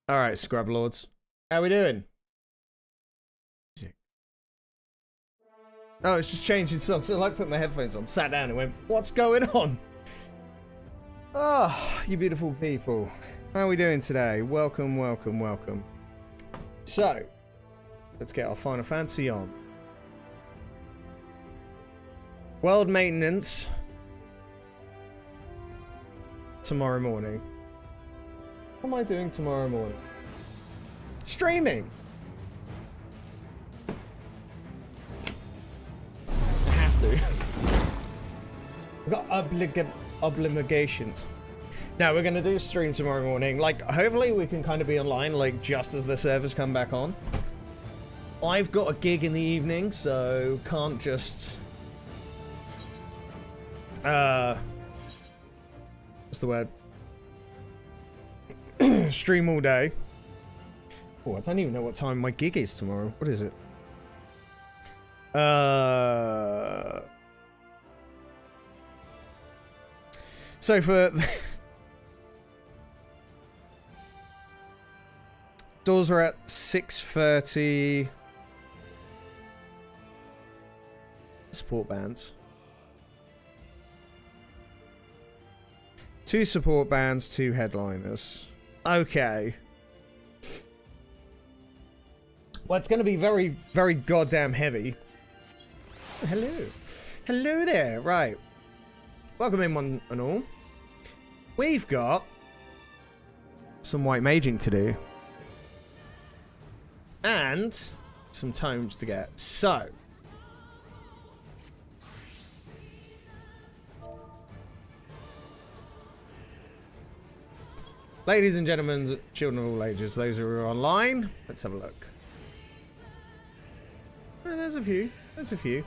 All right, Scrub Lords. How we doing? Oh, it's just changing songs. So I put my headphones on, sat down and went, what's going on? Oh, you beautiful people. How are we doing today? Welcome, welcome, welcome. So, let's get our Final Fantasy on. World maintenance. Tomorrow morning. What am I doing tomorrow morning? Streaming. I have to. I've got obligations. No, we're gonna do a stream tomorrow morning. Like, hopefully we can kind of be online, like, just as the servers come back on. I've got a gig in the evening, so can't just... what's the word? Stream all day. Oh, I don't even know what time my gig is tomorrow. What is it? So for... doors are at 6:30. Support bands. 2 support bands, 2 headliners. Okay. Well, it's going to be very, very goddamn heavy. Oh, hello. Hello there. Right. Welcome in, one and all. We've got some white maging to do. And some tomes to get. So. Ladies and gentlemen, children of all ages, those who are online, let's have a look. Oh, there's a few. There's a few.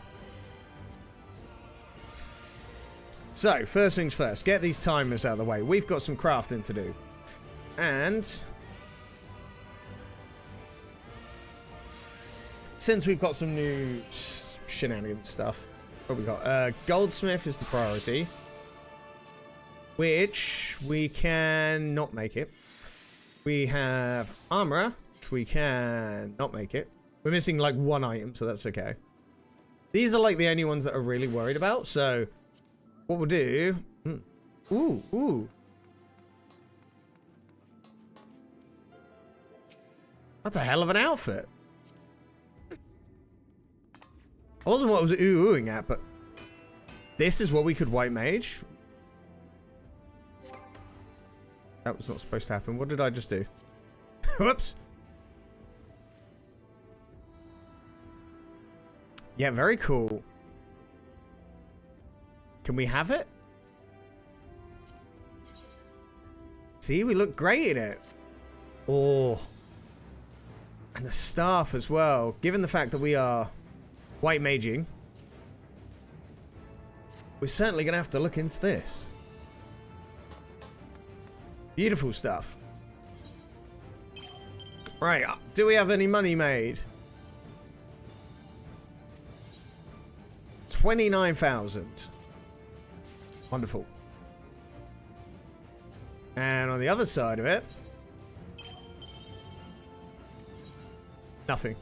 So, first things first, get these timers out of the way. We've got some crafting to do. And since we've got some new shenanigans stuff, what we got? Goldsmith is the priority. Which we can not make it. We have armorer, which we can not make it. We're missing like 1 item, so that's okay. These are like the only ones that are really worried about. So what we'll do... Ooh, ooh. That's a hell of an outfit. I wasn't what I was oohing at, but this is what we could white mage. That was not supposed to happen. What did I just do? Whoops. Yeah, very cool. Can we have it? See, we look great in it. Oh. And the staff as well. Given the fact that we are white maging, we're certainly going to have to look into this. Beautiful stuff. Right, do we have any money made? 29,000. Wonderful. And on the other side of it, nothing.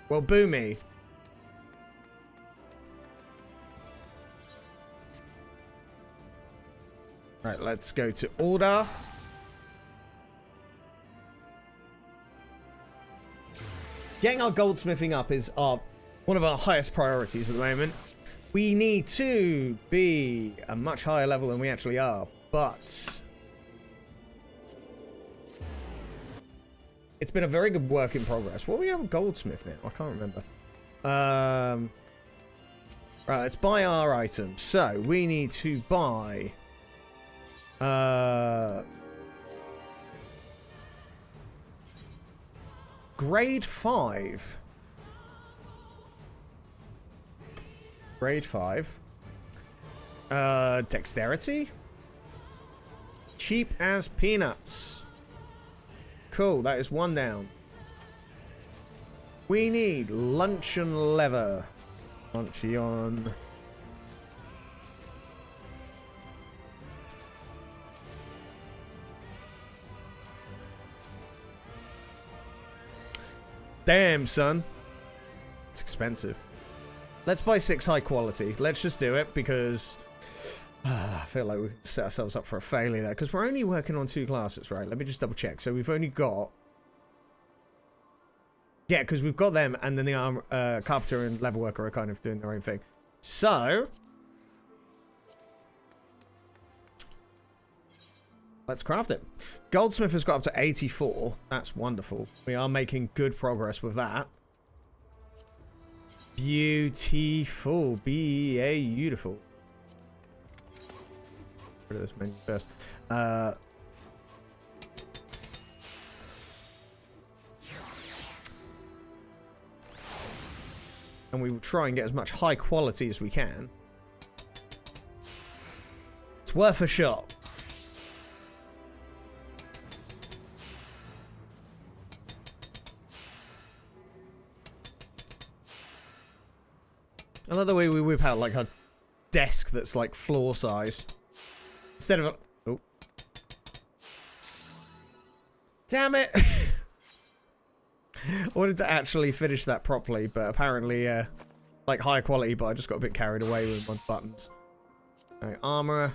Well, boo me. Right, let's go to order. Getting our goldsmithing up is one of our highest priorities at the moment. We need to be a much higher level than we actually are, but it's been a very good work in progress. What do we have a goldsmith now? I can't remember. Right, let's buy our items. So we need to buy... grade 5. Grade 5. Dexterity. Cheap as peanuts. Cool, that is 1 down. We need luncheon lever. Luncheon. Damn, son. It's expensive. Let's buy 6 high quality. Let's just do it because I feel like we set ourselves up for a failure there because we're only working on 2 classes, right? Let me just double check. So we've only got... Yeah, because we've got them and then the carpenter and level worker are kind of doing their own thing. So... let's craft it. Goldsmith has got up to 84. That's wonderful. We are making good progress with that. Beautiful. Beautiful. Rid of this menu first. And we will try and get as much high quality as we can. It's worth a shot. I love the way we whip out like a desk that's like floor size. Instead of a... oh. Damn it! I wanted to actually finish that properly, but apparently, like high quality, but I just got a bit carried away with my buttons. Alright, armor.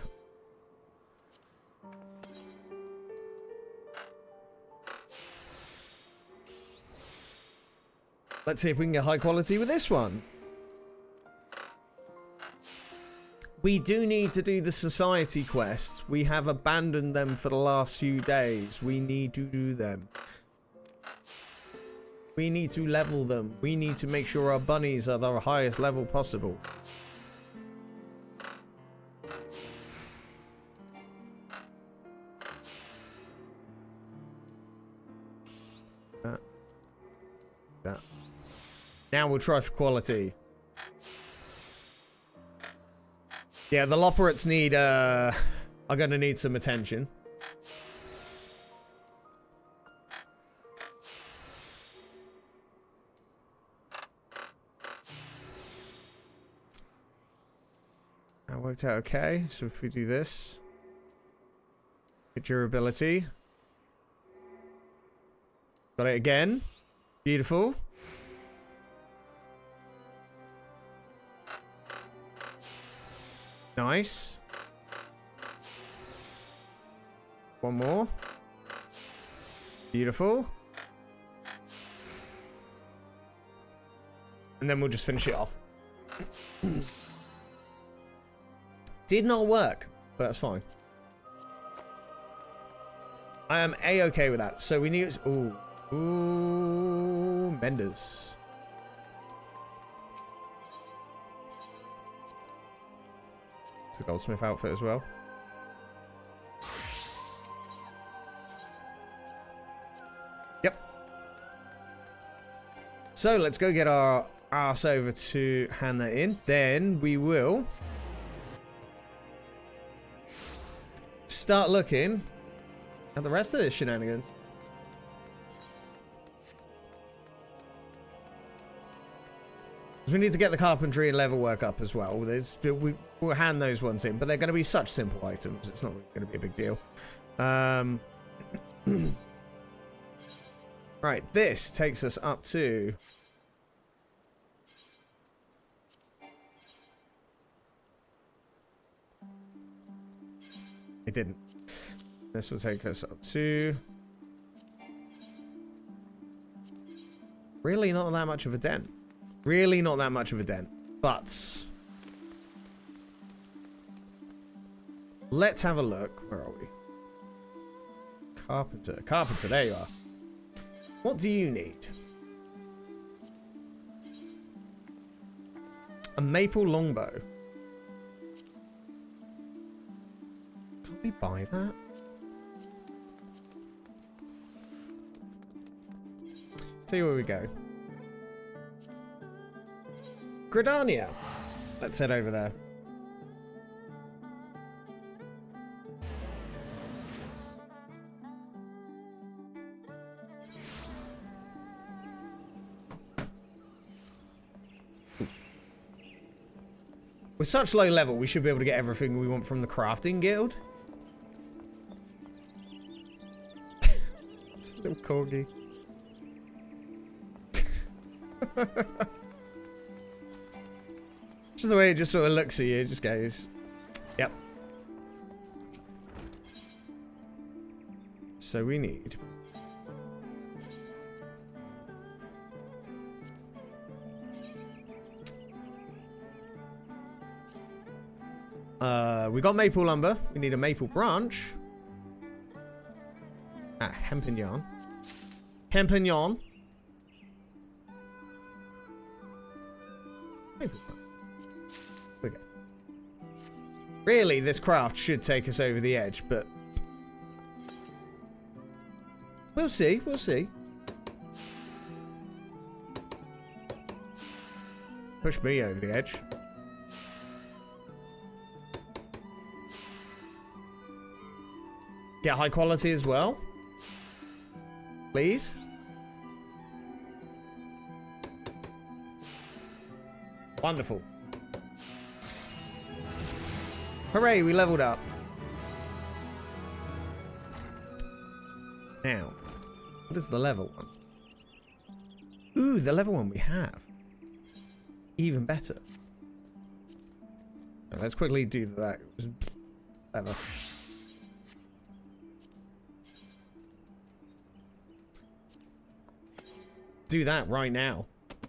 Let's see if we can get high quality with this one. We do need to do the society quests. We have abandoned them for the last few days. We need to do them. We need to level them. We need to make sure our bunnies are the highest level possible. That. Now we'll try for quality. Yeah, the Loporits need, are going to need some attention. That worked out okay. So if we do this, get durability. Got it again. Beautiful. Nice. One more. Beautiful. And then we'll just finish it off. Did not work, but that's fine. I am A-okay with that. So we need... ooh. Ooh. Menders. The goldsmith outfit as well. Yep. So let's go get our ass over to hand that in. Then we will start looking at the rest of this shenanigans. We need to get the carpentry and level work up as well. We'll hand those ones in, but they're going to be such simple items. It's not going to be a big deal. Right, this takes us up to... it didn't. This will take us up to... really not that much of a dent. Really not that much of a dent, but let's have a look. Where are we? Carpenter. Carpenter, there you are. What do you need? A maple longbow. Can we buy that? Tell you where we go. Gridania. Let's head over there. With such low level, we should be able to get everything we want from the crafting guild. It's a little corgi. Just the way it just sort of looks at you, it just goes, yep. So we need... we got maple lumber. We need a maple branch. Ah, hempen yarn. Hempen yarn. Maple branch. There we go. Really, this craft should take us over the edge, but... we'll see, we'll see. Push me over the edge. Get high quality as well. Please. Wonderful. Hooray, we leveled up. Now, what is the level one? Ooh, the level one we have. Even better. Now, let's quickly do that. Whatever. Do that right now.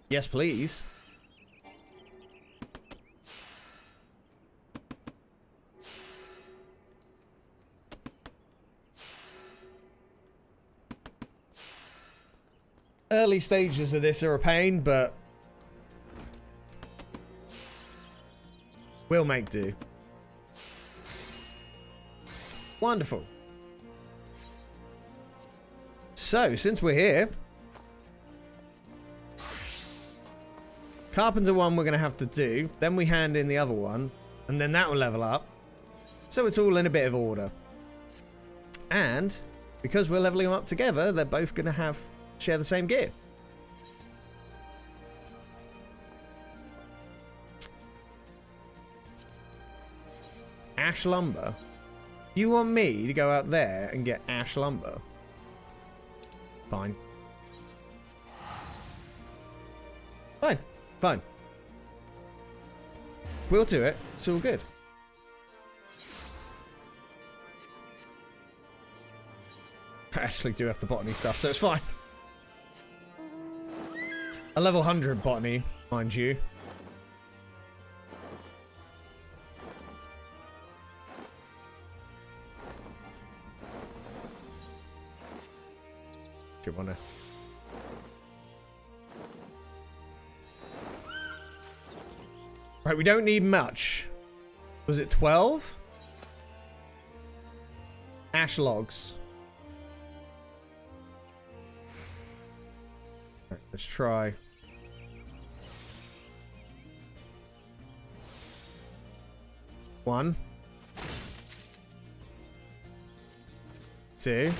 Yes, please. Early stages of this are a pain, but we'll make do. Wonderful. So, since we're here, Carpenter one we're going to have to do, then we hand in the other one, and then that will level up. So it's all in a bit of order. And because we're leveling them up together, they're both going to share the same gear. Ash lumber. You want me to go out there and get ash lumber? Fine. Fine. Fine. We'll do it. It's all good. I actually do have the botany stuff, so it's fine. A level 100 botany, mind you. Do you wanna... Right, we don't need much. Was it 12? Ash logs. Right, let's try. One. Two.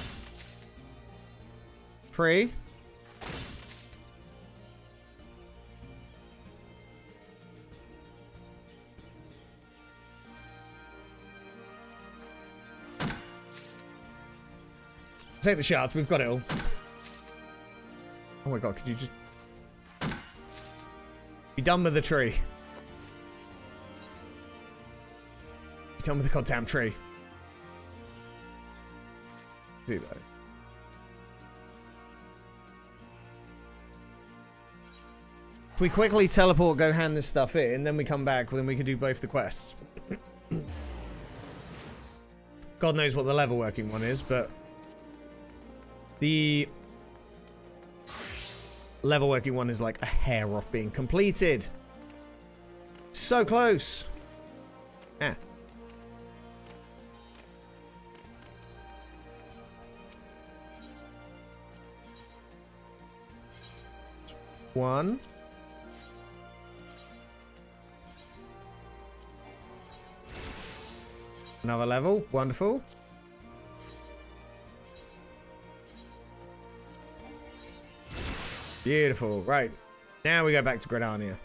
Three. Take the shards, we've got it all. Oh my god, could you just... be done with the tree. Be done with the goddamn tree. Do that. If we quickly teleport, go hand this stuff in, then we come back, then we can do both the quests. God knows what the level working one is, but... the level working one is like a hair off being completed. So close. Ah. One. Another level. Wonderful. Beautiful. Right. Now we go back to Gridania.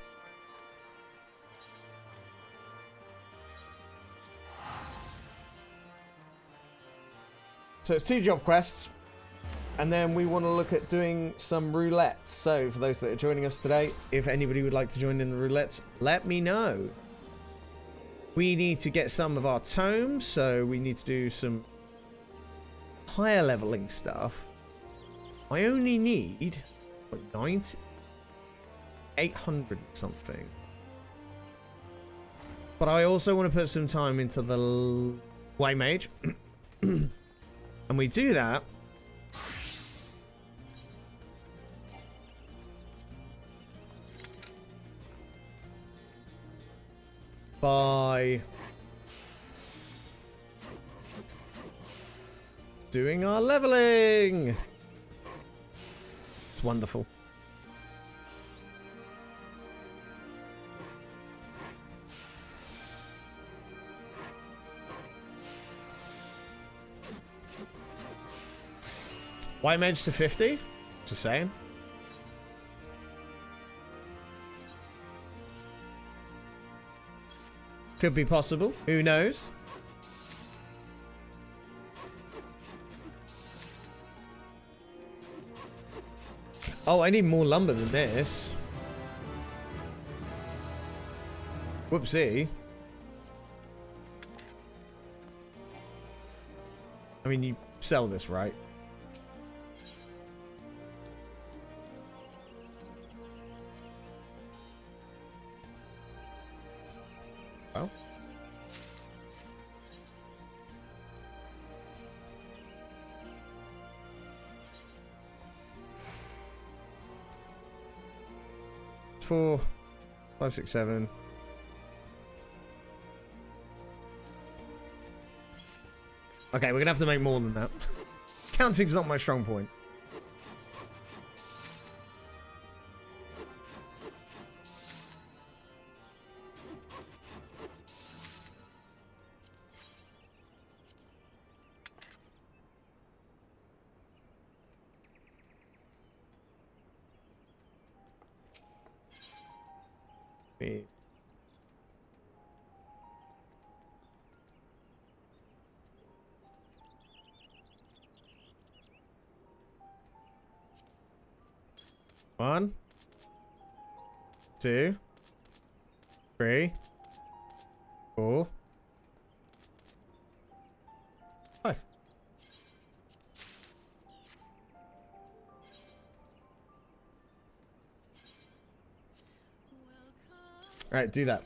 So it's 2 job quests. And then we want to look at doing some roulettes. So for those that are joining us today, if anybody would like to join in the roulettes, let me know. We need to get some of our tomes, so we need to do some higher leveling stuff. I only need what, 800 something. But I also want to put some time into the White Mage. And we do that by doing our leveling. It's wonderful. White Mage to 50? Just saying. Could be possible. Who knows? Oh, I need more lumber than this. Whoopsie. I mean, you sell this, right? Oh. Four, 5, 6, 7. Okay, we're gonna have to make more than that. Counting's not my strong point. One, 2, 3, 4, 5. Alright, do that.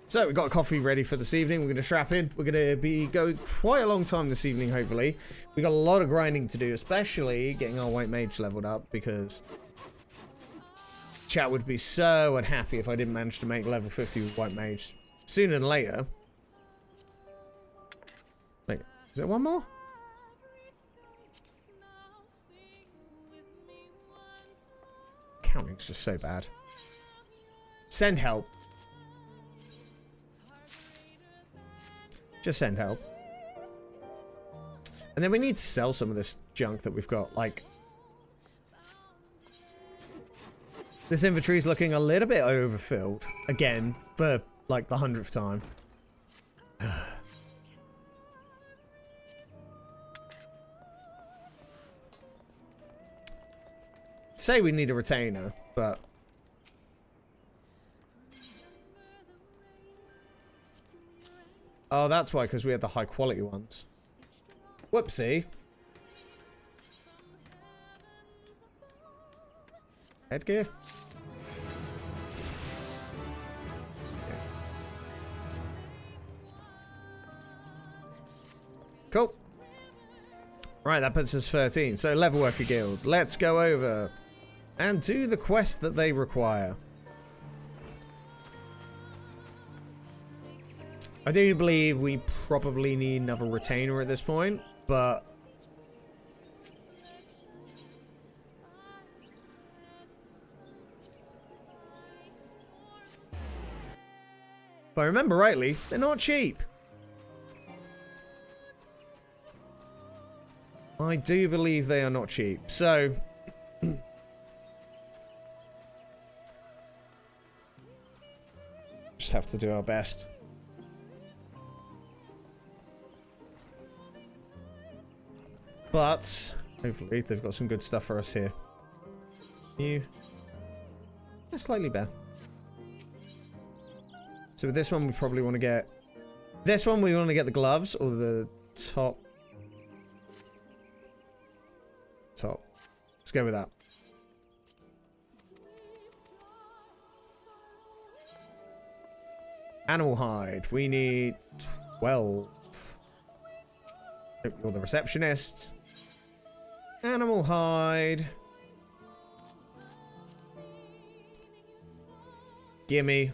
So, we've got coffee ready for this evening. We're going to strap in. We're going to be going quite a long time this evening, hopefully. We've got a lot of grinding to do, especially getting our White Mage leveled up, because chat would be so unhappy if I didn't manage to make level 50 with White Mage sooner than later. Wait, is there one more? Counting's just so bad. Send help. Just send help. And then we need to sell some of this junk that we've got, like... This inventory is looking a little bit overfilled. Again, for like the 100th time. Say we need a retainer, but... Oh, that's why, because we had the high quality ones. Whoopsie. Headgear? Cool. Right, that puts us 13. So, Level Worker Guild. Let's go over and do the quest that they require. I do believe we probably need another retainer at this point, but... If I remember rightly, they're not cheap. I do believe they are not cheap, so... just have to do our best. But Hopefully, they've got some good stuff for us here. You. Slightly better. So with this one, we probably want to get... This one, we want to get the gloves or the top. Top. Let's go with that. Animal hide. We need 12. You're the receptionist. Animal hide. Gimme.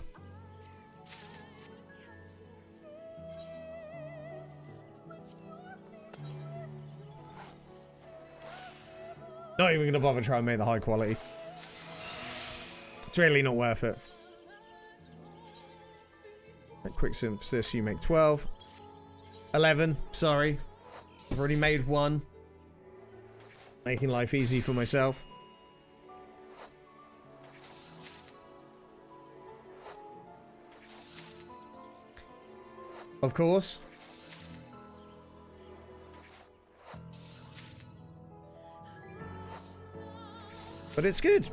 Not even gonna bother trying to make the high quality. It's really not worth it. Quick synthesis, you make 12. 11, sorry. I've already made 1. Making life easy for myself. Of course. But it's good.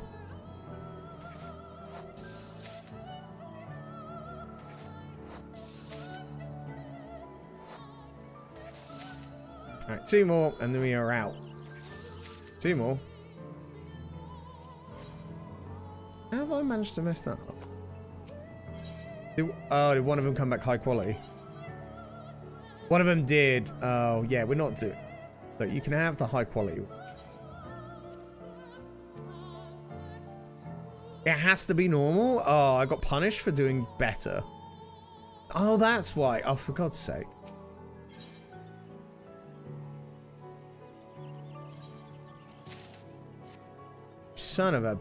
Alright, 2 more and then we are out. 2 more. How have I managed to mess that up? Did one of them come back high quality? One of them did. Oh, yeah, we're not doing... Look, you can have the high quality. It has to be normal? Oh, I got punished for doing better. Oh, that's why. Oh, for God's sake. Son of a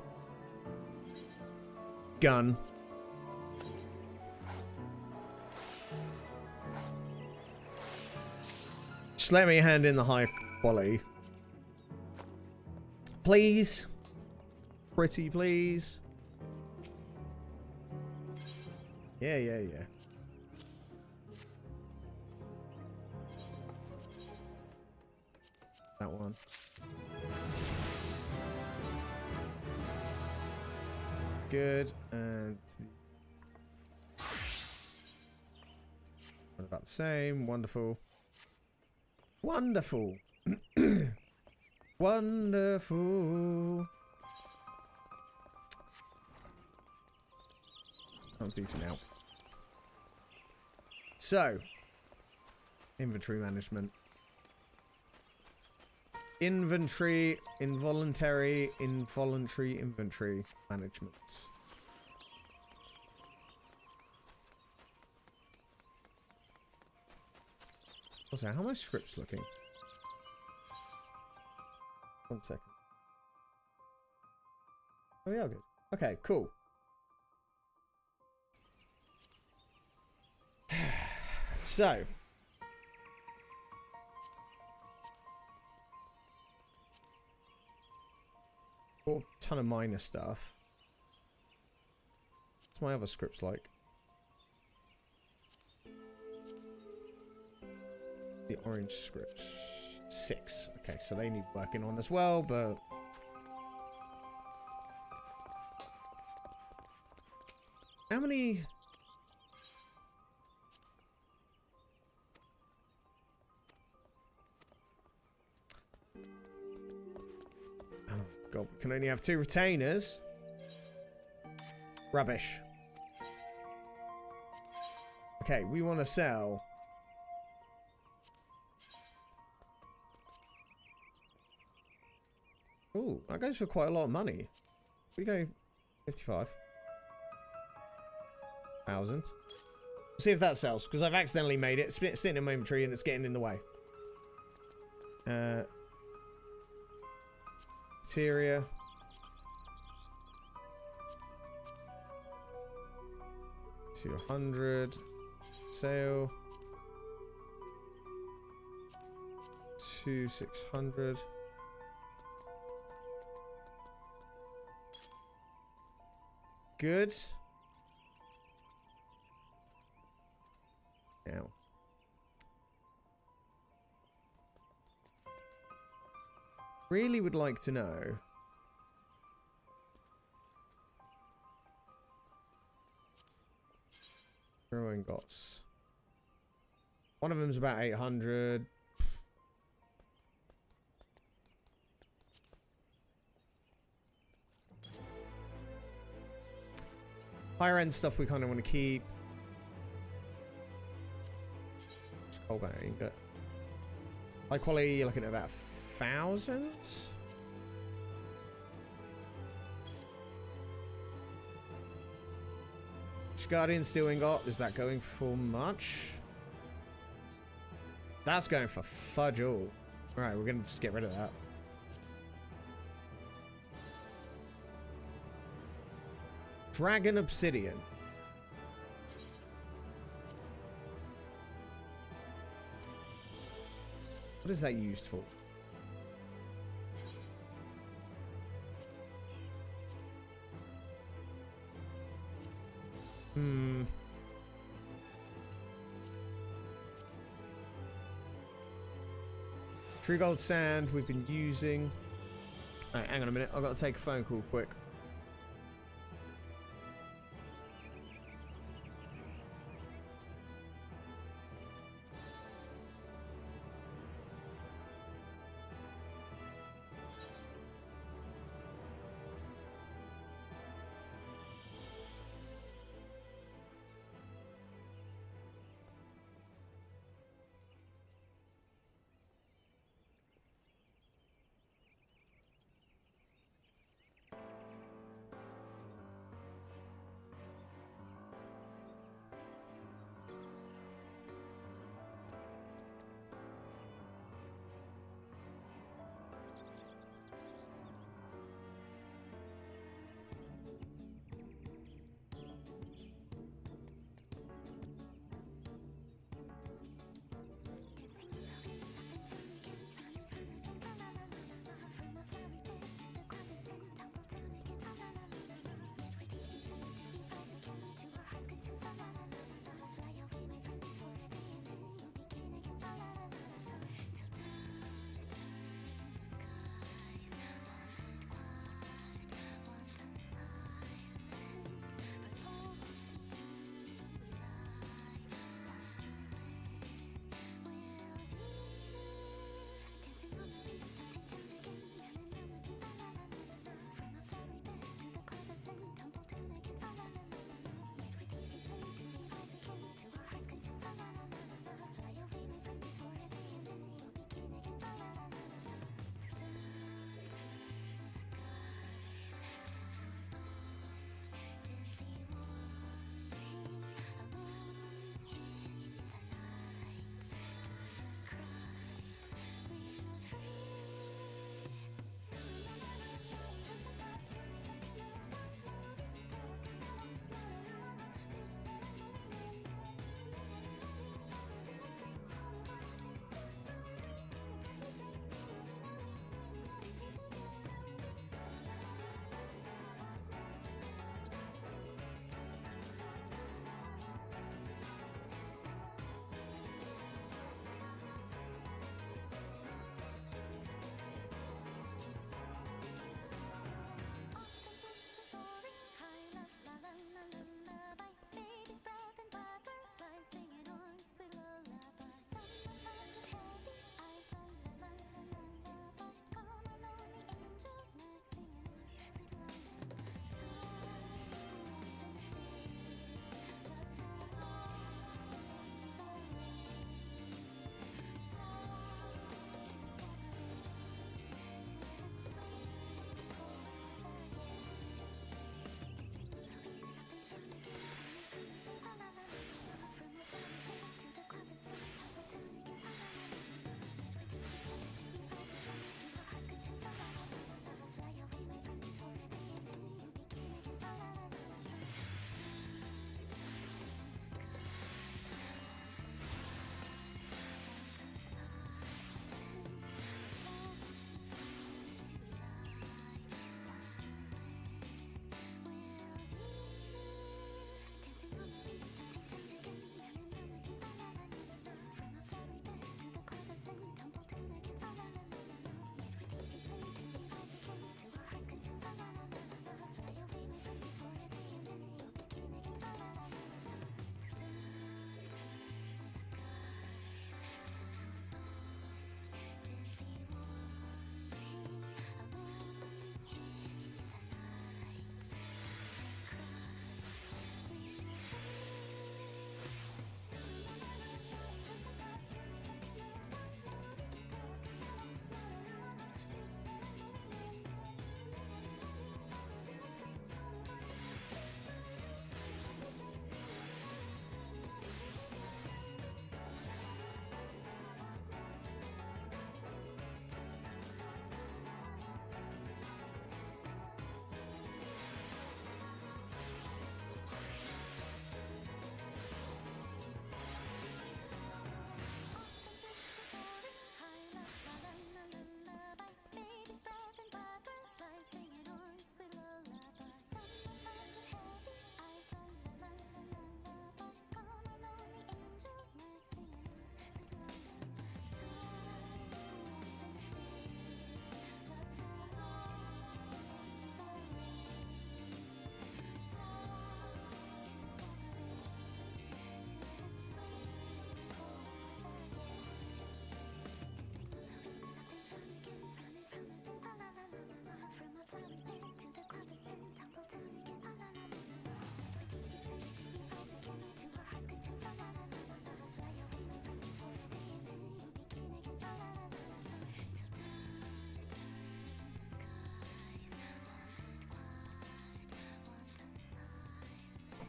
gun. Just let me hand in the high quality. Please. Pretty please. Yeah. That one. Good, and about the same. Wonderful. Wonderful. Wonderful. I'll do for now. So, inventory management. Inventory, involuntary inventory management. Also, how are my scripts looking? 1 second. Oh, yeah, good. Okay, cool. So. A ton of minor stuff. What's my other scripts like? The orange scripts. 6. Okay, so they need working on as well, but... How many... God, we can only have 2 retainers. Rubbish. Okay, we want to sell. Ooh, that goes for quite a lot of money. We go 55,000. See if that sells, because I've accidentally made it. It's sitting in my inventory and it's getting in the way. Materia. $200. Sale. 600. Good. Now. Really would like to know. Growing ingots. One of them's about 800. Higher end stuff we kind of want to keep. Cobalt ingot. High quality, you're looking at about 1,000. Guardian steel ingot, is that going for much? That's going for fudge all. Alright, we're gonna just get rid of that. Dragon obsidian. What is that used for? True gold sand we've been using. Alright, hang on a minute. I've got to take a phone call quick.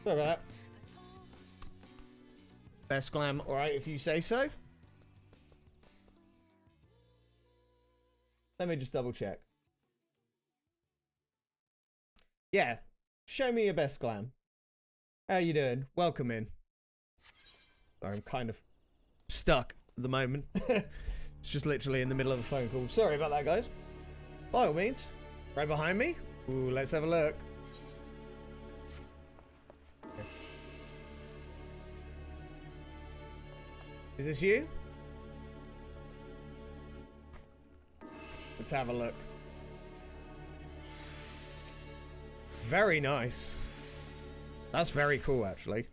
Sorry about that. Best glam, alright, if you say so. Let me just double check. Yeah, show me your best glam. How you doing? Welcome in. Sorry, I'm kind of stuck at the moment. It's just literally in the middle of a phone call. Sorry about that, guys. By all means, right behind me. Ooh, let's have a look. Okay. Is this you? Let's have a look. Very nice. That's very cool, actually.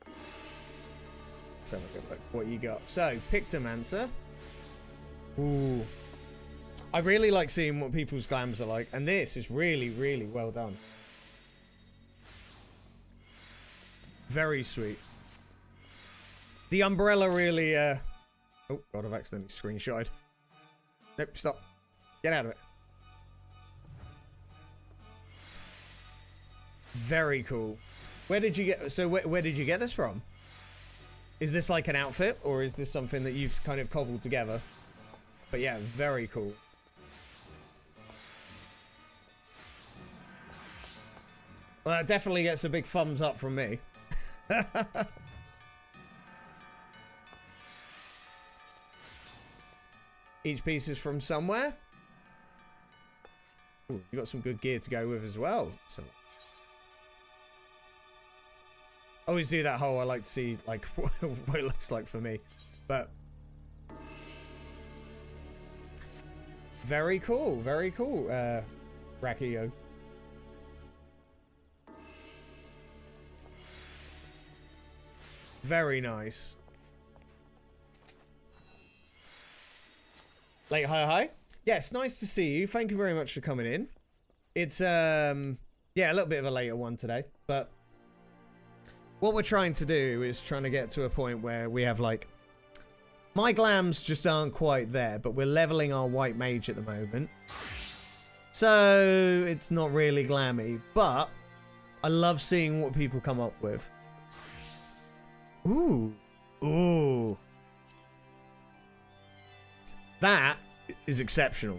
Let's have a good look what you got. So, Pictomancer. Ooh. I really like seeing what people's glams are like, and this is really, really well done. Very sweet. The umbrella really, Oh, God, I've accidentally screenshotted. Nope, stop. Get out of it. Very cool. Where did you get... So, where did you get this from? Is this like an outfit, or is this something that you've kind of cobbled together? But yeah, very cool. Well, that definitely gets a big thumbs up from me. Each piece is from somewhere. Ooh, you got some good gear to go with as well. So, I always do that whole, I like to see like what it looks like for me. But very cool, Rakio. Very nice. Late hi. Yes, nice to see you. Thank you very much for coming in. It's yeah, a little bit of a later one today, but what we're trying to do is trying to get to a point where we have like, my glams just aren't quite there, but we're leveling our white mage at the moment. So it's not really glammy, but I love seeing what people come up with. Ooh. Ooh. That is exceptional.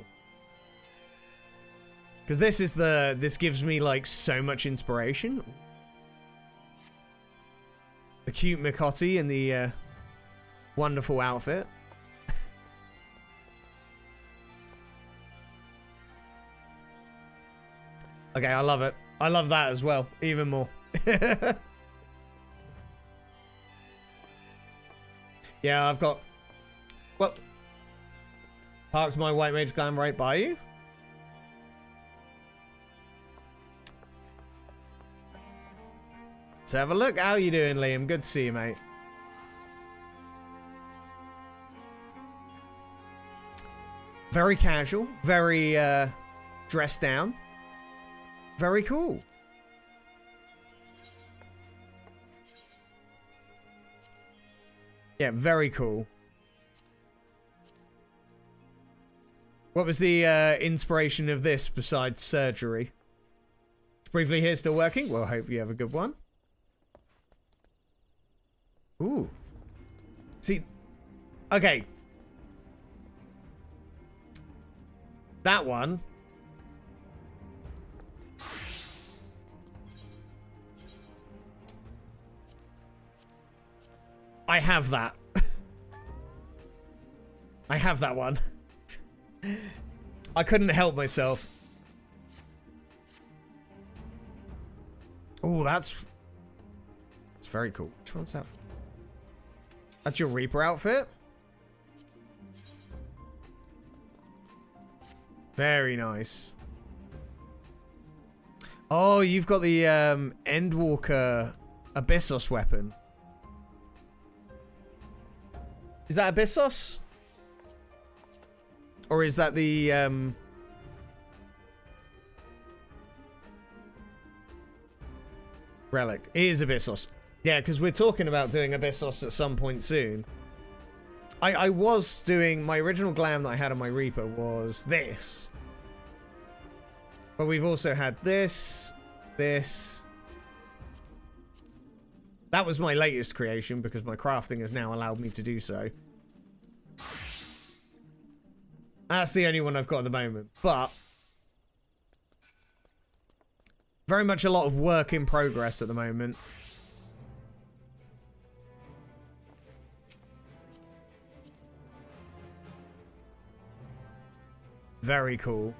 Because this gives me like so much inspiration. The cute Mikotti in the wonderful outfit. Okay, I love it. I love that as well, even more. Yeah, I've got... Well, parks my white mage glam right by you. Let's have a look. How you doing, Liam? Good to see you, mate. Very casual. Very dressed down. Very cool. Yeah, very cool. What was the inspiration of this besides surgery? Briefly here, still working? Well, hope you have a good one. Ooh. See, okay. That one. I have that. I have that one. I couldn't help myself. Oh, that's very cool. Which one's that? That's your Reaper outfit? Very nice. Oh, you've got the Endwalker Abyssos weapon. Is that Abyssos? Or is that the relic? It is Abyssos. Yeah, because we're talking about doing Abyssos at some point soon. I was doing... My original glam that I had on my Reaper was this. But we've also had this, That was my latest creation because my crafting has now allowed me to do so. That's the only one I've got at the moment, but very much a lot of work in progress at the moment. Very cool.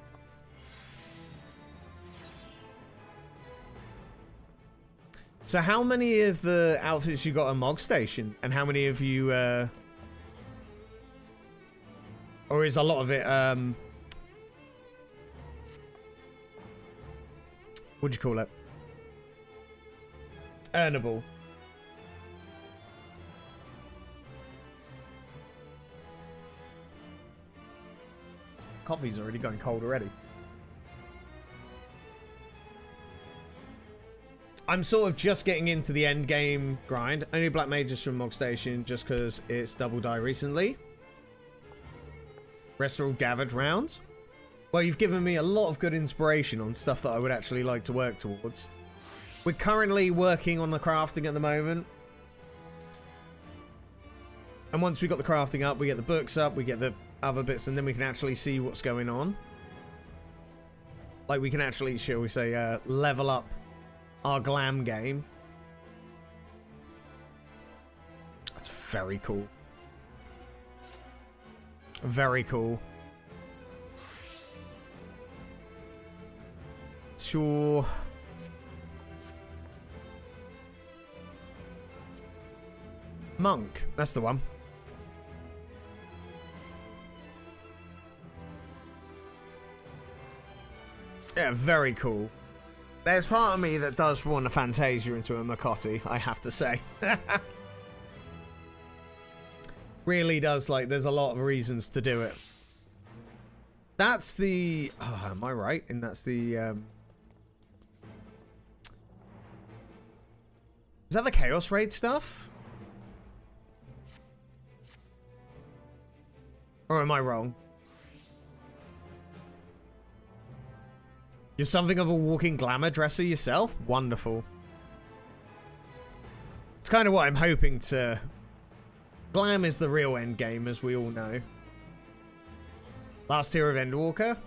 So how many of the outfits you got on Mog Station? And how many of you, or is a lot of it, what'd you call it? Earnable. Coffee's already going cold already. I'm sort of just getting into the end game grind. Only Black Mages from Mog Station just because it's double die recently. Rest are all gathered rounds. Well, you've given me a lot of good inspiration on stuff that I would actually like to work towards. We're currently working on the crafting at the moment. And once we got the crafting up, we get the books up, we get the other bits, and then we can actually see what's going on. Like, we can actually, shall we say, level up our Glam game. That's very cool. Very cool. Sure. Monk, that's the one. Yeah, very cool. There's part of me that does want a Fantasia into a Makotti, I have to say. Really does, like, there's a lot of reasons to do it. That's the... Oh, am I right? And that's the... Is that the Chaos Raid stuff? Or am I wrong? You're something of a walking glamour dresser yourself? Wonderful. It's kind of what I'm hoping to... Glam is the real end game, as we all know. Last tier of Endwalker.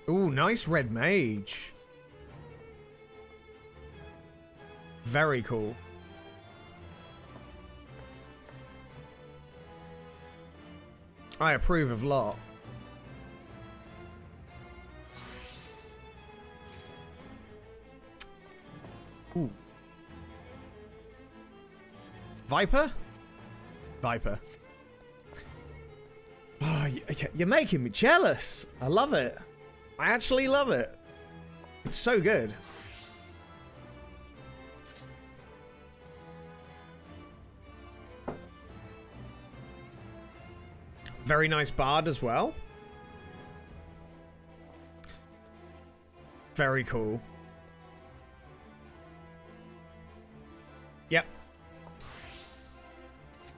Ooh, nice red mage. Very cool. I approve of lot. Ooh. Viper? Viper. Oh, you're making me jealous. I love it. I actually love it. It's so good. Very nice bard as well. Very cool. Yep.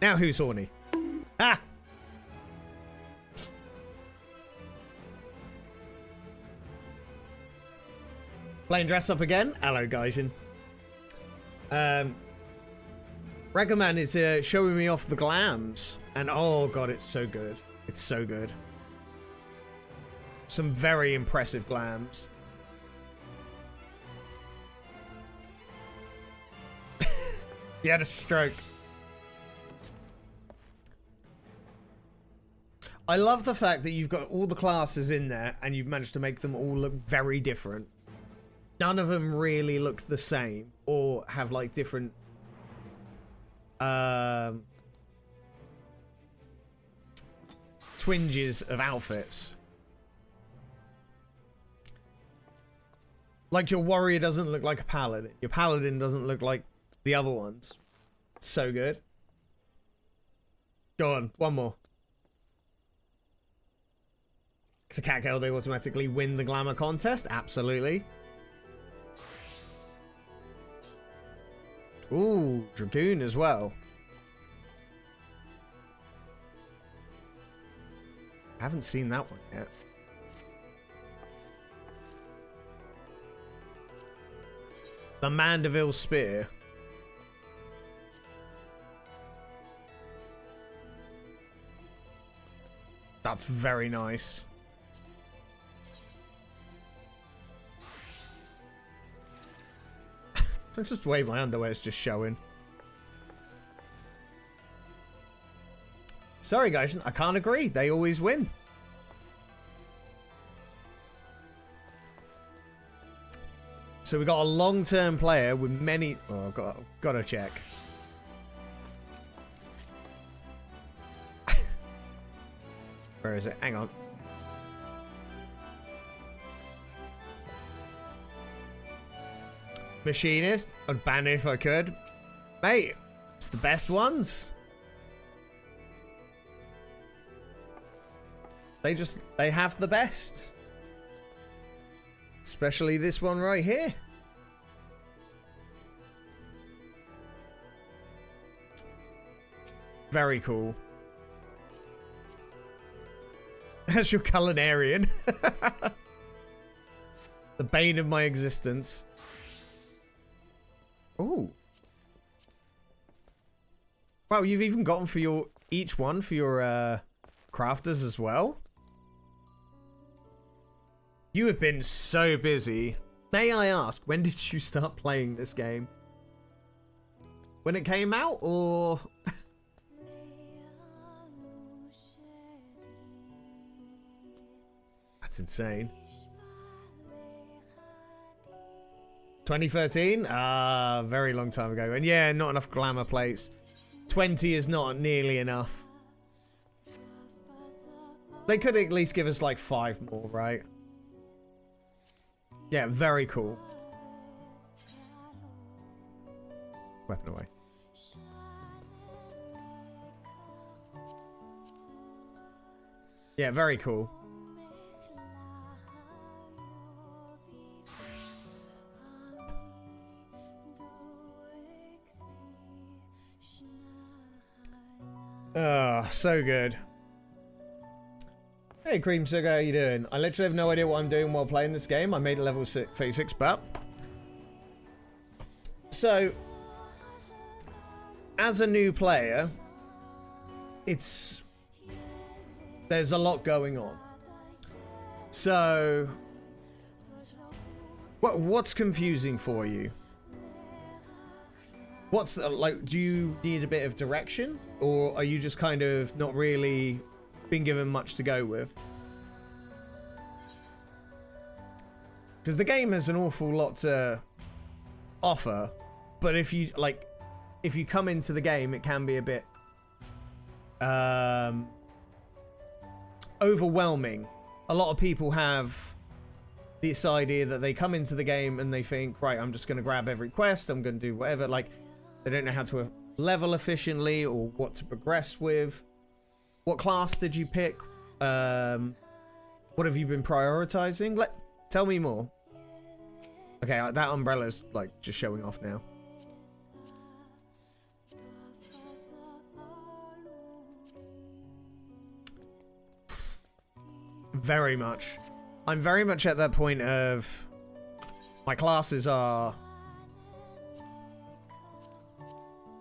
Now who's horny? Ah! Playing dress up again? Hello, Gaijin. Ragaman is showing me off the glams. And oh god, it's so good. It's so good. Some very impressive glams. He had a stroke. I love the fact that you've got all the classes in there and you've managed to make them all look very different. None of them really look the same or have like different twinges of outfits. Like your warrior doesn't look like a paladin. Your paladin doesn't look like the other ones. So good. Go on, one more. It's a cat girl, they automatically win the glamour contest? Absolutely. Ooh, Dragoon as well. I haven't seen that one yet. The Mandeville Spear. That's very nice. That's just the way my underwear is just showing. Sorry guys, I can't agree. They always win. So we got a long-term player with many... Oh, gotta check. Where is it? Hang on. Machinist. I'd ban it if I could. Mate, it's the best ones. They have the best. Especially this one right here. Very cool. That's your culinarian. The bane of my existence. Ooh. Wow, you've even gotten for your each one for your crafters as well. You have been so busy. May I ask, when did you start playing this game? When it came out, or... That's insane. 2013? Ah, very long time ago. And yeah, not enough glamour plates. 20 is not nearly enough. They could at least give us like 5 more, right? Yeah, very cool. Weapon away. Yeah, very cool. So good. Hey, Cream Sugar, how you doing? I literally have no idea what I'm doing while playing this game. I made it level 36, but... So, as a new player, there's a lot going on. So, what's confusing for you? What's like, do you need a bit of direction, or are you just kind of not really been given much to go with? Because the game has an awful lot to offer, but if you come into the game, it can be a bit overwhelming. A lot of people have this idea that they come into the game and they think, right, I'm just going to grab every quest, I'm going to do whatever. Like, they don't know how to level efficiently or what to progress with. What class did you pick? What have you been prioritizing? Tell me more. Okay, that umbrella's like just showing off now. Very much. I'm very much at that point of my classes are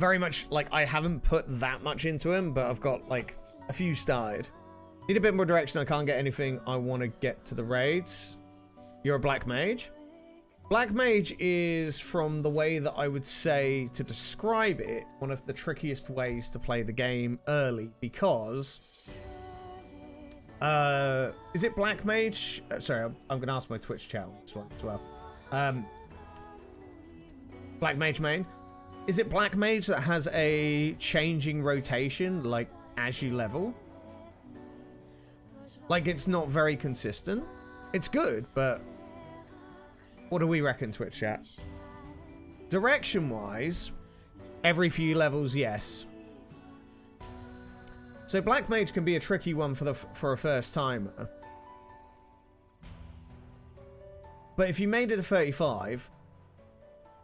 very much like I haven't put that much into them, but I've got like a few started. Need a bit more direction. I can't get anything. I want to get to the raids. You're a black mage. Black mage is, from the way that I would say to describe it, one of the trickiest ways to play the game early, because is it black mage? Sorry, I'm gonna ask my Twitch chat on this one as well. Black mage main. Is it black mage that has a changing rotation, like as you level? Like, it's not very consistent. It's good, but what do we reckon, Twitch chat? Direction-wise, every few levels, yes. So black mage can be a tricky one for a first timer. But if you made it a 35,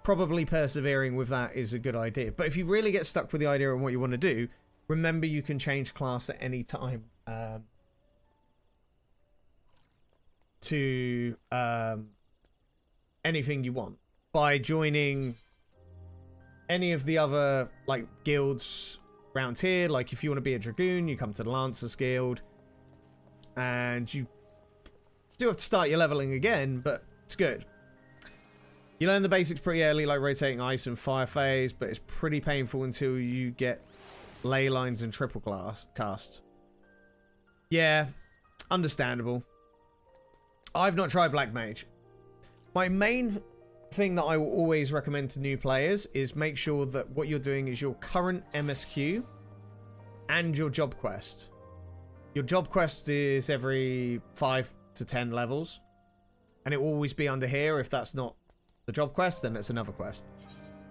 probably persevering with that is a good idea. But if you really get stuck with the idea of what you want to do, remember you can change class at any time to anything you want. by joining any of the other like guilds around here. Like if you want to be a dragoon, you come to the Lancers Guild, and you still have to start your leveling again, but it's good. You learn the basics pretty early, like rotating ice and fire phase, but it's pretty painful until you get ley lines and triple cast. Yeah, understandable. I've not tried Black Mage. My main thing that I will always recommend to new players is make sure that what you're doing is your current MSQ and your job quest. Your job quest is every 5 to 10 levels, and it will always be under here. If that's not the job quest, then it's another quest.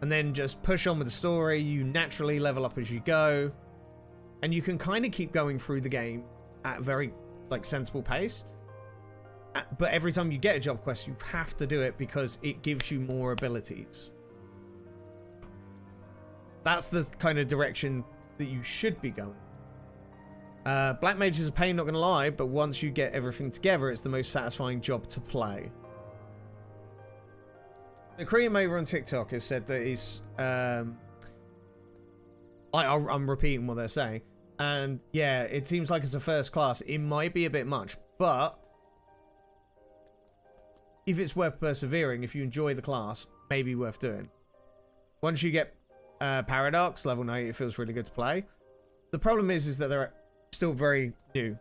And then just push on with the story. You naturally level up as you go, and you can kind of keep going through the game at a very like sensible pace. But every time you get a job quest, you have to do it because it gives you more abilities. That's the kind of direction that you should be going. Black Mage is a pain, not gonna lie, but once you get everything together, it's the most satisfying job to play. The Korean over on TikTok has said that he's I'm repeating what they're saying, and yeah, it seems like it's a first class. It might be a bit much, but if it's worth persevering, if you enjoy the class, maybe worth doing. Once you get Paradox level 90, it feels really good to play. The problem is that they're still very new.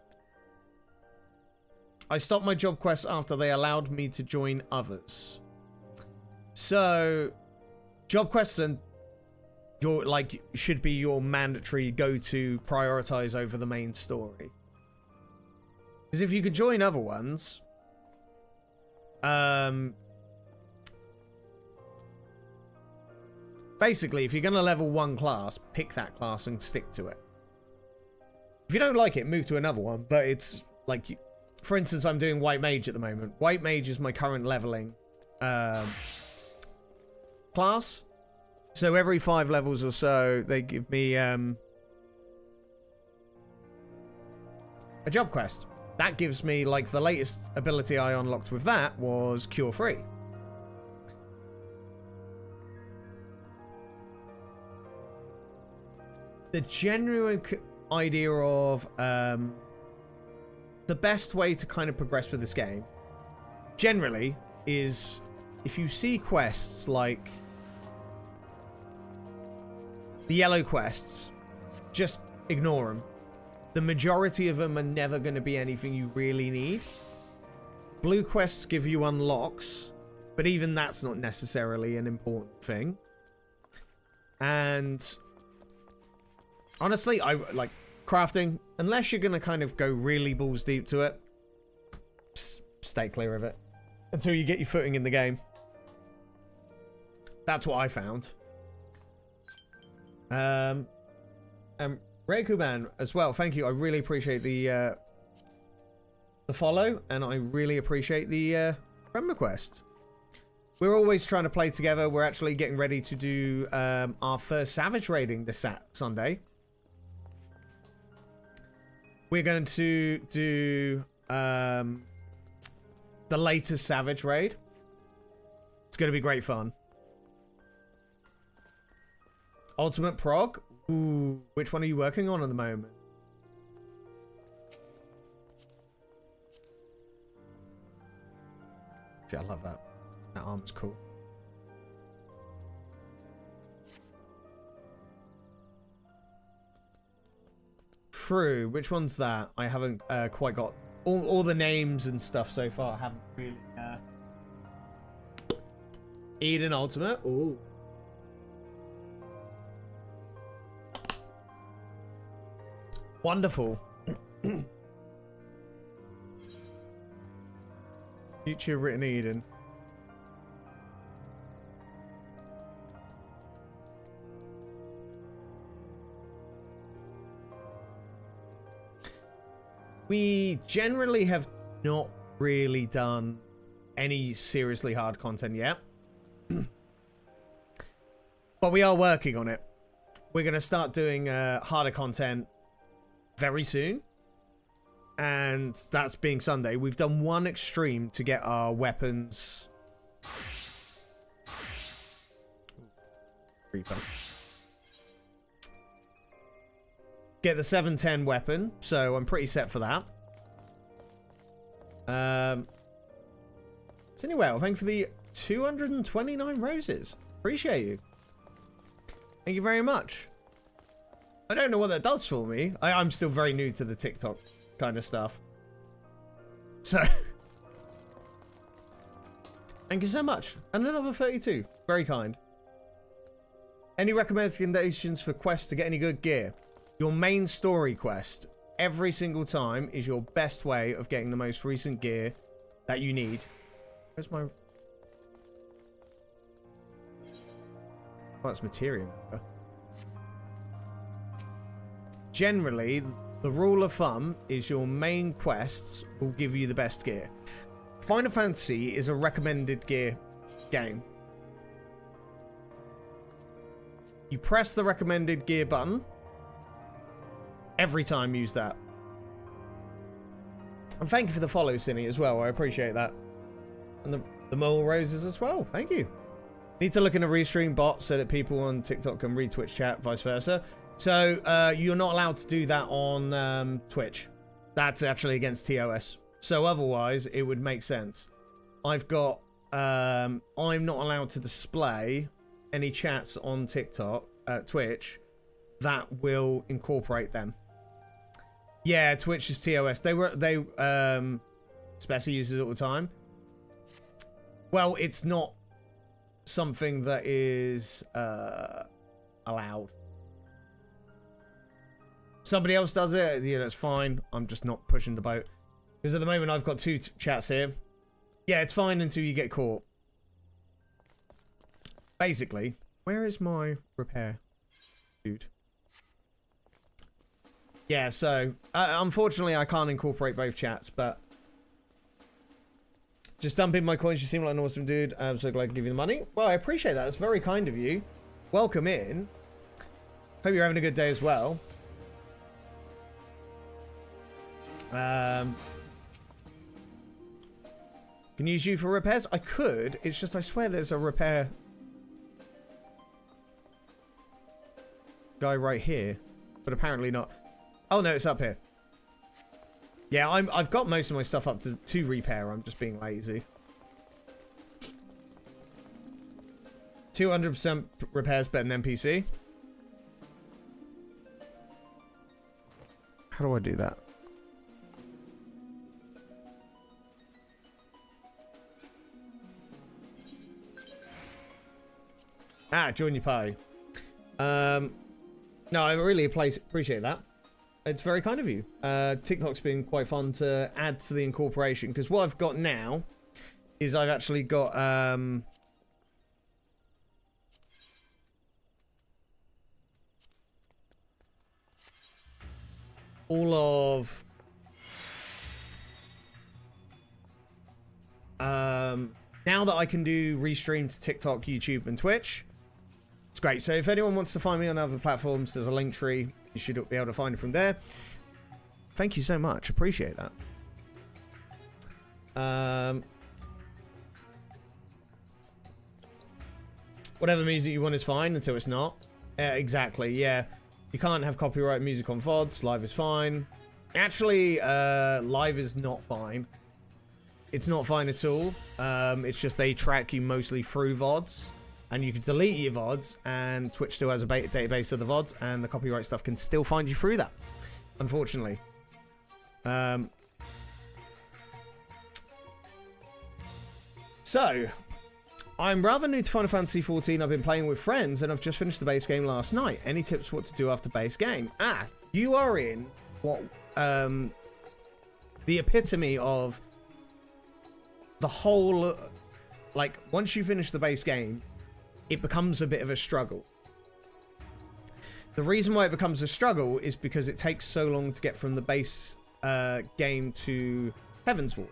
I stopped my job quests after they allowed me to join others. So, job quests and your like should be your mandatory go-to prioritize over the main story. Because if you could join other ones, basically, if you're going to level one class, pick that class and stick to it. If you don't like it, move to another one. But it's like, for instance, I'm doing White Mage at the moment. White Mage is my current leveling class. So every 5 levels or so, they give me a job quest. That gives me, like, the latest ability I unlocked with that was Cure Free. The genuine idea of the best way to kind of progress with this game, generally, is if you see quests like the yellow quests, just ignore them. The majority of them are never going to be anything you really need. Blue quests give you unlocks, but even that's not necessarily an important thing. And honestly, I like crafting. Unless you're going to kind of go really balls deep to it, stay clear of it until you get your footing in the game. That's what I found. Ray Kuban as well, thank you. I really appreciate the follow, and I really appreciate the friend request. We're always trying to play together. We're actually getting ready to do our first Savage raiding this Sunday. We're going to do the latest Savage raid. It's going to be great fun. Ultimate prog? Ooh, which one are you working on at the moment? Yeah, I love that. That arm's cool. True. Which one's that? I haven't quite got all the names and stuff so far. I haven't really. Eden Ultimate. Ooh. Wonderful. Future written Eden. We generally have not really done any seriously hard content yet. But we are working on it. We're going to start doing harder content very soon. And that's being Sunday. We've done one extreme to get our weapons Reaper. Get the 710 weapon, so I'm pretty set for that. So anyway, thank you for the 229 roses. Appreciate you. Thank you very much. I don't know what that does for me. I'm still very new to the TikTok kind of stuff. So, thank you so much. And another 32. Very kind. Any recommendations for quests to get any good gear? Your main story quest, every single time, is your best way of getting the most recent gear that you need. Where's my... Oh, it's materia. Generally, the rule of thumb is your main quests will give you the best gear. Final Fantasy is a recommended gear game. You press the recommended gear button. Every time use that. And thank you for the follow, Cinny, as well. I appreciate that. And the mole roses as well. Thank you. Need to look in a restream bot so that people on TikTok can read Twitch chat, vice versa. So you're not allowed to do that on Twitch. That's actually against TOS. So otherwise, it would make sense. I've got... I'm not allowed to display any chats on TikTok, Twitch, that will incorporate them. Yeah, Twitch is TOS. They Speci uses it all the time. Well, it's not something that is allowed. Somebody else does it, yeah, that's fine. I'm just not pushing the boat. Because at the moment I've got two chats here. Yeah, it's fine until you get caught. Basically, where is my repair dude? Yeah, so unfortunately I can't incorporate both chats, but just dumping my coins. You seem like an awesome dude. I'm so glad to give you the money. Well, I appreciate that. It's very kind of you. Welcome in. Hope you're having a good day as well. Can use you for repairs? I could. It's just I swear there's a repair guy right here, but apparently not. Oh no, it's up here. Yeah, I've got most of my stuff up to repair. I'm just being lazy. 200% repairs better than NPC. How do I do that? Ah, join your party. No, I really appreciate that. It's very kind of you. TikTok's been quite fun to add to the incorporation, because what I've got now is I've actually got all of now that I can do restream to TikTok, YouTube, and Twitch. It's great. So if anyone wants to find me on other platforms, there's a link tree. You should be able to find it from there. Thank you so much. Appreciate that. Whatever music you want is fine until it's not. Exactly, yeah. You can't have copyright music on VODs. Live is fine. Actually, live is not fine. It's not fine at all. It's just they track you mostly through VODs. And you can delete your VODs, and Twitch still has a database of the VODs, and the copyright stuff can still find you through that, unfortunately. So, I'm rather new to Final Fantasy XIV. I've been playing with friends, and I've just finished the base game last night. Any tips what to do after base game? Ah, you are in what the epitome of the whole... Like, once you finish the base game, it becomes a bit of a struggle. The reason why it becomes a struggle is because it takes so long to get from the base game to Heavensward.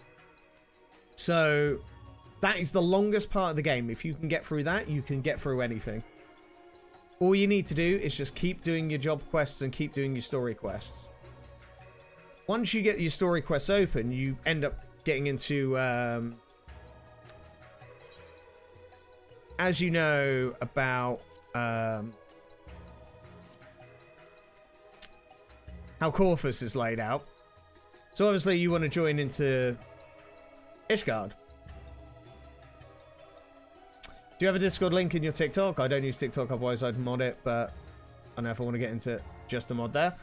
So that is the longest part of the game. If you can get through that, you can get through anything. All you need to do is just keep doing your job quests and keep doing your story quests. Once you get your story quests open, you end up getting into... as you know about how Corvus is laid out. So obviously you want to join into Ishgard. Do you have a Discord link in your TikTok? I don't use TikTok, otherwise I'd mod it, but I don't know if I want to get into just a mod there.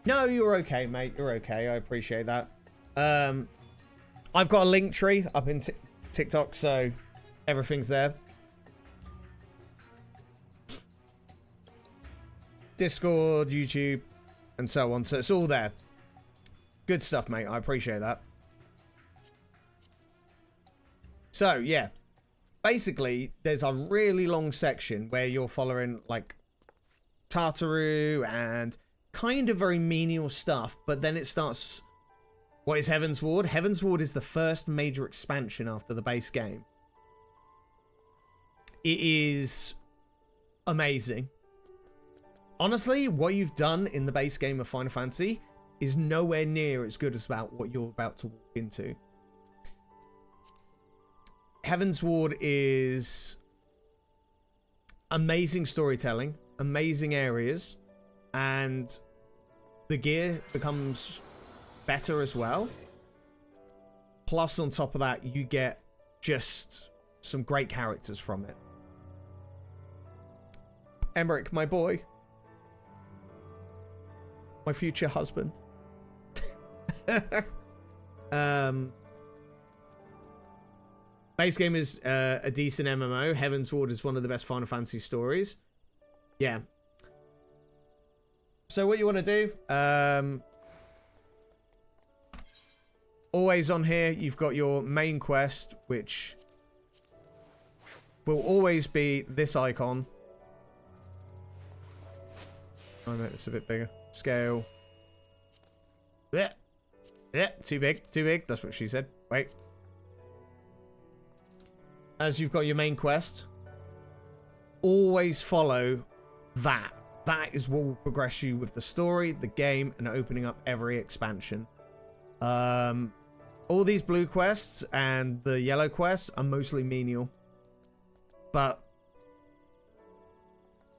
No, you're okay, mate. You're okay. I appreciate that. I've got a link tree up in TikTok, so everything's there. Discord, YouTube, and so on. So it's all there. Good stuff, mate. I appreciate that. So, yeah. Basically, there's a really long section where you're following, like, Tartaru and kind of very menial stuff, but then it starts... What is Heaven's Ward? Heaven's Ward is the first major expansion after the base game. It is amazing. Honestly, what you've done in the base game of Final Fantasy is nowhere near as good as about what you're about to walk into. Heaven's Ward is amazing storytelling, amazing areas, and the gear becomes better as well. Plus, on top of that, you get just some great characters from it. Emmerich, my boy. My future husband. Base game is a decent MMO. Heaven's Ward is one of the best Final Fantasy stories. Yeah. So what you want to do? Always on here, you've got your main quest, which will always be this icon. Oh no, it's a bit bigger. Scale. Yeah. Yeah, too big, too big. That's what she said. Wait. As you've got your main quest, always follow that. That is what will progress you with the story, the game, and opening up every expansion. All these blue quests and the yellow quests are mostly menial. But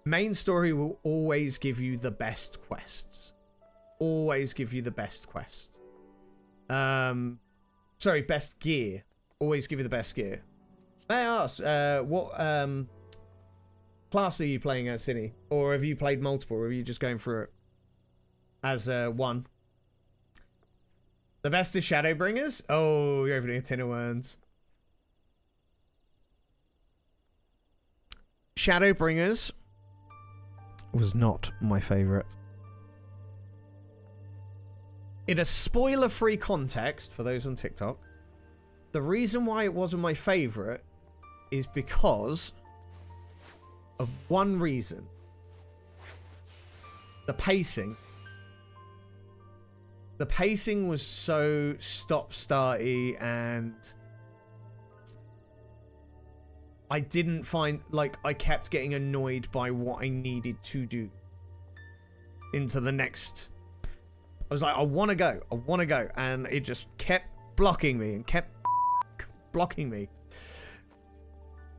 main story will always give you the best quests. Always give you the best quest. Sorry, best gear. Always give you the best gear. May I ask, what class are you playing as, Cine? Or have you played multiple, or are you just going through it as one? The best is Shadowbringers? Oh, you're opening a tin of worms. Shadowbringers was not my favourite. In a spoiler-free context, for those on TikTok, the reason why it wasn't my favourite is because of one reason. The pacing. The pacing was so stop-starty, and I didn't find, like, I kept getting annoyed by what I needed to do into the next. I was like, I want to go, and it just kept blocking me and kept blocking me.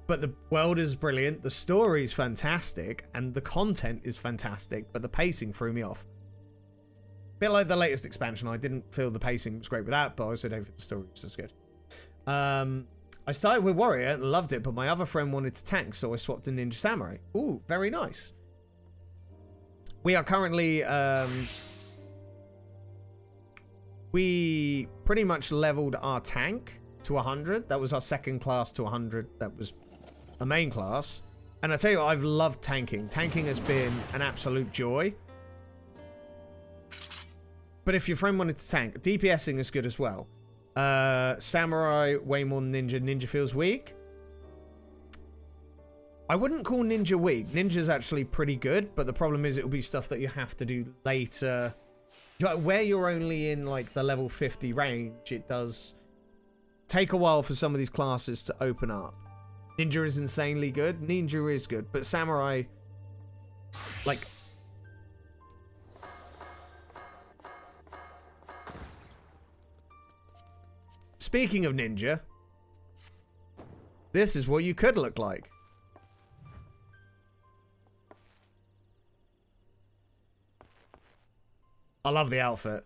But the world is brilliant, the story is fantastic, and the content is fantastic, but the pacing threw me off. A bit like the latest expansion, I didn't feel the pacing was great with that, but I also don't think the story was as good. I started with Warrior and loved it, but my other friend wanted to tank, so I swapped to Ninja Samurai. Ooh, very nice. We are currently... we pretty much leveled our tank to 100. That was our second class to 100. That was a main class. And I tell you what, I've loved tanking. Tanking has been an absolute joy. But if your friend wanted to tank, DPSing is good as well. Samurai, way more than Ninja. Ninja feels weak. I wouldn't call Ninja weak. Ninja's actually pretty good, but the problem is it'll be stuff that you have to do later. Where you're only in like the level 50 range, it does take a while for some of these classes to open up. Ninja is insanely good. Ninja is good, but Samurai, like... Speaking of Ninja, this is what you could look like. I love the outfit.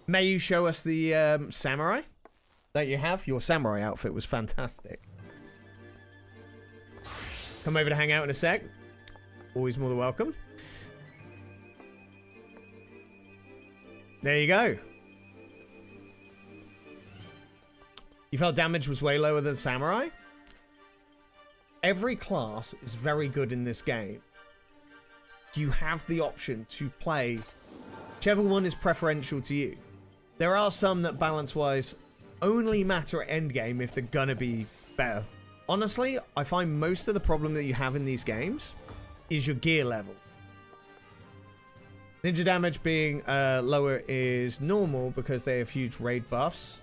May you show us the samurai that you have? Your samurai outfit was fantastic. Come over to hang out in a sec. Always more than welcome. There you go. You felt damage was way lower than samurai? Every class is very good in this game. You have the option to play whichever one is preferential to you. There are some that balance-wise only matter at endgame if they're gonna be better. Honestly, I find most of the problem that you have in these games is your gear level. Ninja damage being lower is normal because they have huge raid buffs.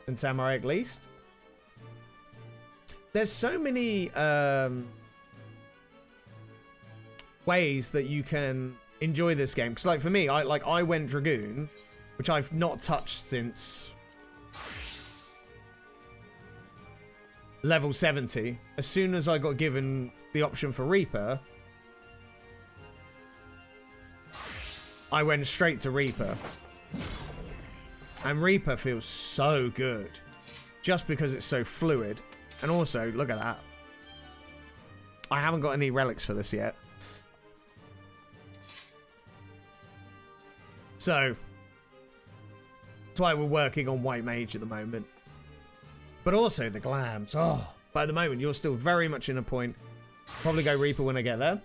And samurai at least. There's so many ways that you can enjoy this game. Because like for me, I went Dragoon, which I've not touched since level 70. As soon as I got given the option for Reaper, I went straight to Reaper. And Reaper feels so good. Just because it's so fluid. And also, look at that. I haven't got any relics for this yet. So, that's why we're working on White Mage at the moment. But also the glams. Oh, but at the moment, you're still very much in a point. Probably go Reaper when I get there.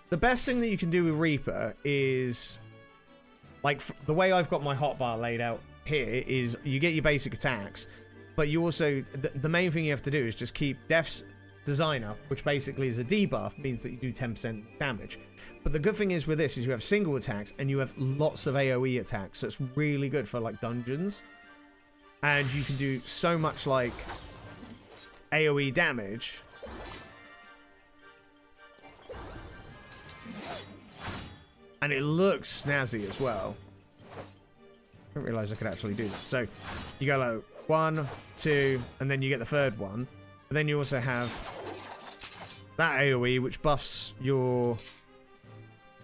The best thing that you can do with Reaper is, like, the way I've got my hotbar laid out here is you get your basic attacks, but you also, the main thing you have to do is just keep Death's Designer, which basically is a debuff, means that you do 10% damage. But the good thing is with this is you have single attacks and you have lots of AoE attacks, so it's really good for like dungeons. And you can do so much like AoE damage. And it looks snazzy as well. I didn't realize I could actually do this. So you go like 1, 2, and then you get the third one. But then you also have that AoE, which buffs your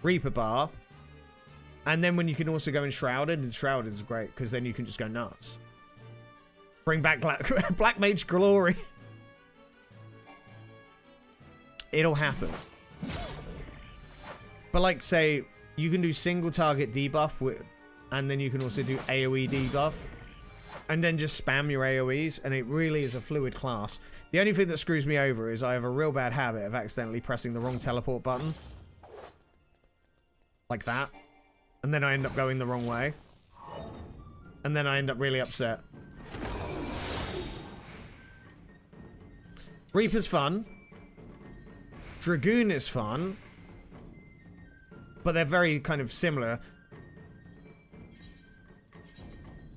Reaper bar. And then when you can also go Enshrouded, and Enshrouded is great, because then you can just go nuts. Bring back Black Mage Glory. It'll happen. But like, say, you can do single target debuff, and then you can also do AoE debuff. And then just spam your AoEs, and it really is a fluid class. The only thing that screws me over is I have a real bad habit of accidentally pressing the wrong teleport button. Like that. And then I end up going the wrong way. And then I end up really upset. Reaper's fun. Dragoon is fun. But they're very kind of similar.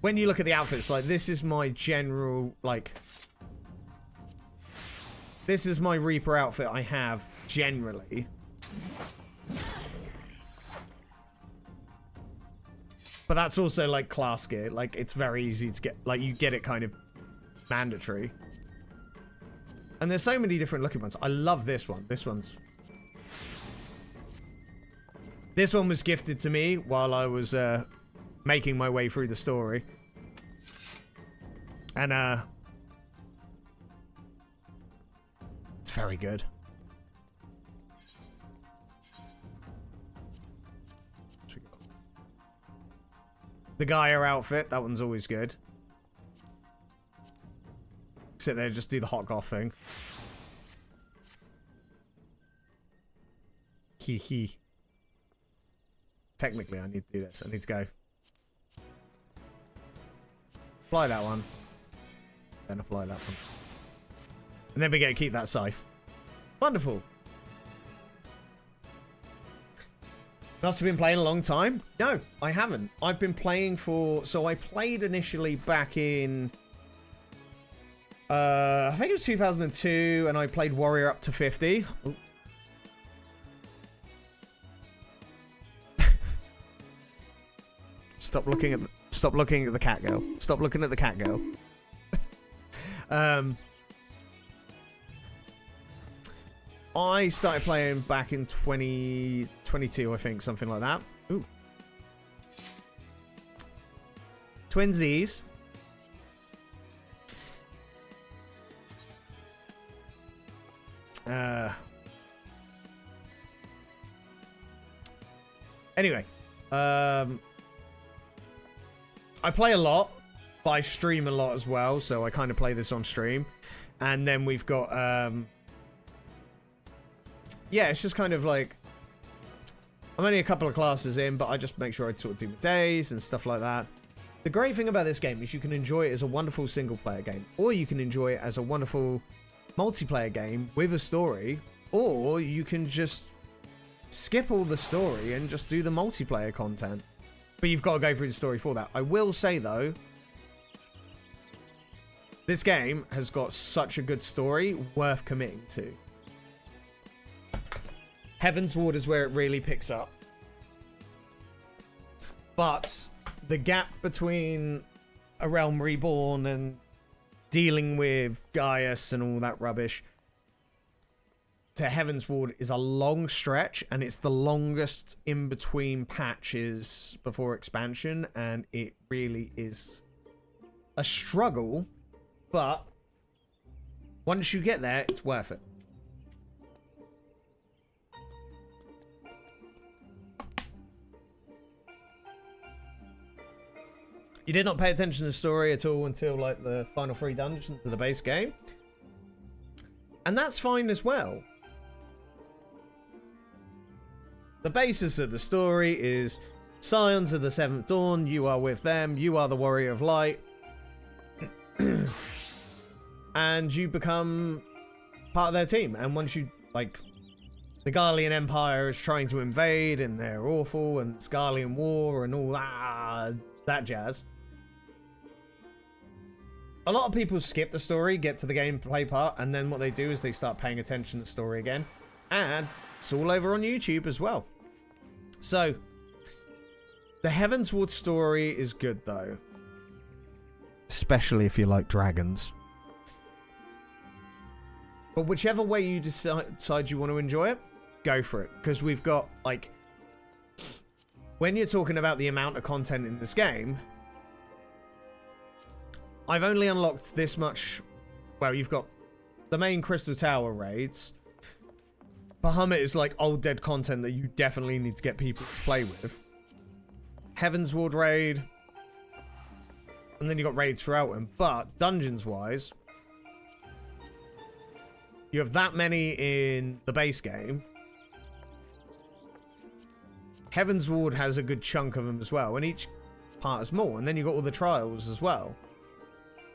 When you look at the outfits, like, this is my general, like... This is my Reaper outfit I have, generally. But that's also, like, class gear. Like, it's very easy to get... Like, you get it kind of mandatory. And there's so many different looking ones. I love this one. This one was gifted to me while I was, making my way through the story. And, it's very good. The Gaia outfit, that one's always good. Sit there and just do the hot goth thing. Hee hee. Technically, I need to do this. I need to go. Apply that one. Then apply that one. And then we get to keep that scythe. Wonderful. Must have been playing a long time? No, I haven't. I've been playing for... So I played initially back in... I think it was 2002, and I played Warrior up to 50. Ooh. Stop looking at the cat girl. Stop looking at the cat girl. I started playing back in 2022, I think, something like that. Ooh. Twinsies. Anyway, I play a lot, but I stream a lot as well, so I kind of play this on stream. And then we've got, yeah, it's just kind of like, I'm only a couple of classes in, but I just make sure I sort of do my days and stuff like that. The great thing about this game is you can enjoy it as a wonderful single-player game, or you can enjoy it as a wonderful multiplayer game with a story, or you can just skip all the story and just do the multiplayer content. But you've got to go through the story for that. I will say, though, this game has got such a good story worth committing to. Heaven's Ward is where it really picks up. But the gap between A Realm Reborn and dealing with Gaius and all that rubbish to Heaven's Ward is a long stretch, and it's the longest in between patches before expansion, and it really is a struggle, but once you get there, it's worth it. You did not pay attention to the story at all until like the final 3 dungeons of the base game, and that's fine as well. The basis of the story is Scions of the Seventh Dawn, you are with them, you are the Warrior of Light, and you become part of their team. And once you, like, the Garlean Empire is trying to invade, and they're awful, and it's Garlean War and all that jazz. A lot of people skip the story, get to the gameplay part, and then what they do is they start paying attention to the story again. And it's all over on YouTube as well. So, the Heaven's Ward story is good, though. Especially if you like dragons. But whichever way you decide you want to enjoy it, go for it. Because we've got, like, when you're talking about the amount of content in this game, I've only unlocked this much. Well, you've got the main Crystal Tower raids. Bahamut is like old dead content that you definitely need to get people to play with. Heaven's Ward raid. And then you got raids throughout them. But dungeons wise, you have that many in the base game. Heaven's Ward has a good chunk of them as well. And each part has more. And then you've got all the trials as well.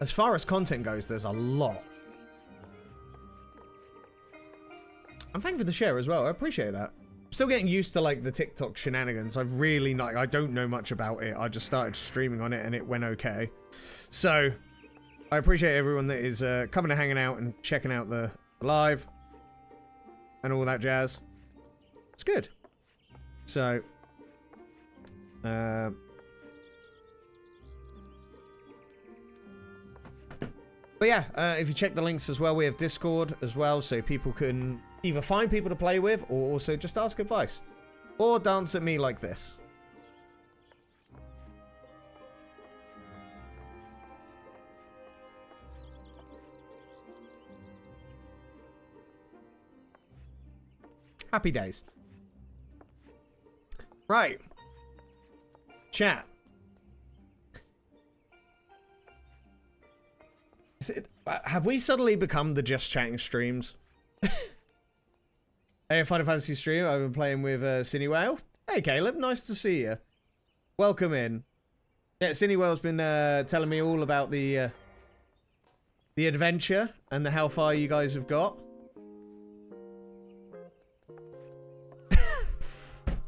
As far as content goes, there's a lot. I'm thankful for the share as well. I appreciate that. I'm still getting used to like the TikTok shenanigans. I've really not. I don't know much about it. I just started streaming on it and it went okay. So I appreciate everyone that is coming and hanging out and checking out the live and all that jazz. It's good. So but yeah, if you check the links as well, we have Discord as well, so people can either find people to play with or also just ask advice. Or dance at me like this. Happy days. Right. Chat. Have we suddenly become the just chatting streams? Hey, Final Fantasy stream. I've been playing with Cinewale. Hey, Caleb. Nice to see you. Welcome in. Yeah, Cinewale's been telling me all about the adventure and how far you guys have got.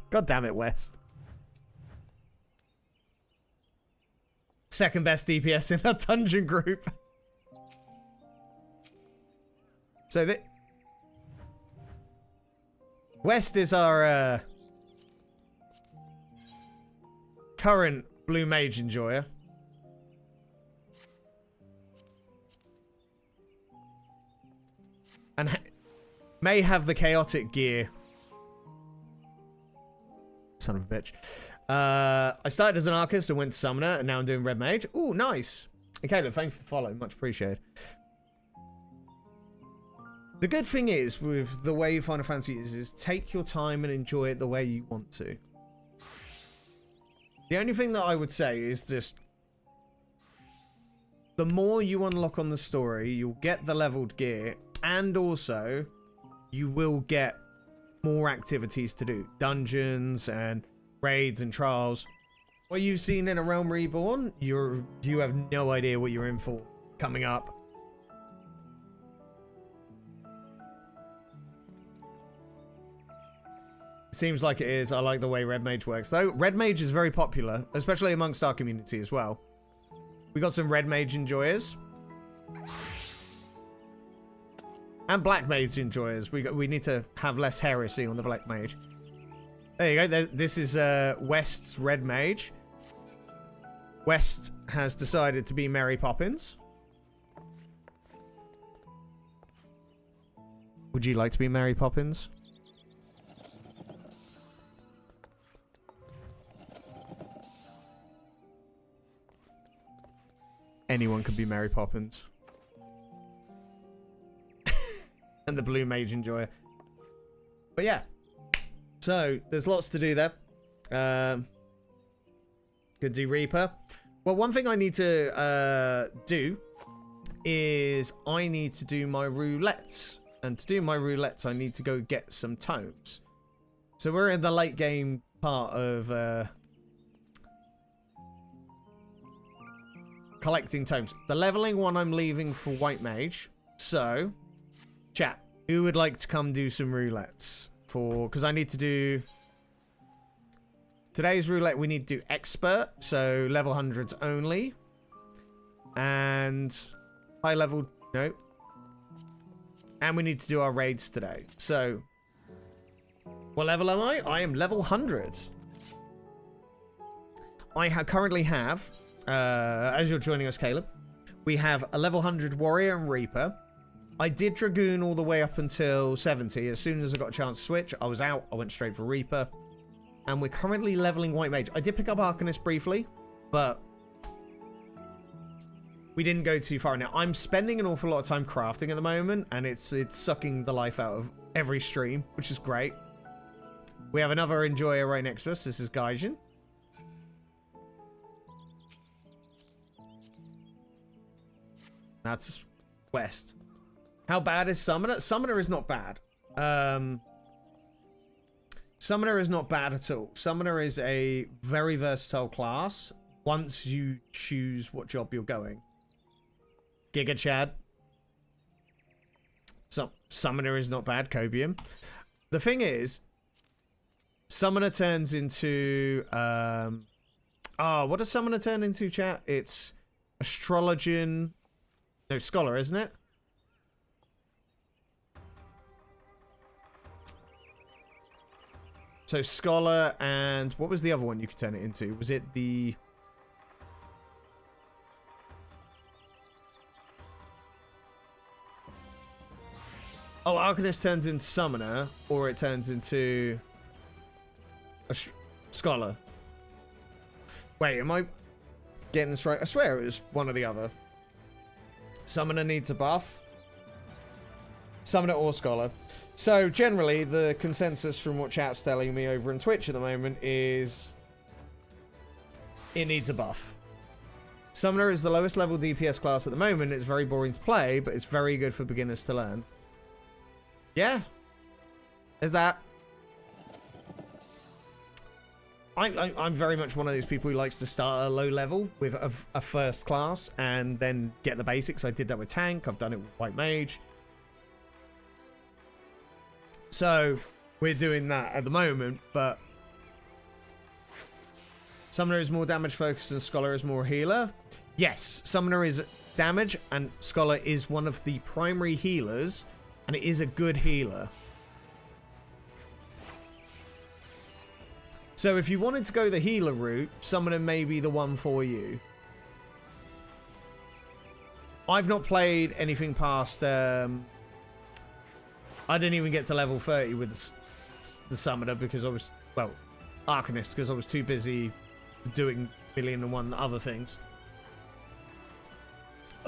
God damn it, West. Second best DPS in our dungeon group. So the West is our current blue mage enjoyer. And May have the chaotic gear. Son of a bitch. I started as an archist and went to summoner, and now I'm doing red mage. Ooh, nice. Okay, Caleb, thank you for the follow. Much appreciated. The good thing is, with the way Final Fantasy is take your time and enjoy it the way you want to. The only thing that I would say is just, the more you unlock on the story, you'll get the leveled gear, and also, you will get more activities to do. Dungeons and raids and trials. What you've seen in A Realm Reborn, you have no idea what you're in for coming up. Seems like it is. I like the way Red Mage works. Though, Red Mage is very popular, especially amongst our community as well. We got some Red Mage enjoyers. And Black Mage enjoyers. We need to have less heresy on the Black Mage. There you go. This is West's Red Mage. West has decided to be Mary Poppins. Would you like to be Mary Poppins? Anyone could be Mary Poppins. And the Blue Mage Enjoyer. But yeah. So, there's lots to do there. Could do Reaper. Well, one thing I need to do is I need to do my roulettes. And to do my roulettes, I need to go get some tomes. So we're in the late game part of collecting tomes. The leveling one I'm leaving for White Mage. So, chat, who would like to come do some roulettes? Because I need to do... Today's roulette, we need to do Expert. So, level 100s only. And high level... No. And we need to do our raids today. So, what level am I? I am level 100. I currently have... as you're joining us, Caleb, we have a level 100 Warrior and Reaper. I did Dragoon all the way up until 70. As soon as I got a chance to switch, I was out. I went straight for Reaper. And we're currently leveling White Mage. I did pick up Arcanist briefly, but we didn't go too far. Now, I'm spending an awful lot of time crafting at the moment, and it's sucking the life out of every stream, which is great. We have another Enjoyer right next to us. This is Gaijin. That's West. How bad is Summoner? Summoner is not bad. Summoner is not bad at all. Summoner is a very versatile class once you choose what job you're going. Giga Chad. Summoner is not bad. Cobium. The thing is, Summoner turns into... what does Summoner turn into, chat? It's Astrologian... No, Scholar, isn't it? So, Scholar and... What was the other one you could turn it into? Was it the... Oh, Arcanist turns into Summoner, or it turns into... a Scholar. Wait, am I getting this right? I swear it was one or the other. Summoner needs a buff. Summoner or Scholar. So, generally, the consensus from what chat's telling me over on Twitch at the moment is... it needs a buff. Summoner is the lowest level DPS class at the moment. It's very boring to play, but it's very good for beginners to learn. Yeah. There's that. I'm very much one of those people who likes to start at a low level with a first class and then get the basics. I did that with Tank. I've done it with White Mage. So, we're doing that at the moment, but... Summoner is more damage focused and Scholar is more healer. Yes, Summoner is damage and Scholar is one of the primary healers, and it is a good healer. So if you wanted to go the healer route, Summoner may be the one for you. I've not played anything past I didn't even get to level 30 with the summoner because I was, well, Arcanist, because I was too busy doing 1,000,001 other things.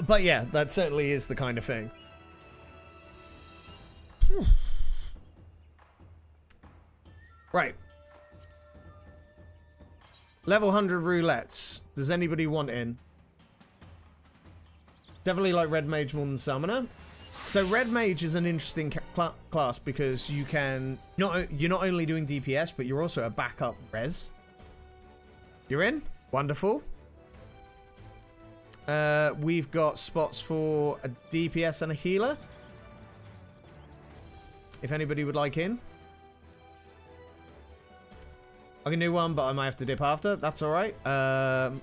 But yeah, that certainly is the kind of thing. Right. Level 100 roulettes. Does anybody want in? Definitely like Red Mage more than Summoner. So Red Mage is an interesting class because you can... You're not only doing DPS, but you're also a backup res. You're in? Wonderful. We've got spots for a DPS and a healer. If anybody would like in. I can do one, but I might have to dip after. That's alright. Let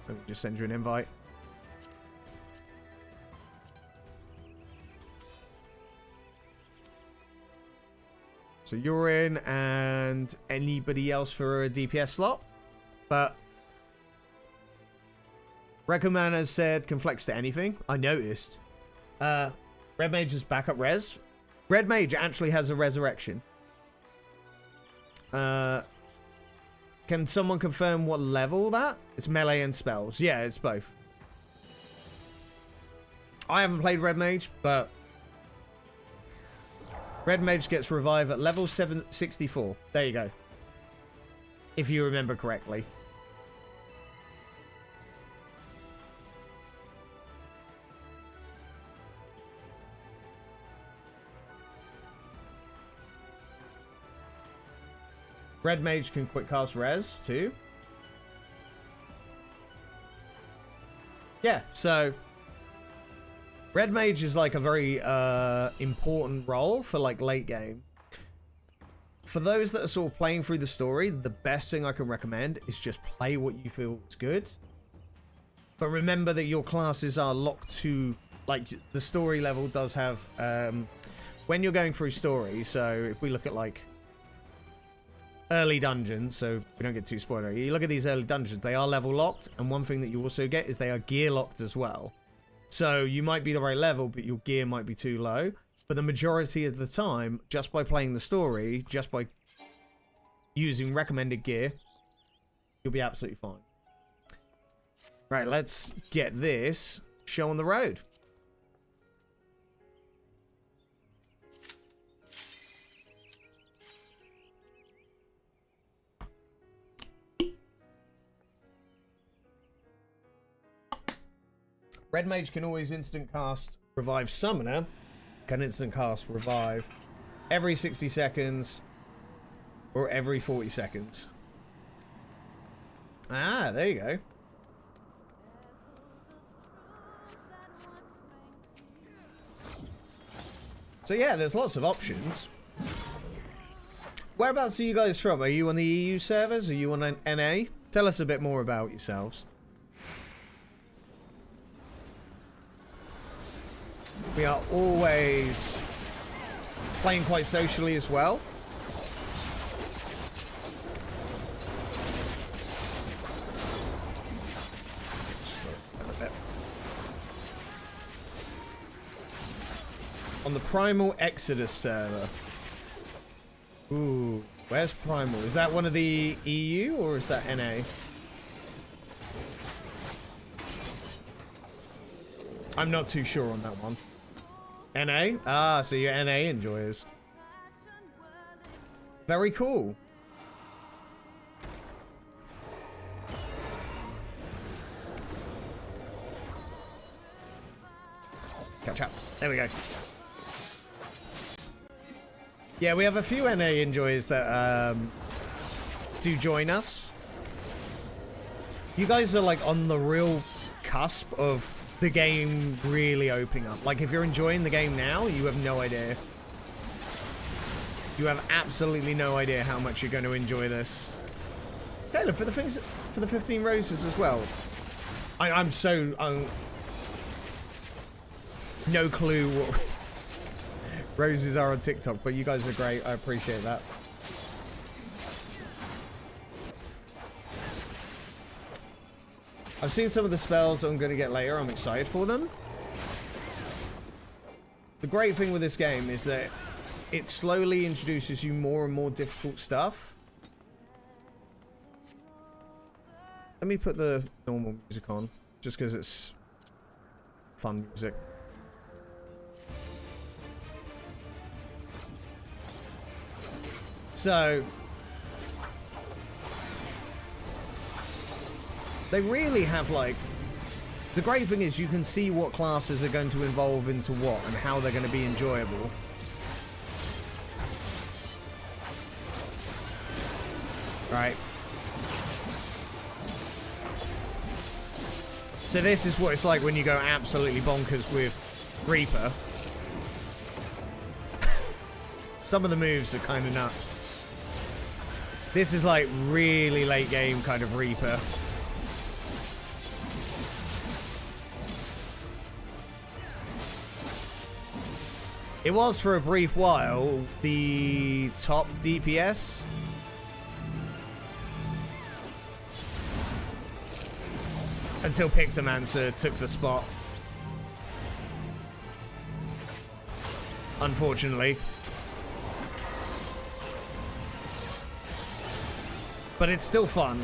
me just send you an invite. So you're in, and anybody else for a DPS slot. But Recommand has said can flex to anything. I noticed. Red Mage is backup res. Red Mage actually has a resurrection. Can someone confirm what level that? It's melee and spells. Yeah, it's both. I haven't played Red Mage, but Red Mage gets revive at level 764. There you go. If you remember correctly. Red Mage can quick cast res too. Yeah, so Red Mage is like a very important role for like late game. For those that are sort of playing through the story, the best thing I can recommend is just play what you feel is good. But remember that your classes are locked to, like, the story level does have, when you're going through story, so if we look at like early dungeons, so we don't get too spoilery, you look at these early dungeons, they are level locked, and one thing that you also get is they are gear locked as well. So you might be the right level, but your gear might be too low. But the majority of the time, just by playing the story, just by using recommended gear, you'll be absolutely fine. Right, let's get this show on the road. Red Mage can always instant cast Revive Summoner. Can instant cast Revive every 60 seconds or every 40 seconds. Ah, there you go. So yeah, there's lots of options. Whereabouts are you guys from? Are you on the EU servers? Are you on NA? Tell us a bit more about yourselves. We are always playing quite socially as well. On the Primal Exodus server. Ooh, where's Primal? Is that one of the EU or is that NA? I'm not too sure on that one. NA? Ah, so you're NA enjoyers. Very cool. Catch up. There we go. Yeah, we have a few NA enjoyers that do join us. You guys are like on the real cusp of the game really opening up. Like, if you're enjoying the game now, you have no idea. You have absolutely no idea how much you're going to enjoy this. Caleb, for the things, for the 15 roses as well. I'm so no clue what roses are on TikTok, but you guys are great. I appreciate that. I've seen some of the spells I'm going to get later. I'm excited for them. The great thing with this game is that it slowly introduces you more and more difficult stuff. Let me put the normal music on, just because it's fun music. So, they really have, like, the great thing is you can see what classes are going to evolve into what and how they're going to be enjoyable. Right. So this is what it's like when you go absolutely bonkers with Reaper. Some of the moves are kind of nuts. This is like really late game kind of Reaper. It was for a brief while the top DPS. Until Pictomancer took the spot. Unfortunately. But it's still fun.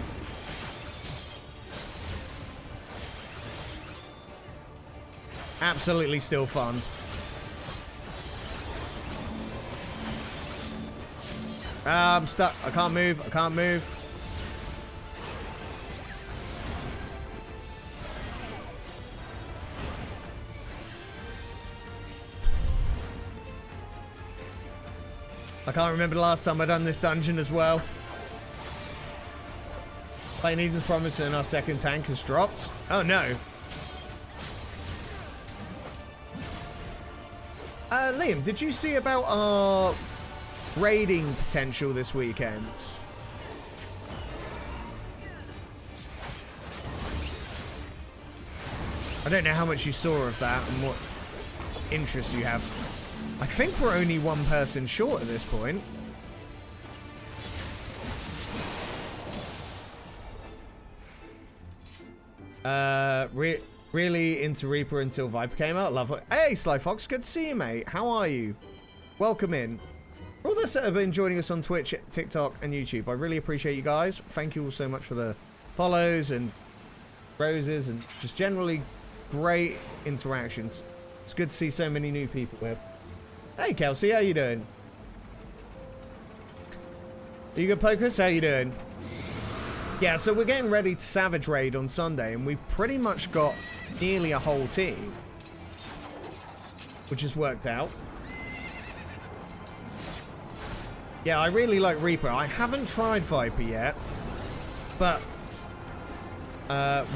Absolutely still fun. I'm stuck. I can't move. I can't move. I can't remember the last time I've done this dungeon as well. Playing Eden's Promise and our second tank has dropped. Oh no. Liam, did you see about our raiding potential this weekend? I don't know how much you saw of that and what interest you have. I think we're only one person short at this point. Really into Reaper until Viper came out. Love it. Hey, Sly Fox, good to see you, mate. How are you? Welcome in. For all those that have been joining us on Twitch, TikTok, and YouTube, I really appreciate you guys. Thank you all so much for the follows and roses and just generally great interactions. It's good to see so many new people here. Hey, Kelsey, how you doing? Are you good, Pocus? How you doing? Yeah, so we're getting ready to Savage Raid on Sunday, and we've pretty much got nearly a whole team, which has worked out. Yeah, I really like Reaper. I haven't tried Viper yet, but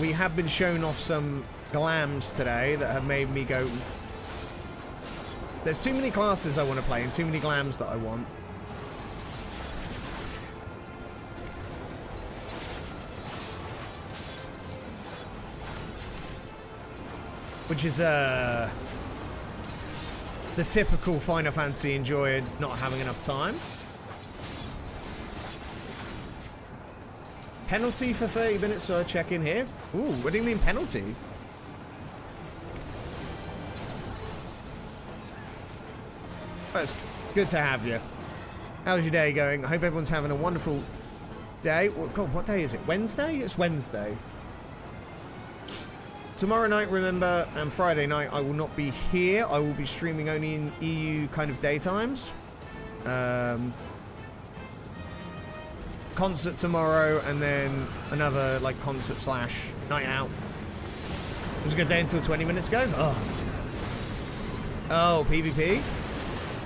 we have been shown off some glams today that have made me go, there's too many classes I want to play and too many glams that I want. Which is the typical Final Fantasy enjoyer not having enough time. Penalty for 30 minutes, so I check in here. Ooh, what do you mean penalty? Well, it's good to have you. How's your day going? I hope everyone's having a wonderful day. Oh, God, what day is it? Wednesday? It's Wednesday. Tomorrow night, remember, and Friday night, I will not be here. I will be streaming only in EU kind of daytimes. Concert tomorrow, and then another, like, concert / night out. It was a good day until 20 minutes ago. Oh, PvP?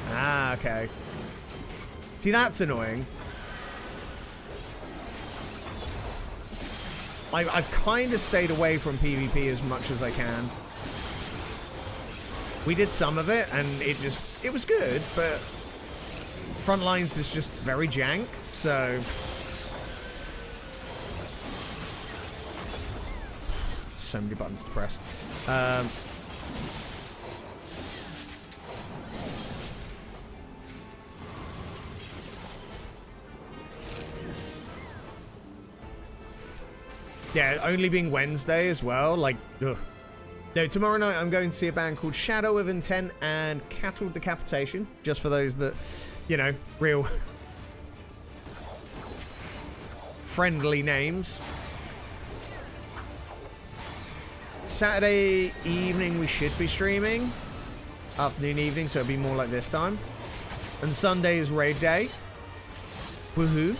Ah, okay. See, that's annoying. I've kind of stayed away from PvP as much as I can. We did some of it, and it was good, but Frontlines is just very jank, so... So many buttons to press. Yeah, only being Wednesday as well, like, ugh. No, tomorrow night I'm going to see a band called Shadow of Intent and Cattle Decapitation. Just for those that, you know, real friendly names. Saturday evening we should be streaming. Afternoon, evening, so it'll be more like this time. And Sunday is raid day. Woohoo.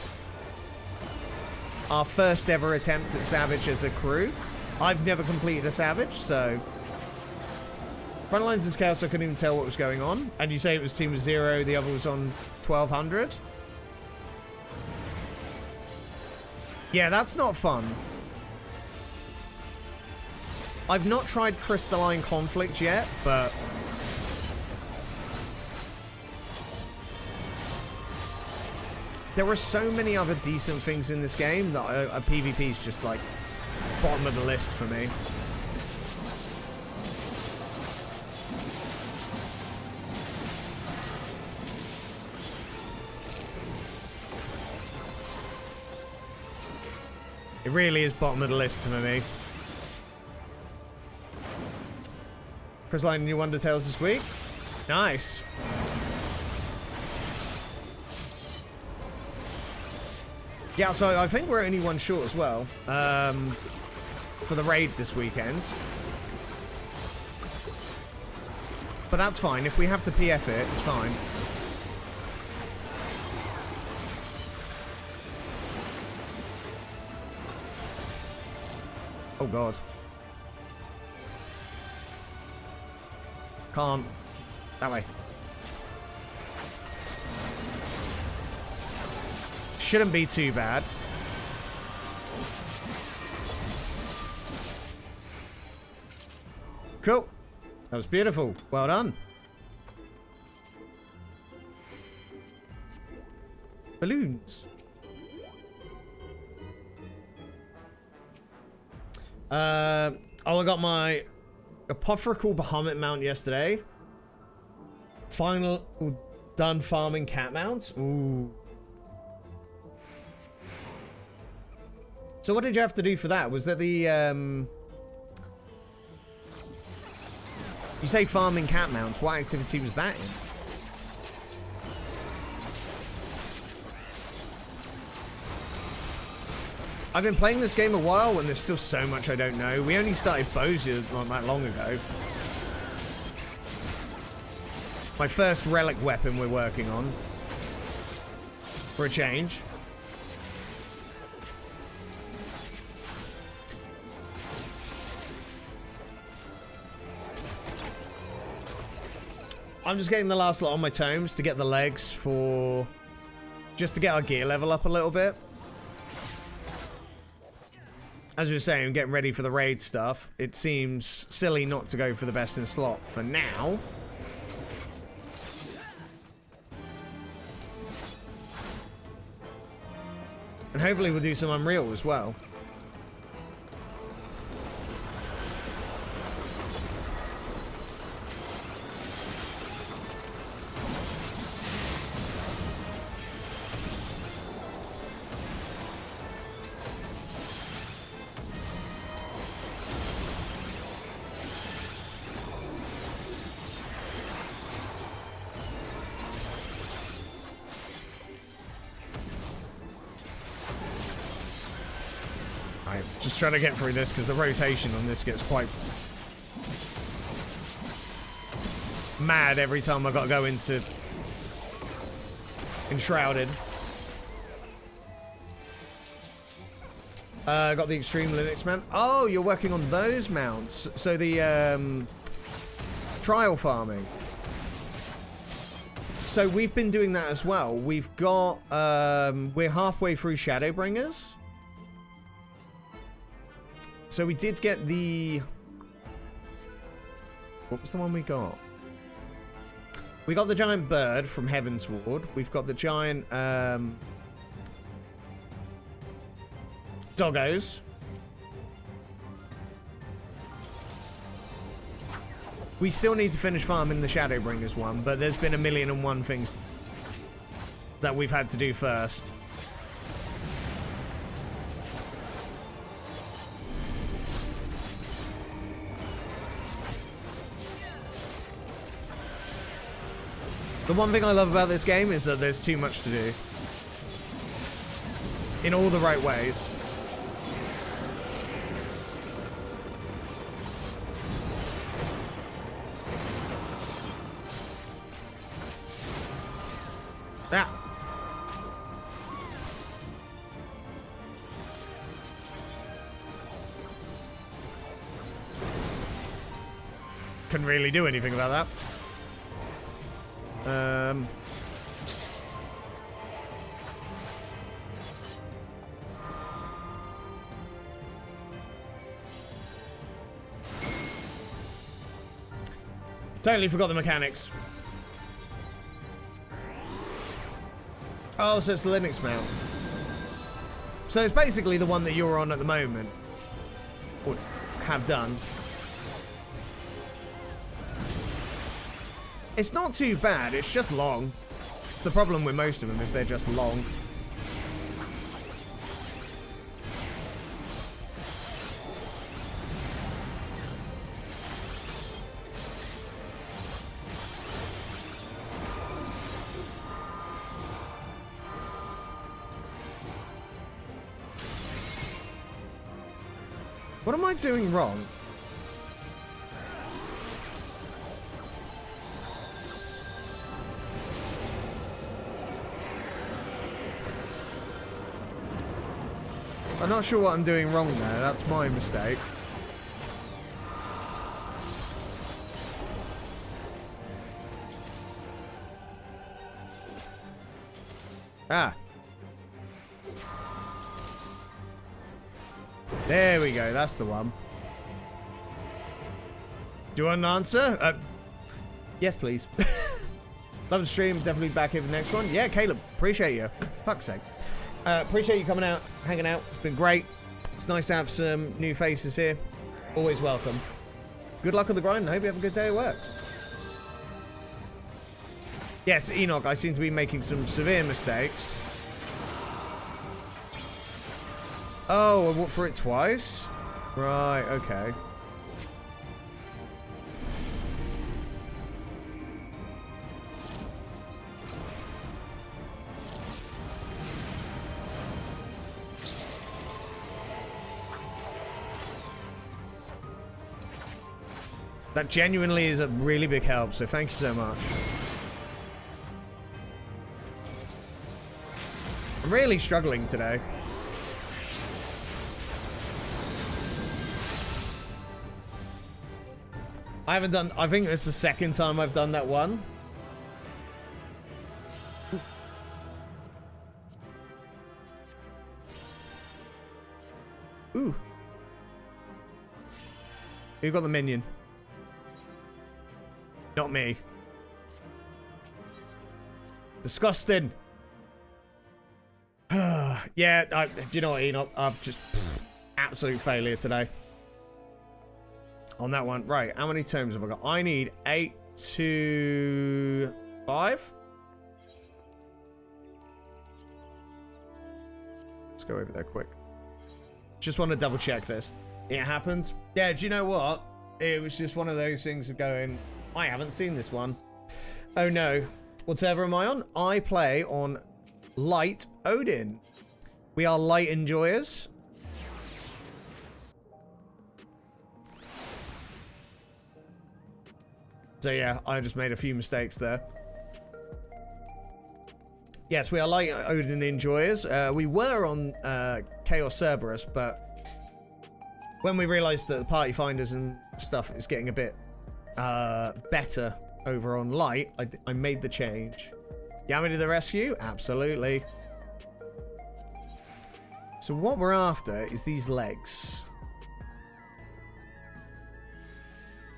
Our first ever attempt at Savage as a crew. I've never completed a Savage, so... Frontlines is chaos, I couldn't even tell what was going on. And you say it was team was 0, the other was on 1200. Yeah, that's not fun. I've not tried Crystalline Conflict yet, but... There are so many other decent things in this game that a PvP is just like bottom of the list for me. It really is bottom of the list for me. Crystalline new Undertales this week. Nice. Yeah, so I think we're only one short as well for the raid this weekend. But that's fine. If we have to PF it, it's fine. Oh, God. Can't. That way. Shouldn't be too bad. Cool. That was beautiful. Well done. Balloons. Oh, I got my Apotherical Bahamut mount yesterday. Final done farming cat mounts. Ooh. So what did you have to do for that? Was that the, you say farming cat mounts. What activity was that in? I've been playing this game a while and there's still so much I don't know. We only started bows not that long ago. My first relic weapon we're working on. For a change. I'm just getting the last lot on my tomes to get the legs for... just to get our gear level up a little bit. As we were saying, getting ready for the raid stuff. It seems silly not to go for the best in slot for now. And hopefully we'll do some Unreal as well. Just trying to get through this because the rotation on this gets quite mad every time I got to go into Enshrouded. Got the Extreme Linux mount. Oh, you're working on those mounts. So the trial farming. So we've been doing that as well. We've got we're halfway through Shadowbringers. So we did get the... What was the one we got? We got the giant bird from Heavensward. We've got the giant doggos. We still need to finish farming the Shadowbringers one, but there's been 1,000,001 things that we've had to do first. The one thing I love about this game is that there's too much to do. In all the right ways. Ah. Couldn't really do anything about that. Totally forgot the mechanics. Oh, so it's the Linux mount. So it's basically the one that you're on at the moment. Or have done. It's not too bad, it's just long. It's the problem with most of them, is they're just long. What am I doing wrong? I'm not sure what I'm doing wrong there. That's my mistake. Ah. There we go. That's the one. Do you want an answer? Yes, please. Love the stream. Definitely back here for the next one. Yeah, Caleb. Appreciate you. Fuck's sake. Appreciate you coming out, hanging out. It's been great. It's nice to have some new faces here. Always welcome. Good luck on the grind, and I hope you have a good day at work. Yes, Enoch, I seem to be making some severe mistakes. Oh, I walked for it twice? Right, okay. That genuinely is a really big help, so thank you so much. I'm really struggling today. I think it's the second time I've done that one. Ooh. Who got the minion? Not me. Disgusting. Yeah, you know what, Enoch? I've just absolute failure today on that one. Right, how many tomes have I got? I need 8 to 5. Let's go over there quick. Just want to double check this. It happens. Yeah, do you know what? It was just one of those things of going, I haven't seen this one. Oh no. What server am I on? I play on Light ODIN. We are light enjoyers. So yeah, I just made a few mistakes there. Yes, we are light ODIN enjoyers. We were on Chaos Cerberus, but when we realized that the party finders and stuff is getting a bit better over on light, I made the change. Yami to the rescue? Absolutely. So what we're after is these legs.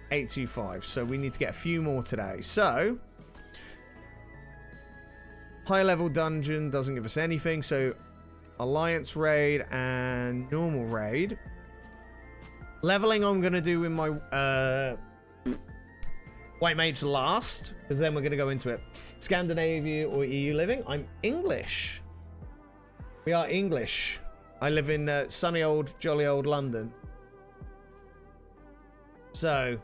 825. So we need to get a few more today. So high level dungeon doesn't give us anything. So alliance raid and normal raid. Leveling I'm going to do with my White Mage last, because then we're going to go into it. Scandinavia or EU living? I'm English. We are English. I live in sunny old, jolly old London. So.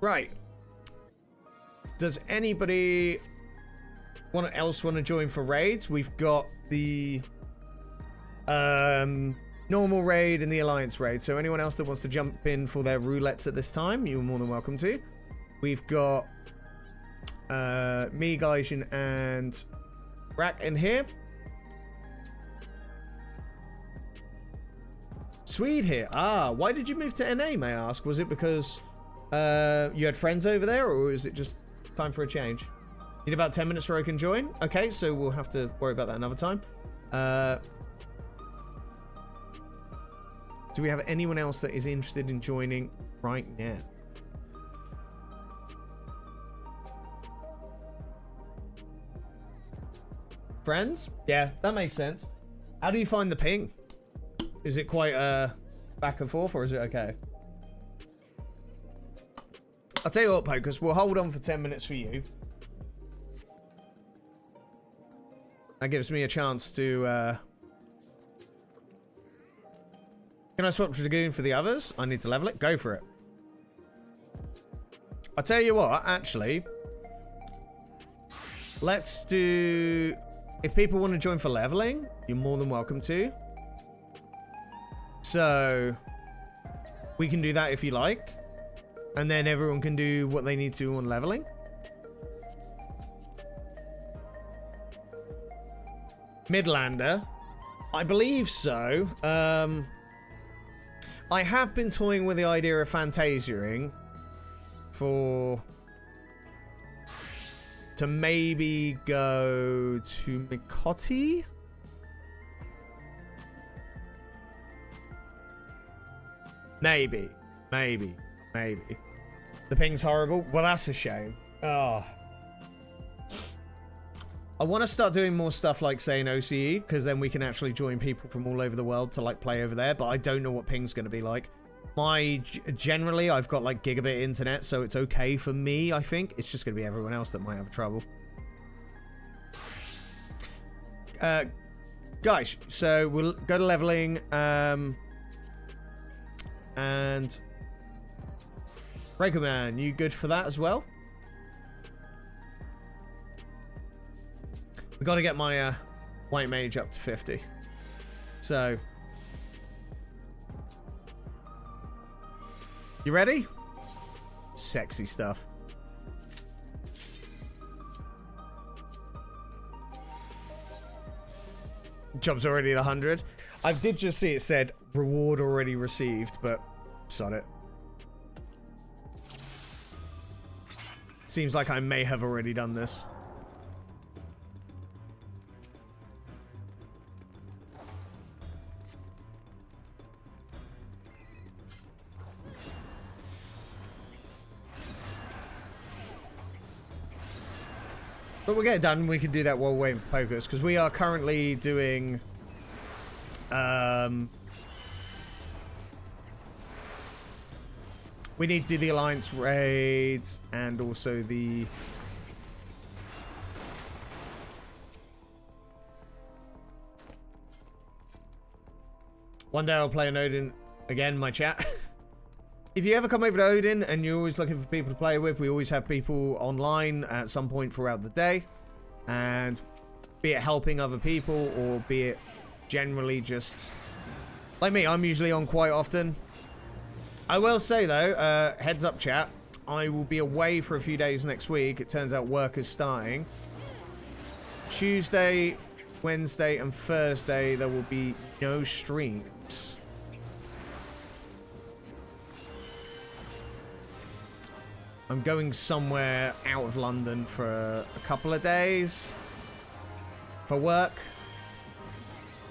Right. Does anybody else want to join for raids? We've got the normal raid and the alliance raid. So anyone else that wants to jump in for their roulettes at this time, you're more than welcome to. We've got me, Gaijin, and Rack in here. Swede here. Ah, why did you move to NA, may I ask? Was it because you had friends over there, or was it just time for a change? Need about 10 minutes where I can join? Okay, so we'll have to worry about that another time. Do we have anyone else that is interested in joining right now? Friends? Yeah, that makes sense. How do you find the ping? Is it quite back and forth, or is it okay? I'll tell you what, Pocus, we'll hold on for 10 minutes for you. That gives me a chance to... Can I swap Dragoon for the others? I need to level it. Go for it. I'll tell you what, actually. Let's do... If people want to join for leveling, you're more than welcome to. So, we can do that if you like. And then everyone can do what they need to on leveling. Midlander. I believe so. I have been toying with the idea of Fantasiaing to maybe go to Mikotti. Maybe. The ping's horrible. Well, that's a shame. Oh. I want to start doing more stuff like, say, in OCE, because then we can actually join people from all over the world to, like, play over there, but I don't know what ping's going to be like. Generally, I've got, like, gigabit internet, so it's okay for me, I think. It's just going to be everyone else that might have trouble. Guys, so we'll go to leveling, and... Breaker Man, you good for that as well? We got to get my white mage up to 50. So, you ready? Sexy stuff. Job's already at 100. I did just see it said reward already received, but sod it. Seems like I may have already done this. But we'll get it done. We can do that while waiting for Pocus, because we are currently doing we need to do the alliance raids and also the one day I'll play an Odin again, my chat. If you ever come over to Odin and you're always looking for people to play with, we always have people online at some point throughout the day. And be it helping other people or be it generally just... Like me, I'm usually on quite often. I will say though, heads up chat, I will be away for a few days next week. It turns out work is starting. Tuesday, Wednesday and Thursday there will be no streams. I'm going somewhere out of London for a couple of days for work.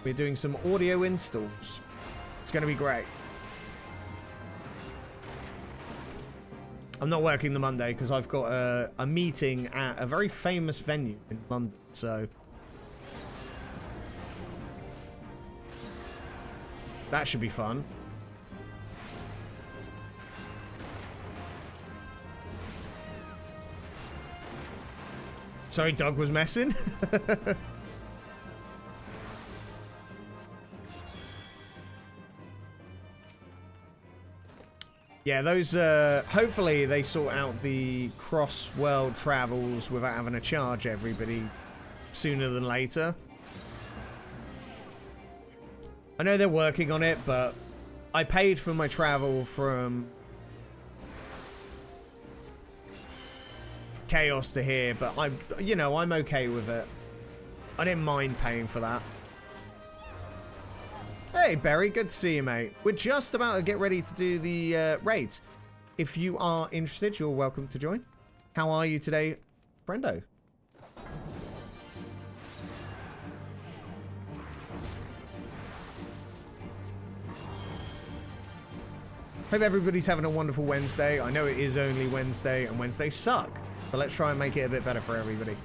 We're doing some audio installs. It's going to be great. I'm not working the Monday because I've got a meeting at a very famous venue in London, so that should be fun. Sorry, dog was messing. Yeah, those, hopefully they sort out the cross-world travels without having to charge everybody sooner than later. I know they're working on it, but I paid for my travel from Chaos to here, but I'm okay with it. I didn't mind paying for that. Hey, Barry, good to see you, mate. We're just about to get ready to do the raid. If you are interested, you're welcome to join. How are you today, friendo? Hope everybody's having a wonderful Wednesday. I know it is only Wednesday, and Wednesdays suck. But let's try and make it a bit better for everybody.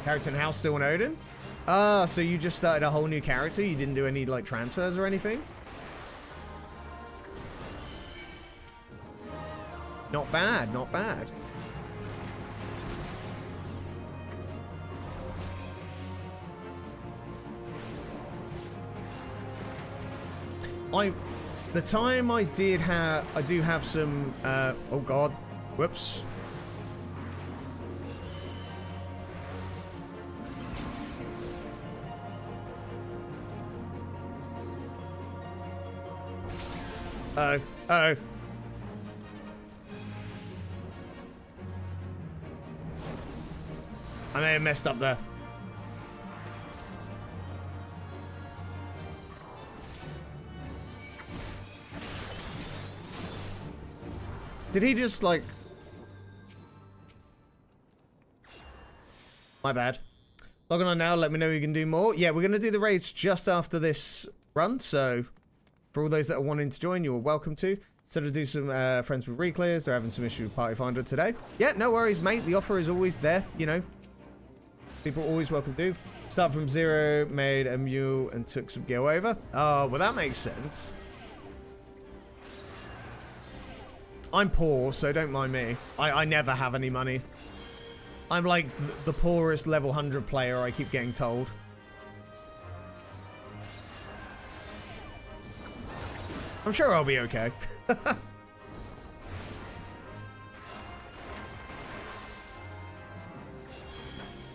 Character in house still on Odin? Ah, so you just started a whole new character? You didn't do any, like, transfers or anything? Not bad, not bad. The time I do have some, oh god, whoops. Oh. I may have messed up there. Did he just, like... My bad. Logging on now, let me know you can do more. Yeah, we're going to do the raids just after this run, so... For all those that are wanting to join, you're welcome to. So to do some friends with reclears, they're having some issue with Party Finder today. Yeah, no worries, mate. The offer is always there, you know. People are always welcome to. Start from 0, made a mule, and took some gear over. Oh, well, that makes sense. I'm poor, so don't mind me. I never have any money. I'm like the poorest level 100 player, I keep getting told. I'm sure I'll be okay.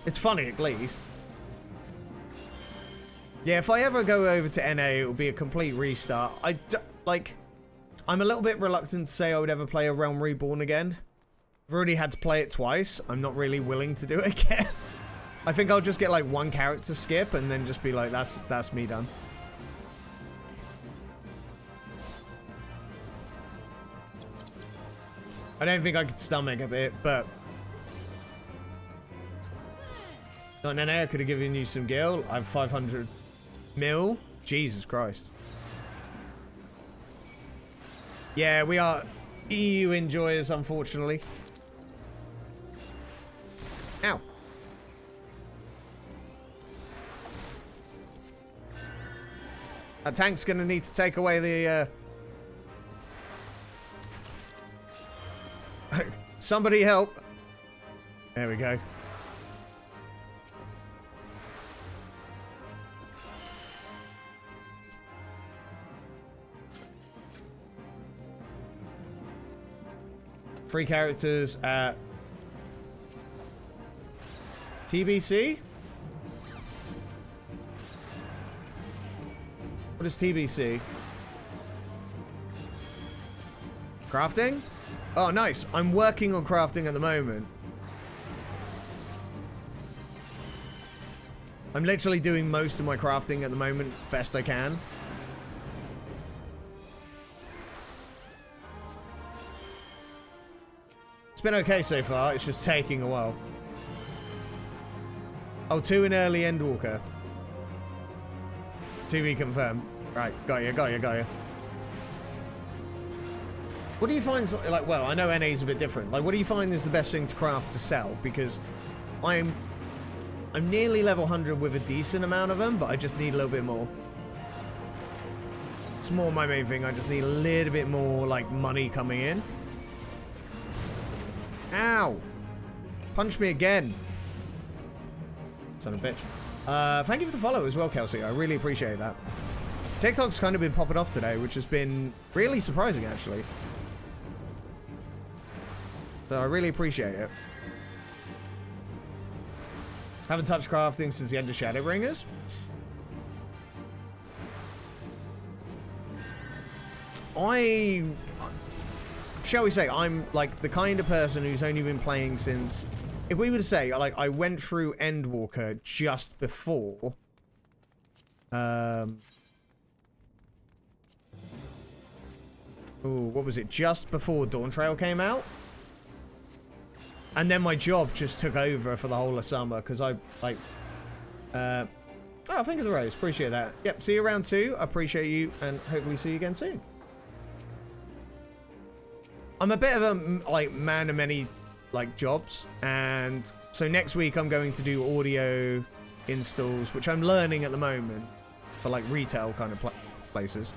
It's funny, at least. Yeah, if I ever go over to NA, it'll be a complete restart. I'm a little bit reluctant to say I would ever play a Realm Reborn again. I've already had to play it twice. I'm not really willing to do it again. I think I'll just get like one character skip and then just be like, that's me done. I don't think I could stomach a bit, but... Not in NA, I could have given you some gil. I have 500 mil. Jesus Christ. Yeah, we are EU enjoyers, unfortunately. Ow. That tank's gonna need to take away the, Somebody help. There we go. Free characters at TBC? What is TBC? Crafting? Oh, nice. I'm working on crafting at the moment. I'm literally doing most of my crafting at the moment, best I can. It's been okay so far, it's just taking a while. Oh, 2 in early Endwalker. 2 confirmed. Right, got you. What do you find, like, well, I know NA's a bit different. Like, what do you find is the best thing to craft to sell? Because I'm nearly level 100 with a decent amount of them, but I just need a little bit more. It's more my main thing. I just need a little bit more, like, money coming in. Ow! Punch me again. Son of a bitch. Thank you for the follow as well, Kelsey. I really appreciate that. TikTok's kind of been popping off today, which has been really surprising, actually. So I really appreciate it. Haven't touched crafting since the end of Shadowbringers. Shall we say, I'm like the kind of person who's only been playing since, if we were to say, like, I went through Endwalker just before, what was it? Just before Dawn Trail came out. And then my job just took over for the whole of summer because I, like, oh, thank you, the rose. Appreciate that. Yep, see you around 2. I appreciate you, and hopefully see you again soon. I'm a bit of a, like, man of many, like, jobs. And so next week I'm going to do audio installs, which I'm learning at the moment for, like, retail kind of places.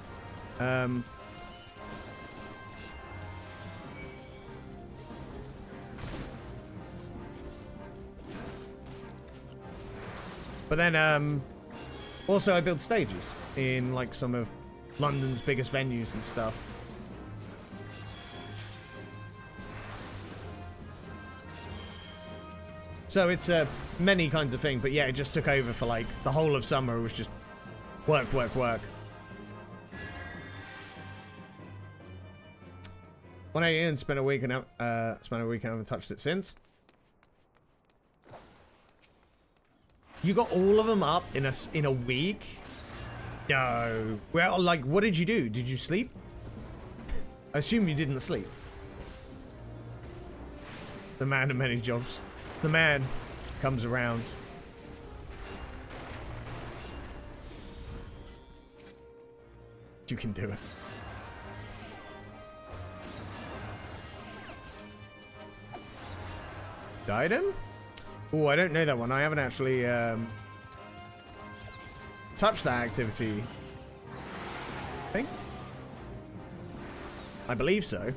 But then, also I build stages in, like, some of London's biggest venues and stuff. So it's many kinds of things, but yeah, it just took over for, like, the whole of summer. It was just work, work, work. 180 and spent a week and haven't touched it since. You got all of them up in a week? No. Well, like, what did you do? Did you sleep? I assume you didn't sleep. The man of many jobs. It's the man comes around. You can do it. Diadem? Oh, I don't know that one. I haven't actually touched that activity. I believe so.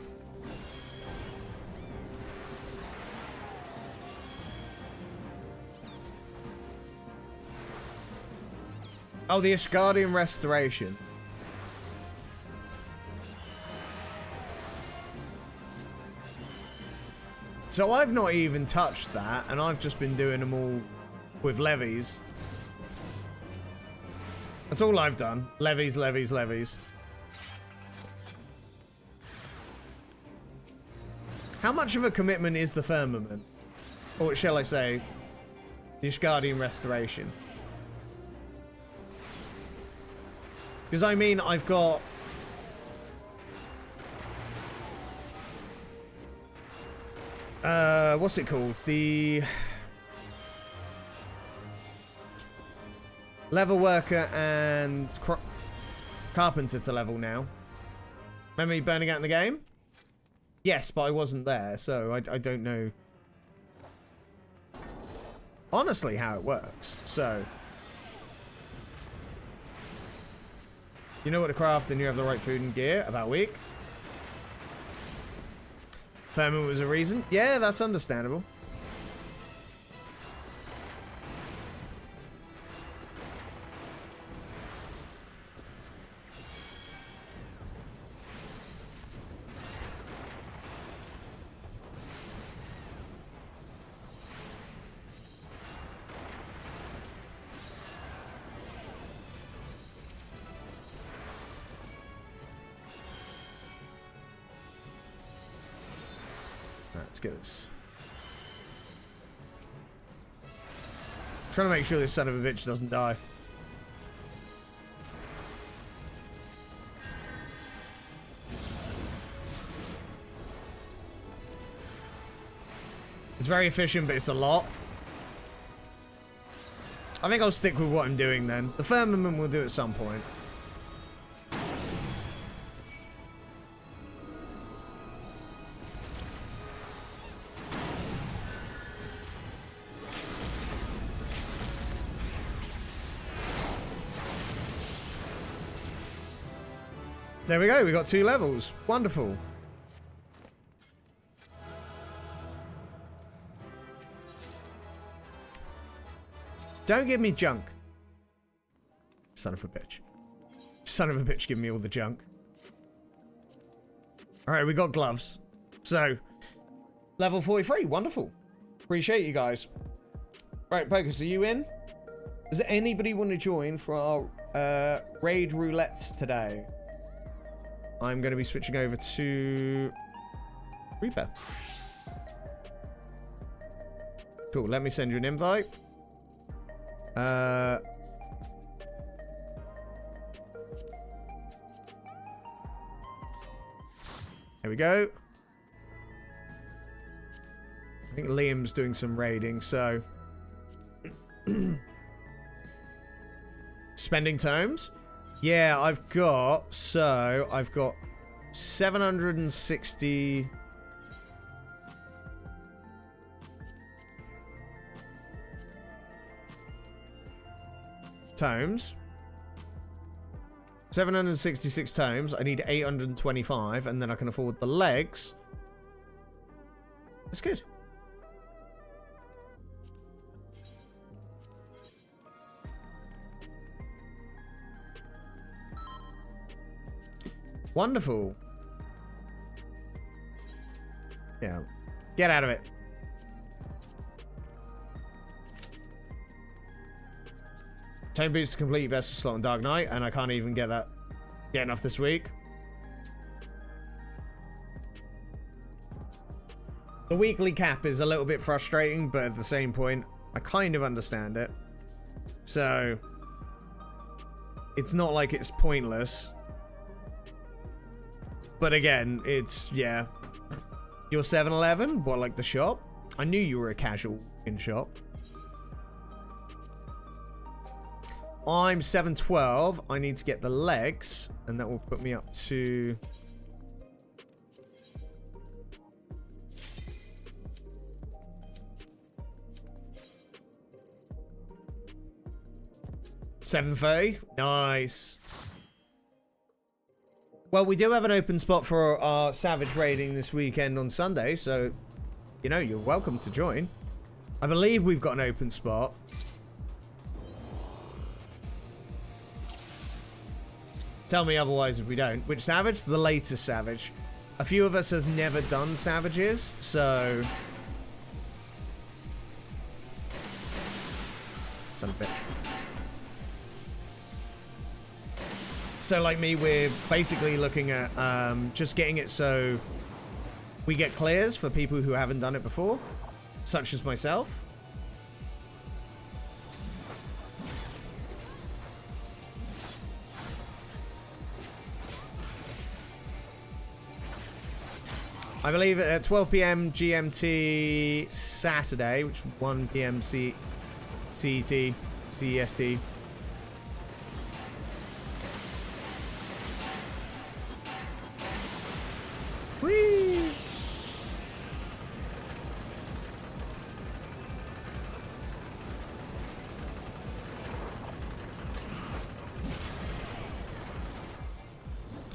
Oh, the Ishgardian Restoration. So I've not even touched that, and I've just been doing them all with levies. That's all I've done. Levies, levies, levies. How much of a commitment is the firmament? Or shall I say, the Ishgardian Restoration? Because I mean, I've got... what's it called? The... Level worker and carpenter to level now. Remember me burning out in the game? Yes, but I wasn't there, so I don't know honestly how it works. So you know what to craft and you have the right food and gear about a week. Firmament was a reason. Yeah, that's understandable. Let's get this. Trying to make sure this son of a bitch doesn't die. It's very efficient, but it's a lot. I think I'll stick with what I'm doing then. The firmament we'll do at some point. There we go, we got 2 levels. Wonderful. Don't give me junk. Son of a bitch. son of a bitch, give me all the junk. Alright, we got gloves. So, level 43. Wonderful. Appreciate you guys. Right, Pocus, are you in? Does anybody want to join for our raid roulettes today? I'm going to be switching over to Reaper. Cool, let me send you an invite. There we go. I think Liam's doing some raiding, so... Spending tomes? Yeah, I've got 760 tomes. 766 tomes. I need 825, and then I can afford the legs. That's good. Wonderful. Yeah. Get out of it. Tone boost complete best of slot on Dark Knight, and I can't even get enough this week. The weekly cap is a little bit frustrating, but at the same point, I kind of understand it. So, it's not like it's pointless. But again, it's, yeah. You're 7-Eleven? What, like the shop? I knew you were a casual in shop. I'm 712. I need to get the legs, and that will put me up to... $730. Nice. Well, we do have an open spot for our Savage raiding this weekend on Sunday, so, you know, you're welcome to join. I believe we've got an open spot. Tell me otherwise if we don't. Which Savage? The latest Savage. A few of us have never done Savages, so... Son of a bitch. So, like me, we're basically looking at just getting it so we get clears for people who haven't done it before, such as myself. I believe at 12 PM GMT Saturday, which is 1 PM CET, CEST. Whee!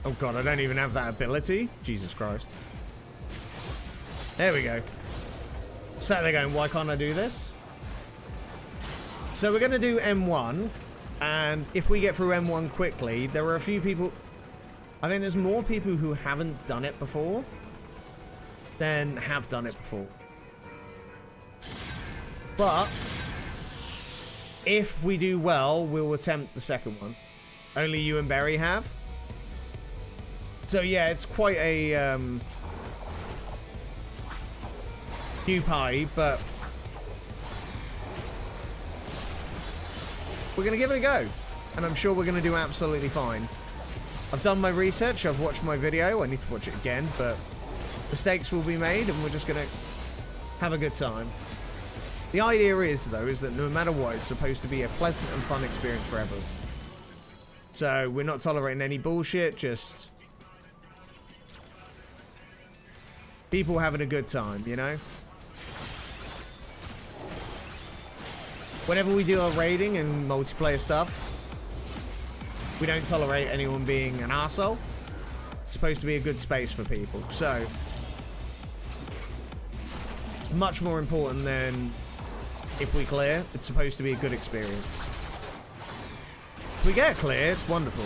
Oh god, I don't even have that ability. Jesus Christ. There we go. Sat there going, why can't I do this? So we're going to do M1, and if we get through M1 quickly, there are a few people... I think there's more people who haven't done it before than have done it before. But if we do well, we'll attempt the second one. Only you and Barry have. So yeah, it's quite a new pie, but we're going to give it a go. And I'm sure we're going to do absolutely fine. I've done my research, I've watched my video, I need to watch it again, but mistakes will be made and we're just going to have a good time. The idea is, though, is that no matter what, it's supposed to be a pleasant and fun experience for everyone. So we're not tolerating any bullshit, just people having a good time, you know? Whenever we do our raiding and multiplayer stuff, we don't tolerate anyone being an arsehole. It's supposed to be a good space for people. So, it's much more important than if we clear. It's supposed to be a good experience. If we get clear, it's wonderful.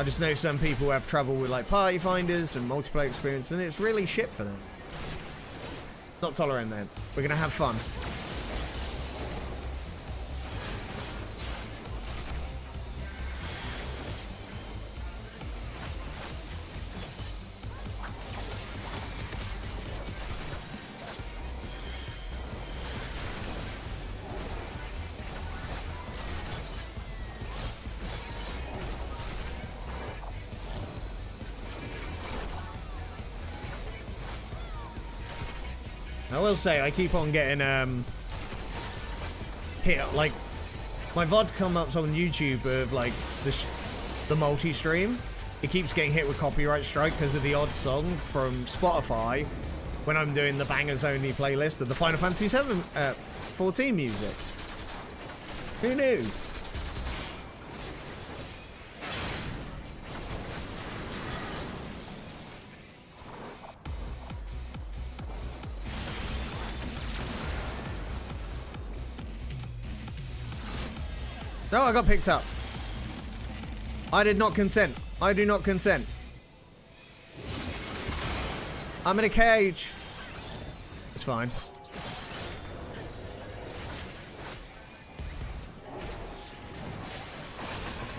I just know some people have trouble with like party finders and multiplayer experience, and it's really shit for them. Not tolerant then. We're gonna have fun. I will say, I keep on getting, hit, like, my VOD come up on YouTube of, like, the multi-stream. It keeps getting hit with copyright strike because of the odd song from Spotify when I'm doing the bangers only playlist of the Final Fantasy 14 music. Who knew? No, I got picked up. I did not consent. I do not consent. I'm in a cage. It's fine.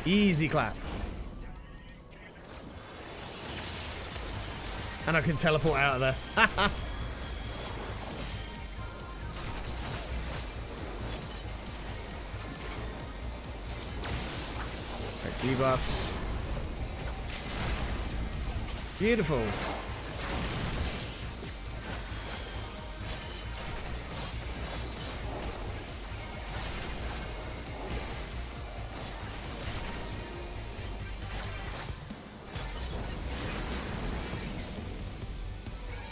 Easy clap. And I can teleport out of there. Debuffs. Beautiful.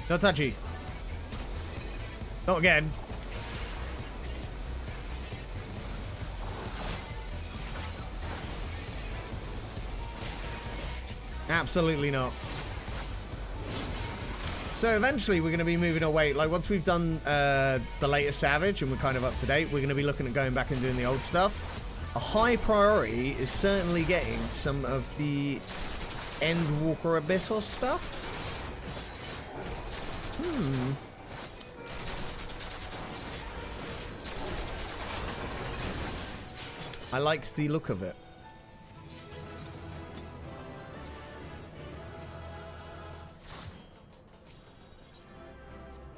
No touchy. Not again. Absolutely not. So eventually we're going to be moving away. Like once we've done the latest Savage and we're kind of up to date, we're going to be looking at going back and doing the old stuff. A high priority is certainly getting some of the Endwalker Abyssal stuff. I like the look of it.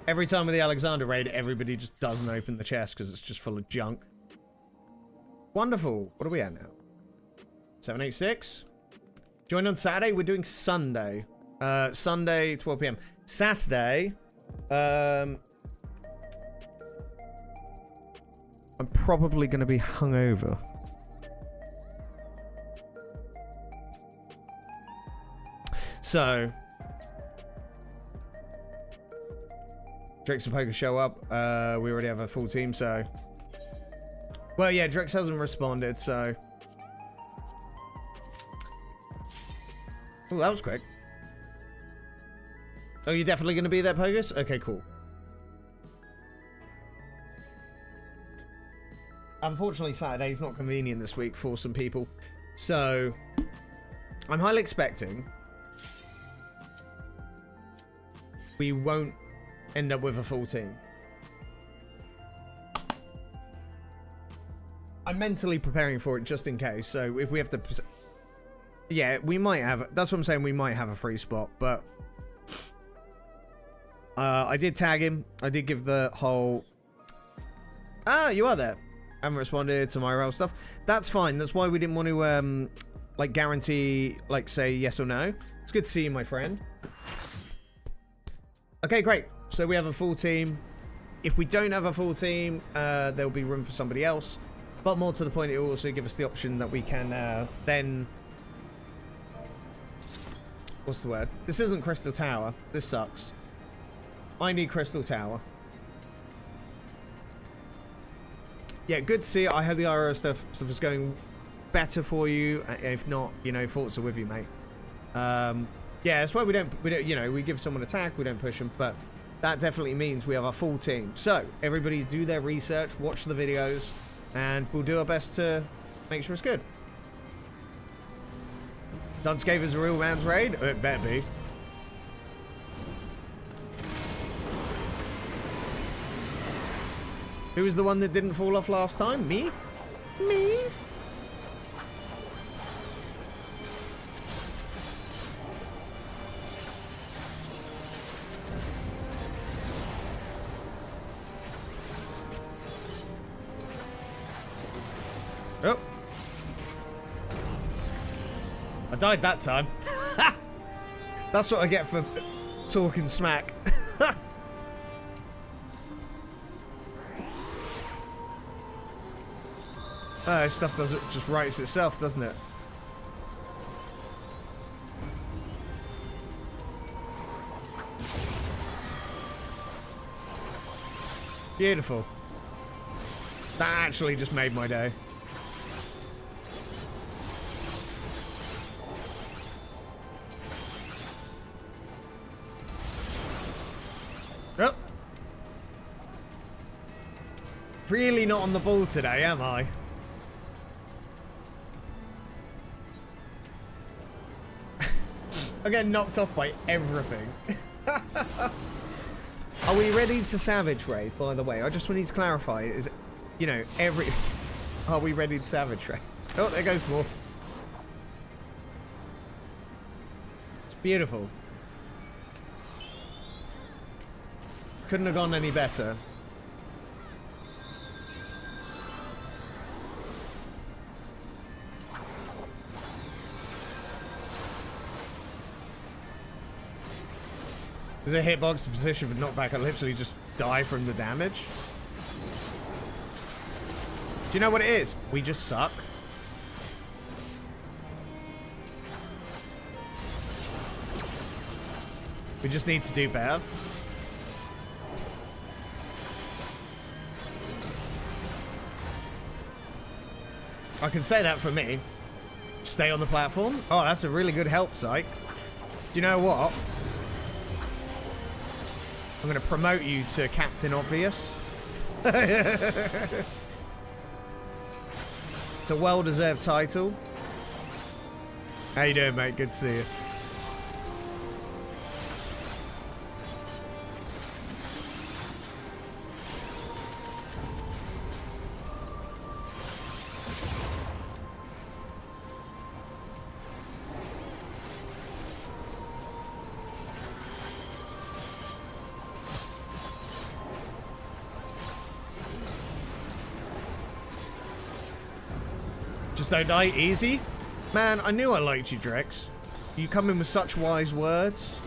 Every time with the Alexander raid, everybody just doesn't open the chest because it's just full of junk. Wonderful. What are we at now? 786. Join on Saturday. We're doing Sunday. Sunday, 12 PM. Saturday. I'm probably going to be hungover. So. Drex and Poker show up. We already have a full team, so. Well, yeah, Drex hasn't responded, so. Oh, that was quick. Oh, you're definitely going to be there, Pogus? Okay, cool. Unfortunately, Saturday's not convenient this week for some people. So, I'm highly expecting we won't end up with a full team. I'm mentally preparing for it just in case. So if we have to, yeah, we might have. That's what I'm saying. We might have a free spot, but I did tag him. I did give the whole. Ah, you are there. Haven't responded to my RL stuff. That's fine. That's why we didn't want to like guarantee, like say yes or no. It's good to see you, my friend. Okay, great. So we have a full team. If we don't have a full team, there'll be room for somebody else. But more to the point, it will also give us the option that we can then... What's the word? This isn't Crystal Tower. This sucks. I need Crystal Tower. Yeah, good to see it. I hope the IRO stuff is going better for you. If not, you know, thoughts are with you, mate. Yeah, that's why we don't, you know, we give someone attack, we don't push them, but that definitely means we have a full team. So everybody do their research, watch the videos, and we'll do our best to make sure it's good. Dunce gave us a real man's raid? It better be. Who was the one that didn't fall off last time? Me? Me? Oh. I died that time. That's what I get for talking smack. Stuff does it just writes itself, doesn't it? Beautiful. That actually just made my day. Oh. Really not on the ball today, am I? I'm getting knocked off by everything. Are we ready to savage raid, by the way? I just need to clarify, is, you know, are we ready to savage raid? Oh, there goes more. It's beautiful. Couldn't have gone any better. There's a hitbox position for knockback. I literally just die from the damage. Do you know what it is? We just suck. We just need to do better. I can say that for me. Stay on the platform. Oh, that's a really good help site. Do you know what? I'm going to promote you to Captain Obvious. It's a well-deserved title. How you doing, mate? Good to see you. Don't die easy. Man, I knew I liked you, Drex. You come in with such wise words.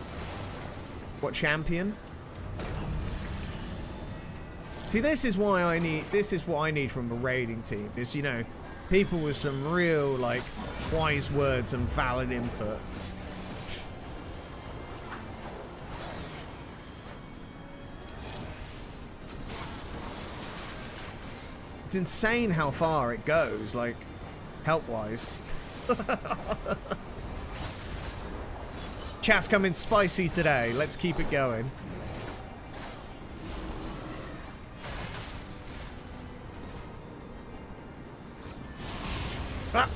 What champion? See, this is what I need from a raiding team. Is, you know, people with some real, like, wise words and valid input. It's insane how far it goes, like, help-wise. Chat's coming spicy today. Let's keep it going. Ah!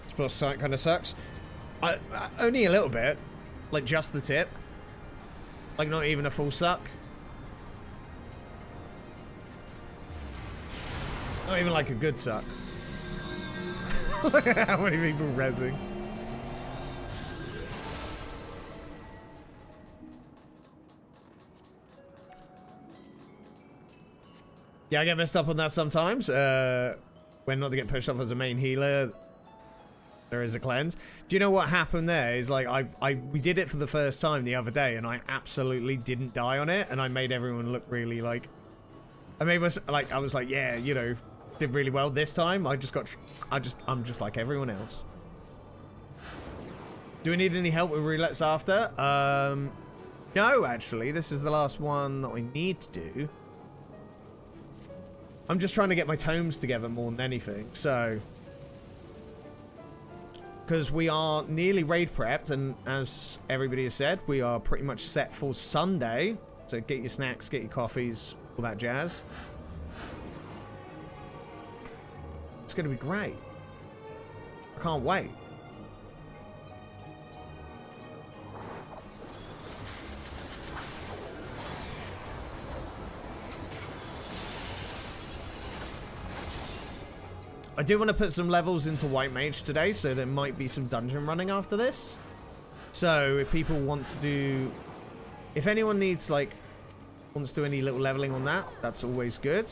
This plus site kind of sucks. Only a little bit. Like, just the tip. Like, not even a full suck. Not even like a good suck. Look at how many people rezzing. Yeah, I get messed up on that sometimes. When not to get pushed off as a main healer, there is a cleanse. Do you know what happened there? Is like we did it for the first time the other day, and I absolutely didn't die on it, and I made everyone look really like. I was like, yeah, you know. Did really well this time. I'm just like everyone else. Do we need any help with roulettes after? No, actually. This is the last one that we need to do. I'm just trying to get my tomes together more than anything. So, because we are nearly raid prepped, and as everybody has said, we are pretty much set for Sunday. So get your snacks, get your coffees, all that jazz. It's going to be great. I can't wait. I do want to put some levels into White Mage today, so there might be some dungeon running after this. So if people want to do... If anyone needs, like, wants to do any little leveling on that, that's always good.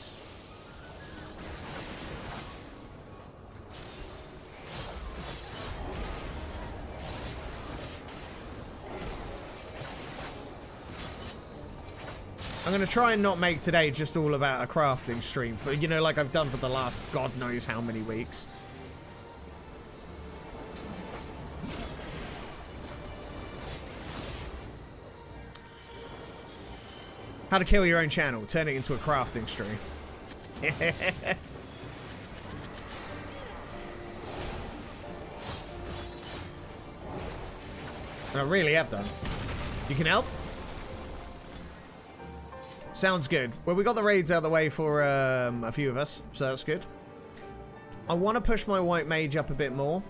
I'm going to try and not make today just all about a crafting stream, for, you know, like I've done for the last God knows how many weeks. How to kill your own channel, turn it into a crafting stream. I really have done. You can help? Sounds good. Well, we got the raids out of the way for a few of us, so that's good. I want to push my White Mage up a bit more.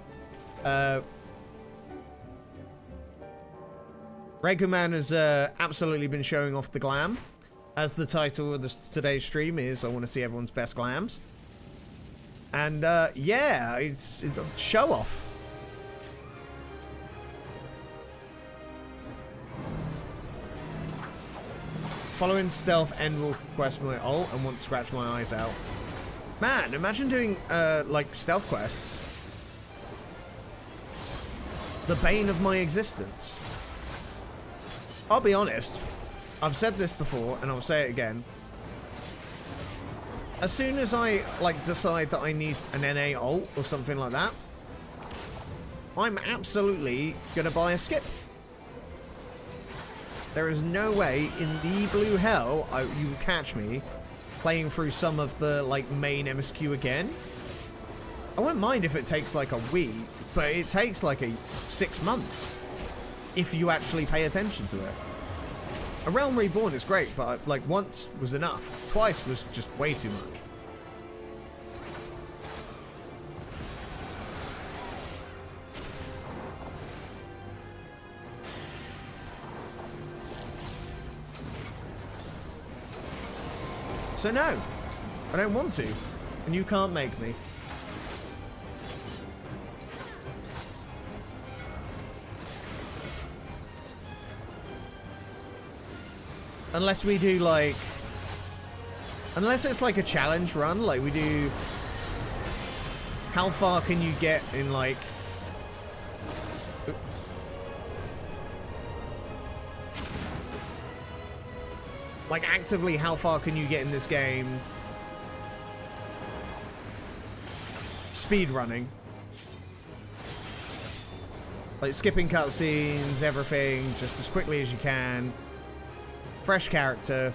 Reguman has absolutely been showing off the glam. As the title of today's stream is, I want to see everyone's best glams. And yeah, it's show off. Following stealth end will quest my ult and want to scratch my eyes out. Man, imagine doing like stealth quests. The bane of my existence. I'll be honest. I've said this before and I'll say it again. As soon as I like decide that I need an NA ult or something like that, I'm absolutely gonna buy a skip. There is no way in the blue hell you will catch me playing through some of the like main MSQ again. I won't mind if it takes like a week, but it takes like 6 months if you actually pay attention to it. A Realm Reborn is great, but like once was enough. Twice was just way too much. So no, I don't want to, and you can't make me. Unless we do like, unless it's like a challenge run, like we do, how far can you get in like, actively how far can you get in this game speed running, like skipping cutscenes, everything just as quickly as you can. Fresh character.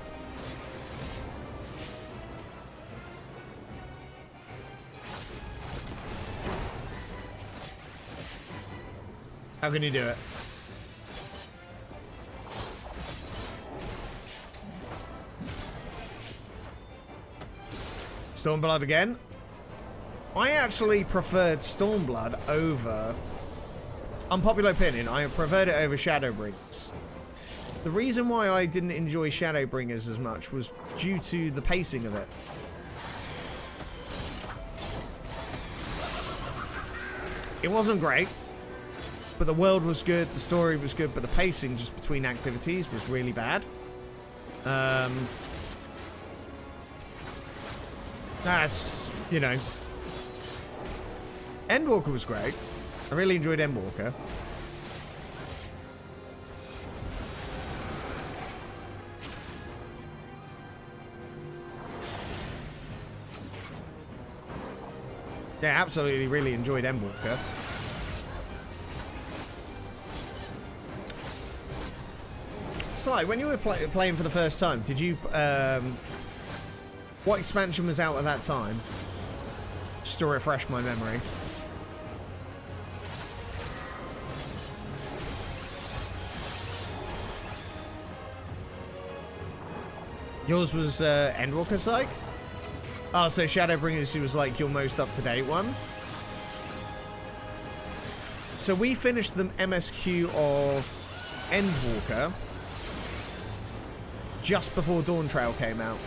How can you do it? Stormblood again? I actually preferred Stormblood over... Unpopular opinion, I preferred it over Shadowbringers. The reason why I didn't enjoy Shadowbringers as much was due to the pacing of it. It wasn't great, but the world was good, the story was good, but the pacing just between activities was really bad. That's, you know. Endwalker was great. I really enjoyed Endwalker. Yeah, absolutely really enjoyed Endwalker. Sly, when you were playing for the first time, did you... what expansion was out at that time? Just to refresh my memory. Yours was Endwalker Psych? Oh, so Shadowbringers was like your most up-to-date one? So we finished the MSQ of Endwalker just before Dawn Trail came out.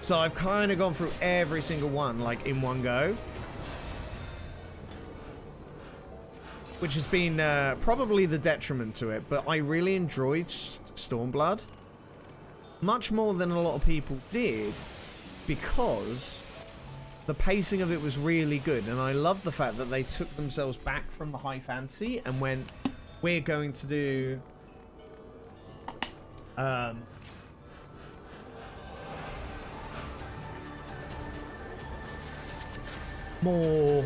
So I've kind of gone through every single one, like, in one go. Which has been probably the detriment to it, but I really enjoyed Stormblood. Much more than a lot of people did, because the pacing of it was really good, and I love the fact that they took themselves back from the high fantasy and went, we're going to do more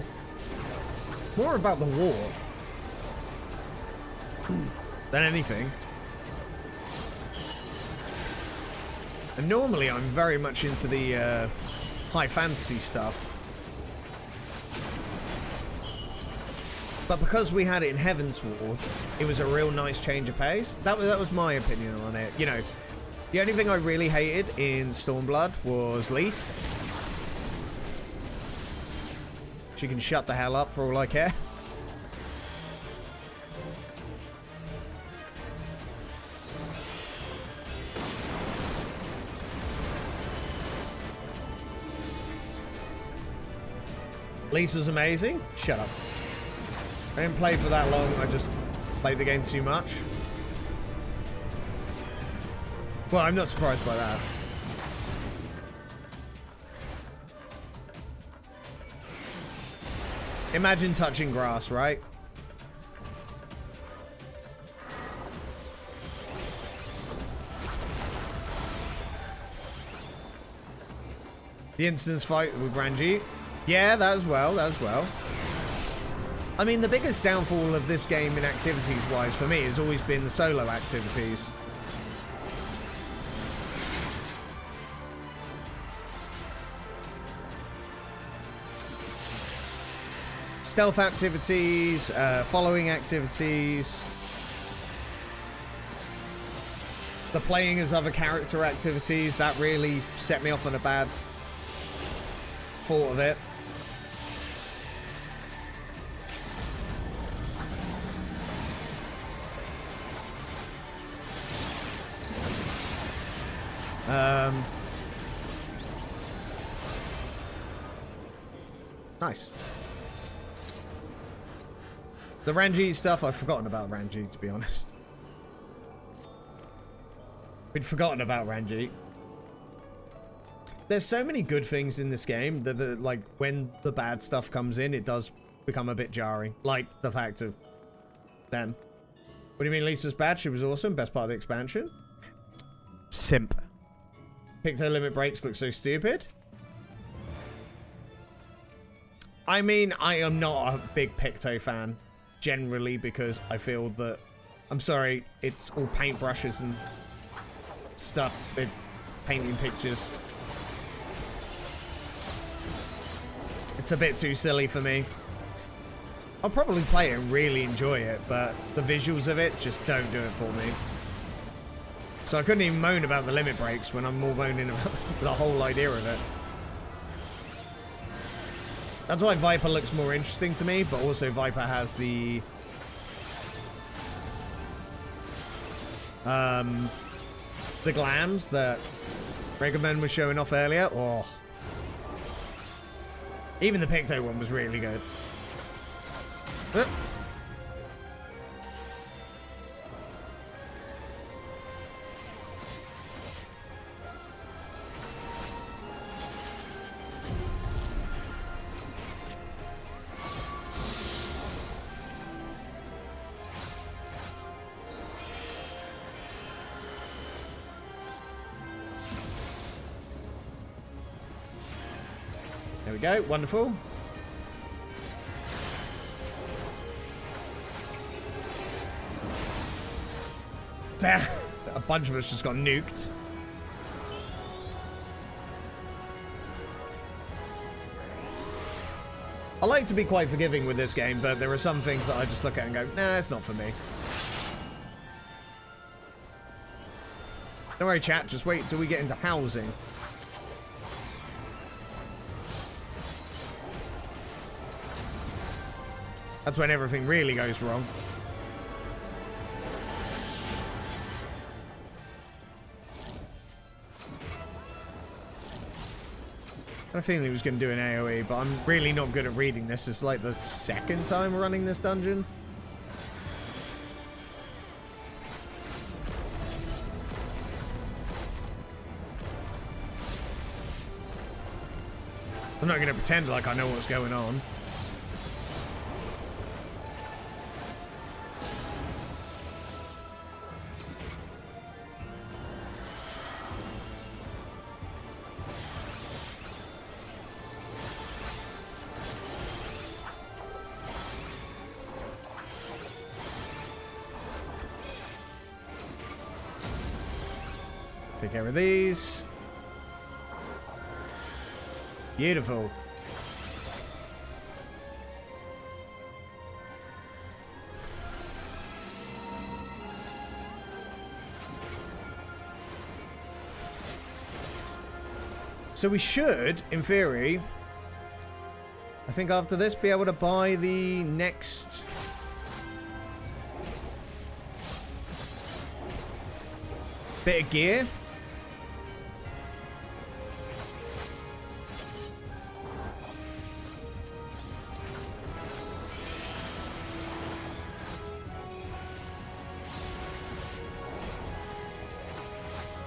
about the war than anything. And normally I'm very much into the high fantasy stuff. But because we had it in Heaven's Ward, it was a real nice change of pace. That was my opinion on it. You know, the only thing I really hated in Stormblood was Lise. She can shut the hell up for all I care. Lise was amazing. Shut up. I didn't play for that long. I just played the game too much. Well, I'm not surprised by that. Imagine touching grass, right? The instance fight with Ranjit. Yeah, that as well, that as well. I mean, the biggest downfall of this game in activities-wise for me has always been the solo activities. Stealth activities, following activities, the playing as other character activities, that really set me off on a bad thought of it. Nice. The Ranjit stuff, I've forgotten about Ranjit, to be honest. We'd forgotten about Ranjit. There's so many good things in this game that, like, when the bad stuff comes in, it does become a bit jarring. Like the fact of them. What do you mean Lisa's bad? She was awesome. Best part of the expansion. Simp. Picto limit breaks look so stupid. I mean, I am not a big Picto fan, generally, because I feel that, I'm sorry, it's all paintbrushes and stuff with painting pictures. It's a bit too silly for me. I'll probably play it and really enjoy it, but the visuals of it just don't do it for me. So I couldn't even moan about the limit breaks when I'm more moaning about the whole idea of it. That's why Viper looks more interesting to me, but also Viper has the glams that Regaman was showing off earlier. Oh. Even the Picto one was really good. There we go, wonderful. A bunch of us just got nuked. I like to be quite forgiving with this game, but there are some things that I just look at and go, nah, it's not for me. Don't worry, chat, just wait till we get into housing. That's when everything really goes wrong. I had a feeling he was going to do an AoE, but I'm really not good at reading this. It's like the second time running this dungeon. I'm not going to pretend like I know what's going on. Take care of these. Beautiful. So we should, in theory, I think after this, be able to buy the next bit of gear.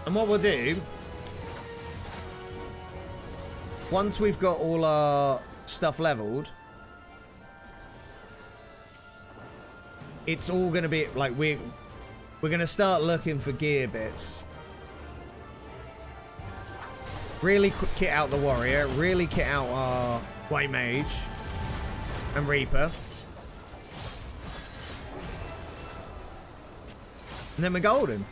And what we'll do, once we've got all our stuff leveled, it's all going to be like we're going to start looking for gear bits. Really kit out the warrior, really kit out our white mage and reaper. And then we're golden.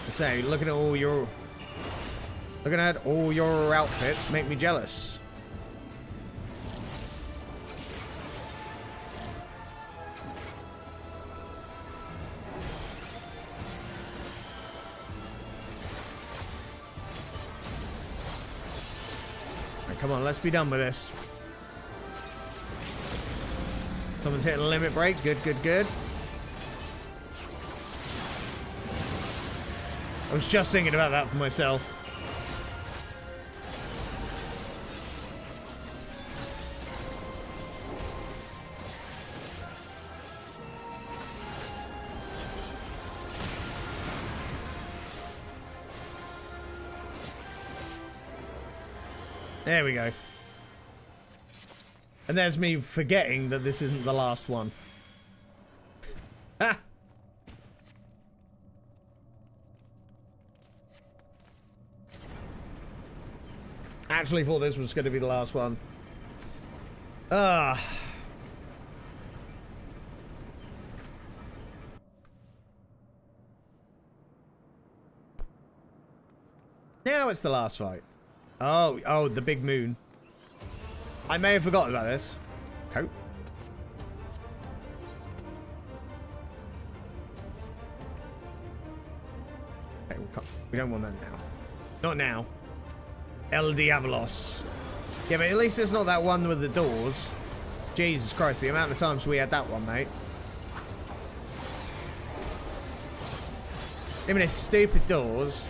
So, looking at all your outfits make me jealous. Right, come on, let's be done with this. Someone's hitting a limit break. Good, good, good. I was just thinking about that for myself. There we go. And there's me forgetting that this isn't the last one. Ha! Actually thought this was going to be the last one. Now it's the last fight. Oh, the big moon. I may have forgotten about this. Coat. Okay, we don't want that now. Not now. El Diablos. Yeah, but at least it's not that one with the doors. Jesus Christ, the amount of times we had that one, mate. I mean, it's stupid doors.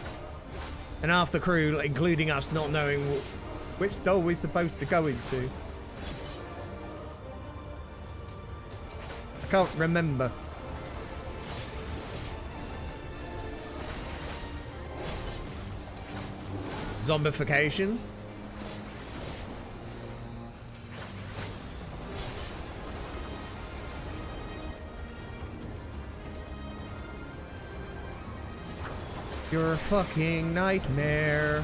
And half the crew, including us, not knowing which door we're supposed to go into. I can't remember. Zombification. You're a fucking nightmare.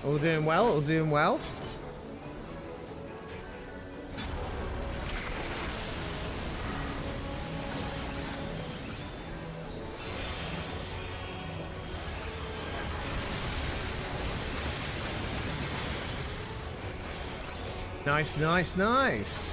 All doing well, all doing well. Nice, nice, nice.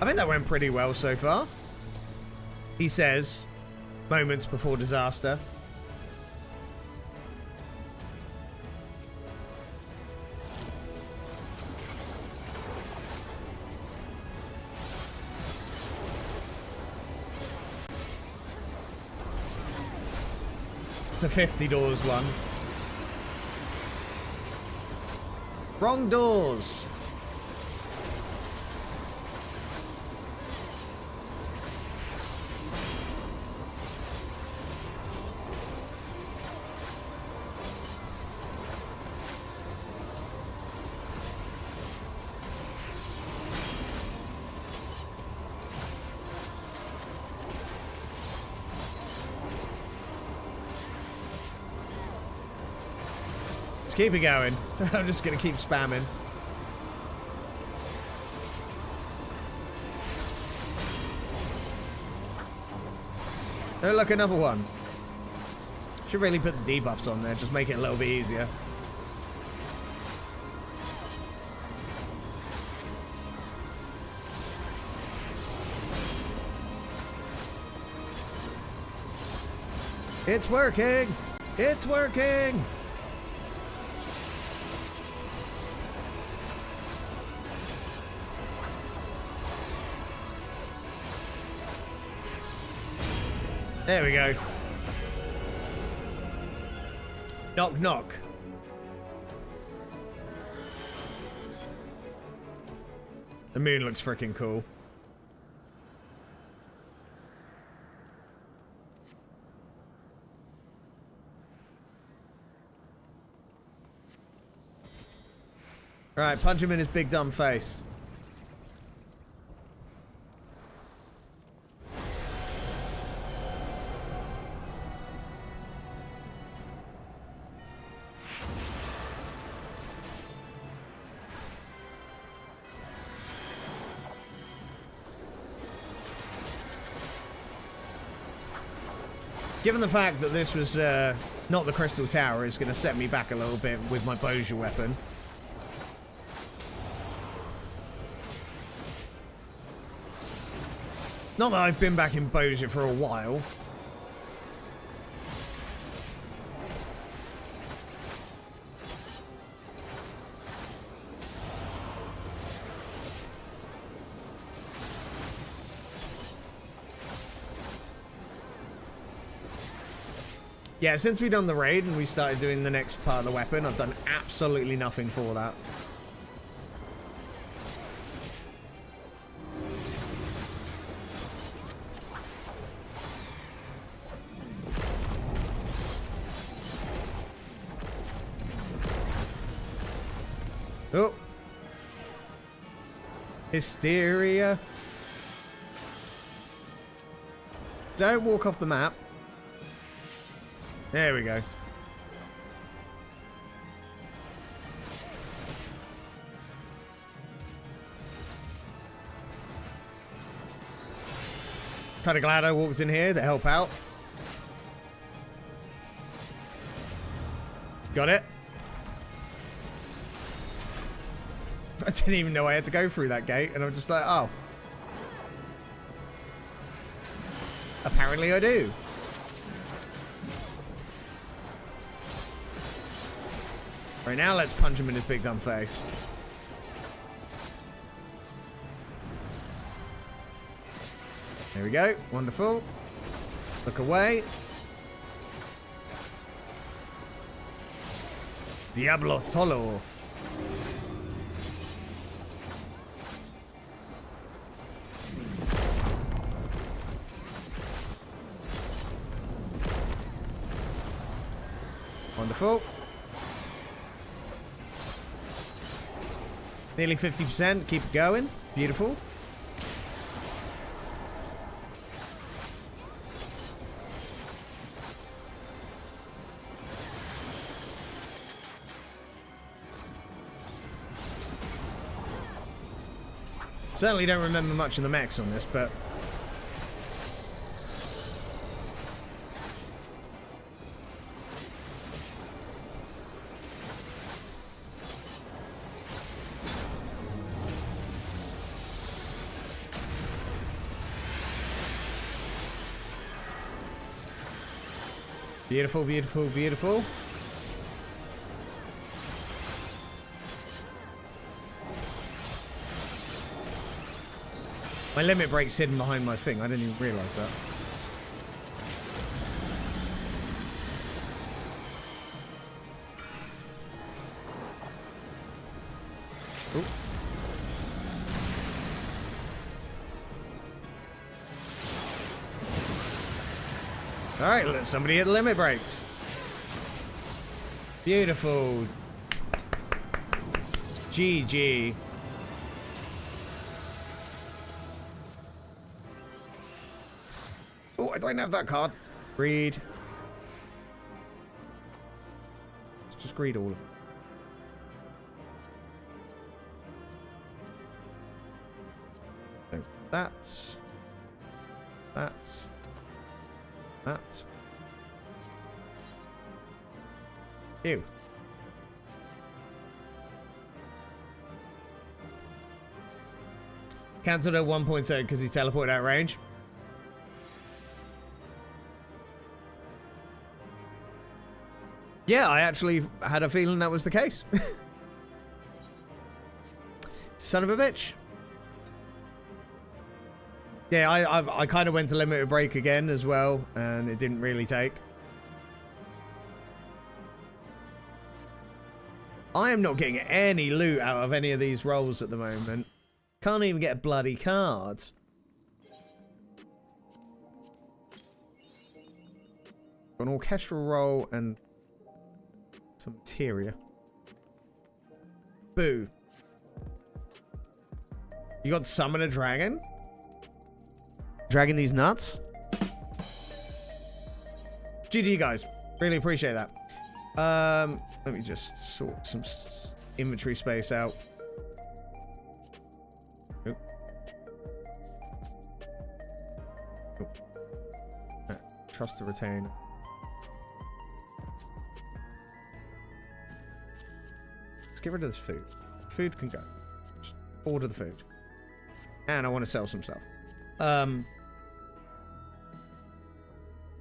I think that went pretty well so far. He says, moments before disaster. It's the 50 doors one. Wrong doors. Keep it going. I'm just gonna keep spamming. Oh, look, another one. Should really put the debuffs on there, just make it a little bit easier. It's working! It's working! There we go. Knock, knock. The moon looks freaking cool. Alright, punch him in his big dumb face. Given the fact that this was not the Crystal Tower, it's going to set me back a little bit with my Bozia weapon. Not that I've been back in Bozia for a while. Yeah, since we've done the raid and we started doing the next part of the weapon, I've done absolutely nothing for that. Oh. Hysteria. Don't walk off the map. There we go. Kind of glad I walked in here to help out. Got it. I didn't even know I had to go through that gate, and I'm just like, oh. Apparently I do. Right, now let's punch him in his big dumb face. There we go. Wonderful. Look away. Diablo Solo. Wonderful. Nearly 50%. Keep it going. Beautiful. Certainly don't remember much of the mechs on this, but... Beautiful, beautiful, beautiful. My limit break's hidden behind my thing. I didn't even realise that. Ooh. Alright, let somebody hit the limit breaks. Beautiful. GG. Oh, I don't have that card. Greed. Let's just greed all of them. So that's... That. Ew. Cancelled at 1.0 because he teleported out range. Yeah, I actually had a feeling that was the case. Son of a bitch. Yeah, I kind of went to limited break again as well, and it didn't really take. I am not getting any loot out of any of these rolls at the moment. Can't even get a bloody card. An orchestral roll and some materia. Boo. You got to summon a dragon? Dragging these nuts. GG, guys. Really appreciate that. Let me just sort some inventory space out. Nope. Nope. Trust to retain. Let's get rid of this food. Food can go. Just order the food. And I want to sell some stuff.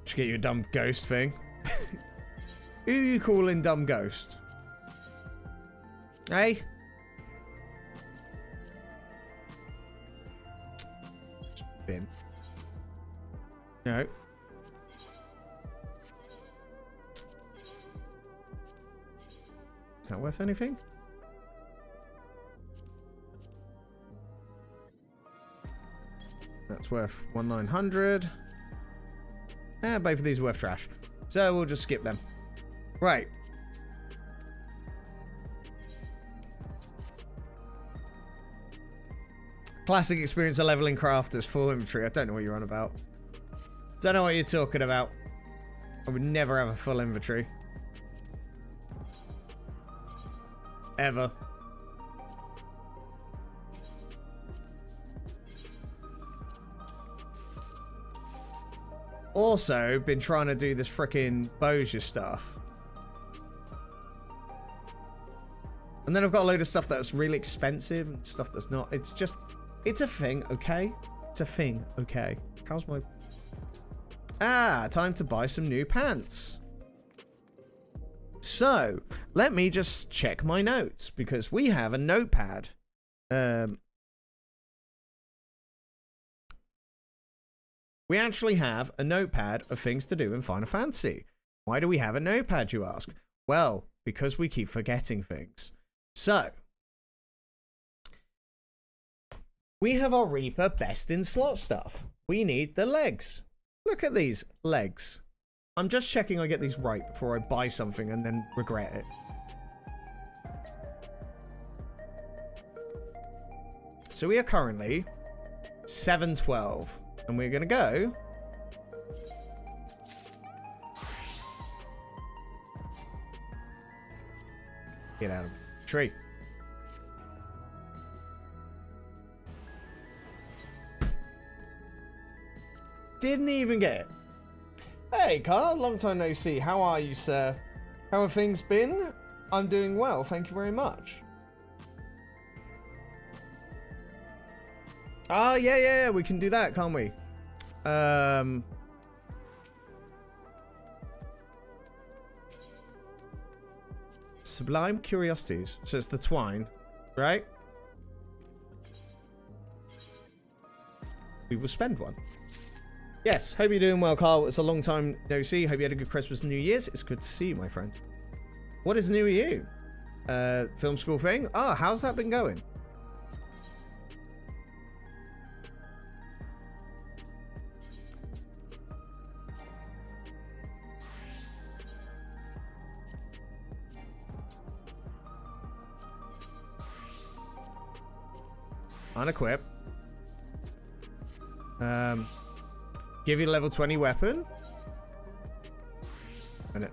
Just get you a dumb ghost thing. Who you calling dumb ghost? Hey? Bin. No. Is that worth anything? That's worth 1,900. Both of these are worth trash. So we'll just skip them. Right. Classic experience of leveling crafters, full inventory. I don't know what you're on about. Don't know what you're talking about. I would never have a full inventory. Ever. Also, been trying to do this frickin' Boja stuff. And then I've got a load of stuff that's really expensive and stuff that's not. It's just, it's a thing, okay? It's a thing, okay? How's my... Ah, time to buy some new pants. So, let me just check my notes, because we have a notepad. We actually have a notepad of things to do in Final Fantasy. Why do we have a notepad, you ask? Well, because we keep forgetting things. So, we have our Reaper best in slot stuff. We need the legs. Look at these legs. I'm just checking I get these right before I buy something and then regret it. So we are currently 712. And we're going to go... Get out of the tree. didn't even get it. Hey, Carl, long time no see. How are you, sir? How have things been? I'm doing well, thank you very much. Ah, yeah, we can do that, can't we? Sublime Curiosities. So it's the twine, right? We will spend one. Yes, hope you're doing well, Carl. It's a long time no see. Hope you had a good Christmas and New Year's. It's good to see you, my friend. What is new with you? Film school thing? Ah, how's that been going? Unequip. Give you a level 20 weapon. And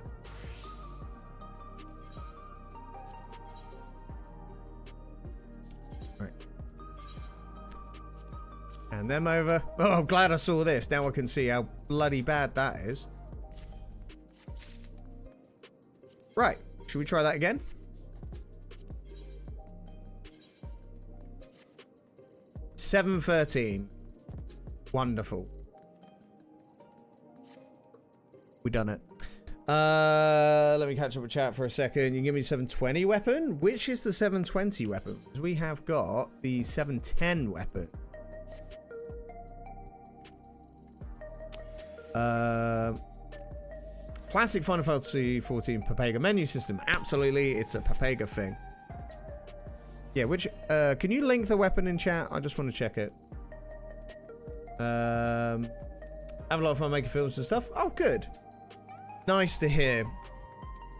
right. And them over. Oh, I'm glad I saw this. Now I can see how bloody bad that is. Right. Should we try that again? $7.13. Wonderful. We done it. Let me catch up with chat for a second. You can give me 720 weapon. Which is the 720 weapon? Because we have got the 710 weapon. Classic Final Fantasy 14 Papega menu system. Absolutely, it's a Papega thing. Yeah, which can you link the weapon in chat? I just want to check it. Have a lot of fun making films and stuff. Oh, good. Nice to hear.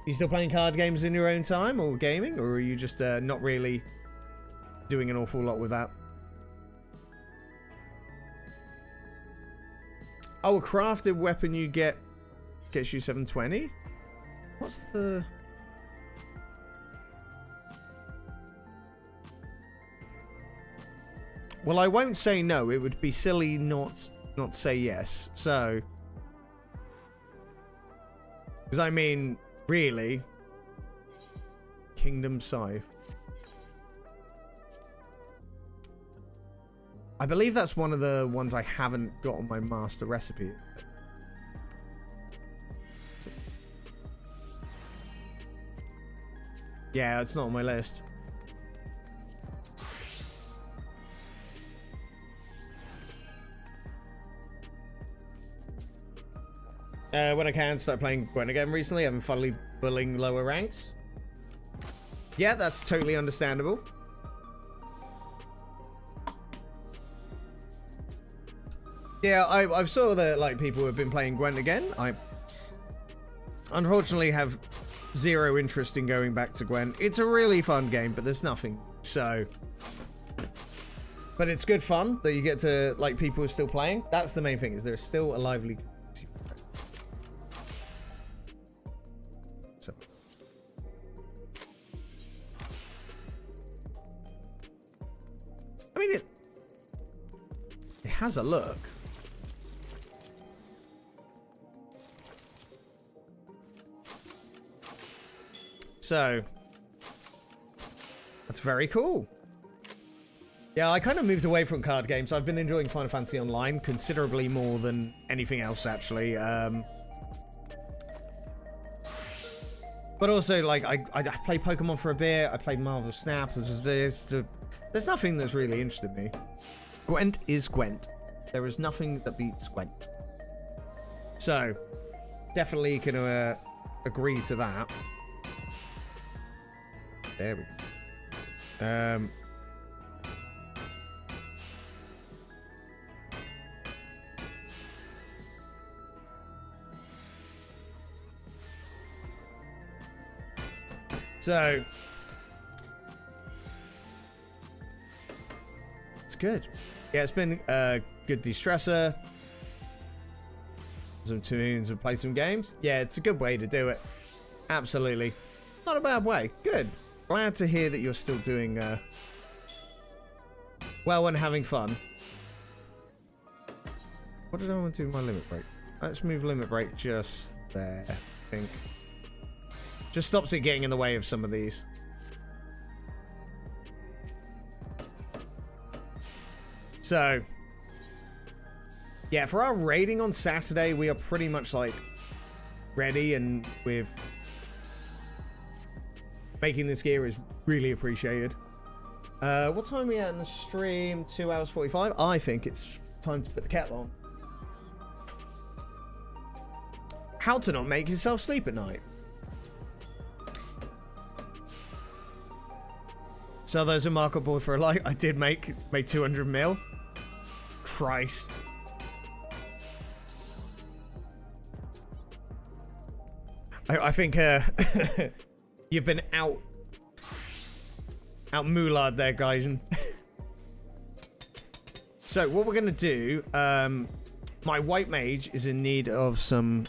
You still playing card games in your own time or gaming, or are you just not really doing an awful lot with that? Oh, a crafted weapon you get gets you 720? What's the... Well, I won't say no. It would be silly not say yes. So, because I mean, really, Kingdom Scythe. I believe that's one of the ones I haven't got on my master recipe. Yeah, it's not on my list. When I can, start playing Gwen again recently. I've been finally bullying lower ranks. Yeah, that's totally understandable. Yeah, I've saw that like people have been playing Gwen again. I unfortunately have zero interest in going back to Gwen. It's a really fun game, but there's nothing. So, but it's good fun that you get to like people are still playing. That's the main thing. Is there's still a lively. So. I mean, it has a look. So, that's very cool. Yeah, I kind of moved away from card games. I've been enjoying Final Fantasy Online considerably more than anything else, actually. But also, like, I play Pokemon for a bit. I played Marvel Snap. There's nothing that's really interested me. Gwent is Gwent. There is nothing that beats Gwent. So, definitely can agree to that. There we go. So it's good. Yeah, it's been a good de-stressor. Some tunes and play some games. Yeah, it's a good way to do it. Absolutely. Not a bad way. Good. Glad to hear that you're still doing well and having fun. What did I want to do with my limit break? Let's move limit break just there, I think. Just stops it getting in the way of some of these. So, yeah, for our raiding on Saturday, we are pretty much like ready, and with making this gear is really appreciated. What time are we at in the stream? 2 hours 45. I think it's time to put the kettle on. How to not make yourself sleep at night. So those are market board for a like. I did make 200 mil. Christ. I think you've been out moulard there, guys. So what we're gonna do, my white mage is in need of some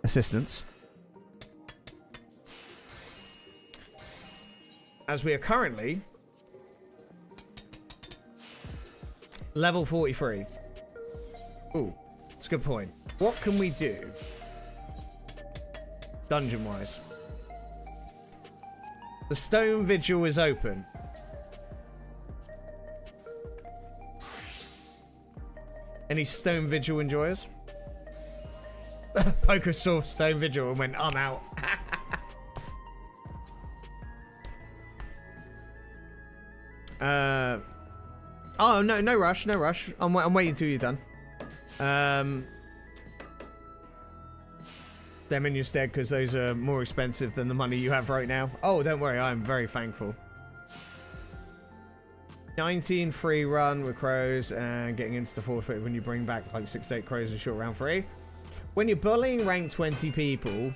assistance, as we are currently level 43. Ooh, that's a good point. What can we do dungeon wise? The stone vigil is open. Any stone vigil enjoyers? Poker saw stone vigil and went, I'm out. Oh, no rush, no rush. I'm waiting till you're done. Them in your stead, because those are more expensive than the money you have right now. Oh, don't worry, I'm very thankful. 19 free run with crows and getting into the forfeit when you bring back like 6 to 8 crows in short round 3. When you're bullying rank 20 people,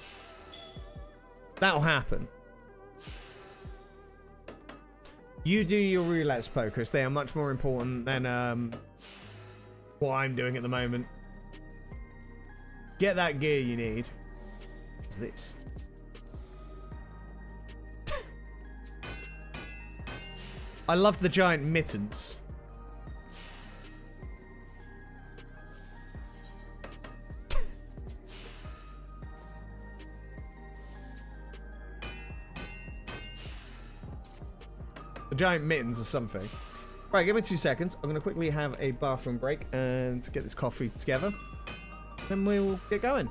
that'll happen. You do your roulettes, Pocus. They are much more important than what I'm doing at the moment. Get that gear you need. What's this? I love the giant mittens. The giant mittens or something. Right, give me 2 seconds. I'm going to quickly have a bathroom break and get this coffee together. Then we'll get going.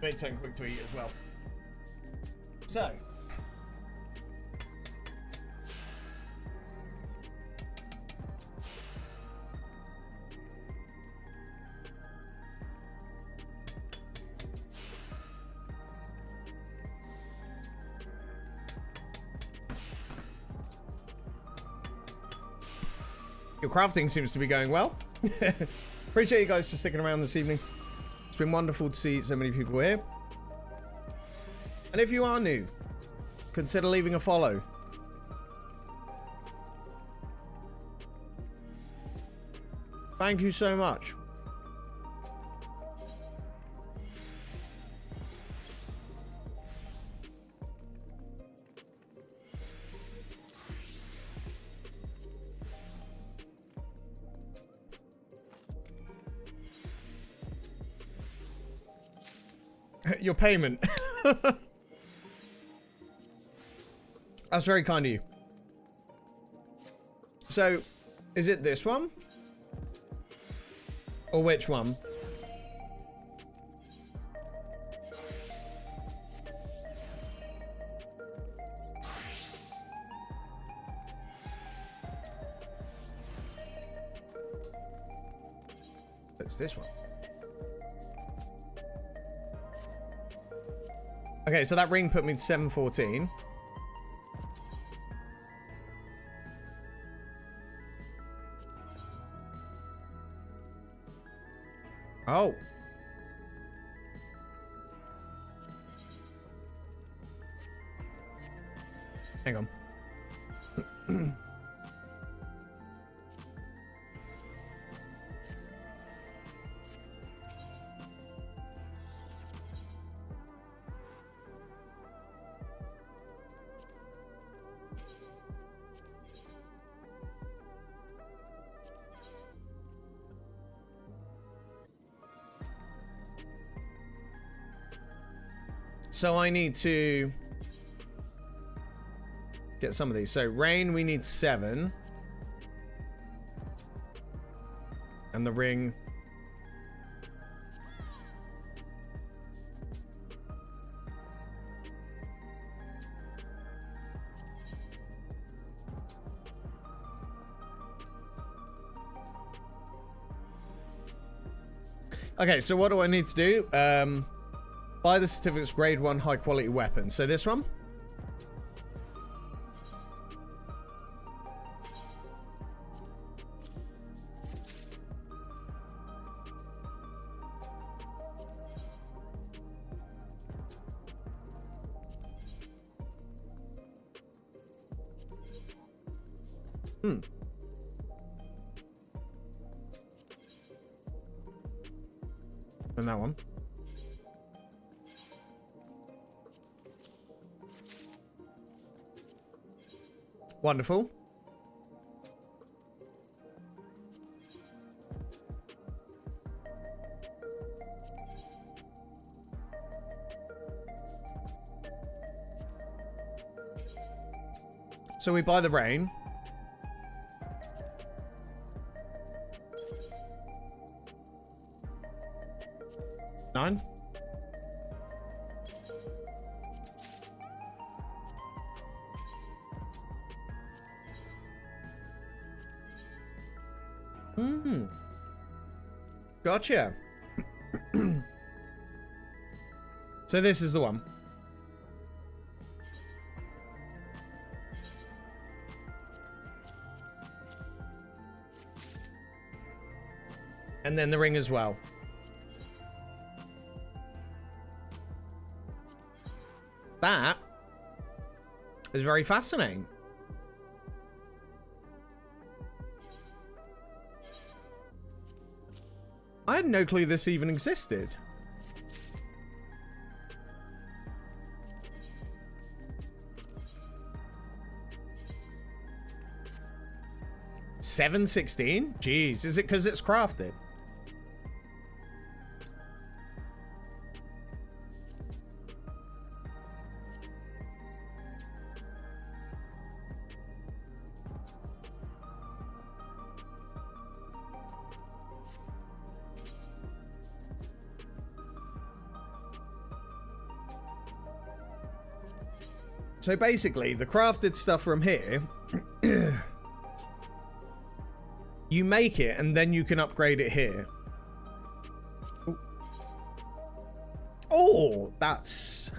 made something quick to eat as well. So. Your crafting seems to be going well. Appreciate you guys for sticking around this evening. It's been wonderful to see so many people here. And if you are new, consider leaving a follow. Thank you so much. Your payment. That's very kind of you. So, is it this one? Or which one? It's this one. Okay, so that ring put me to 714. Oh. Hang on. So I need to get some of these. So rain, we need 7. And the ring. Okay, so what do I need to do? Buy the certificates, grade 1 high quality weapon. So this one. And that one. Wonderful. So we buy the rain. Nine. Gotcha. So this is the one. And then the ring as well. That is very fascinating. I had no clue this even existed. $7.16? Jeez, is it because it's crafted? So basically, the crafted stuff from here, you make it and then you can upgrade it here. Oh, that's...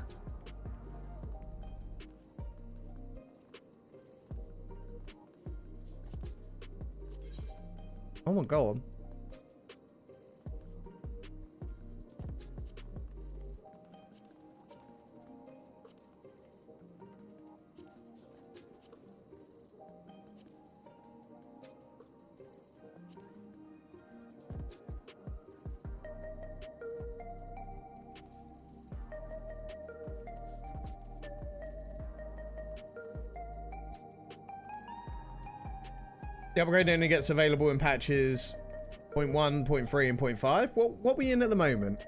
Oh my god. The upgrade only gets available in patches 0.1, 0.3, and 0.5. What are we in at the moment?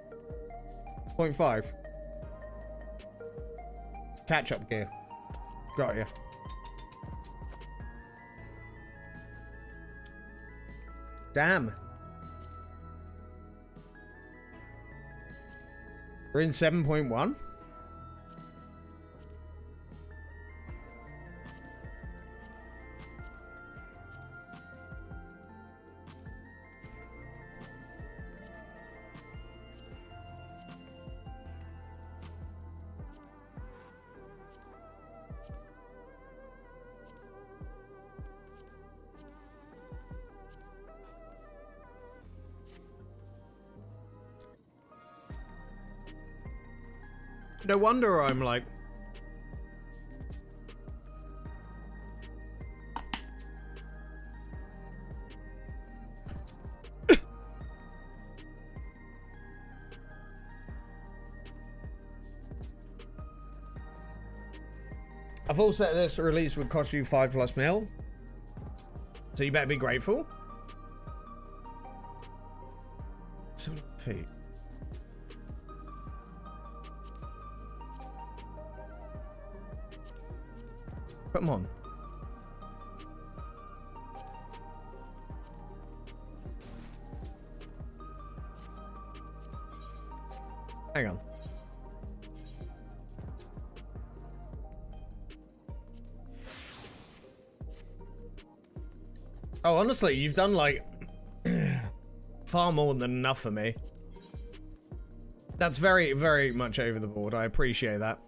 0.5. Catch-up gear. Got ya. Damn. We're in 7.1. No wonder I'm like... A full set of this release would cost you 5+ mil. So you better be grateful. 7 feet. Come on. Hang on. Oh, honestly, you've done like far more than enough for me. That's very, very much over the board. I appreciate that.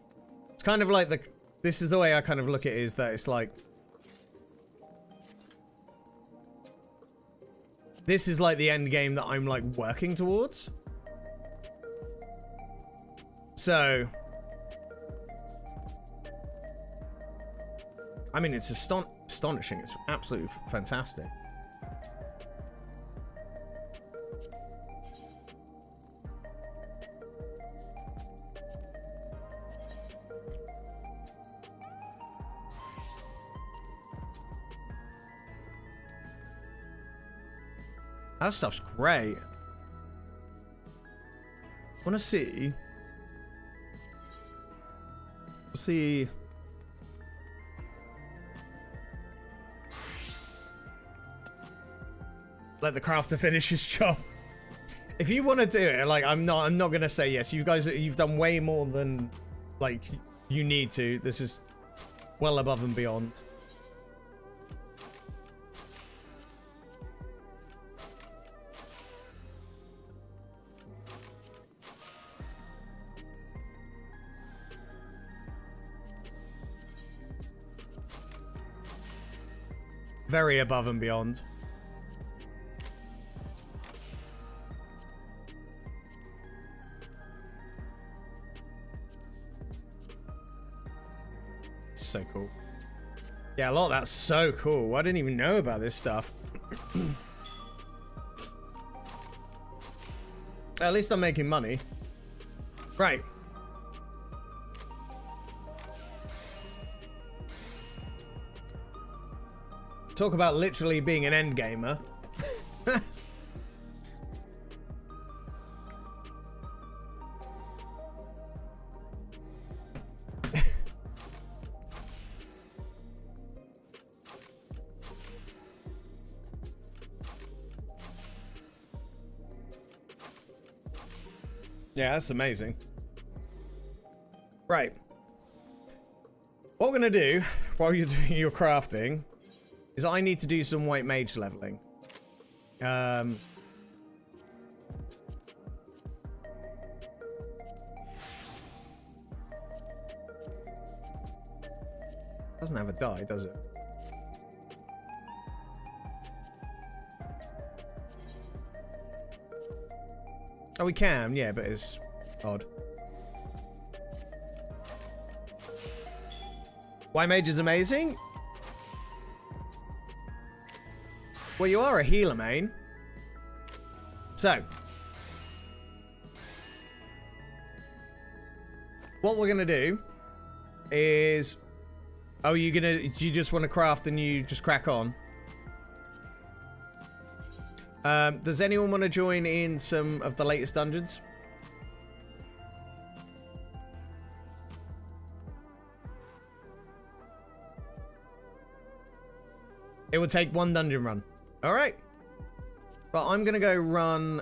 It's kind of like the... This is the way I kind of look at it, is that it's like... This is like the end game that I'm like working towards. So... I mean, it's astonishing. It's absolutely fantastic. That stuff's great. I want to see. See. Let the crafter finish his job. If you want to do it, like I'm not gonna say yes. You guys, you've done way more than like you need to. This is well above and beyond. Very above and beyond. So cool. Yeah, a lot of that's so cool. I didn't even know about this stuff. At least I'm making money. Right. Talk about literally being an end gamer. Yeah, that's amazing. Right. What we're going to do while you're doing your crafting is I need to do some white mage leveling. Doesn't have a die, does it? Oh, we can, yeah, but it's odd. White mage is amazing. Well, you are a healer, main. So, what we're gonna do is, oh, you just want to craft and you just crack on. Does anyone want to join in some of the latest dungeons? It will take one dungeon run. All right. But I'm going to go run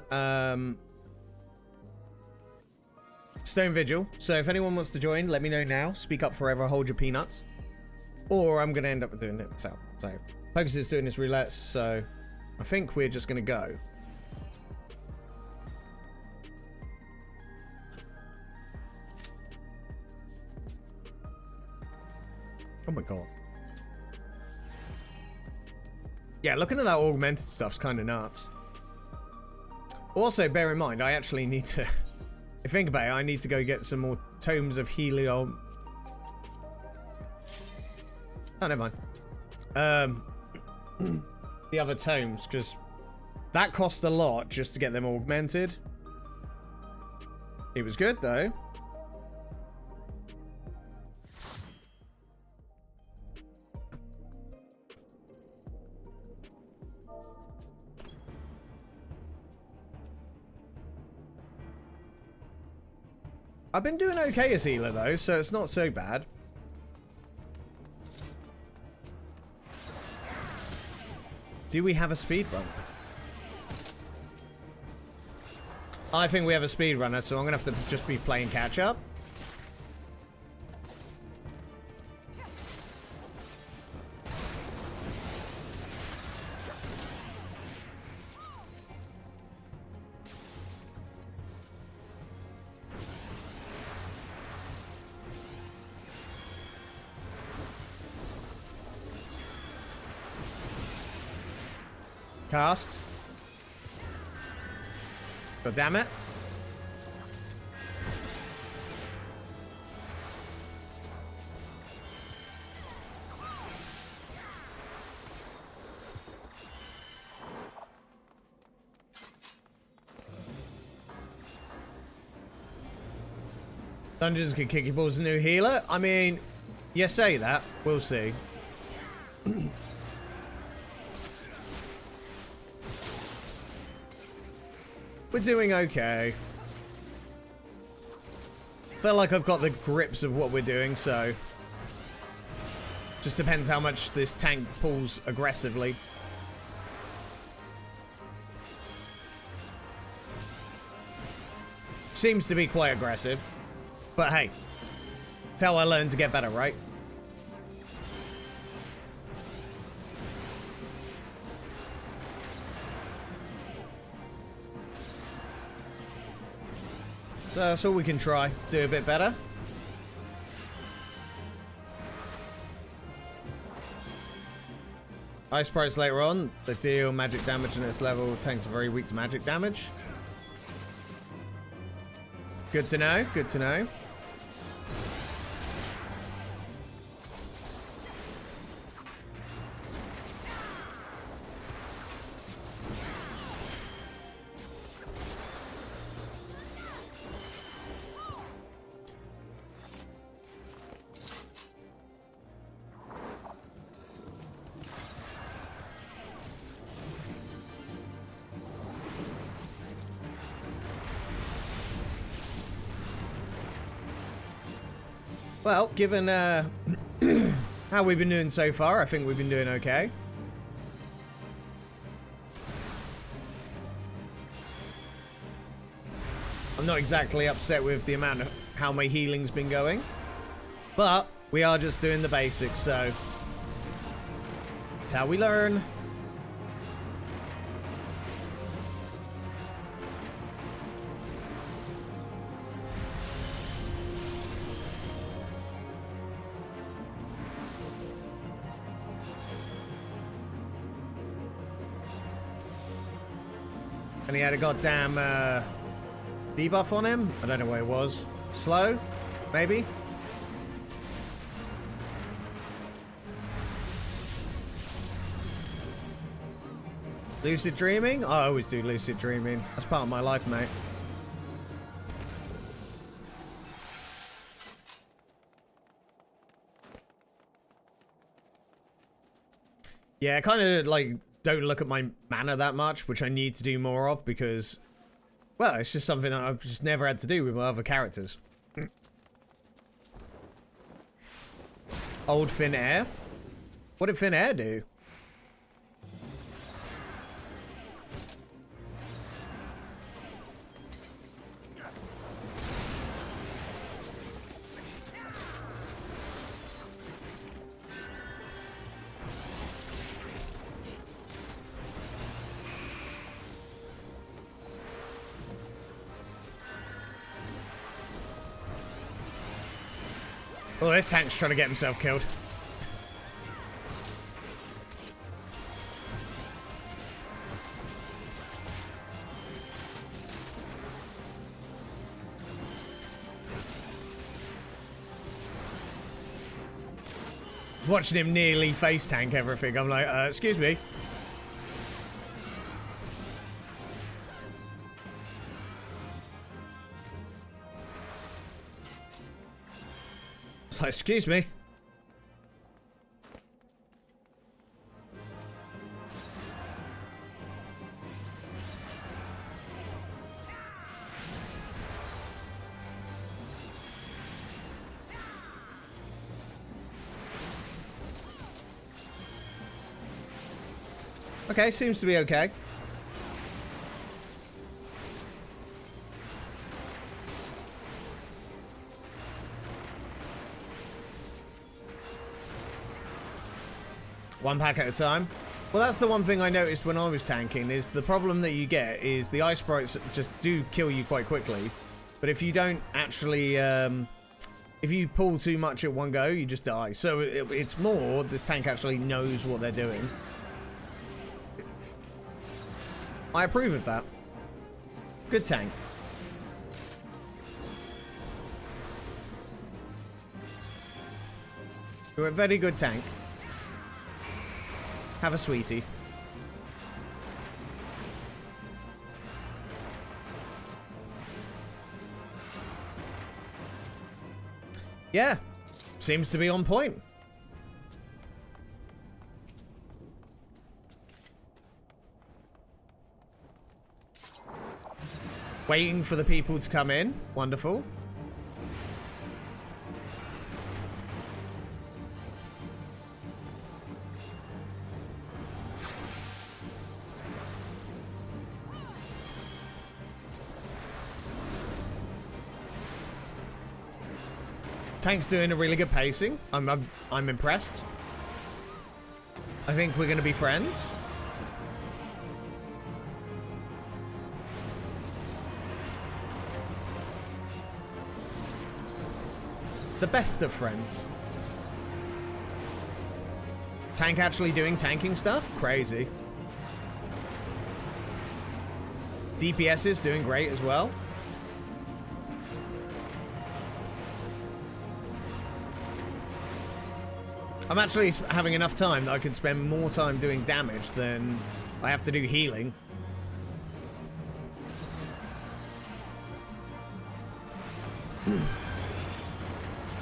Stone Vigil. So if anyone wants to join, let me know now. Speak up forever, hold your peanuts. Or I'm going to end up doing it myself. So Focus is doing this roulette, so I think we're just going to go. Oh my god. Yeah, looking at that augmented stuff's kind of nuts. Also, bear in mind, I actually need to... if you think about it, I need to go get some more tomes of helium. Oh, never mind. The other tomes, because that cost a lot just to get them augmented. It was good, though. I've been doing okay as healer, though, so it's not so bad. Do we have a speedrunner? I think we have a speedrunner, so I'm going to have to just be playing catch-up. Cast. God damn it. Dungeons can kick your balls a new healer. I mean, you say that. We'll see. We're doing okay. Feel like I've got the grips of what we're doing, so... just depends how much this tank pulls aggressively. Seems to be quite aggressive. But hey, that's how I learned to get better, right? So that's all we can try. Do a bit better. Ice price later on. They deal magic damage in this level. Tanks are very weak to magic damage. Good to know. Good to know. Well, given how we've been doing so far, I think we've been doing okay. I'm not exactly upset with the amount of how my healing's been going, but We are just doing the basics, so that's how we learn. And he had a goddamn debuff on him. I don't know what it was. Slow? Maybe? Lucid dreaming? I always do lucid dreaming. That's part of my life, mate. Yeah, I kind of like don't look at my mana that much, which I need to do more of because, well, it's just something that I've just never had to do with my other characters. Old Finn Air? What did Finn Air do? Oh, this tank's trying to get himself killed. Watching him nearly face tank everything, I'm like, excuse me. It's like, excuse me. Okay, seems to be okay. One pack at a time. Well, that's the one thing I noticed when I was tanking, is the problem that you get is the ice sprites just do kill you quite quickly. But if you don't actually, if you pull too much at one go, you just die. So it's more, this tank actually knows what they're doing. I approve of that. Good tank. You're a very good tank. Have a sweetie. Yeah, seems to be on point. Waiting for the people to come in. Wonderful. Tank's doing a really good pacing. I'm impressed. I think we're going to be friends. The best of friends. Tank actually doing tanking stuff? Crazy. DPS is doing great as well. I'm actually having enough time that I can spend more time doing damage than I have to do healing.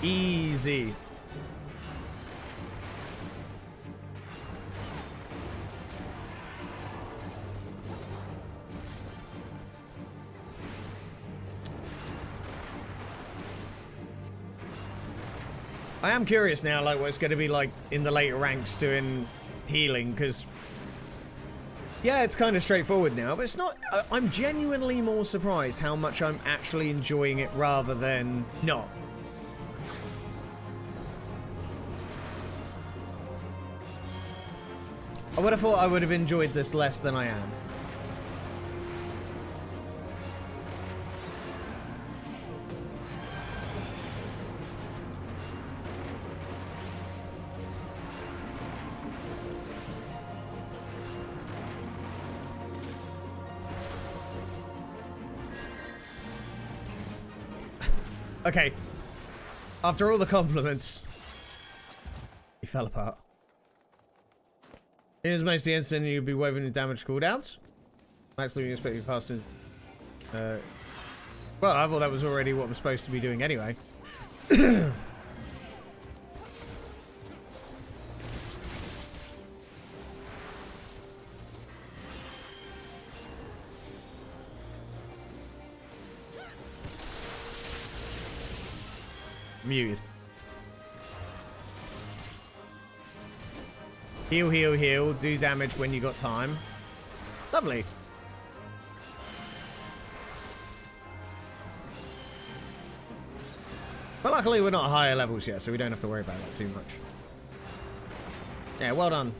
Easy. I am curious now, like, what it's going to be like in the later ranks doing healing, because yeah, it's kind of straightforward now, but it's not. I'm genuinely more surprised how much I'm actually enjoying it rather than not. I would have thought I would have enjoyed this less than I am. Okay. After all the compliments, he fell apart. It is mostly instant and you'll be waving the damage cooldowns. Actually, you expect you to pass in. Well, I thought that was already what I'm supposed to be doing anyway. Muted. Heal, heal, heal. Do damage when you got time. Lovely. But luckily we're not higher levels yet, so we don't have to worry about that too much. Yeah, well done.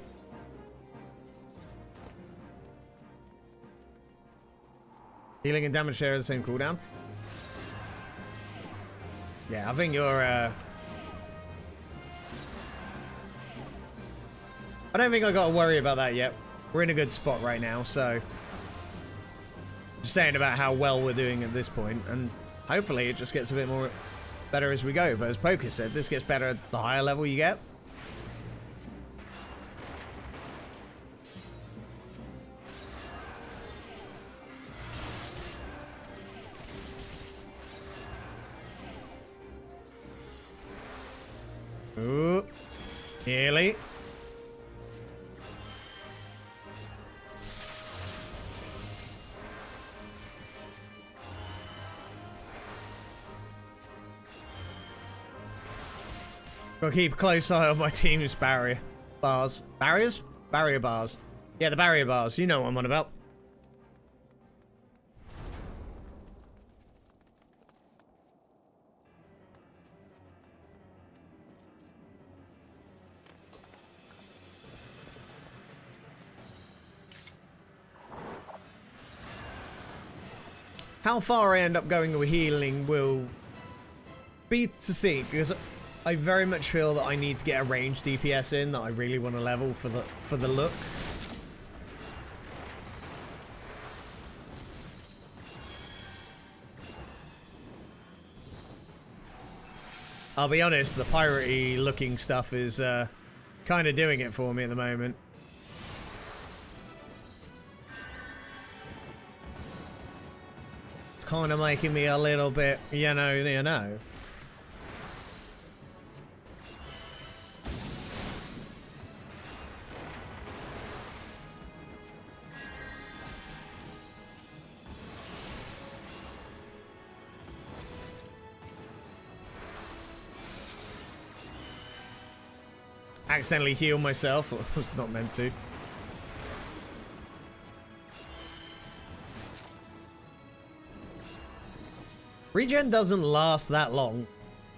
Healing and damage share are the same cooldown. Yeah, I think you're, I don't think I got to worry about that yet. We're in a good spot right now, so... Just saying about how well we're doing at this point, and hopefully it just gets a bit more better as we go. But as Poker said, this gets better the higher level you get. Ooh. Nearly. Gotta keep a close eye on my team's barrier bars. Barriers? Barrier bars. Yeah, the barrier bars. You know what I'm on about. How far I end up going with healing will be to see, because I very much feel that I need to get a range DPS in that I really want to level for the look. I'll be honest, the piratey looking stuff is kind of doing it for me at the moment. It's kind of making me a little bit, you know. Accidentally heal myself. I was not meant to. Regen doesn't last that long,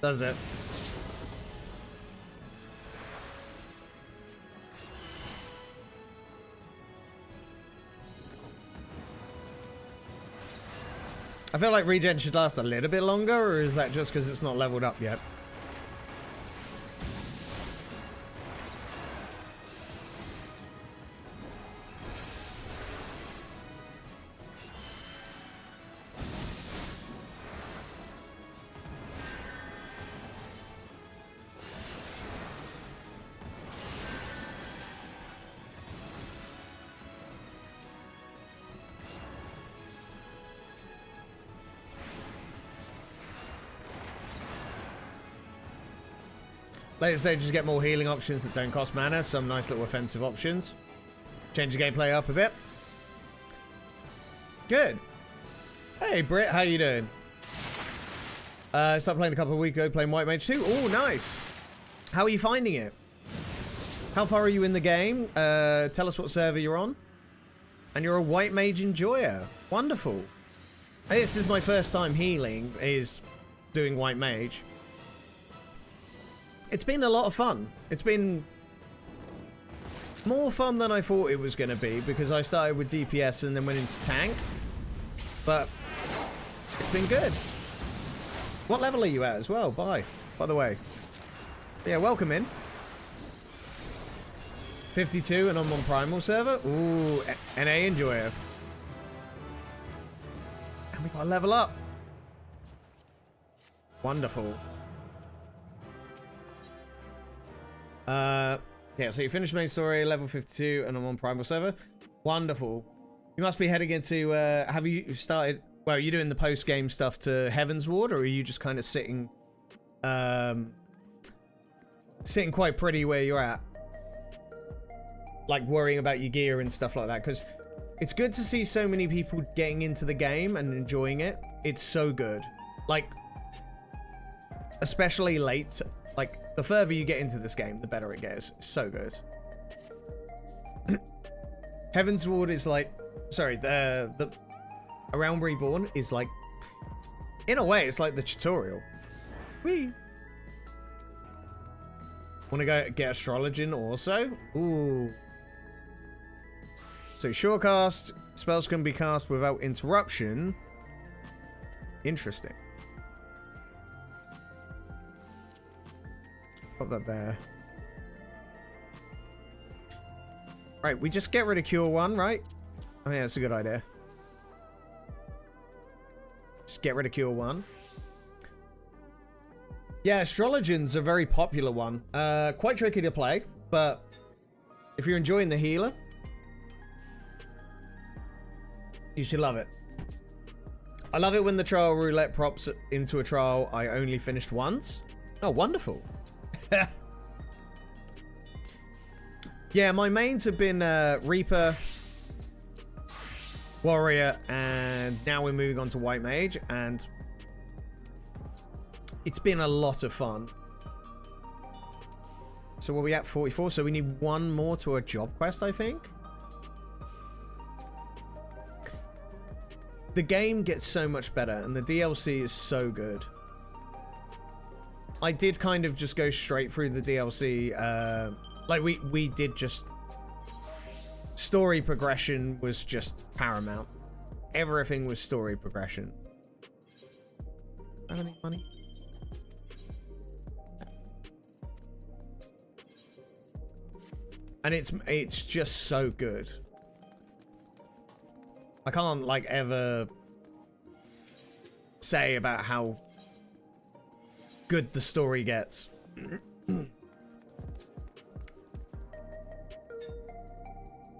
does it? I feel like regen should last a little bit longer, or is that just because it's not leveled up yet? Later stages get more healing options that don't cost mana, some nice little offensive options. Change the gameplay up a bit. Good. Hey Britt, how you doing? Started playing a couple of weeks ago, playing White Mage 2. Oh, nice. How are you finding it? How far are you in the game? Tell us what server you're on. And you're a White Mage enjoyer. Wonderful. Hey, this is my first time healing, is doing White Mage. It's been a lot of fun. It's been More fun than I thought it was going to be because I started with DPS and then went into tank. But it's been good. What level are you at as well? By the way. Yeah, welcome in. 52 and I'm on Primal server. Ooh, NA enjoyer. And we got to level up. Wonderful. Yeah, so you finished main story, level 52, and I'm on Primal server. Wonderful. You must be heading into, have you started, well, are you doing the post-game stuff to Heaven's Ward, or are you just kind of sitting, sitting quite pretty where you're at? Like, worrying about your gear and stuff like that, because it's good to see so many people getting into the game and enjoying it. It's so good. Like, especially late. Like, the further you get into this game, the better it gets. It's so good. Heaven's Ward is like... Sorry, the A Realm Reborn is like... In a way, it's like the tutorial. Whee! Want to go get Astrologin also? Ooh. So, Surecast. Spells can be cast without interruption. Interesting. Put that there. Right, we just get rid of Cure 1, right? I mean, that's a good idea. Just get rid of Cure 1. Yeah, Astrologin's a very popular one. Quite tricky to play, but if you're enjoying the healer, you should love it. I love it when the trial roulette props into a trial I only finished once. Oh, wonderful. Yeah, my mains have been Reaper, Warrior, and now we're moving on to White Mage, and it's been a lot of fun. So what are we at? 44, so we need one more to a job quest, I think. The game gets so much better, and the DLC is so good. I did kind of just go straight through the DLC. Like, we did just... Story progression was just paramount. Everything was story progression. I don't need money. And it's just so good. I can't, like, ever say about how good the story gets.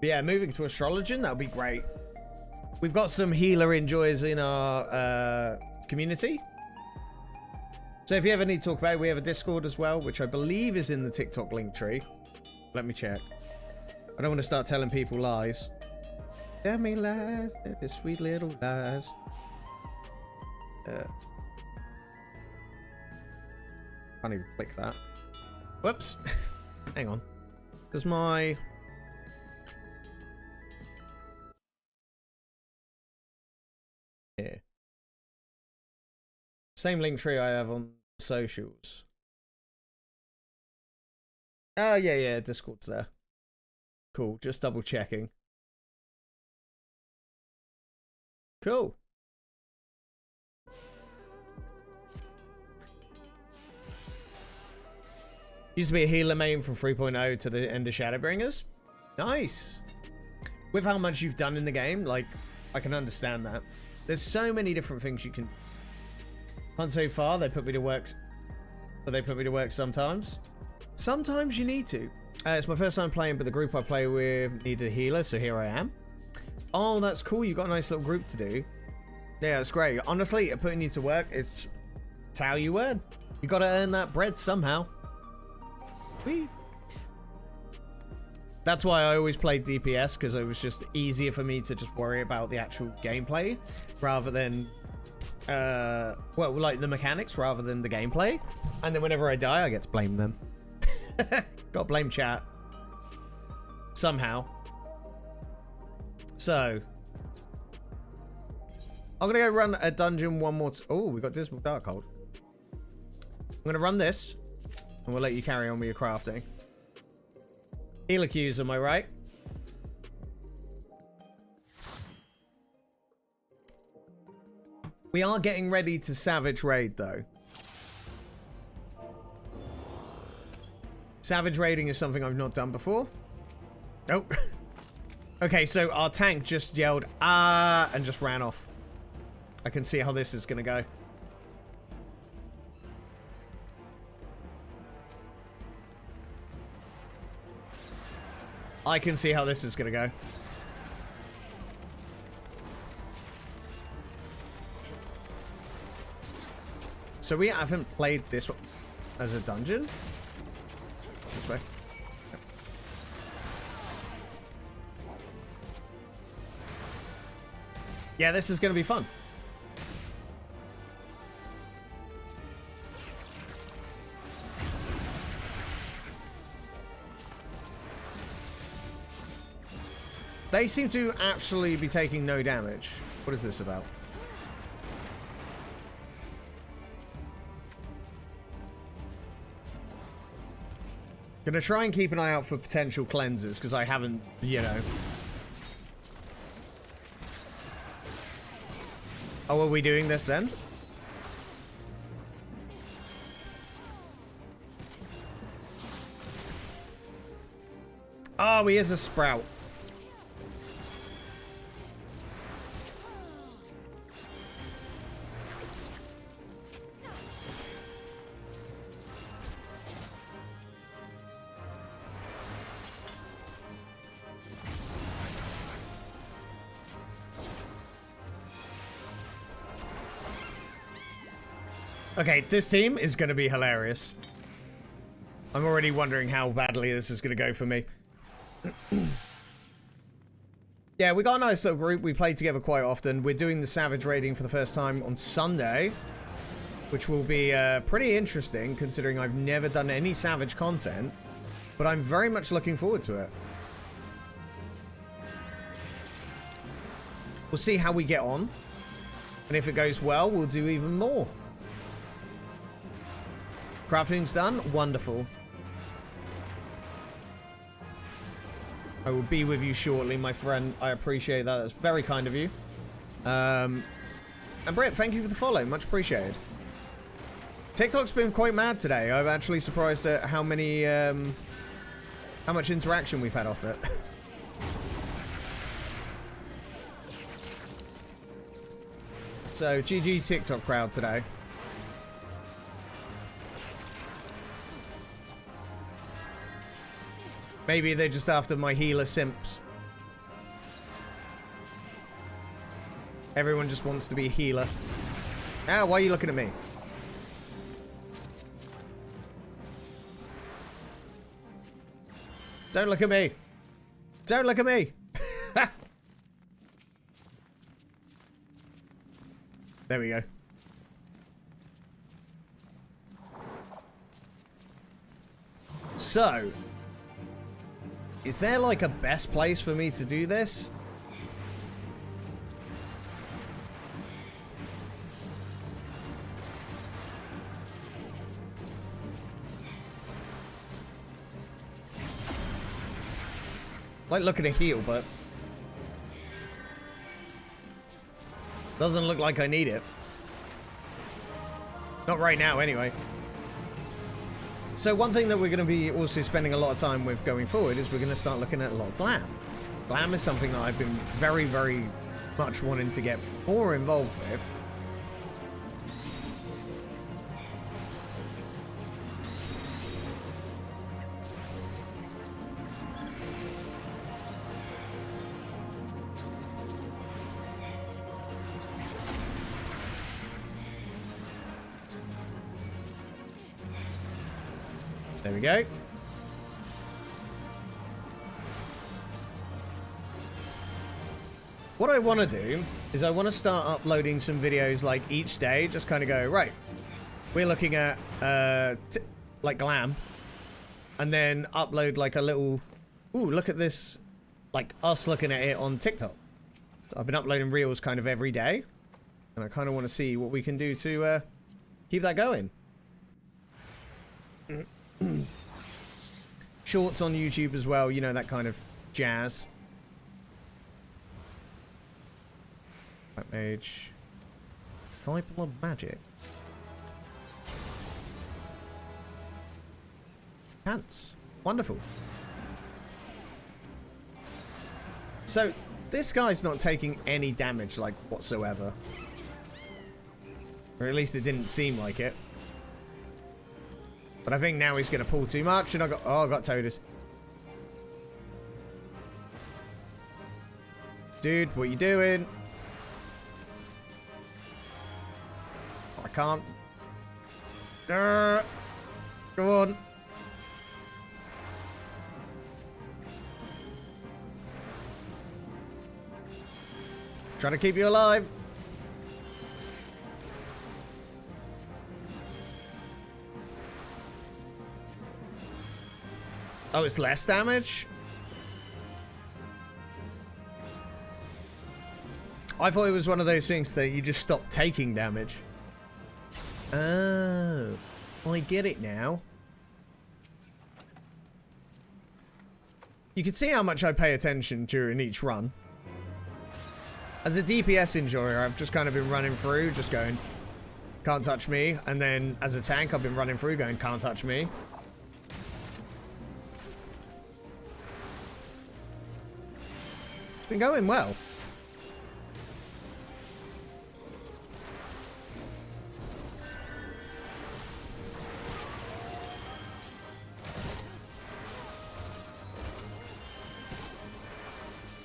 But yeah, moving to Astrologin, that would be great. We've got some healer enjoyers in our community. So if you ever need to talk about it, we have a Discord as well, which I believe is in the TikTok link tree. Let me check. I don't want to start telling people lies. Tell me lies, the sweet little lies. Can't even click that. Whoops. Hang on. Does my... Here. Same link tree I have on socials. Oh, yeah, Discord's there. Cool, just double checking. Cool. Used to be a healer main from 3.0 to the end of Shadowbringers. Nice. With how much you've done in the game, like, I can understand that. There's so many different things you can... Fun so far, they put me to work... But they put me to work sometimes. Sometimes you need to. It's my first time playing, but the group I play with needed a healer, so here I am. Oh, that's cool. You got a nice little group to do. Yeah, it's great. Honestly, putting you to work, it's how you earn. You got to earn that bread somehow. Whee. That's why I always played DPS, because it was just easier for me to just worry about the actual gameplay rather than, well, like the mechanics rather than the gameplay. And then whenever I die, I get to blame them. Got to blame chat. Somehow. So. I'm going to go run a dungeon one more. Oh, we got Dismal Darkhold. I'm going to run this. And we'll let you carry on with your crafting. Healer queues, am I right? We are getting ready to Savage Raid, though. Savage Raiding is something I've not done before. Nope. Okay, so our tank just yelled, ah, and just ran off. I can see how this is going to go. I can see how this is going to go. So we haven't played this one as a dungeon? This way. Yeah, this is going to be fun. They seem to actually be taking no damage. What is this about? Gonna try and keep an eye out for potential cleansers, because I haven't, you know. Oh, are we doing this then? Oh, he is a sprout. Okay, this team is going to be hilarious. I'm already wondering how badly this is going to go for me. Yeah, we got a nice little group. We play together quite often. We're doing the Savage Raiding for the first time on Sunday, which will be pretty interesting considering I've never done any Savage content, but I'm very much looking forward to it. We'll see how we get on, and if it goes well, we'll do even more. Crafting's done. Wonderful. I will be with you shortly, my friend. I appreciate that. That's very kind of you. And Britt, thank you for the follow. Much appreciated. TikTok's been quite mad today. I'm actually surprised at how many, how much interaction we've had off it. So, GG TikTok crowd today. Maybe they're just after my healer simps. Everyone just wants to be a healer. Ah, why are you looking at me? Don't look at me. Don't look at me. There we go. So, is there like a best place for me to do this? Like looking to heal, but doesn't look like I need it. Not right now, anyway. So one thing that we're going to be also spending a lot of time with going forward is we're going to start looking at a lot of Glam. Glam is something that I've been very, very much wanting to get more involved with. There we go. What I want to do is I want to start uploading some videos like each day, just kind of go, right, we're looking at like Glam, and then upload like a little, ooh, look at this, like us looking at it on TikTok. So I've been uploading reels kind of every day, and I kind of want to see what we can do to keep that going. shorts on YouTube as well, you know, that kind of jazz. White Mage. Disciple of Magic. Pants. Wonderful. So, this guy's not taking any damage, like, whatsoever. Or at least it didn't seem like it. But I think now he's going to pull too much, and I got toaded. Dude, what are you doing? I can't. Come on. Trying to keep you alive. Oh, it's less damage? I thought it was one of those things that you just stop taking damage. Oh, I get it now. You can see how much I pay attention during each run. As a DPS enjoyer, I've just kind of been running through, just going, can't touch me. And then as a tank, I've been running through, going, can't touch me. It's been going well.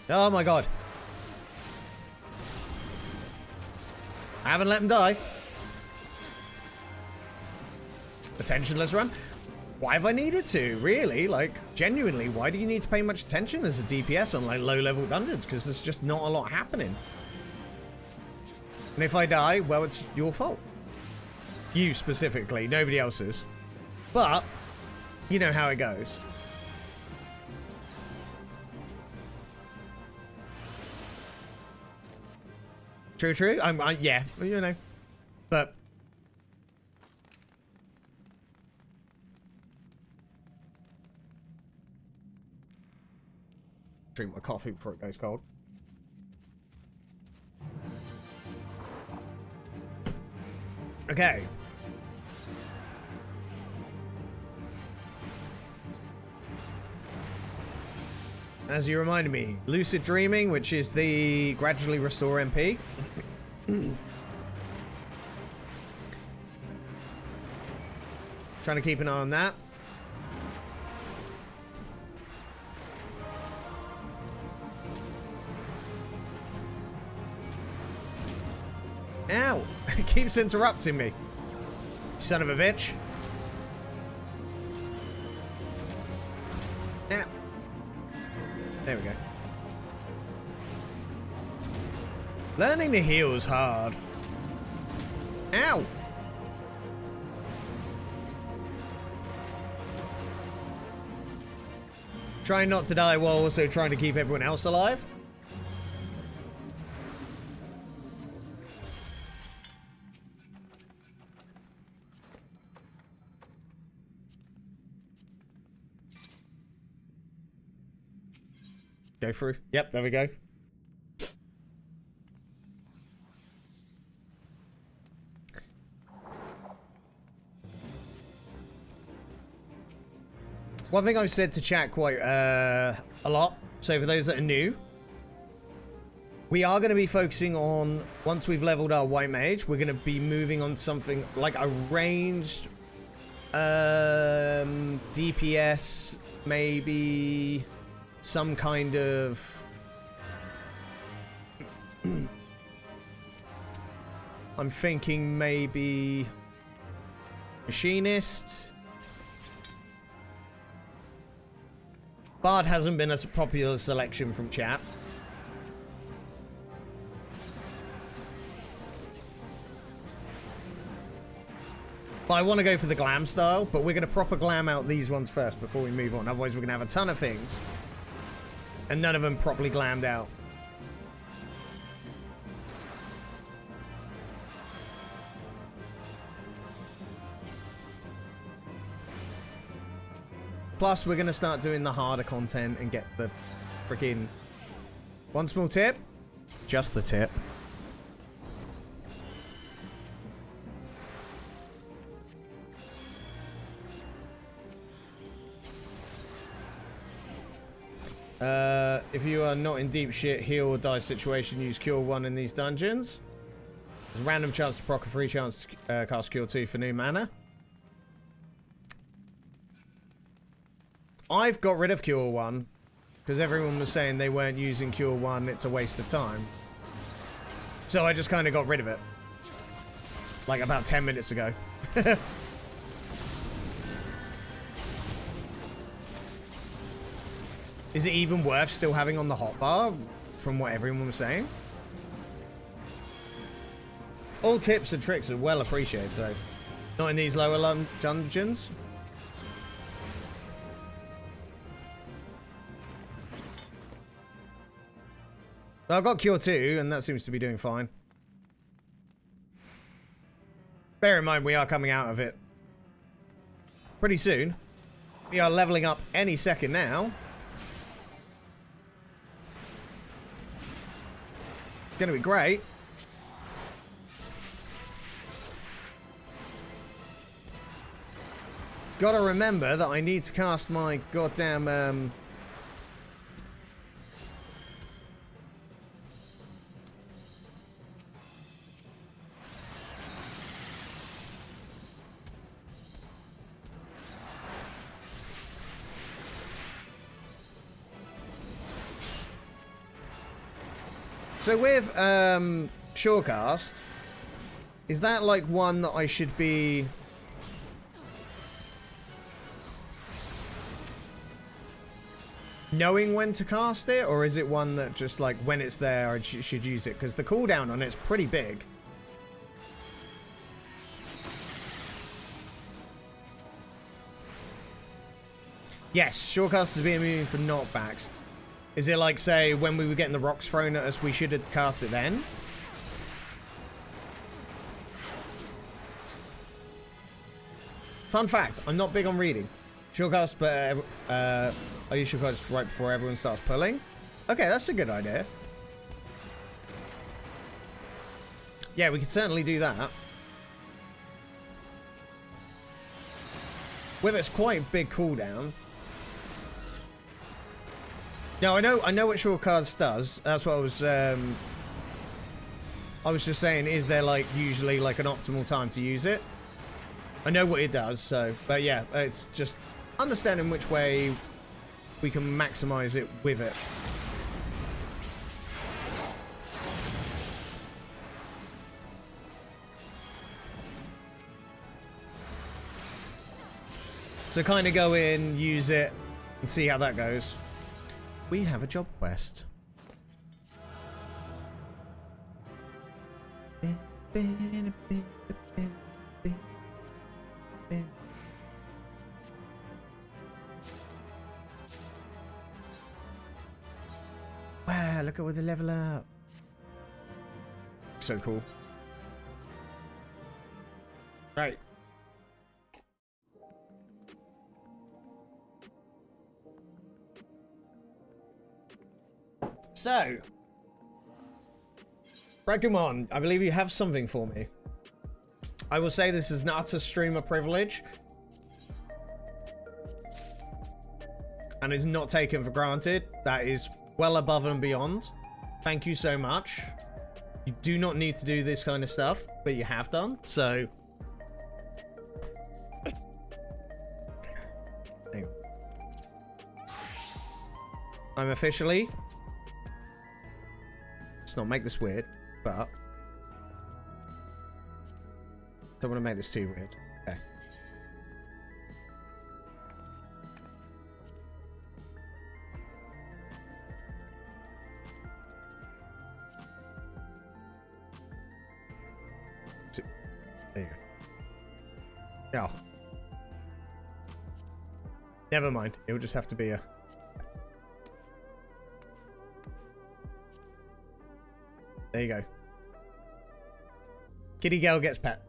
Oh my god. I haven't let him die. Attentionless run. Why have I needed to? Really? Like, genuinely, why do you need to pay much attention as a DPS on, like, low-level dungeons? Because there's just not a lot happening. And if I die, well, it's your fault. You specifically. Nobody else's. But, you know how it goes. True, true. Yeah, you know. But drink my coffee before it goes cold. Okay. As you reminded me, lucid dreaming, which is the gradually restore MP. Trying to keep an eye on that. Ow! It keeps interrupting me. Son of a bitch. Ow. There we go. Learning to heal is hard. Ow! Trying not to die while also trying to keep everyone else alive. Go through. Yep, there we go. One thing I've said to chat quite a lot, so for those that are new, we are going to be focusing on, once we've leveled our White Mage, we're going to be moving on something like a ranged DPS, maybe some kind of I'm thinking maybe machinist. Bard hasn't been a popular selection from chat. But I want to go for the glam style, but we're going to proper glam out these ones first before we move on. Otherwise, we're going to have a ton of things, and none of them properly glammed out. Plus, we're going to start doing the harder content and get the freaking... One small tip. Just the tip. If you are not in deep shit, heal or die situation, use Cure 1 in these dungeons. There's a random chance to proc, a free chance to cast Cure 2 for new mana. I've got rid of Cure 1 because everyone was saying they weren't using Cure 1, it's a waste of time. So I just kind of got rid of it. Like about 10 minutes ago. Is it even worth still having on the hotbar, from what everyone was saying? All tips and tricks are well appreciated, so... Not in these lower dungeons. Well, I've got Cure 2, and that seems to be doing fine. Bear in mind, we are coming out of it pretty soon. We are leveling up any second now. It's going to be great. Gotta remember that I need to cast my goddamn, So with, Shorecast, is that like one that I should be... knowing when to cast it, or is it one that just like when it's there I should use it? Because the cooldown on it's pretty big. Yes, Shorecast is being immune for knockbacks. Is it like, say, when we were getting the rocks thrown at us, we should have cast it then? Fun fact, I'm not big on reading. Shorecast, but I use Shorecast right before everyone starts pulling. Okay, that's a good idea. Yeah, we could certainly do that. With its quite big cooldown. Now I know what Shorecast does. That's what I was just saying, is there like usually like an optimal time to use it? I know what it does, so but yeah, it's just understanding which way we can maximize it with it. So kind of go in, use it, and see how that goes. We have a job quest. Wow, look at all the level up. So cool. Right. So, Rakumon, I believe you have something for me. I will say this is not a streamer privilege. And is not taken for granted. That is well above and beyond. Thank you so much. You do not need to do this kind of stuff, but you have done, so... Hang on. I'm officially... Let's not make this weird, but... Don't want to make this too weird. Okay. There you go. Oh. Never mind. It will just have to be a... There you go. Kitty girl gets pet.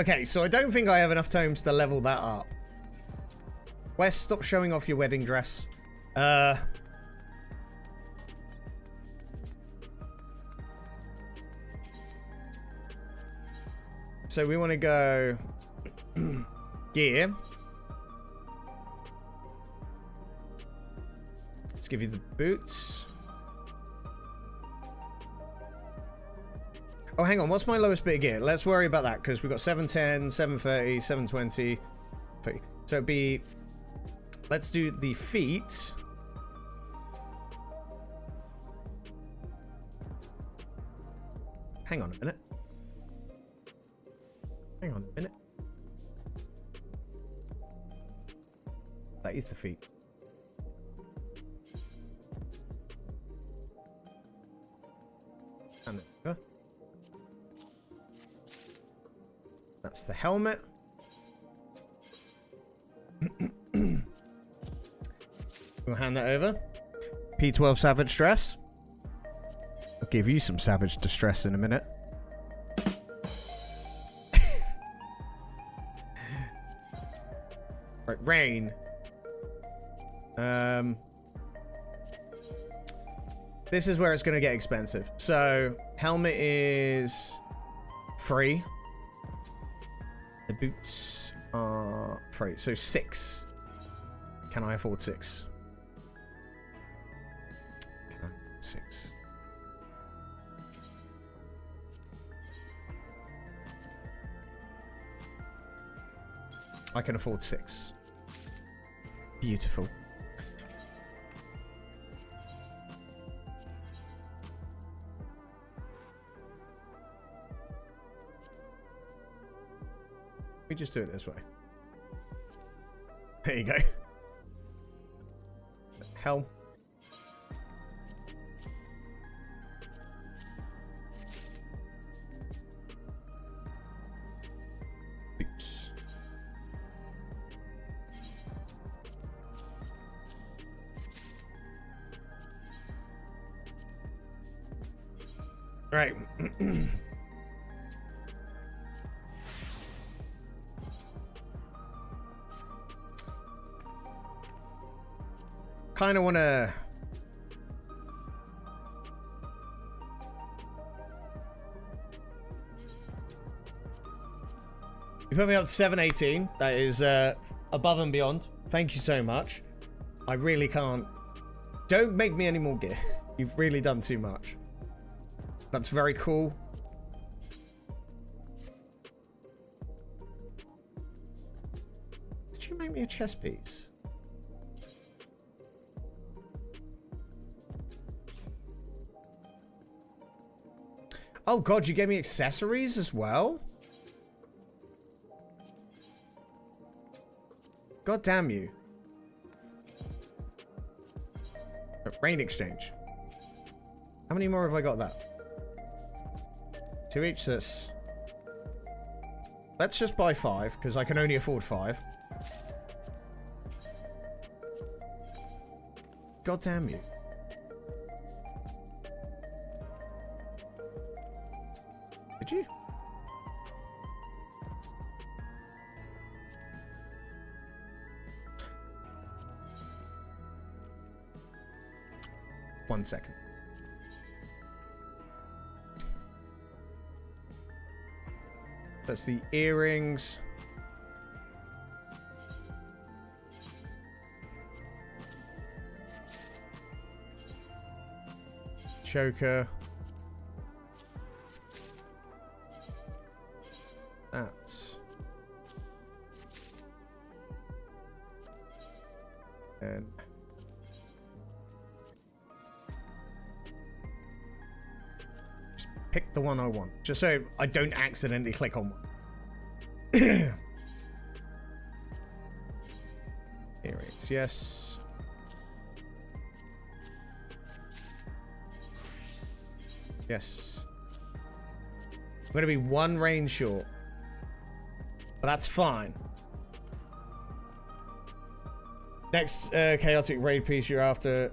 Okay, so I don't think I have enough tomes to level that up. Wes, stop showing off your wedding dress. So we want to go gear. Let's give you the boots. Oh, hang on. What's my lowest bit of gear? Let's worry about that because we've got 710, 730, 720. So it'd be... Let's do the feet. Hang on a minute. Hang on a minute. That is the feet. And there we go. That's the helmet. We'll hand that over. P12 Savage Stress. I'll give you some Savage Distress in a minute. Right, rain. This is where it's going to get expensive. So, helmet is free. The boots are free. So, 6. Can I afford 6? Can I afford 6? I can afford 6. Beautiful. We just do it this way. There you go. Hell. Oops. Right. Kind of want to... You put me up to 718. That is above and beyond. Thank you so much. I really can't... Don't make me any more gear. You've really done too much. That's very cool. Did you make me a chest piece? Oh god, you gave me accessories as well? God damn you. Rain exchange. How many more have I got that? 2 each, this. Let's just buy 5, because I can only afford 5. God damn you. Did you? One second. That's the earrings. Choker. That's. And. Just pick the one I want. Just so I don't accidentally click on one. Earrings, yes. Yes. I'm going to be 1 range short. But that's fine. Next chaotic raid piece you're after.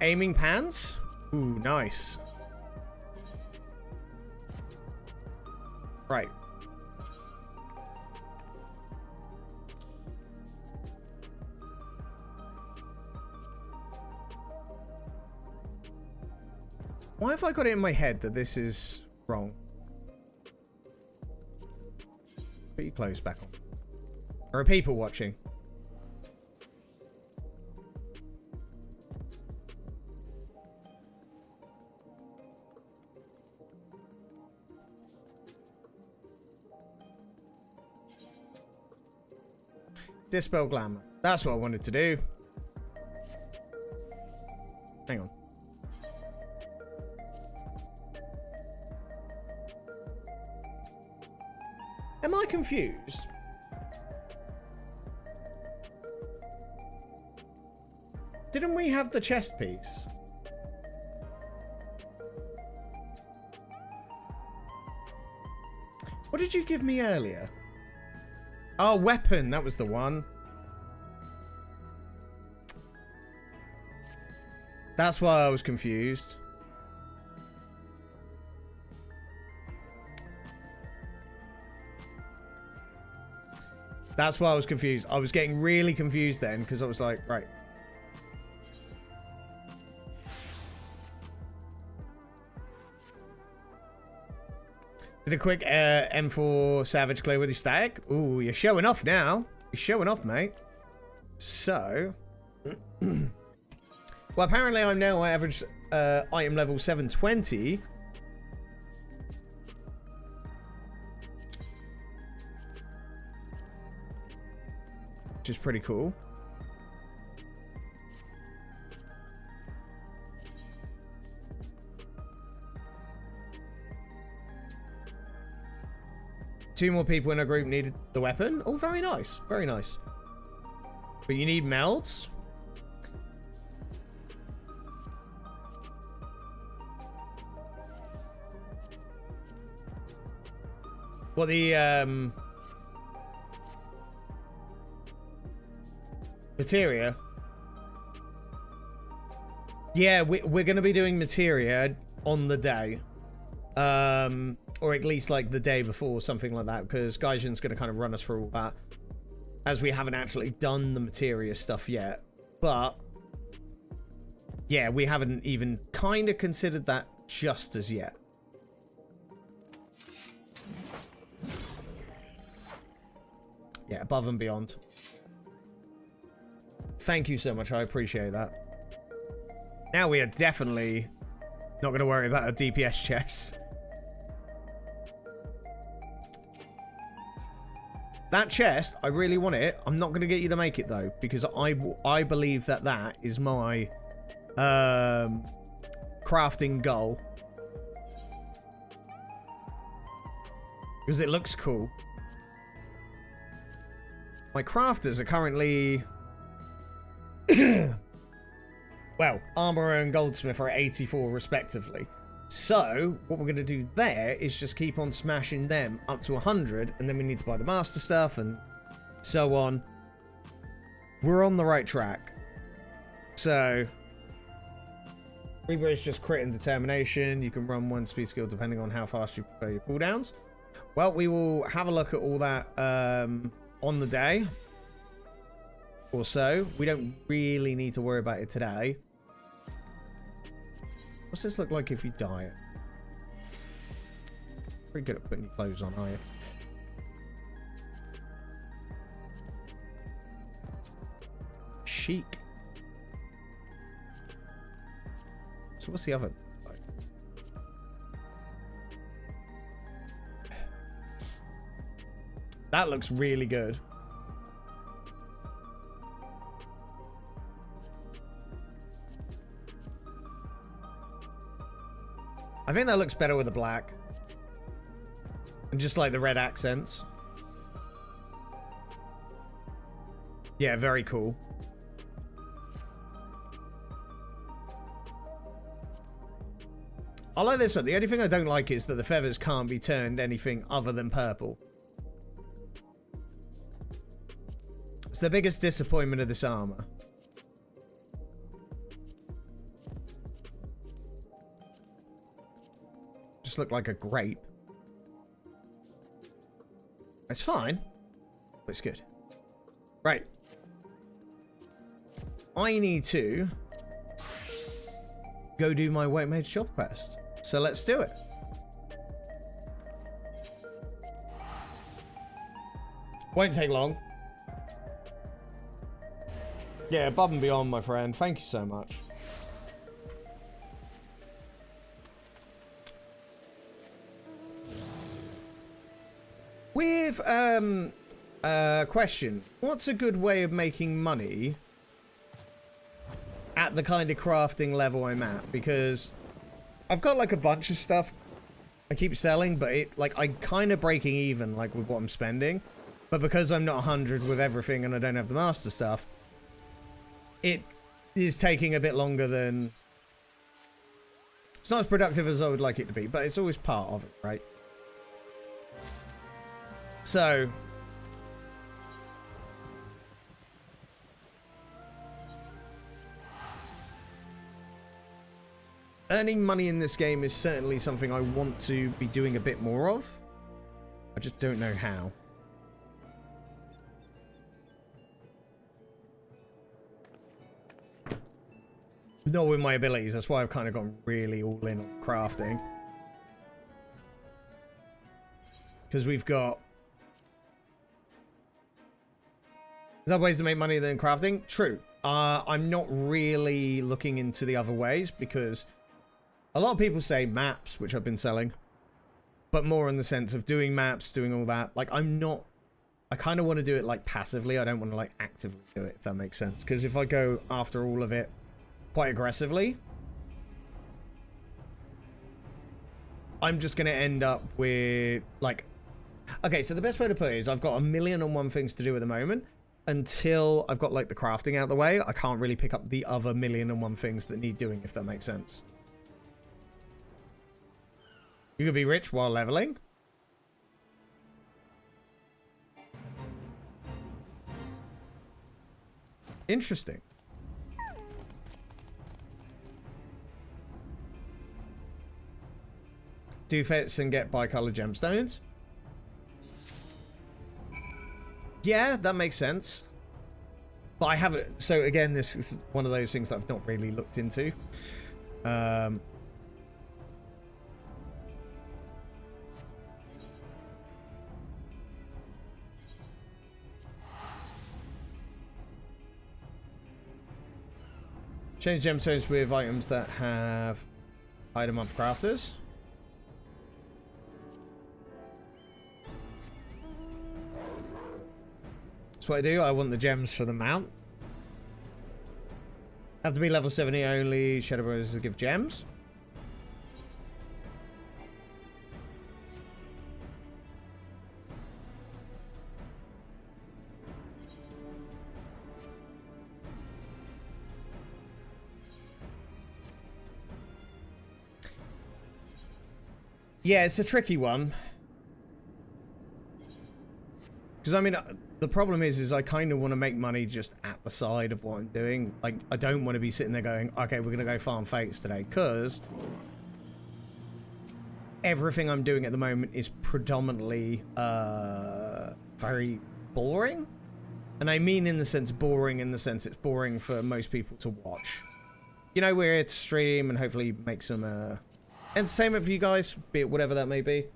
Aiming pans? Ooh, nice. Right. Why have I got it in my head that this is wrong? Put your clothes back on. There are people watching. Dispel Glam. That's what I wanted to do. Hang on. Am I confused? Didn't we have the chest piece? What did you give me earlier? Oh, weapon. That was the one. That's why I was confused. That's why I was confused. I was getting really confused then because I was like, right. Did a quick M4 Savage clear with your stack. Ooh, you're showing off now. You're showing off, mate. So. Well, apparently I'm now average item level 720. Which is pretty cool. Two more people in a group needed the weapon. Oh, very nice. Very nice. But you need melds. Well, the materia. Yeah, we're going to be doing materia on the day. Or at least like the day before, something like that, because Gaijin's going to kind of run us through all that, as we haven't actually done the materia stuff yet. But yeah, we haven't even kind of considered that just as yet. Yeah, above and beyond. Thank you so much. I appreciate that. Now we are definitely not going to worry about our DPS checks. That chest, I really want it. I'm not going to get you to make it, though, because I believe that that is my crafting goal. Because it looks cool. My crafters are currently... well, armor and goldsmith are at 84 respectively. So, what we're going to do there is just keep on smashing them up to 100, and then we need to buy the master stuff and so on. We're on the right track. So, Reaper is just crit and determination. You can run one speed skill depending on how fast you prefer your cooldowns. Well, we will have a look at all that on the day or so. We don't really need to worry about it today. What's this look like if you dye it? Pretty good at putting your clothes on, are you? Chic. So what's the other like? That looks really good. I think that looks better with the black. And just like the red accents. Yeah, very cool. I like this one. The only thing I don't like is that the feathers can't be turned anything other than purple. It's the biggest disappointment of this armor. Just look like a grape. It's fine, but it's good. Right. I need to go do my White Mage job quest. So let's do it. Won't take long. Yeah, above and beyond, my friend. Thank you so much. With, question. What's a good way of making money at the kind of crafting level I'm at? Because I've got, like, a bunch of stuff I keep selling, but it, like, I'm kind of breaking even, like, with what I'm spending. But because I'm not 100 with everything and I don't have the master stuff, it is taking a bit longer than... It's not as productive as I would like it to be, but it's always part of it, right? So... earning money in this game is certainly something I want to be doing a bit more of. I just don't know how. Not with my abilities, that's why I've kind of gone really all in on crafting. Because we've got... There's other ways to make money than crafting? True. I'm not really looking into the other ways because a lot of people say maps, which I've been selling, but more in the sense of doing maps, doing all that. Like, I'm not... I kind of want to do it, like, passively. I don't want to, like, actively do it, if that makes sense. Because if I go after all of it quite aggressively, I'm just going to end up with, like... Okay, so the best way to put it is I've got 1,000,001 things to do at the moment. Until I've got, like, the crafting out of the way, I can't really pick up the other 1,000,001 things that need doing, if that makes sense. You could be rich while leveling. Interesting. Do fits and get bi-colored gemstones. Yeah, that makes sense. But I haven't... So again, this is one of those things that I've not really looked into. Change gemstones with items that have item up crafters. That's what I do. I want the gems for the mount. Have to be level 70 only. Shadow Brothers to give gems. Yeah, it's a tricky one. Because, I mean, the problem is I kind of want to make money just at the side of what I'm doing. Like, I don't want to be sitting there going, okay, we're going to go farm fates today. Because everything I'm doing at the moment is predominantly very boring. And I mean in the sense boring, in the sense it's boring for most people to watch. You know, we're here to stream and hopefully make some... entertainment for you guys, be it whatever that may be.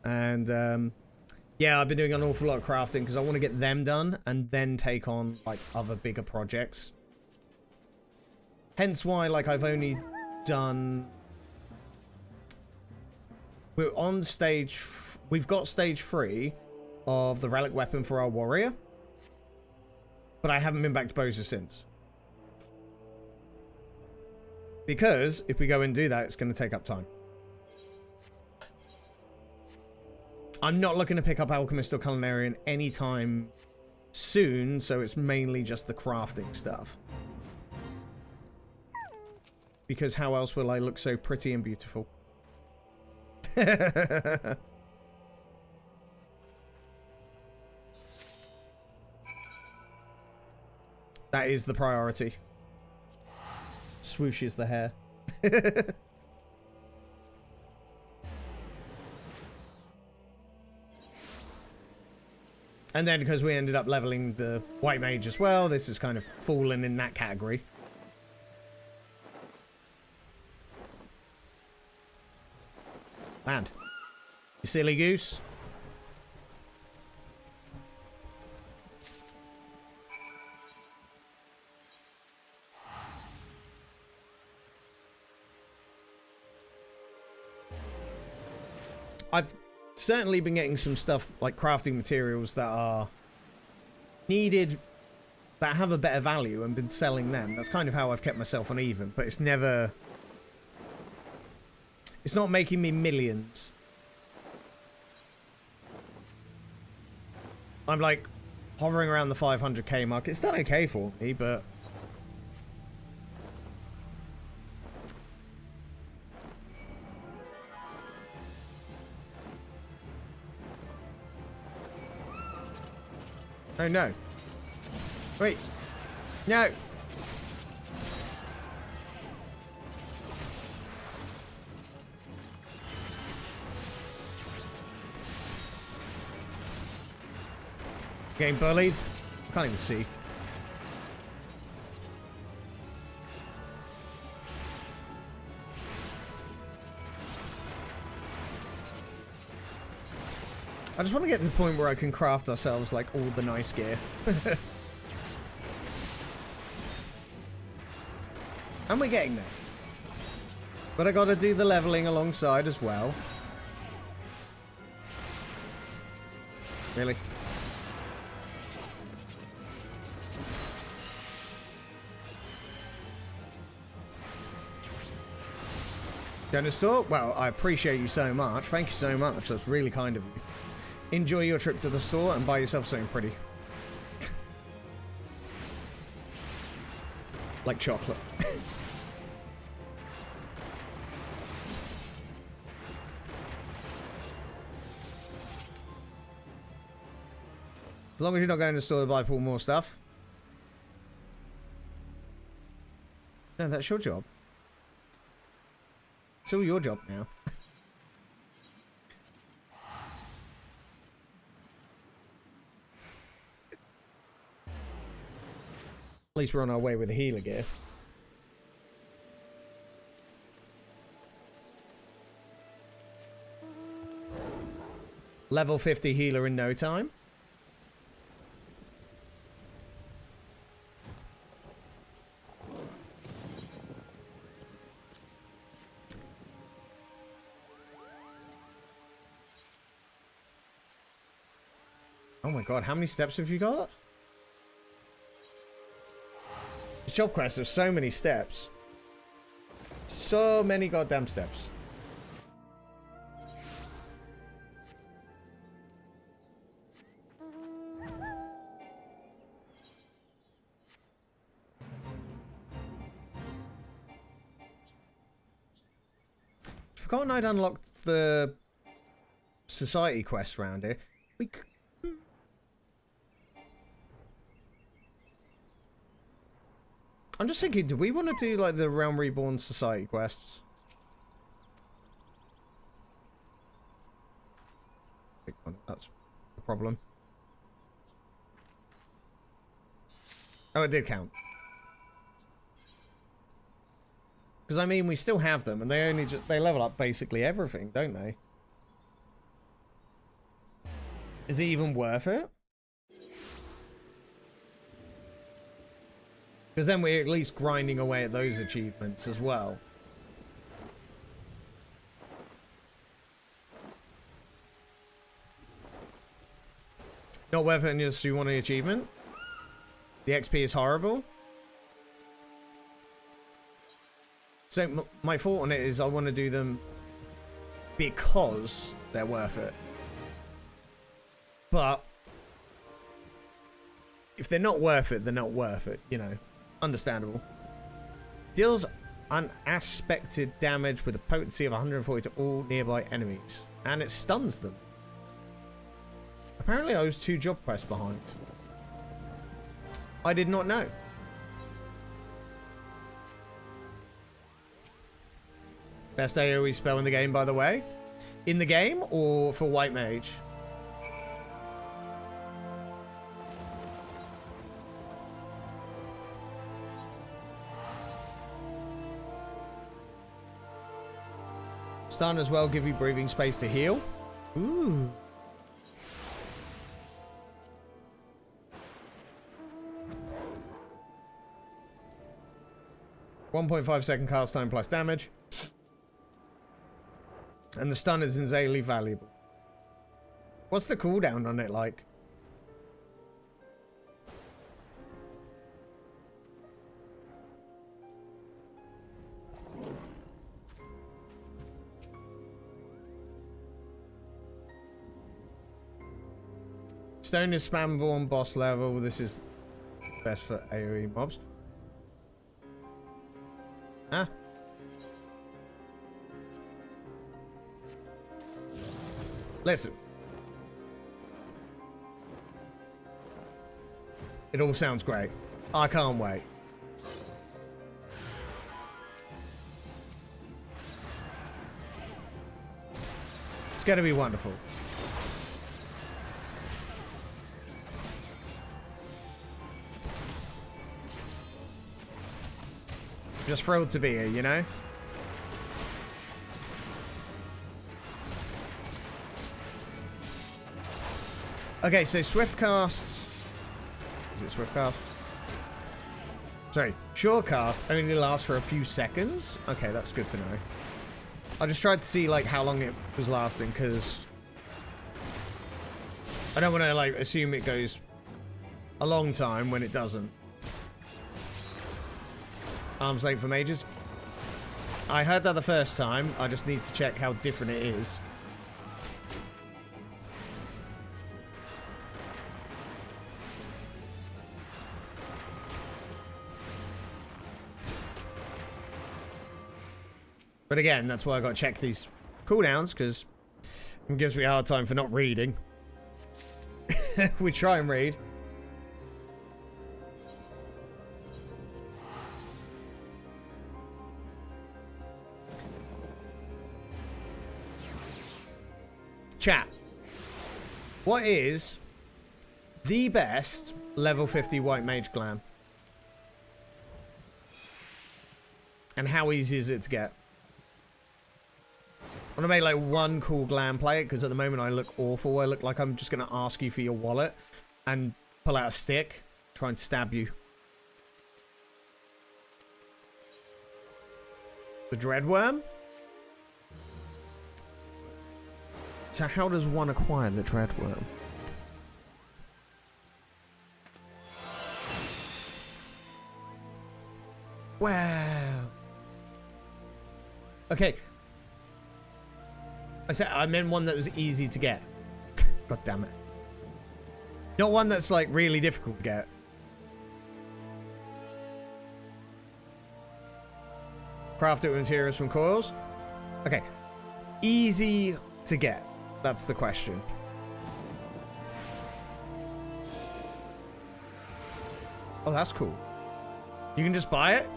And yeah, I've been doing an awful lot of crafting because I want to get them done and then take on like other bigger projects. Hence why, like, I've only done... We're on stage... We've got stage 3 of the relic weapon for our warrior. But I haven't been back to Boza since. Because if we go and do that, it's going to take up time. I'm not looking to pick up Alchemist or Culinarian anytime soon, so it's mainly just the crafting stuff. Because how else will I look so pretty and beautiful? That is the priority. Swooshes the hair. And then because we ended up leveling the white mage as well, this is kind of fallen in that category. Land. You silly goose. I've certainly been getting some stuff like crafting materials that are needed, that have a better value, and been selling them. That's kind of how I've kept myself on even, but it's never... It's not making me millions. I'm like hovering around the 500k mark. It's done okay for me, but... Oh no. Wait. No. Getting bullied? Can't even see. I just want to get to the point where I can craft ourselves like all the nice gear. And we're getting there. But I gotta do the leveling alongside as well. Really? Dinosaur? Well, I appreciate you so much. Thank you so much. That's really kind of you. Enjoy your trip to the store and buy yourself something pretty. Like chocolate. As long as you're not going to the store to buy Paul more stuff. No, that's your job. It's all your job now. At least we're on our way with the healer gear. Level 50 healer in no time. Oh my god, how many steps have you got? The job quest, there's so many steps. So many goddamn steps. Forgotten I'd unlocked the society quest round here. I'm just thinking, do we want to do like the Realm Reborn Society quests? That's the problem. Oh, it did count. Because I mean, we still have them, and they only they level up basically everything, don't they? Is it even worth it? Because then we're at least grinding away at those achievements as well. Not worth it unless you want an achievement. The XP is horrible. So my thought on it is I want to do them because they're worth it. But if they're not worth it, they're not worth it, you know. Understandable. Deals unaspected damage with a potency of 140 to all nearby enemies. And it stuns them. Apparently I was 2 job quests behind. I did not know. Best AoE spell in the game, by the way. In the game or for White Mage? Stun as well, give you breathing space to heal. Ooh. .5 cast time plus damage. And the stun is insanely valuable. What's the cooldown on it like? Stone is spammable on boss level. This is best for AoE mobs. Huh? Listen. It all sounds great. I can't wait. It's gonna be wonderful. Just thrilled to be here, you know? Okay, so swift casts. Is it swift cast? Sorry, short cast only lasts for a few seconds. Okay, that's good to know. I just tried to see like how long it was lasting because I don't want to like assume it goes a long time when it doesn't. Arms length for mages. I heard that the first time. I just need to check how different it is. But again, that's why I got to check these cooldowns, because it gives me a hard time for not reading. We try and read. Chat. What is the best level 50 white mage glam? And how easy is it to get? I want to make like one cool glam play it, because at the moment I look awful. I look like I'm just going to ask you for your wallet and pull out a stick, try and stab you. The Dreadworm? So how does one acquire the Dreadworm? Wow. Okay. I meant one that was easy to get. God damn it. Not one that's like really difficult to get. Craft it with materials from coils. Okay. Easy to get. That's the question. Oh, that's cool. You can just buy it?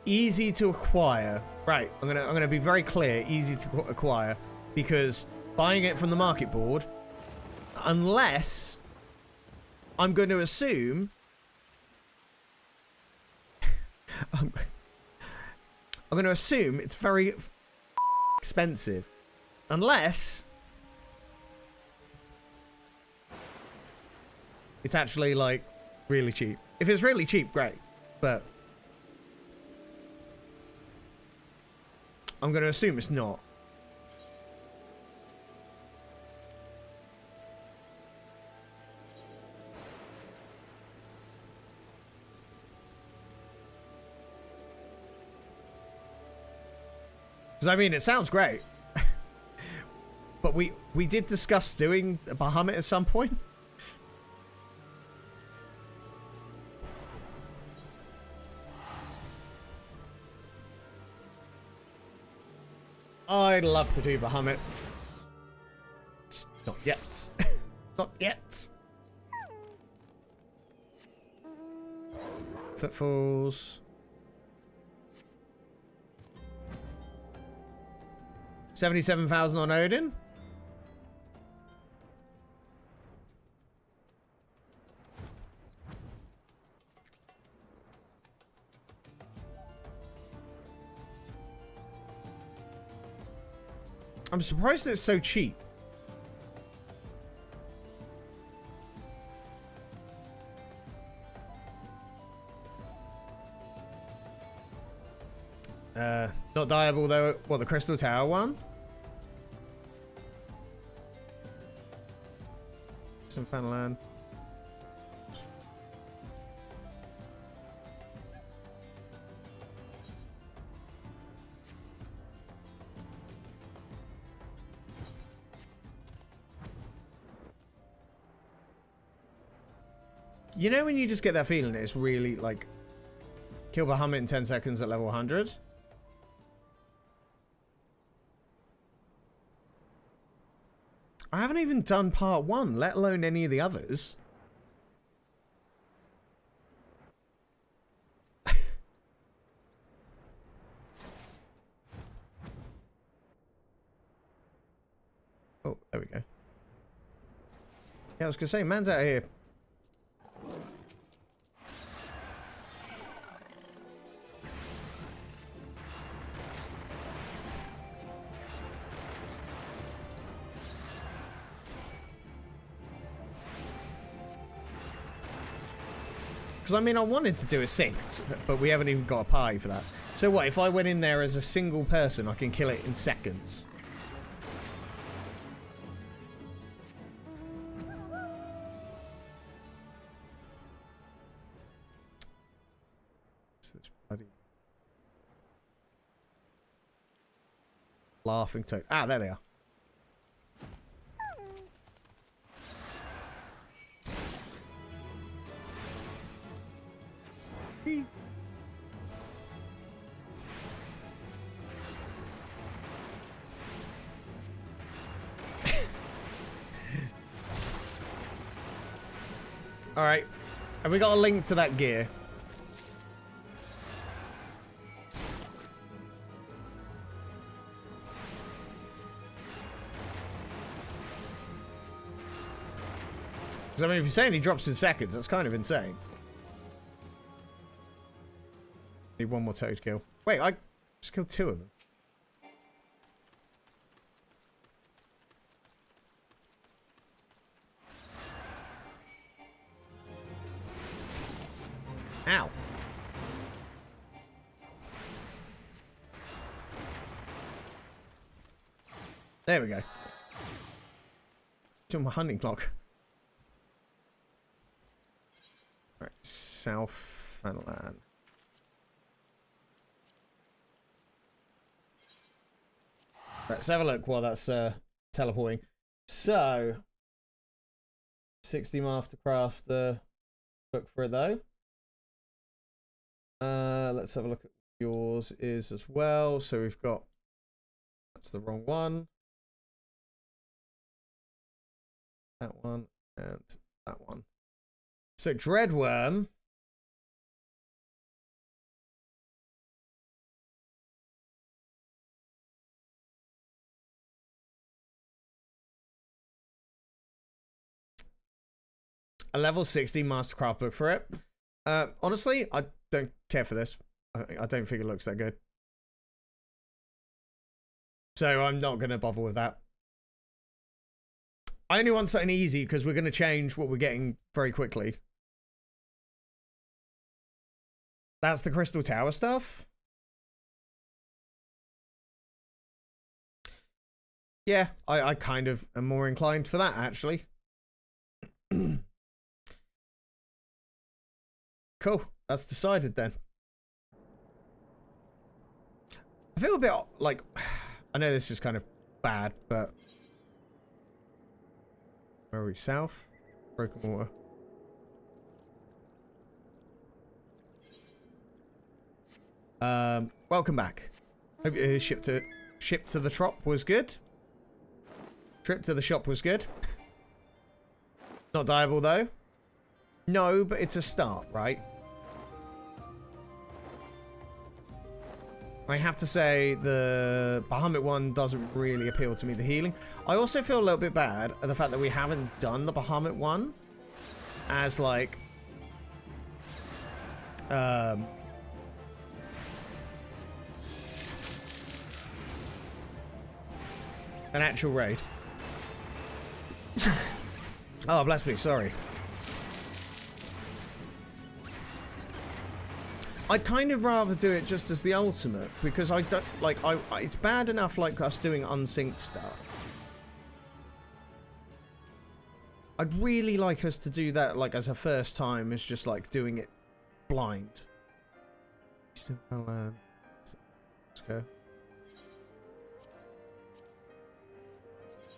Easy to acquire. Right, I'm gonna be very clear, easy to acquire, because buying it from the market board, unless I'm going to assume I'm going to assume it's very expensive, unless it's actually like really cheap. If it's really cheap, great, but I'm going to assume it's not. Because I mean, it sounds great. But we did discuss doing a Bahamut at some point. I'd love to do Bahamut. Not yet. Not yet. Footfalls. 77,000 on Odin. I'm surprised it's so cheap. Not dieable though. What, the Crystal Tower one? Some fan land. You know when you just get that feeling it's really like kill Bahamut in 10 seconds at level 100? I haven't even done part 1, let alone any of the others. Oh, there we go. Yeah, I was gonna say, man's out of here. Because, I mean, I wanted to do a synced, but we haven't even got a party for that. So what, if I went in there as a single person, I can kill it in seconds? What's this bloody... Laughing toad. Ah, there they are. All right, have we got a link to that gear? Because I mean, if you're saying he drops in seconds, that's kind of insane. Need one more toad kill. Wait, I just killed 2 of them. Ow. There we go. To my hunting clock. Right, south and land. Right, let's have a look while that's teleporting. So, 60 math to craft the book for it though. Let's have a look at what yours is as well. So we've got, that's the wrong one. That one and that one. So Dreadworm. A level 60 Mastercraft book for it. Honestly, I don't care for this. I don't think it looks that good. So I'm not going to bother with that. I only want something easy because we're going to change what we're getting very quickly. That's the Crystal Tower stuff? Yeah, I kind of am more inclined for that, actually. Cool. That's decided then. I feel a bit like... I know this is kind of bad, but... Where are we? South? Broken water. Welcome back. Hope ship to the shop was good. Trip to the shop was good. Not dieable though. No, but it's a start, right? I have to say the Bahamut one doesn't really appeal to me, the healing. I also feel a little bit bad at the fact that we haven't done the Bahamut one as like An actual raid. Oh, bless me, sorry. I'd kind of rather do it just as the ultimate, because I don't, like, it's bad enough, like, us doing unsynced stuff. I'd really like us to do that, like, as a first time, is just, like, doing it blind. Let's go.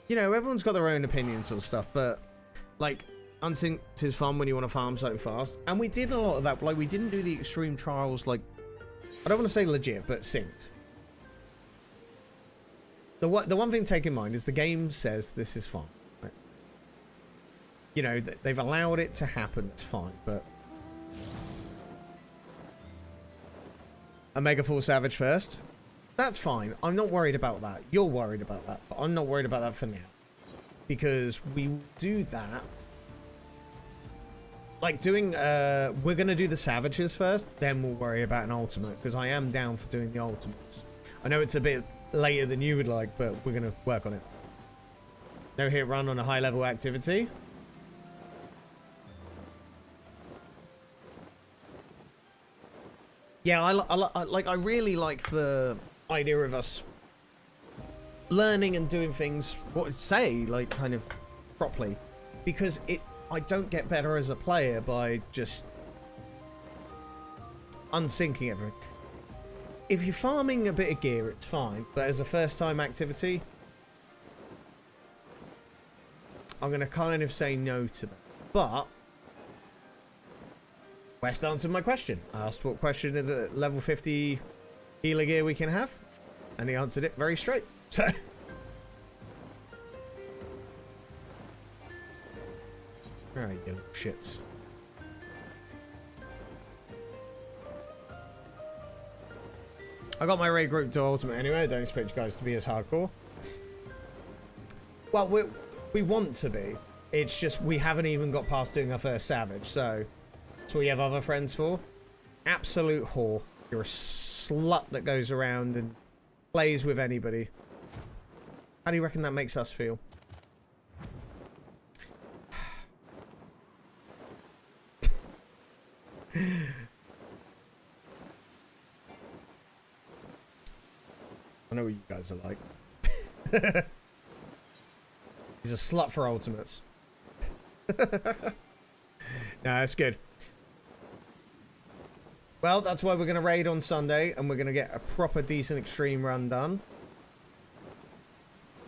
You know, everyone's got their own opinions on stuff, but, like, unsynced is fun when you want to farm so fast. And we did a lot of that, like, we didn't do the extreme trials, like, I don't want to say legit, but synced. The one thing to take in mind is the game says this is fine. Right? You know, they've allowed it to happen, it's fine, but... A Mega Full Savage first? That's fine. I'm not worried about that. You're worried about that, but I'm not worried about that for now. Because we do that. Like doing, we're going to do the Savages first, then we'll worry about an ultimate, because I am down for doing the ultimates. I know it's a bit later than you would like, but we're going to work on it. No hit run on a high level activity. Yeah, I really like the idea of us learning and doing things, like, kind of properly, because I don't get better as a player by just unsyncing everything. If you're farming a bit of gear, it's fine, but as a first-time activity, I'm going to kind of say no to that. But West answered my question. I asked what question of the level 50 healer gear we can have, and he answered it very straight. So... Alright, you little shits. I got my raid group to ultimate anyway. I don't expect you guys to be as hardcore. Well, we want to be. It's just we haven't even got past doing our first Savage, so that's what we have other friends for. Absolute whore. You're a slut that goes around and plays with anybody. How do you reckon that makes us feel? I know what you guys are like. He's a slut for ultimates. Nah, that's good. Well, that's why we're going to raid on Sunday, and we're going to get a proper decent extreme run done.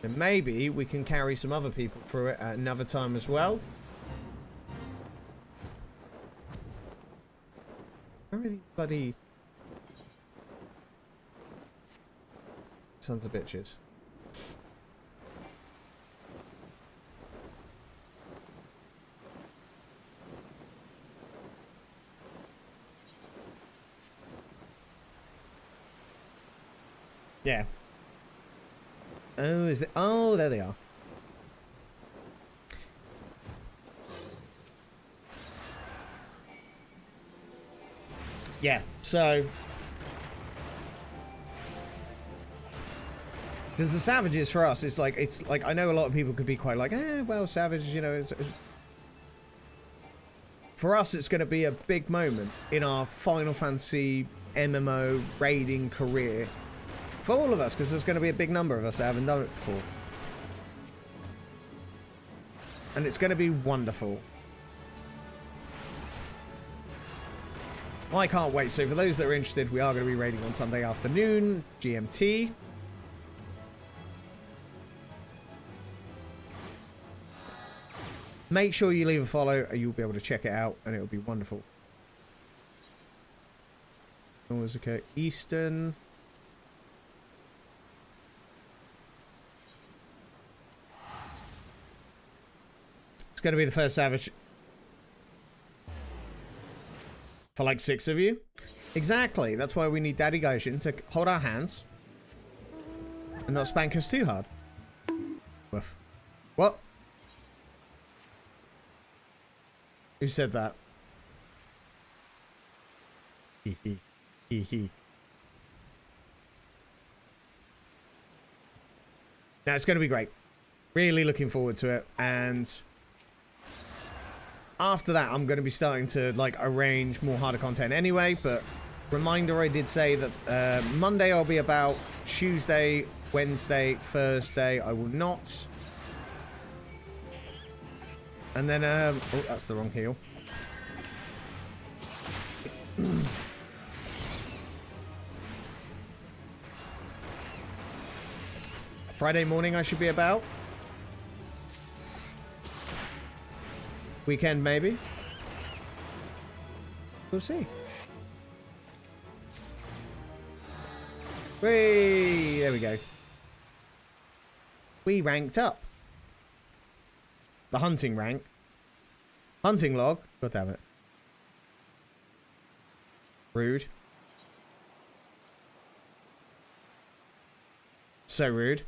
And maybe we can carry some other people through it at another time as well. Where are these bloody sons of bitches? Yeah. Oh, is it? Oh, there they are. Yeah, so because the Savages for us, it's like I know a lot of people could be quite like, well, Savages, you know, it's for us it's going to be a big moment in our Final Fantasy MMO raiding career for all of us, because there's going to be a big number of us that haven't done it before, and it's going to be wonderful. I can't wait. So for those that are interested, we are going to be raiding on Sunday afternoon, GMT. Make sure you leave a follow and you'll be able to check it out, and it'll be wonderful. Oh, was okay. Eastern. It's going to be the first Savage for like 6 of you. Exactly. That's why we need Daddy Gaijin to hold our hands and not spank us too hard. Woof. What? Who said that? Hee hee. Hee hee. Now, it's going to be great. Really looking forward to it. And after that, I'm going to be starting to, like, arrange more harder content anyway. But reminder, I did say that Monday I'll be about. Tuesday, Wednesday, Thursday, I will not. And then, oh, that's the wrong heel. Friday morning I should be about. Weekend maybe. We'll see. Whee! There we go. We ranked up. The hunting rank. Hunting log. God damn it. Rude. So rude.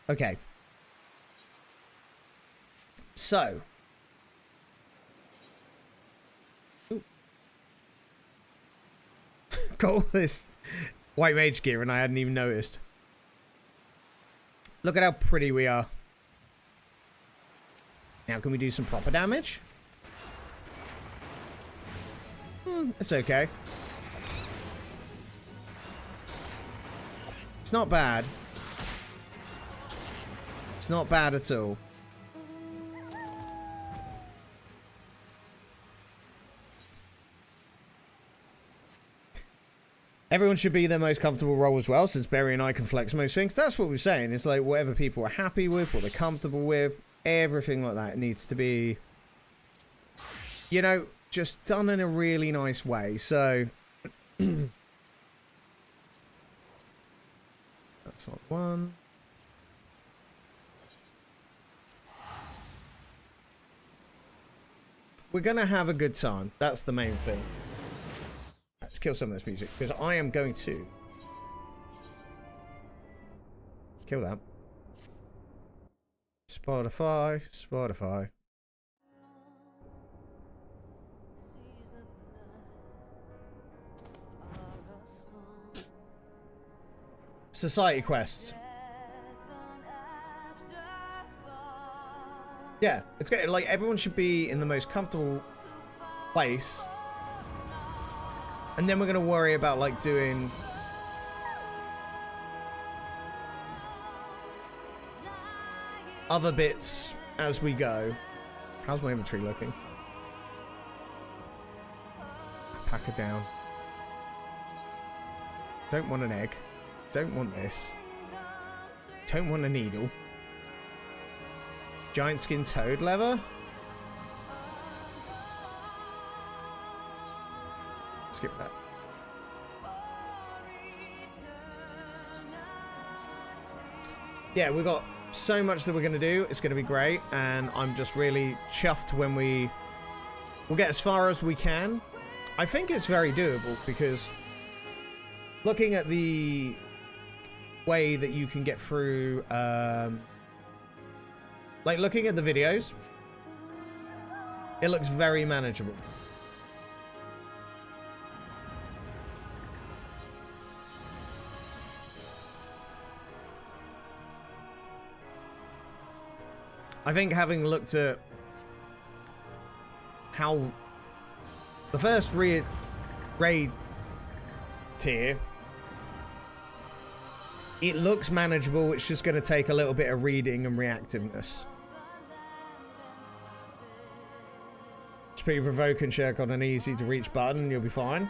Okay. So. Got all this white mage gear and I hadn't even noticed. Look at how pretty we are. Now can we do some proper damage? It's okay. It's not bad. It's not bad at all. Everyone should be their most comfortable role as well, since Barry and I can flex most things. That's what we're saying. It's like whatever people are happy with, what they're comfortable with, everything like that needs to be, you know, just done in a really nice way. So that's not one. We're gonna have a good time. That's the main thing. Let's kill some of this music, because I am going to kill that. Spotify. Society quests. Yeah, it's good. Like, everyone should be in the most comfortable place. And then we're going to worry about, like, doing other bits as we go. How's my inventory looking? Pack it down. Don't want an egg. Don't want this. Don't want a needle. Giant skin toad leather. Skip that. Yeah, we've got so much that we're going to do. It's going to be great. And I'm just really chuffed when we'll get as far as we can. I think it's very doable because looking at the way that you can get through, like looking at the videos, it looks very manageable. I think having looked at how the first raid tier, it looks manageable. It's just going to take a little bit of reading and reactiveness. Just put your provoke and check on an easy to reach button and you'll be fine.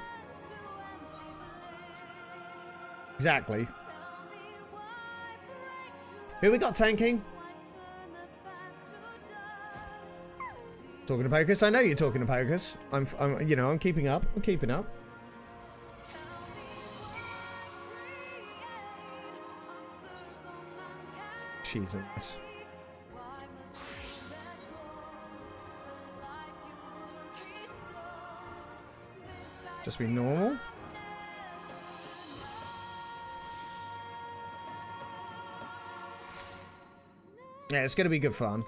Exactly. Who we got tanking? Talking to Pocus? I know you're talking to Pocus. I'm keeping up. I'm keeping up. Jesus. Just be normal. Yeah, it's gonna be good fun.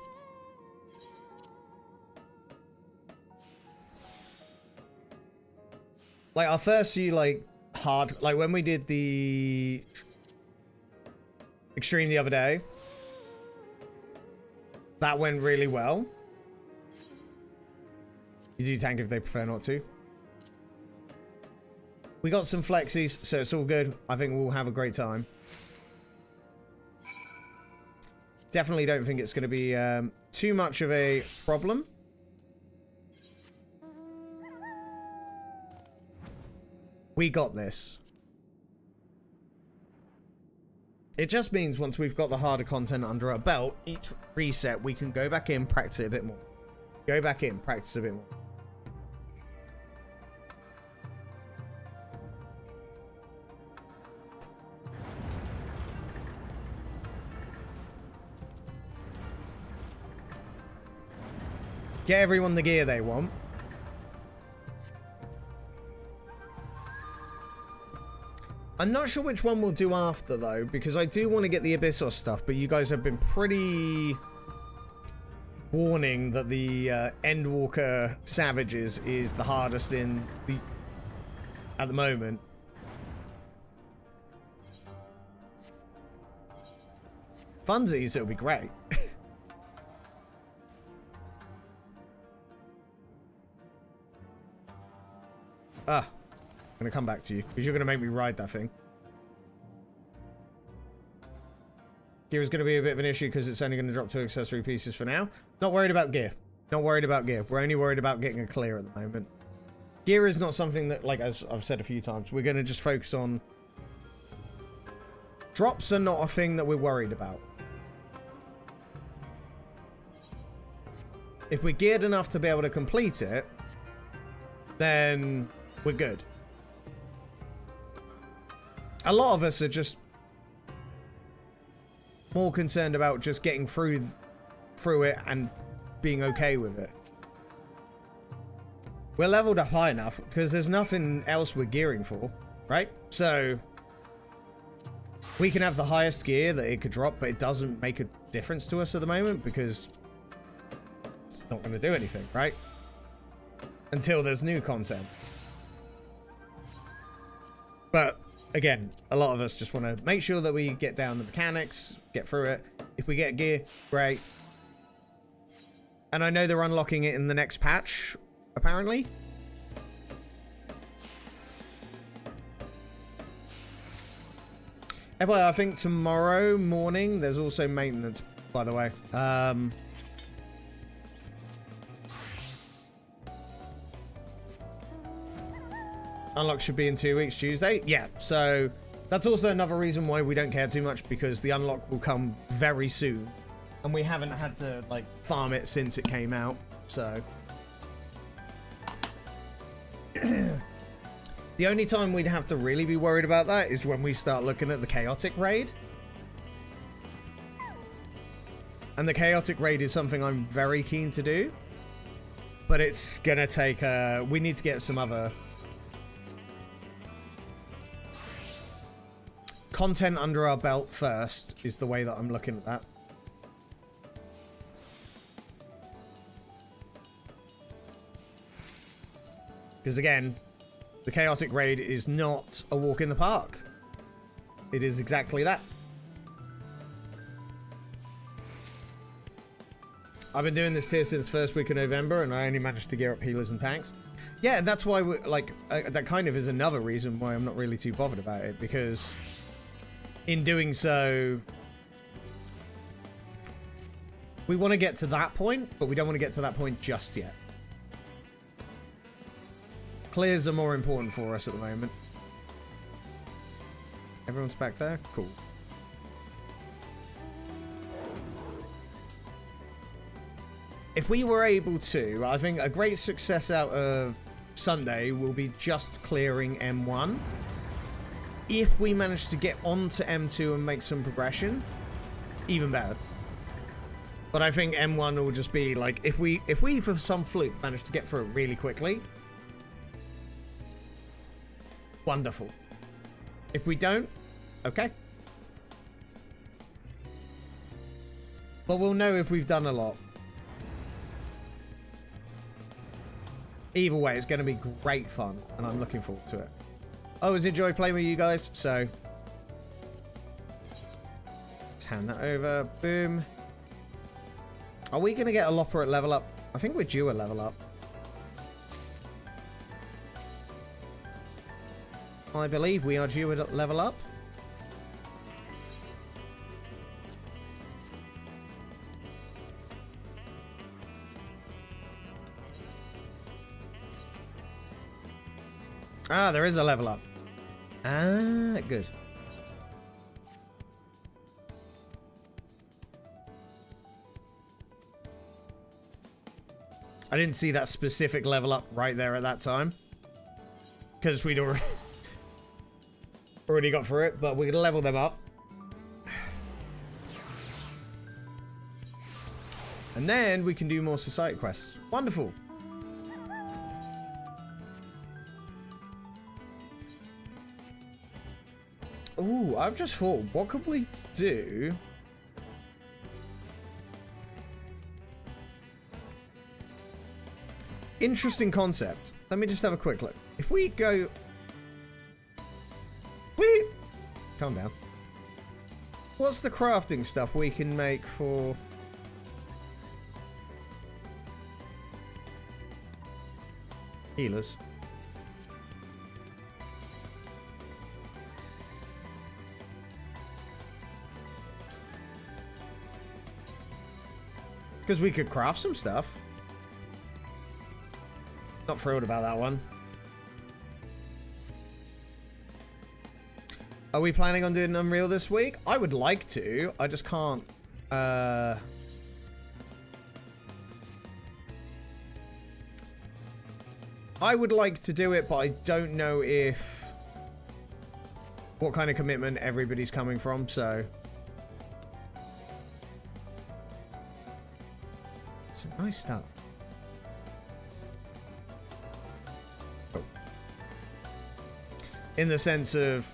Like, our first few, like, hard... Like, when we did the Extreme the other day, That went really well. You do tank if they prefer not to. We got some flexies, so it's all good. I think we'll have a great time. Definitely don't think it's going to be too much of a problem. We got this. It just means once we've got the harder content under our belt, each reset, we can go back in, practice it a bit more. Go back in, practice a bit more. Get everyone the gear they want. I'm not sure which one we'll do after, though, because I do want to get the Abyssos stuff, but you guys have been pretty warning that the Endwalker Savages is the hardest in the at the moment. Funsies, it'll be great. I'm gonna come back to you because you're gonna make me ride that thing. Gear is gonna be a bit of an issue because it's only gonna drop 2 accessory pieces for now. Not worried about gear. Not worried about gear. We're only worried about getting a clear at the moment. Gear is not something that, like, as I've said a few times, we're gonna just focus on. Drops are not a thing that we're worried about. If we're geared enough to be able to complete it, then we're good. A lot of us are just more concerned about just getting through it and being okay with it. We're leveled up high enough because there's nothing else we're gearing for, right? So we can have the highest gear that it could drop, but it doesn't make a difference to us at the moment because it's not going to do anything, right? Until there's new content. But again, a lot of us just want to make sure that we get down the mechanics, get through it. If we get gear, great. And I know they're unlocking it in the next patch, apparently. Anyway, I think tomorrow morning there's also maintenance, by the way. Unlock should be in 2 weeks, Tuesday. Yeah, so that's also another reason why we don't care too much, because the unlock will come very soon. And we haven't had to, like, farm it since it came out, so. The only time we'd have to really be worried about that is when we start looking at the Chaotic Raid. And the Chaotic Raid is something I'm very keen to do. But it's gonna take, we need to get some other content under our belt first, is the way that I'm looking at that. Because again, the Chaotic Raid is not a walk in the park. It is exactly that. I've been doing this here since first week of November, and I only managed to gear up healers and tanks. Yeah, and that's why we're like, that kind of is another reason why I'm not really too bothered about it, because in doing so, we want to get to that point, but we don't want to get to that point just yet. Clears are more important for us at the moment. Everyone's back there? Cool. If we were able to, I think a great success out of Sunday will be just clearing M1. If we manage to get onto M2 and make some progression, even better. But I think M1 will just be like, if we for some fluke manage to get through it really quickly, wonderful. If we don't, okay. But we'll know if we've done a lot. Either way, it's going to be great fun, and I'm looking forward to it. I always enjoy playing with you guys, so let's hand that over. Boom. Are we going to get a Lopper at level up? I think we're due a level up. I believe we are due a level up. Ah, there is a level up. Ah, good. I didn't see that specific level up right there at that time. Because we'd already got through it, but we're going to level them up. And then we can do more society quests. Wonderful. Ooh, I've just thought, what could we do? Interesting concept. Let me just have a quick look. If we go... Wait! Calm down. What's the crafting stuff we can make for... healers? Because we could craft some stuff. Not thrilled about that one. Are we planning on doing Unreal this week? I would like to. I just can't. I would like to do it, but I don't know if... what kind of commitment everybody's coming from, so... Some nice stuff. Oh. In the sense of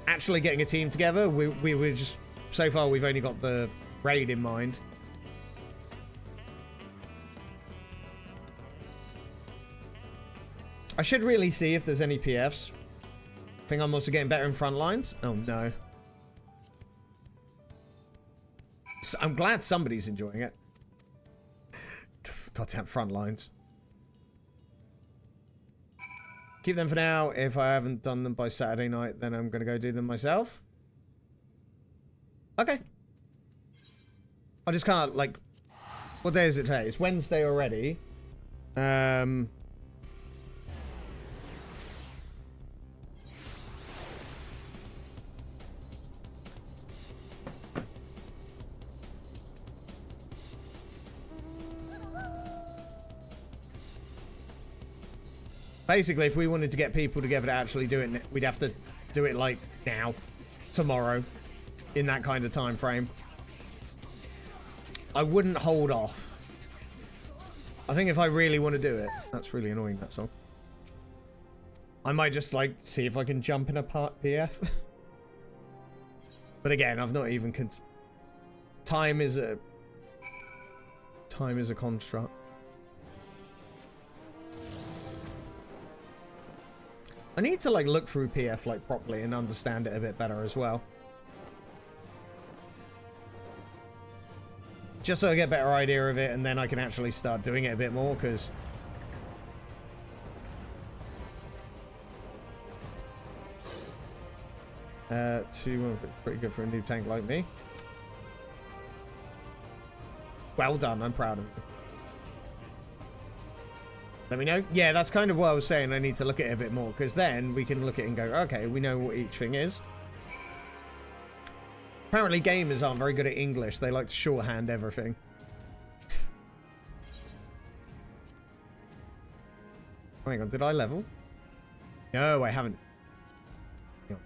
actually getting a team together, we were just... so far, we've only got the raid in mind. I should really see if there's any PFs. I think I'm also getting better in front lines. Oh, no. So I'm glad somebody's enjoying it. Goddamn front lines. Keep them for now. If I haven't done them by Saturday night, then I'm going to go do them myself. Okay. I just can't, like... what day is it today? It's Wednesday already. Basically, if we wanted to get people together to actually do it, we'd have to do it, like, now. Tomorrow. In that kind of time frame. I wouldn't hold off. I think if I really want to do it... That's really annoying, that song. I might just, like, see if I can jump in a PF. But again, I've not even... Time is a construct. I need to, like, look through PF, like, properly and understand it a bit better as well. Just so I get a better idea of it, and then I can actually start doing it a bit more, because... pretty good for a new tank like me. Well done, I'm proud of you. Let me know. Yeah, that's kind of what I was saying. I need to look at it a bit more, because then we can look at it and go, okay, we know what each thing is. Apparently gamers aren't very good at English. They like to shorthand everything. Oh, hang on, did I level? No, I haven't. No.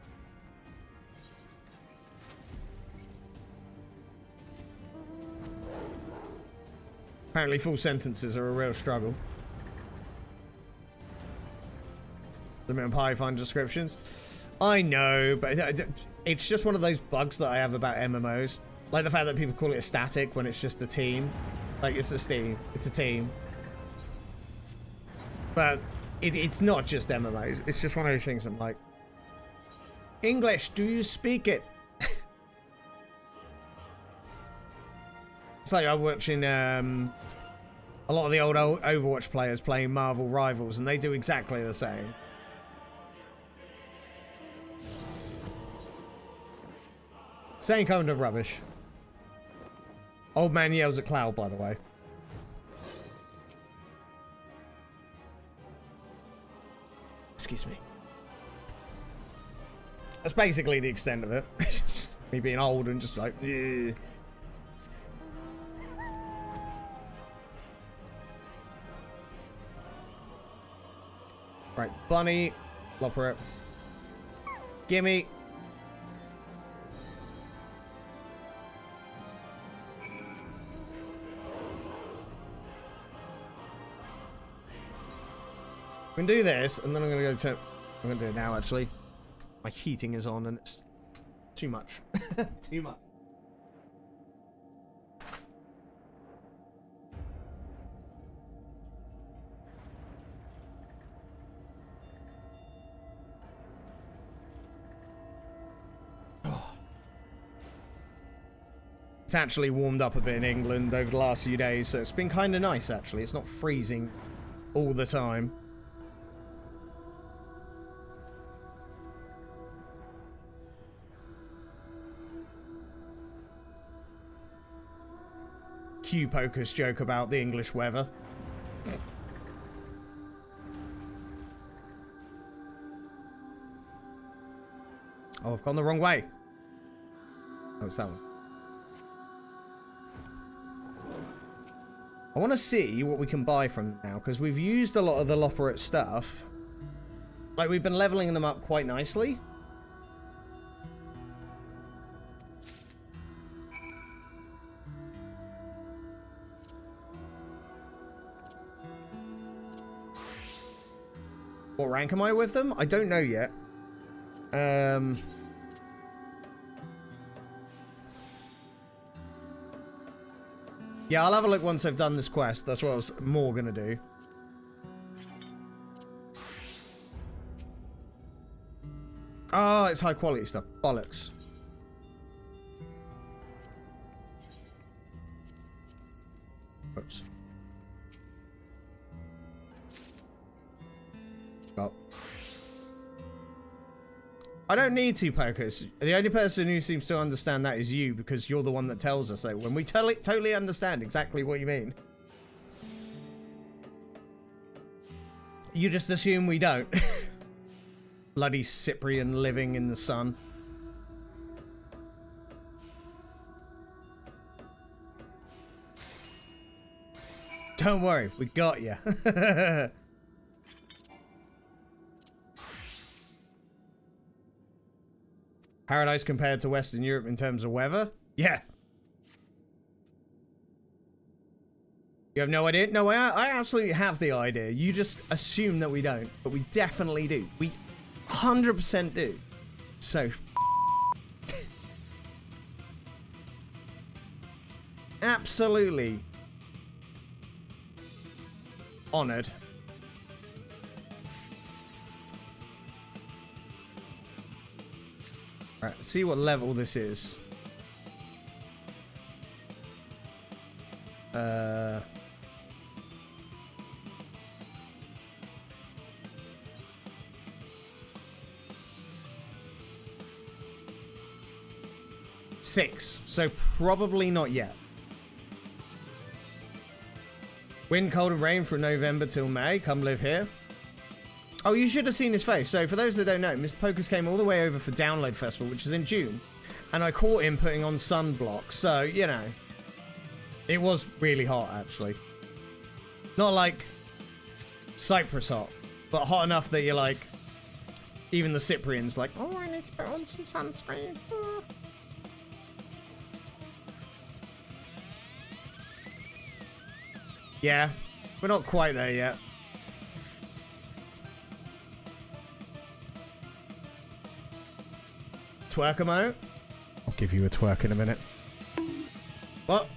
Apparently full sentences are a real struggle. Limit on Python descriptions. I know, but it's just one of those bugs that I have about MMOs. Like the fact that people call it a static when it's just a team. Like, it's a team. It's a team. But it's not just MMOs. It's just one of those things I'm like... English, do you speak it? It's like I'm watching a lot of the old Overwatch players playing Marvel Rivals, and they do exactly the same. Same kind of rubbish. Old man yells at Cloud, by the way. Excuse me. That's basically the extent of it. Me being old and just like, ugh. Right, Bunny, Lopper. Gimme. We can do this, and then I'm gonna go to. I'm gonna do it now. Actually, my heating is on, and it's too much. Too much. It's actually warmed up a bit in England over the last few days, so it's been kind of nice. Actually, it's not freezing all the time. Q Poker's joke about the English weather. Oh, I've gone the wrong way. Oh, it's that one. I want to see what we can buy from now, because we've used a lot of the Loperate stuff. Like, we've been leveling them up quite nicely. What rank am I with them? I don't know yet. Yeah, I'll have a look once I've done this quest. That's what I was more gonna do. Oh, it's high quality stuff. Bollocks. Oops. Oh. I don't need to, Pokers. The only person who seems to understand that is you, because you're the one that tells us that when we totally understand exactly what you mean. You just assume we don't. Bloody Cyprian living in the sun. Don't worry, we got you. Paradise compared to Western Europe in terms of weather? Yeah. You have no idea? No, I absolutely have the idea. You just assume that we don't, but we definitely do. We 100% do. So, absolutely honored. Alright, let's see what level this is. Six, so probably not yet. Wind, cold, and rain from November till May. Come live here. Oh, you should have seen his face. So, for those that don't know, Mr. Pokers came all the way over for Download Festival, which is in June. And I caught him putting on sunblock. So, you know, it was really hot, actually. Not like Cyprus hot, but hot enough that you're like, even the Cyprians like, oh, I need to put on some sunscreen. Yeah, we're not quite there yet. Twerk-a-mo? I'll give you a twerk in a minute. What?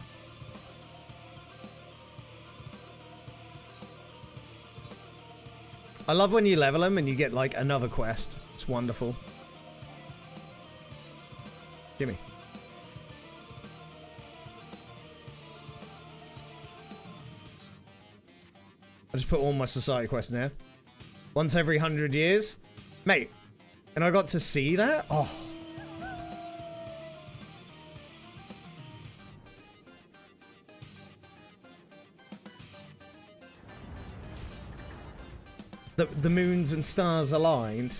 I love when you level them and you get like another quest. It's wonderful. Gimme. I just put all my society quests in there. Once every 100 years. Mate, and I got to see that? Oh. The moons and stars aligned.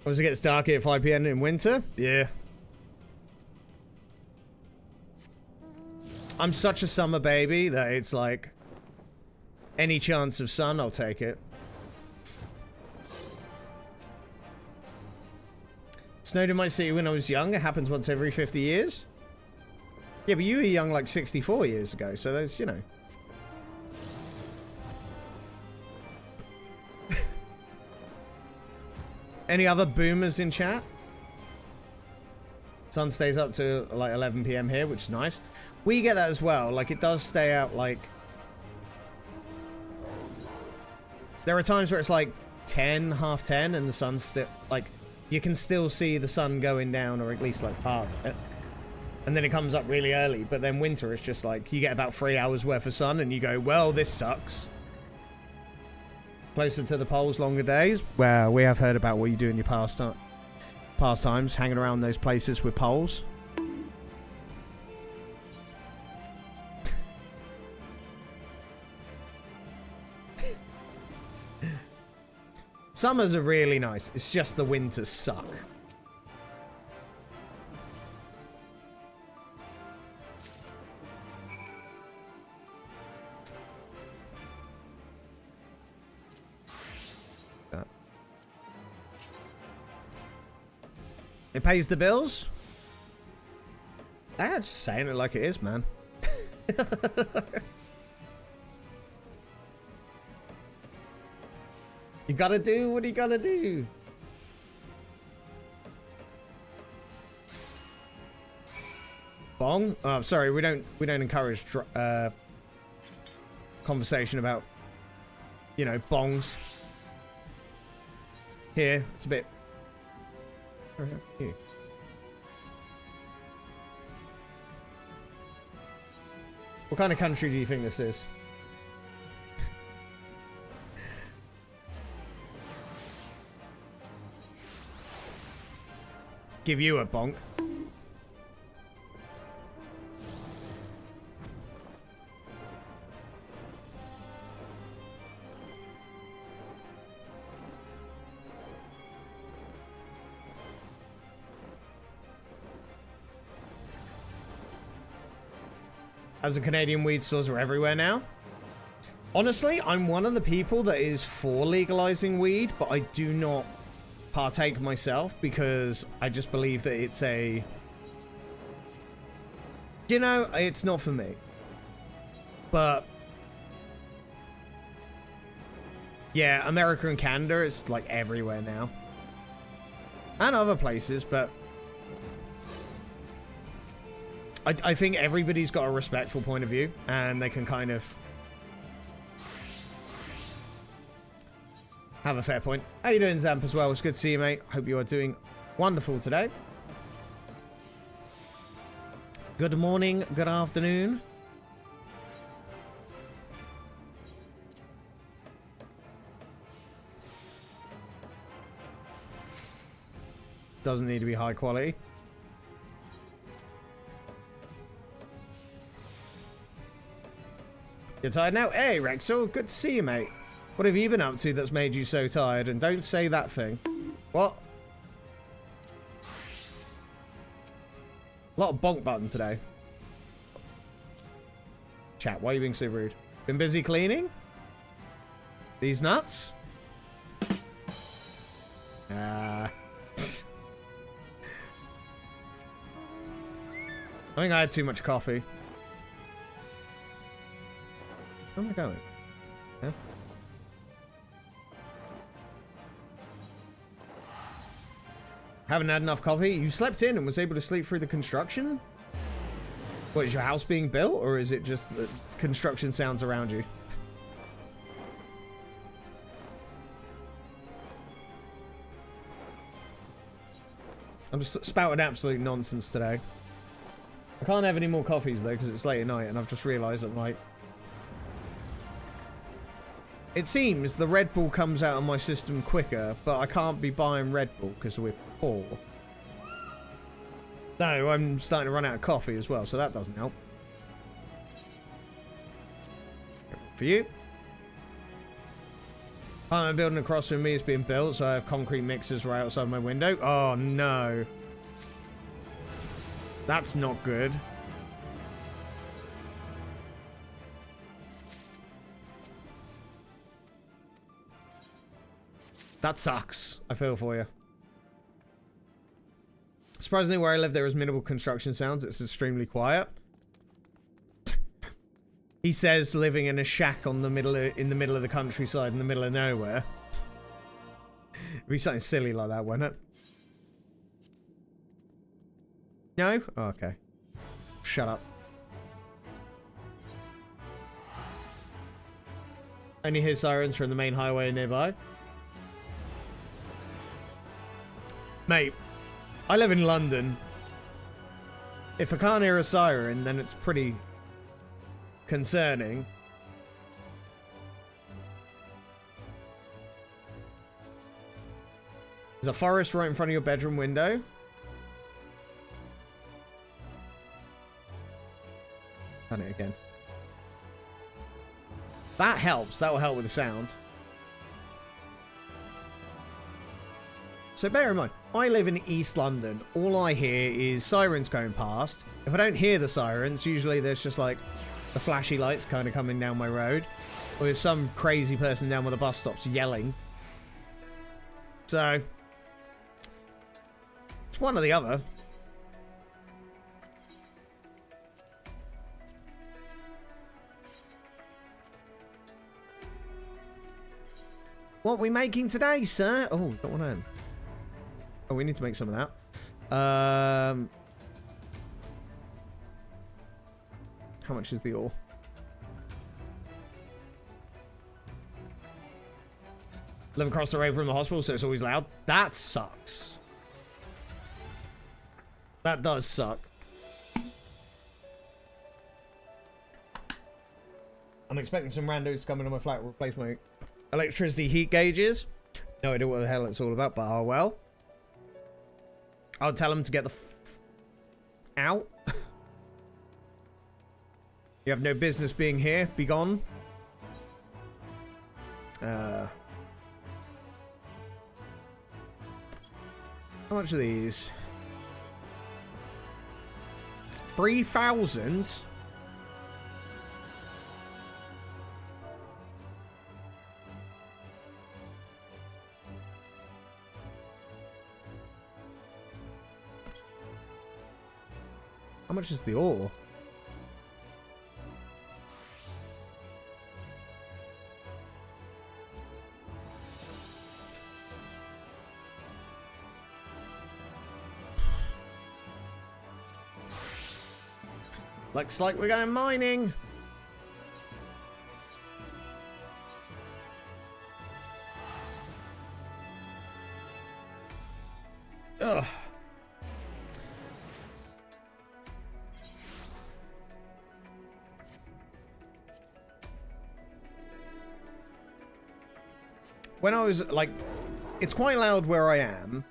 Once it gets dark at 5 PM in winter? Yeah. I'm such a summer baby that it's like any chance of sun, I'll take it. Snowed in my city when I was young. It happens once every 50 years. Yeah, but you were young like 64 years ago, so there's, you know. Any other boomers in chat? Sun stays up to like 11 PM here, which is nice. We get that as well. Like, it does stay out, like... There are times where it's like 10, half 10, and the sun's still... Like, you can still see the sun going down, or at least like part of it. And then it comes up really early. But then winter, it's just like, you get about 3 hours worth of sun, and you go, well, this sucks. Closer to the poles, longer days. Well, we have heard about what you do in your pastimes, hanging around those places with poles. Summers are really nice. It's just the winters suck. It pays the bills? I'm just saying it like it is, man. You gotta do what you gotta do. Bong? Oh, sorry, we don't encourage conversation about, you know, bongs. Here, it's a bit. What kind of country do you think this is? Give you a bonk. As a Canadian, weed stores are everywhere now. Honestly, I'm one of the people that is for legalizing weed, but I do not partake myself because I just believe that it's a... You know, it's not for me. But... yeah, America and Canada is like everywhere now. And other places, but... I think everybody's got a respectful point of view, and they can kind of have a fair point. How you doing, Zamp, as well? It's good to see you, mate. Hope you are doing wonderful today. Good morning, good afternoon. Doesn't need to be high quality. You're tired now? Hey, Rexel, good to see you, mate. What have you been up to that's made you so tired? And don't say that thing. What? A lot of bonk button today. Chat, why are you being so rude? Been busy cleaning? These nuts? I think I had too much coffee. Where am I going? Huh? Haven't had enough coffee? You slept in and was able to sleep through the construction? What, is your house being built, or is it just the construction sounds around you? I'm just spouting absolute nonsense today. I can't have any more coffees, though, because it's late at night, and I've just realised that, like... It seems the Red Bull comes out of my system quicker, but I can't be buying Red Bull because we're poor. No, I'm starting to run out of coffee as well, so that doesn't help. For you. Apartment building across from me is being built, so I have concrete mixers right outside my window. Oh, no. That's not good. That sucks. I feel for you. Surprisingly, where I live, there is minimal construction sounds. It's extremely quiet. He says living in a shack on the in the middle of the countryside, in the middle of nowhere. It'd be something silly like that, wouldn't it? No? Oh, okay. Shut up. Only hear sirens from the main highway nearby. Mate, I live in London. If I can't hear a siren, then it's pretty concerning. There's a forest right in front of your bedroom window. Done it again. That helps. That will help with the sound. So bear in mind, I live in East London. All I hear is sirens going past. If I don't hear the sirens, usually there's just like the flashy lights kind of coming down my road. Or there's some crazy person down where the bus stops yelling. So, it's one or the other. What are we making today, sir? Oh, got one on. Oh, we need to make some of that. How much is the ore? Live across the road from the hospital, so it's always loud. That sucks. That does suck. I'm expecting some randos to come into my flat and replace my electricity heat gauges. No idea what the hell it's all about, but oh well. I'll tell them to get the out. You have no business being here. Be gone. How much are these? 3,000? How much is the ore? Looks like we're going mining. Ugh. When I was, like, it's quite loud where I am,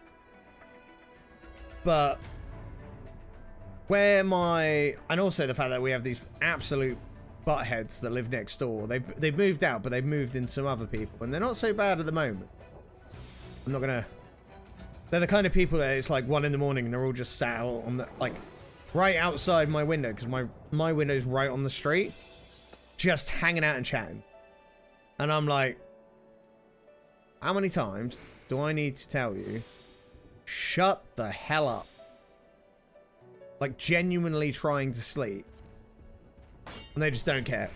but where my, and also the fact that we have these absolute buttheads that live next door, they've moved out, but they've moved in some other people, and they're not so bad at the moment. I'm not gonna, they're the kind of people that it's like 1 in the morning and they're all just sat out on the, like, right outside my window, because my window's right on the street, just hanging out and chatting. And I'm like, how many times do I need to tell you, shut the hell up? Like, genuinely trying to sleep. And they just don't care.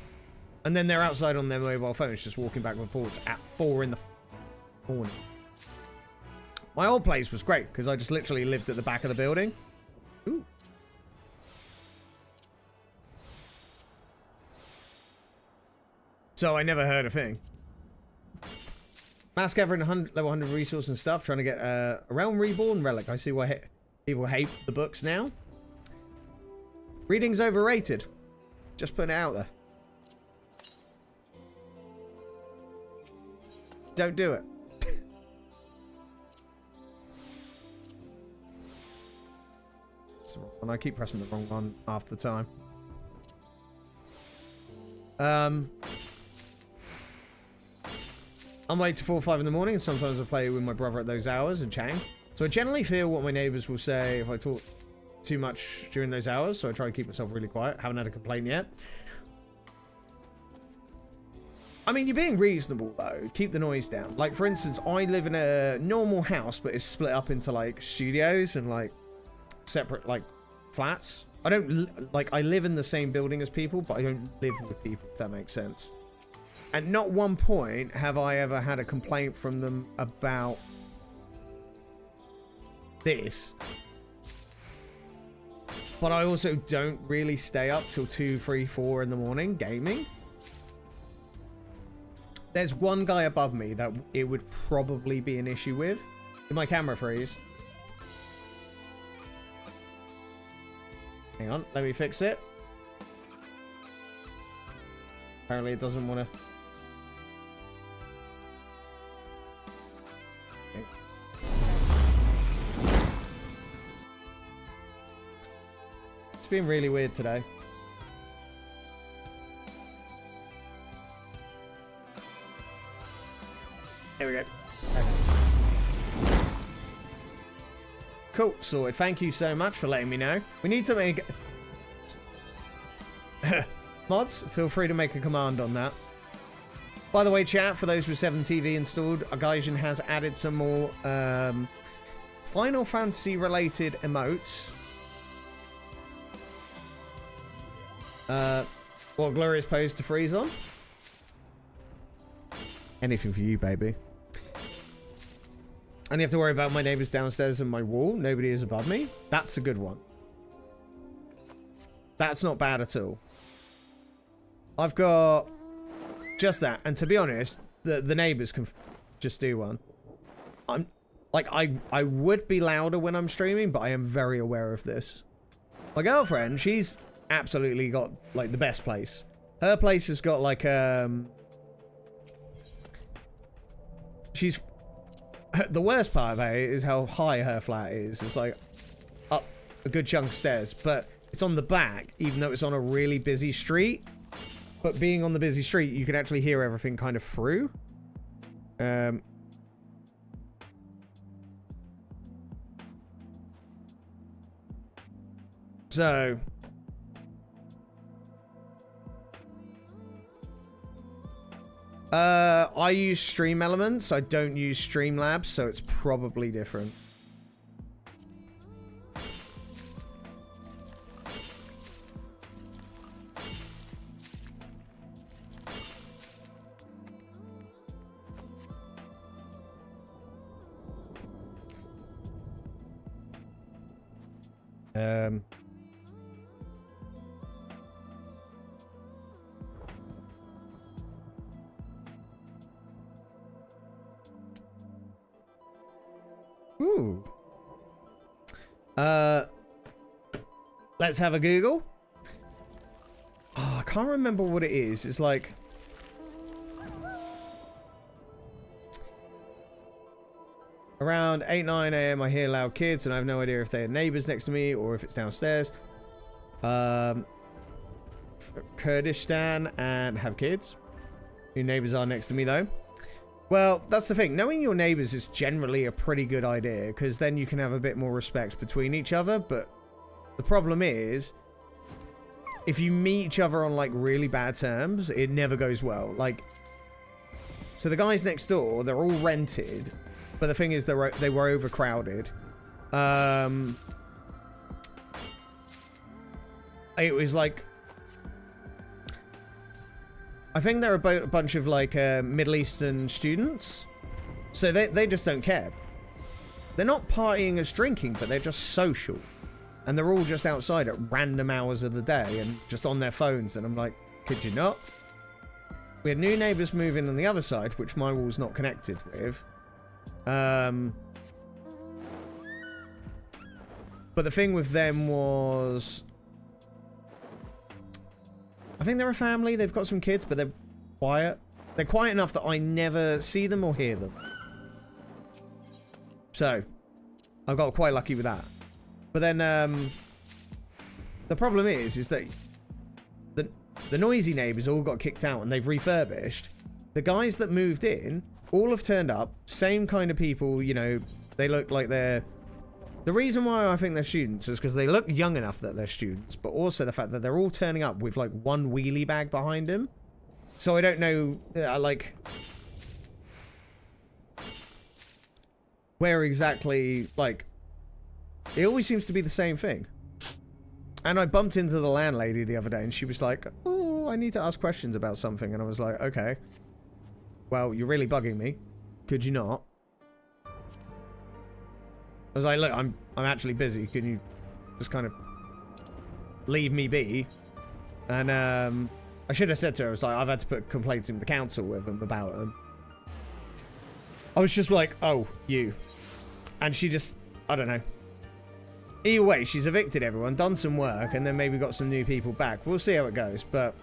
And then they're outside on their mobile phones, just walking back and forwards at 4 in the morning. My old place was great, because I just literally lived at the back of the building. Ooh. So I never heard a thing. Mass gathering level 100 resource and stuff, trying to get a Realm Reborn relic. I see why people hate the books now. Reading's overrated. Just putting it out there. Don't do it. And I keep pressing the wrong one half the time. I'm late to 4 or 5 in the morning, and sometimes I play with my brother at those hours and chatting. So I generally feel what my neighbours will say if I talk too much during those hours, so I try to keep myself really quiet. Haven't had a complaint yet. I mean, you're being reasonable, though. Keep the noise down. Like, for instance, I live in a normal house, but it's split up into, like, studios and, like, separate, like, flats. I don't, like, I live in the same building as people, but I don't live with people, if that makes sense. At not one point have I ever had a complaint from them about this. But I also don't really stay up till 2, 3, 4 in the morning gaming. There's one guy above me that it would probably be an issue with. Did my camera freeze? Hang on, let me fix it. Apparently it doesn't want to... It's been really weird today. There we go. Okay. Cool, sorted. Thank you so much for letting me know. We need to make... Mods, feel free to make a command on that. By the way, chat, for those with 7TV installed, Gaijin has added some more Final Fantasy related emotes. What glorious pose to freeze on? Anything for you, baby. And you have to worry about my neighbours downstairs and my wall. Nobody is above me. That's a good one. That's not bad at all. I've got just that. And to be honest, the neighbours can just do one. I'm like, I would be louder when I'm streaming, but I am very aware of this. My girlfriend, she's absolutely got like the best place. Her place has got like she's the worst part of it is how high her flat is. It's like up a good chunk of stairs, but it's on the back, even though it's on a really busy street. But being on the busy street, you can actually hear everything kind of through. So I use Stream Elements. I don't use Streamlabs, so it's probably different. Ooh. Let's have a Google. Oh, I can't remember what it is. It's like... Around 8, 9 a.m. I hear loud kids and I have no idea if they're neighbors next to me or if it's downstairs. Kurdistan and have kids. Your neighbors are next to me though. Well, that's the thing. Knowing your neighbors is generally a pretty good idea because then you can have a bit more respect between each other. But the problem is, if you meet each other on like really bad terms, it never goes well. Like, so the guys next door, they're all rented, but the thing is, they were overcrowded. It was like, I think they're about a bunch of like Middle Eastern students, so they just don't care. They're not partying as drinking, but they're just social, and they're all just outside at random hours of the day and just on their phones. And I'm like, could you not? we had new neighbours move in on the other side, which my wall's not connected with. But the thing with them was, I think they're a family. They've got some kids, but they're quiet. They're quiet enough that I never see them or hear them. So, I got quite lucky with that. But then, the problem is that the noisy neighbours all got kicked out and they've refurbished. The guys that moved in all have turned up. Same kind of people, you know, they look like they're... The reason why I think they're students is because they look young enough that they're students, but also the fact that they're all turning up with like one wheelie bag behind them. So I don't know, like... where exactly, like... It always seems to be the same thing. And I bumped into the landlady the other day and she was like, oh, I need to ask questions about something. And I was like, okay. Well, you're really bugging me. Could you not? I was like, look, I'm actually busy. Can you just kind of leave me be? And I should have said to her, I was like, I've had to put complaints in the council with them about them. I was just like, oh, you. And she just, I don't know. Either way, she's evicted everyone, done some work, and then maybe got some new people back. We'll see how it goes, but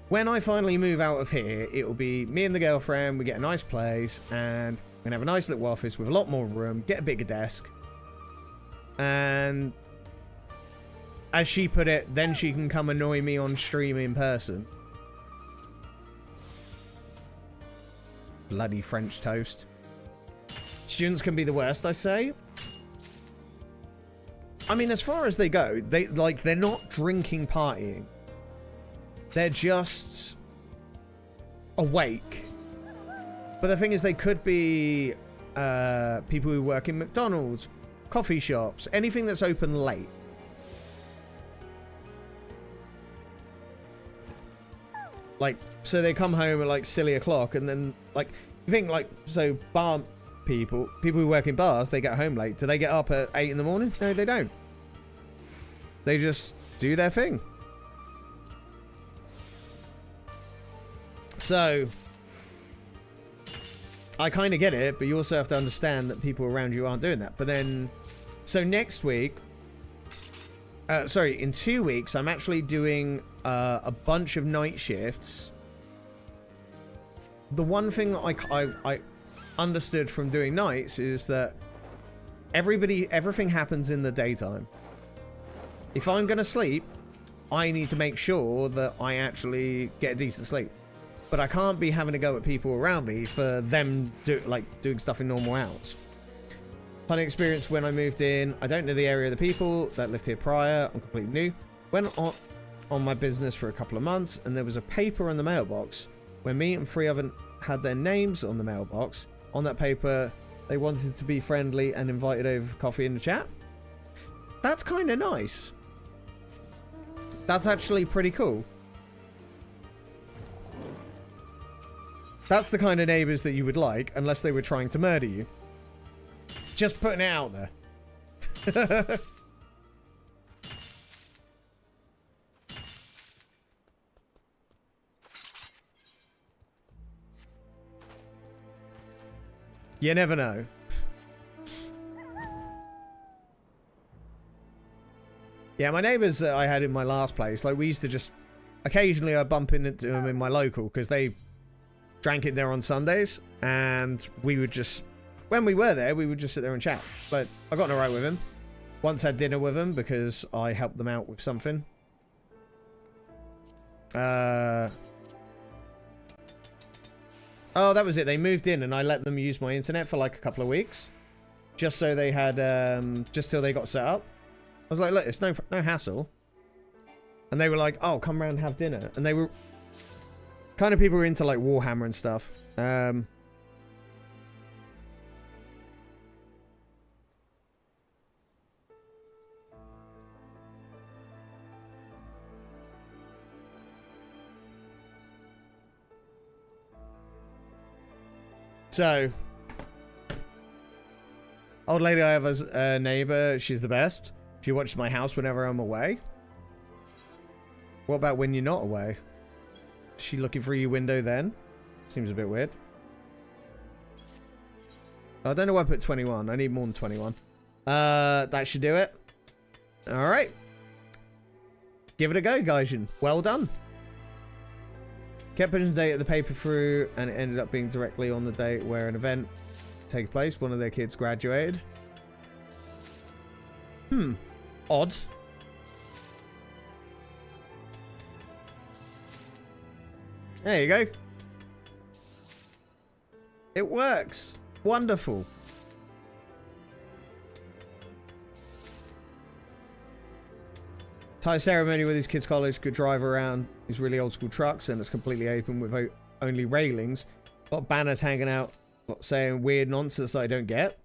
when I finally move out of here, it will be me and the girlfriend, we get a nice place, and we're going to have a nice little office with a lot more room, get a bigger desk, and as she put it, then she can come annoy me on stream in person. Bloody French toast. Students can be the worst, I say. I mean, as far as they go, they're not drinking, partying. They're just awake. But the thing is, they could be people who work in McDonald's, coffee shops, anything that's open late. Like, so they come home at like silly o'clock, and then like you think like so bar people who work in bars, they get home late. Do they get up at 8 in the morning? No, they don't. They just do their thing. So, I kind of get it, but you also have to understand that people around you aren't doing that. But then, so next week, sorry, in 2 weeks, I'm actually doing a bunch of night shifts. The one thing that I understood from doing nights is that everything happens in the daytime. If I'm going to sleep, I need to make sure that I actually get a decent sleep. But I can't be having to go at people around me for them doing stuff in normal hours. Fun experience when I moved in. I don't know the area of the people that lived here prior. I'm completely new. Went on my business for a couple of months, and there was a paper in the mailbox where me and 3 others had their names on the mailbox. On that paper, they wanted to be friendly and invited over for coffee in the chat. That's kind of nice. That's actually pretty cool. That's the kind of neighbours that you would like, unless they were trying to murder you. Just putting it out there. You never know. Yeah, my neighbours that I had in my last place, like we used to just... Occasionally I'd bump into them in my local, because they drank it there on Sundays, and we would just... When we were there, we would just sit there and chat. But I got alright with him. Once had dinner with him, because I helped them out with something. Oh, that was it. They moved in, and I let them use my internet for like a couple of weeks. Just so they had... just till they got set up. I was like, look, it's no hassle. And they were like, oh, come round and have dinner. And they were... kind of people who were into, like, Warhammer and stuff. So... Old lady I have as a neighbour, she's the best. She watches my house whenever I'm away. What about when you're not away? She looking through your window then? Seems a bit weird. I don't know why I put 21. I need more than 21. That should do it. Alright. Give it a go, Gaijin. Well done. Kept putting the date of the paper through, and it ended up being directly on the date where an event took place. One of their kids graduated. Odd. There you go. It works. Wonderful. Tie ceremony with his kids' college. Could drive around these really old school trucks, and it's completely open with only railings. Got banners hanging out saying weird nonsense that I don't get.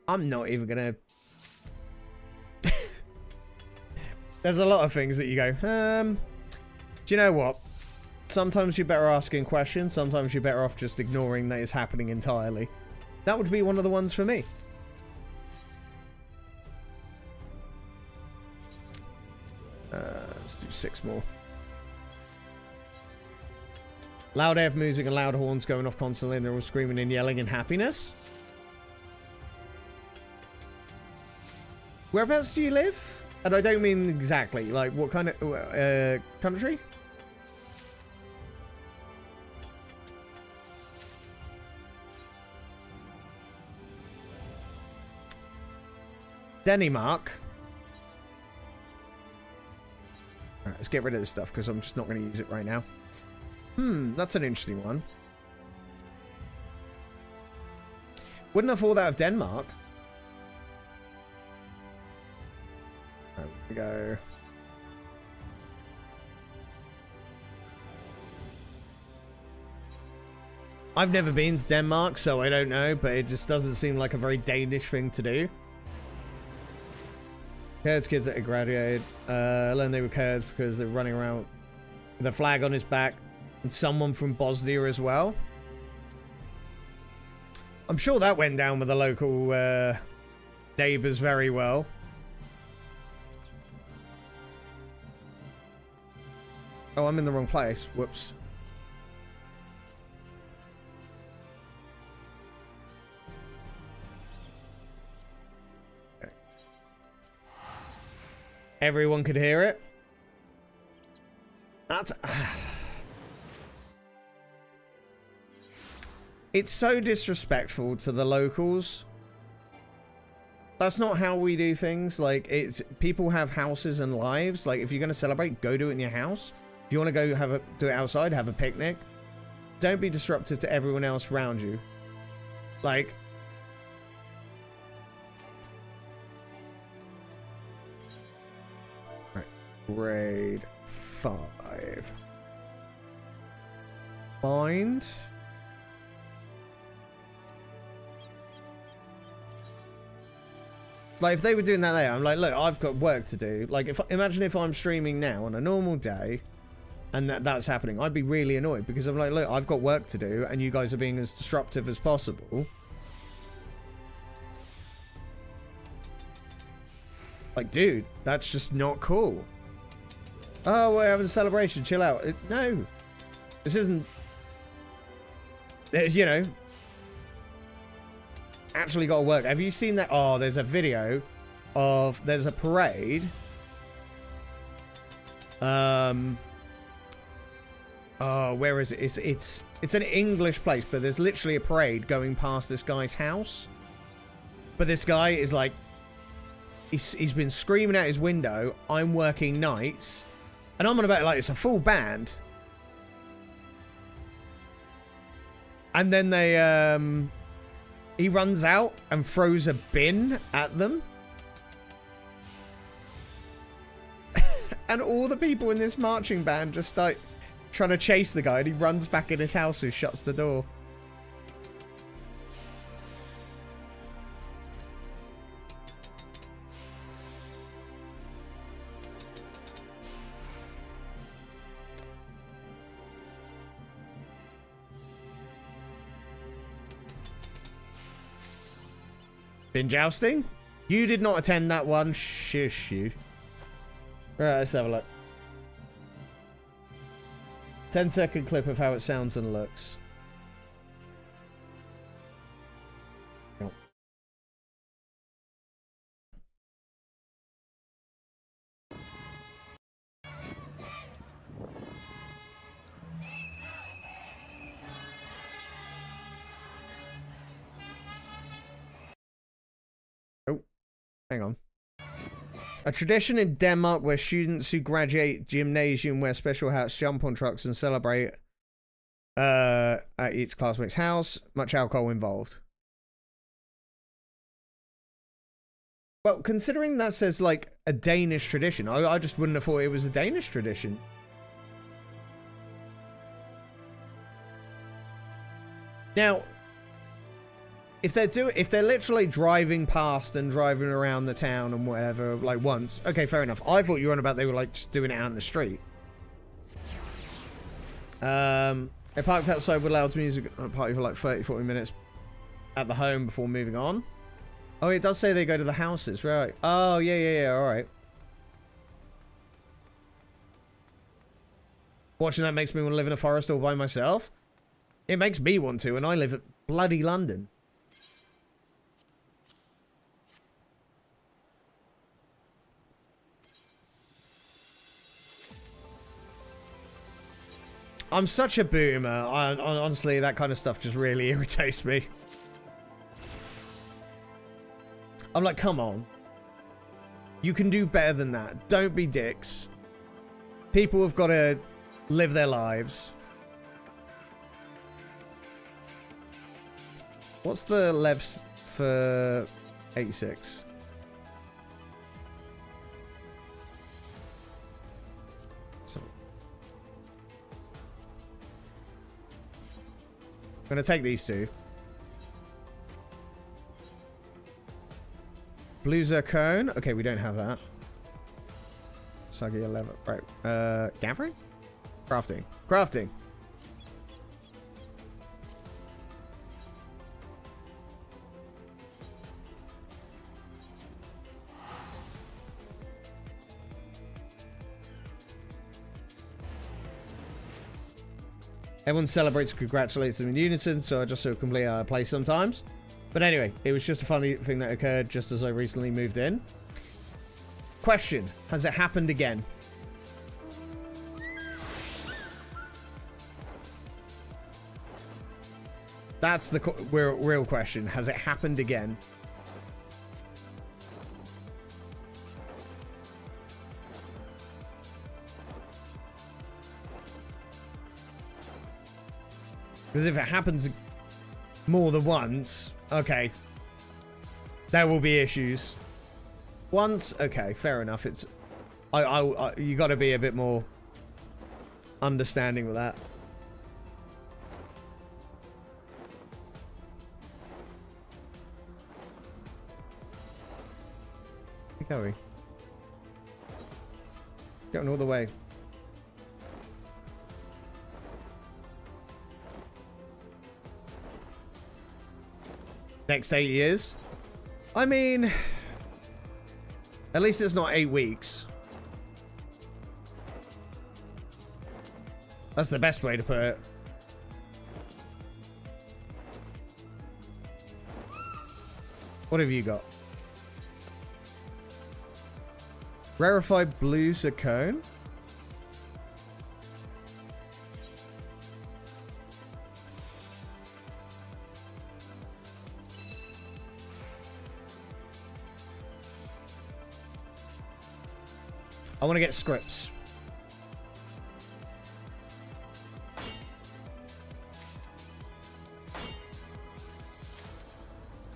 I'm not even gonna. There's a lot of things that you go, do you know what? Sometimes you're better asking questions. Sometimes you're better off just ignoring that it's happening entirely. That would be one of the ones for me. Let's do 6 more. Loud air music and loud horns going off constantly, and they're all screaming and yelling in happiness. Whereabouts do you live? And I don't mean exactly, like what kind of country? Denmark. Alright, let's get rid of this stuff because I'm just not going to use it right now. That's an interesting one. Wouldn't have thought that of Denmark. There we go. I've never been to Denmark, so I don't know, but it just doesn't seem like a very Danish thing to do. Kurds kids that graduated learned they were Kurds because they're running around with a flag on his back, and someone from Bosnia as well. I'm sure that went down with the local neighbors very well. Oh, I'm in the wrong place. Whoops. Okay. Everyone could hear it. That's... It's so disrespectful to the locals. That's not how we do things. Like, it's... People have houses and lives. Like, if you're going to celebrate, go do it in your house. If you want to go do it outside, have a picnic. Don't be disruptive to everyone else around you. Like... Right. Grade 5. Find... Like, if they were doing that there, I'm like, look, I've got work to do. Like, imagine if I'm streaming now on a normal day and that's happening. I'd be really annoyed because I'm like, look, I've got work to do and you guys are being as disruptive as possible. Like, dude, that's just not cool. Oh, we're having a celebration. Chill out. No. This isn't... You know... Actually got to work. Have you seen that? Oh, there's a video of... There's a parade. Oh, where is it? It's an English place, but there's literally a parade going past this guy's house. But this guy is like... He's been screaming out his window, I'm working nights. And I'm on about it like it's a full band. And then they... He runs out and throws a bin at them. And all the people in this marching band just start trying to chase the guy, and he runs back in his house and shuts the door. Bin jousting? You did not attend that one. Shush you. Right, let's have a look. 10-second clip of how it sounds and looks. Nope. Oh, hang on. A tradition in Denmark where students who graduate gymnasium wear special hats, jump on trucks, and celebrate at each classmate's house. Much alcohol involved. Well, considering that says like a Danish tradition, I just wouldn't have thought it was a Danish tradition. Now, if they're literally driving past and driving around the town and whatever, like once, okay, fair enough. I thought you were on about they were like just doing it out in the street. They parked outside with loud music at a party for like 30-40 minutes at the home before moving on. Oh, it does say they go to the houses, right? Oh, yeah, all right. Watching that makes me want to live in a forest all by myself. It makes me want to, and I live at bloody London. I'm such a boomer. Honestly, that kind of stuff just really irritates me. I'm like, come on. You can do better than that. Don't be dicks. People have got to live their lives. What's the levs for 86? I'm gonna take these two. Blue zircon. Okay, we don't have that. Sagi 11. Right. Gathering? Crafting. Crafting. Everyone celebrates and congratulates them in unison, so I just sort of complete out of place sometimes. But anyway, it was just a funny thing that occurred just as I recently moved in. Question, has it happened again? That's the real question. Has it happened again? Because if it happens more than once, okay, there will be issues. Once, okay, fair enough. It's, you got to be a bit more understanding with that. Where are we? Going all the way. Next 8 years? I mean, at least it's not 8 weeks. That's the best way to put it. What have you got? Rarefied blue zircon? I want to get scripts.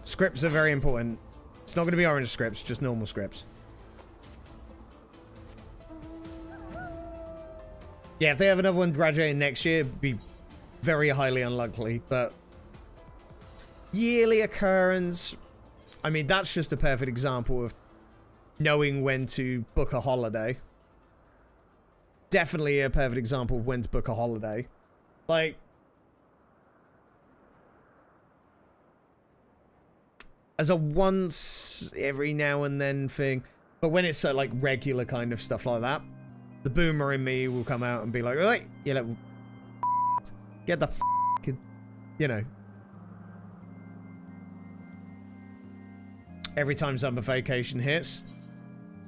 Scripts are very important. It's not going to be orange scripts, just normal scripts. Yeah, if they have another one graduating next year, it'd be very highly unlikely, but yearly occurrence, I mean, that's just a perfect example of knowing when to book a holiday. Definitely a perfect example of when to book a holiday. Like, as a once every now and then thing. But when it's like regular kind of stuff like that, the boomer in me will come out and be like, "Right, you little get the you know." Every time summer vacation hits,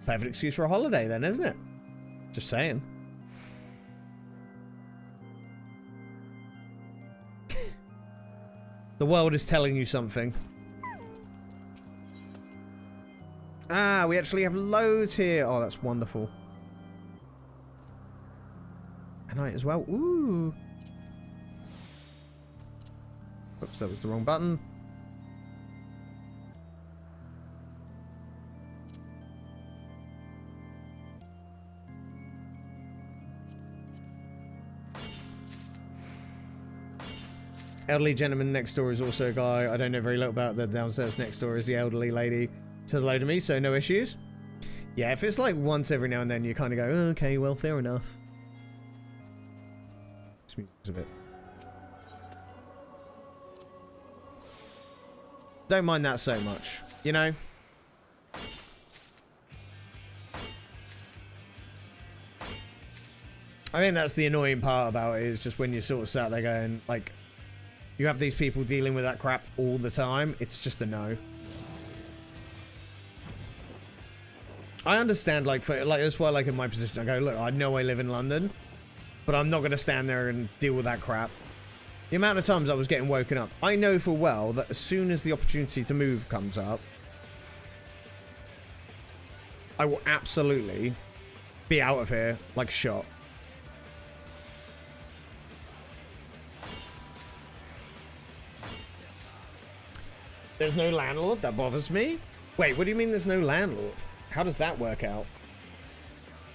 perfect excuse for a holiday then, isn't it? Just saying. The world is telling you something. Ah, we actually have loads here. Oh, that's wonderful. And I as well. Ooh. Oops, that was the wrong button. Elderly gentleman next door is also a guy. I don't know very little about the downstairs next door is the elderly lady. Says hello to me, so no issues. Yeah, if it's like once every now and then, you kind of go, oh, okay, well, fair enough. This music's a bit. Don't mind that so much, you know? I think that's the annoying part about it, is just when you're sort of sat there going, like, you have these people dealing with that crap all the time. It's just a no. I understand, like, that's why, like, in my position, I go, look, I know I live in London, but I'm not going to stand there and deal with that crap. The amount of times I was getting woken up, I know full well that as soon as the opportunity to move comes up, I will absolutely be out of here like a shot. There's no landlord? That bothers me. Wait, what do you mean there's no landlord? How does that work out?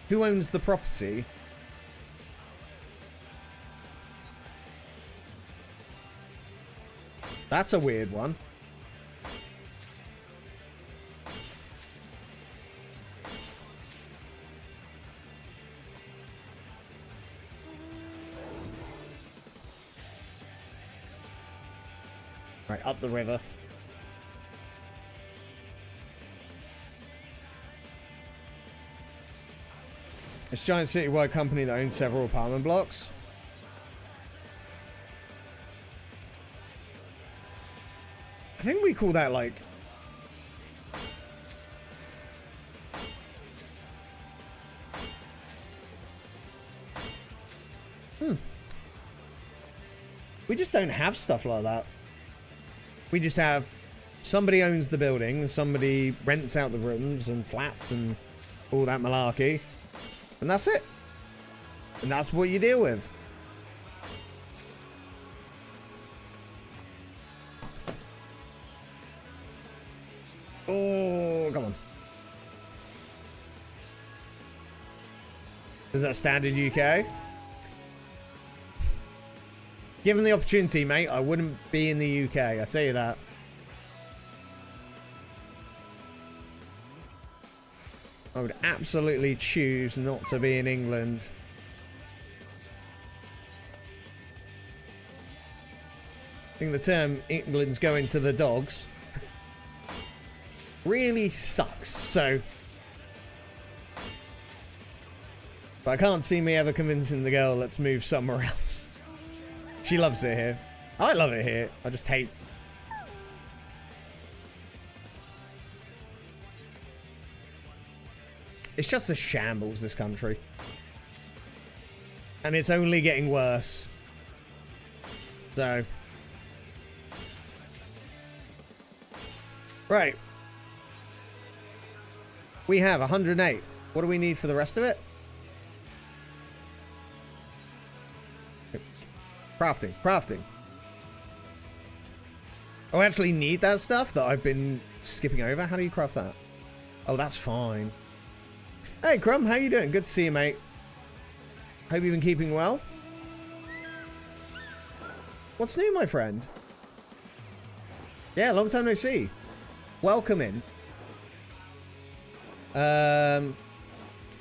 Who owns the property? That's a weird one. Right, up the river. It's a giant citywide company that owns several apartment blocks. I think we call that like... We just don't have stuff like that. We just have... Somebody owns the building, somebody rents out the rooms and flats and all that malarkey. And that's it. And that's what you deal with. Oh, come on. Is that standard UK? Given the opportunity, mate, I wouldn't be in the UK. I tell you that. I would absolutely choose not to be in England. I think the term England's going to the dogs really sucks, so... But I can't see me ever convincing the girl, let's move somewhere else. She loves it here. I love it here. I just hate... It's just a shambles, this country. And it's only getting worse. So. Right. We have 108. What do we need for the rest of it? Crafting. Crafting. Oh, I actually need that stuff that I've been skipping over. How do you craft that? Oh, that's fine. Hey, Crumb, how you doing? Good to see you, mate. Hope you've been keeping well. What's new, my friend? Yeah, long time no see. Welcome in. I'm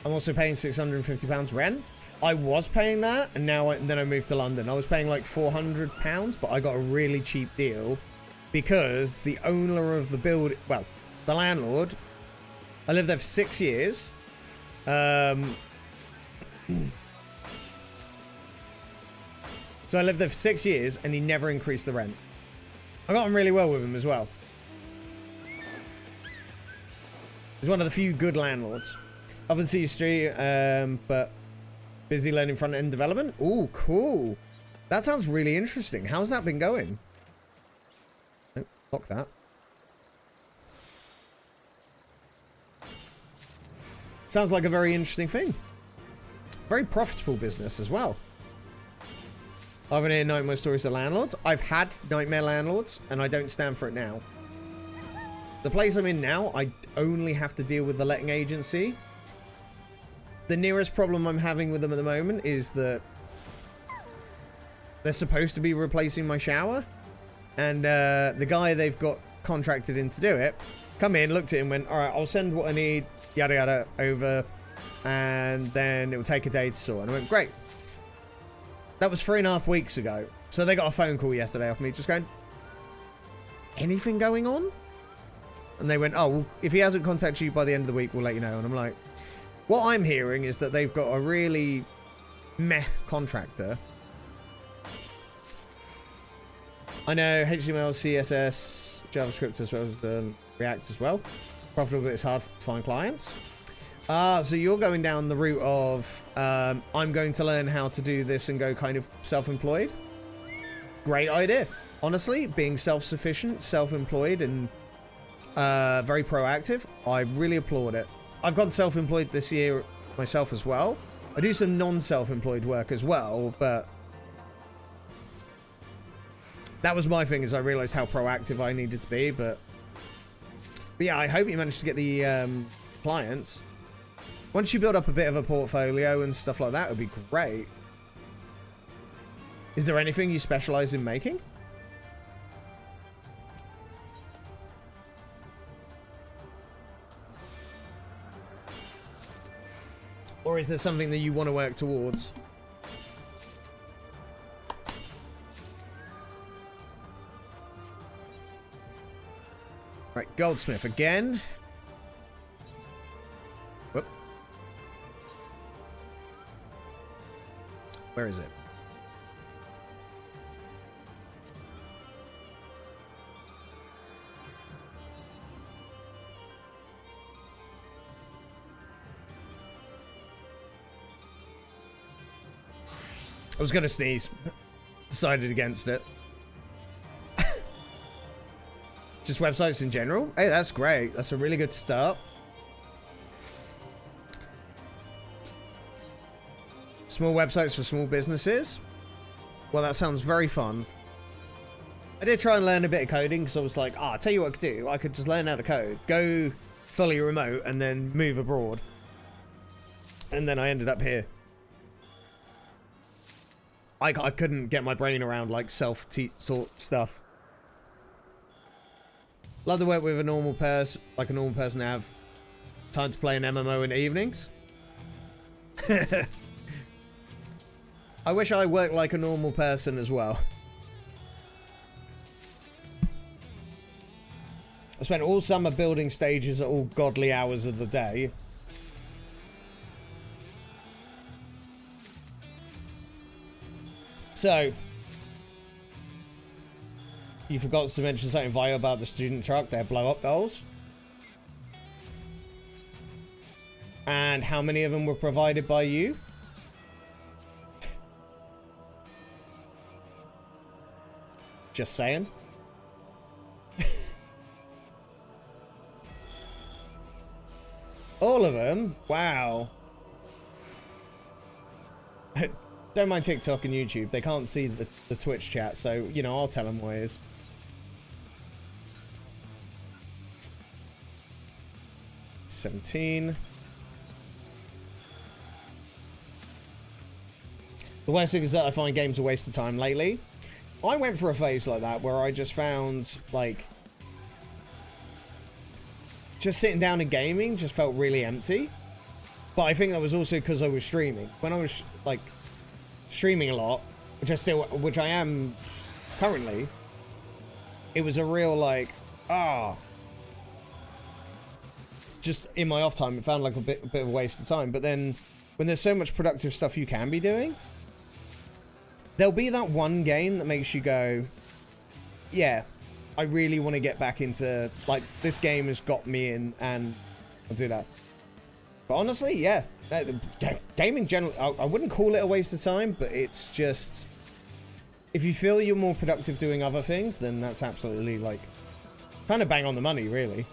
also paying £650 rent. I was paying that, and then I moved to London. I was paying like £400, but I got a really cheap deal because the owner of the building, well, the landlord, I lived there for 6 years. So I lived there for 6 years, and he never increased the rent. I got on really well with him as well. He's one of the few good landlords. Up in City Street, but busy learning front-end development. Ooh, cool. That sounds really interesting. How's that been going? Oh, lock that. Sounds like a very interesting thing. Very profitable business as well. I haven't heard nightmare stories of landlords. I've had nightmare landlords, and I don't stand for it now. The place I'm in now, I only have to deal with the letting agency. The nearest problem I'm having with them at the moment is that they're supposed to be replacing my shower, and the guy they've got contracted in to do it come in, looked at it and went, all right, I'll send what I need, yada yada, over, and then it will take a day to sort. And I went, great. That was 3.5 weeks ago. So they got a phone call yesterday off me just going, anything going on? And they went, oh, well, if he hasn't contacted you by the end of the week, we'll let you know. And I'm like, what I'm hearing is that they've got a really meh contractor. I know HTML, CSS, JavaScript as well as React as well. Profitable, but it's hard to find clients. So you're going down the route of, I'm going to learn how to do this and go kind of self-employed. Great idea. Honestly, being self-sufficient, self-employed, and very proactive, I really applaud it. I've gone self-employed this year myself as well. I do some non-self-employed work as well, but that was my thing, is I realized how proactive I needed to be, but yeah, I hope you managed to get the clients. Once you build up a bit of a portfolio and stuff like that, it would be great. Is there anything you specialize in making? Or is there something that you want to work towards? Right, goldsmith again. Whoop. Where is it? I was gonna sneeze. Decided against it. Just websites in general? Hey, that's great. That's a really good start. Small websites for small businesses? Well, that sounds very fun. I did try and learn a bit of coding because I was like, I'll tell you what I could do. I could just learn how to code, go fully remote, and then move abroad. And then I ended up here. I couldn't get my brain around, like, self-taught stuff. Love to work with a normal person, like a normal person to have time to play an MMO in the evenings. I wish I worked like a normal person as well. I spent all summer building stages at all godly hours of the day. So, you forgot to mention something vital about the student truck. They're blow-up dolls. And how many of them were provided by you? Just saying. All of them? Wow. Don't mind TikTok and YouTube. They can't see the Twitch chat, so, you know, I'll tell them what it is. $17. The worst thing is that I find games a waste of time lately. I went for a phase like that where I just found, like, just sitting down and gaming just felt really empty. But I think that was also because I was streaming. When I was, like, streaming a lot, which I am currently, it was a real, like, just in my off time, it found like a bit of a waste of time. But then when there's so much productive stuff you can be doing, there'll be that one game that makes you go, yeah, I really want to get back into, like, this game has got me in, and I'll do that. But honestly, yeah, gaming generally, I wouldn't call it a waste of time, but it's just, if you feel you're more productive doing other things, then that's absolutely, like, kind of bang on the money, really.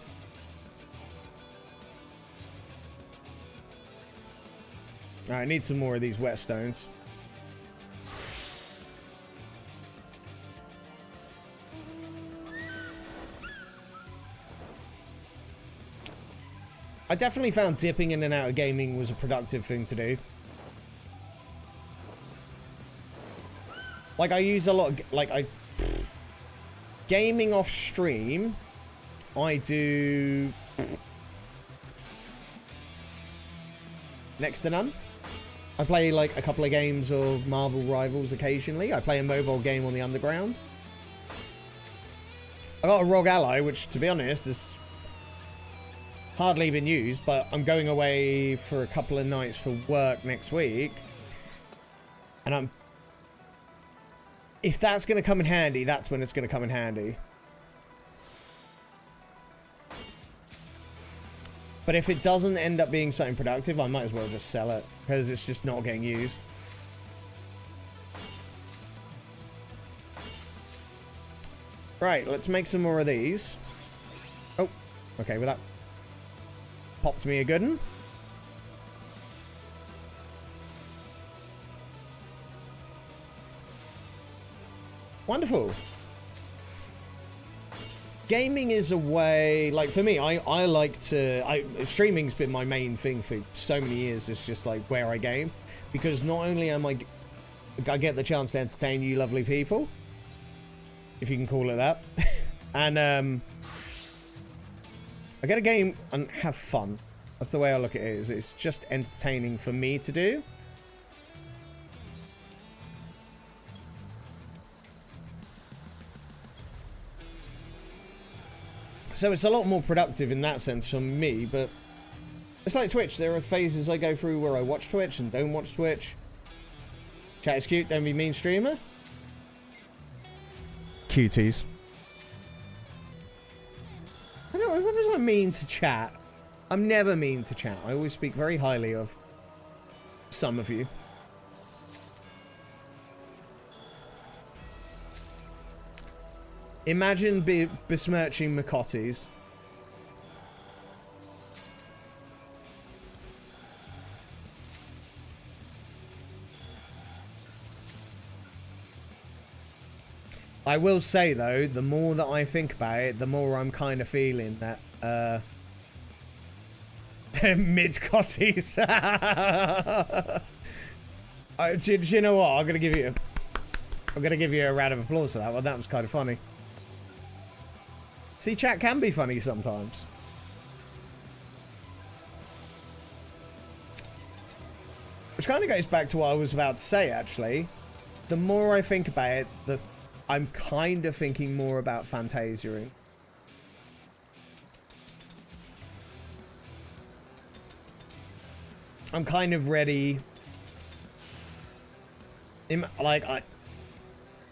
Alright, I need some more of these whetstones. I definitely found dipping in and out of gaming was a productive thing to do. Like, I use a lot of, like, gaming off stream, I do next to none. I play, like, a couple of games of Marvel Rivals occasionally. I play a mobile game on the Underground. I got a ROG Ally, which, to be honest, is hardly been used, but I'm going away for a couple of nights for work next week, and if that's going to come in handy, that's when it's going to come in handy. But if it doesn't end up being something productive, I might as well just sell it, because it's just not getting used. Right, let's make some more of these. Oh, okay, with that popped me a good one. Wonderful. Gaming is a way, like, for me, I like to, streaming's been my main thing for so many years. It's just like where I game, because not only am I get the chance to entertain you lovely people, if you can call it that, and I get a game and have fun. That's the way I look at it. It's just entertaining for me to do. So it's a lot more productive in that sense for me, but it's like Twitch. There are phases I go through where I watch Twitch and don't watch Twitch. Chat is cute, don't be mean, streamer. Cuties. I don't know, what does I mean to chat? I'm never mean to chat. I always speak very highly of some of you. Imagine besmirching Makotties. I will say, though, the more that I think about it, the more I'm kind of feeling that, mid-cotties. Do you know what? I'm gonna give you a round of applause for that one. That was kind of funny. See, chat can be funny sometimes. Which kind of goes back to what I was about to say, actually. The more I think about it, I'm kind of thinking more about Fantasiaing. I'm kind of ready.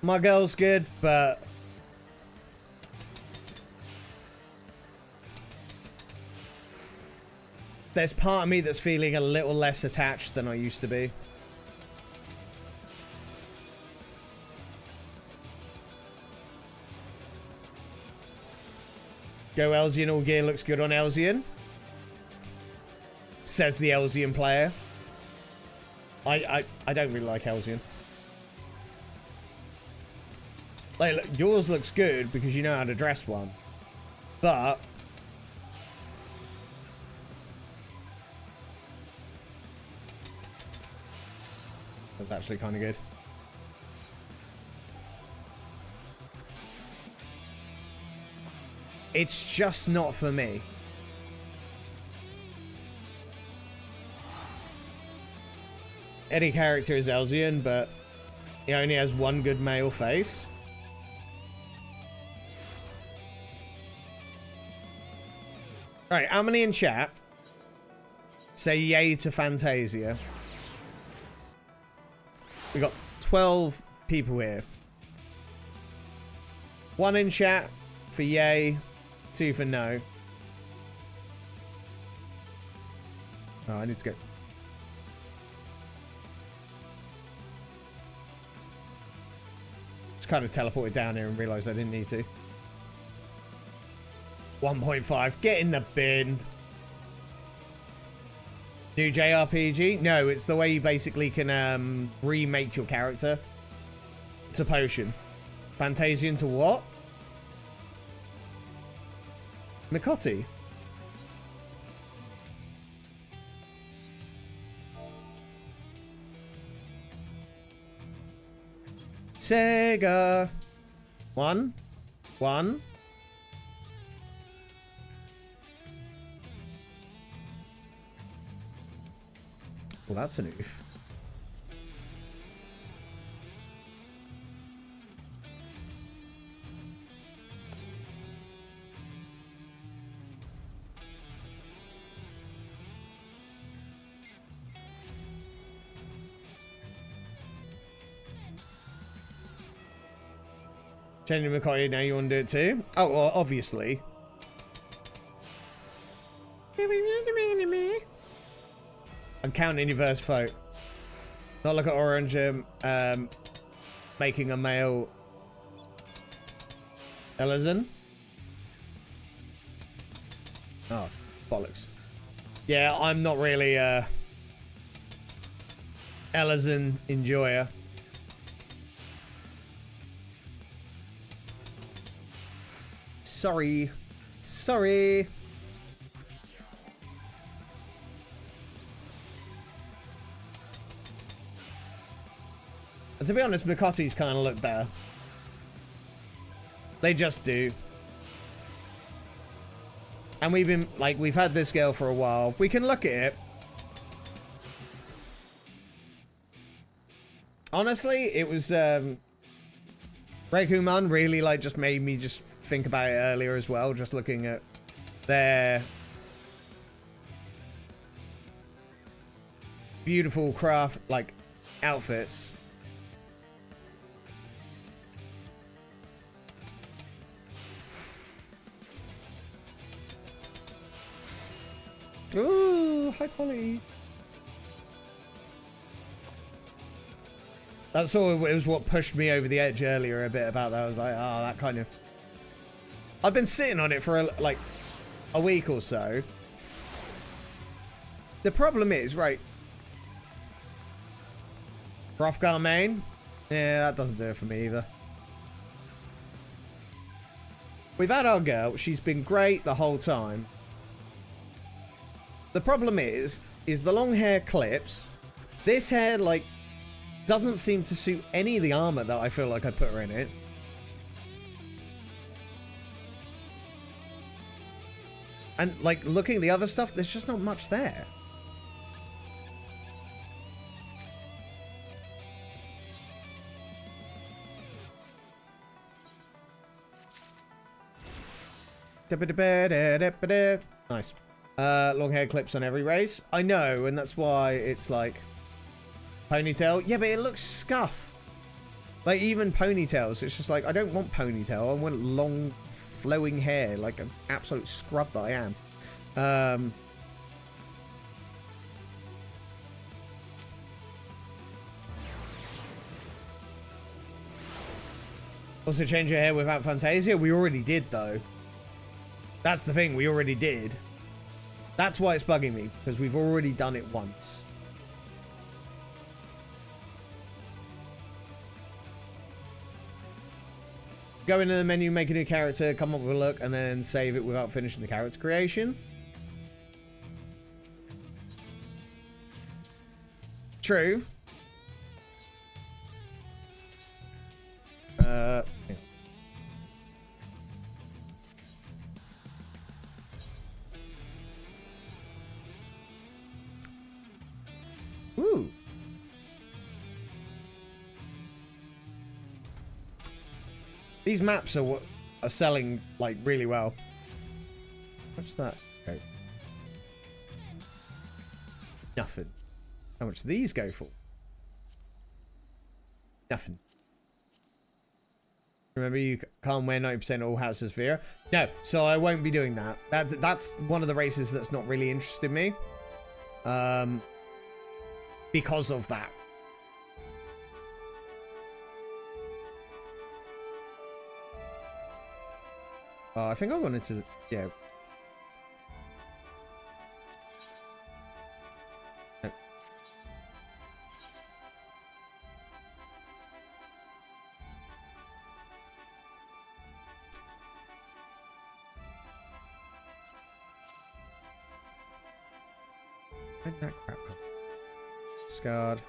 My girl's good, but there's part of me that's feeling a little less attached than I used to be. Go Elzian, all gear looks good on Elzian. Says the Elzian player. I don't really like Elzian. Like, look, yours looks good because you know how to dress one. But that's actually kind of good. It's just not for me. Any character is Elzian, but he only has one good male face. All right, how many in chat say yay to Fantasia? We got 12 people here. 1 in chat for yay, 2 for no. Oh, I need to go. Just kind of teleported down here and realized I didn't need to. 1.5. Get in the bin. New JRPG? No, it's the way you basically can remake your character. It's a potion. Fantasia into what? Mikotti. Sega. 1. Well, that's a noof. Changing McCoy, now you want to do it too? Oh, well, obviously. I'm counting your first vote. Not like an orange making a male Ellison. Oh, bollocks. Yeah, I'm not really Ellison enjoyer. Sorry. Sorry. And to be honest, Mikotti's kind of look better. They just do. And we've been, like, we've had this girl for a while. We can look at it. Honestly, it was, Reikuman really, like, just made me just think about it earlier as well. Just looking at their beautiful craft, like, outfits. Ooh, hi Polly. That's all. It was what pushed me over the edge earlier a bit about that. I was like, oh, that kind of. I've been sitting on it for like a week or so. The problem is, right? Hrothgar main? Yeah, that doesn't do it for me either. We've had our girl. She's been great the whole time. The problem is the long hair clips. This hair, like, doesn't seem to suit any of the armor that I feel like I put her in it. And, like, looking at the other stuff, there's just not much there. Nice. Long hair clips on every race. I know, and that's why it's like ponytail. Yeah, but it looks scuffed. Like even ponytails, it's just like I don't want ponytail. I want long, flowing hair, like an absolute scrub that I am. Also, change your hair without Fantasia. We already did though. That's the thing. We already did. That's why it's bugging me, because we've already done it once. Go into the menu, make a new character, come up with a look, and then save it without finishing the character creation. True. Yeah. Ooh. These maps are selling like really well. What's that? Okay. Nothing. How much do these go for? Nothing. Remember, you can't wear 90% of all houses Vera. No, so I won't be doing that. That's one of the races that's not really interested me. Because of that. I think I wanted to, yeah. No. Where did that crap come? Scarred.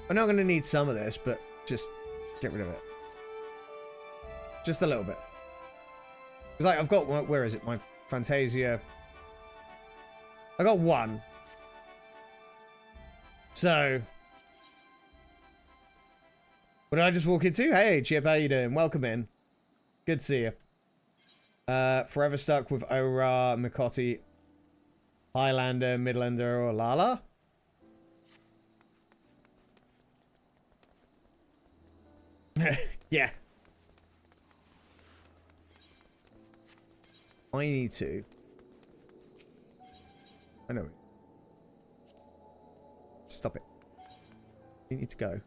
I know I'm going to need some of this, but just get rid of it. Just a little bit. Because like, I've got, where is it? My Fantasia. I got one. So. What did I just walk into? Hey, Chip, how you doing? Welcome in. Good to see you. Forever stuck with Ora, Mikotti, Highlander, Midlander, or Lala? Yeah. I need to. I know it. Stop it. You need to go.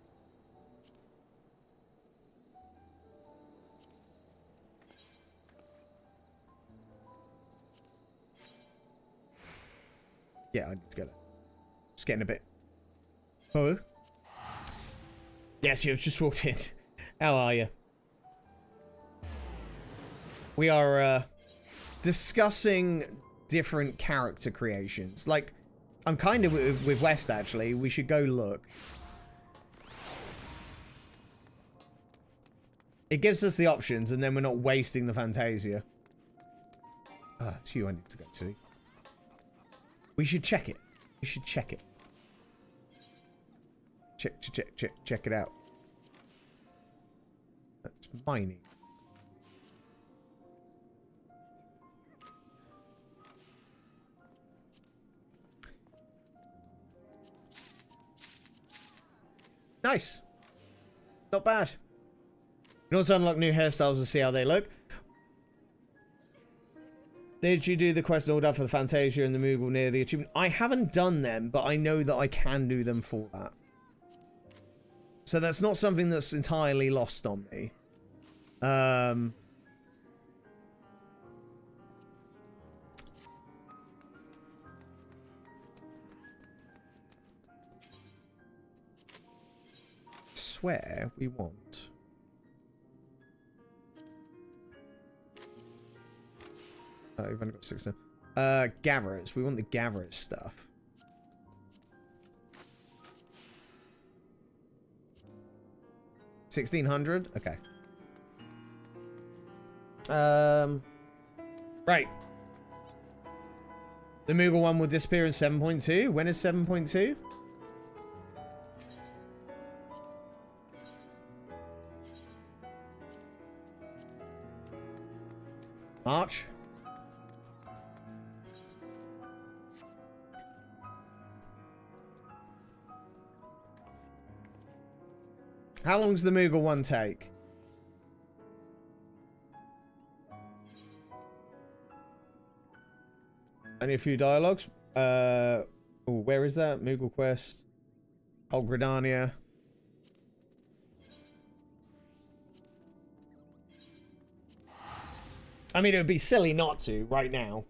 Yeah, I need to get it. Just getting a bit. Oh? Yes, you've just walked in. How are you? We are discussing different character creations. Like, I'm kind of with West, actually. We should go look. It gives us the options, and then we're not wasting the Fantasia. It's you I need to go to. We should check it. We should check it. Check it out. That's mining. Nice. Not bad. You can also unlock new hairstyles to see how they look. Did you do the quest all done for the Fantasia and the Moogle near the achievement? I haven't done them, but I know that I can do them for that. So that's not something that's entirely lost on me. Swear we want. Oh, we've only got 6 now. Gatherers. We want the Gatherers stuff. $1,600? Okay. Right. The Moogle one will disappear in 7.2. When is 7.2? March. How long does the Moogle one take? Only a few dialogues. Oh, where is that? Moogle quest. Old Gridania. I mean, it would be silly not to right now.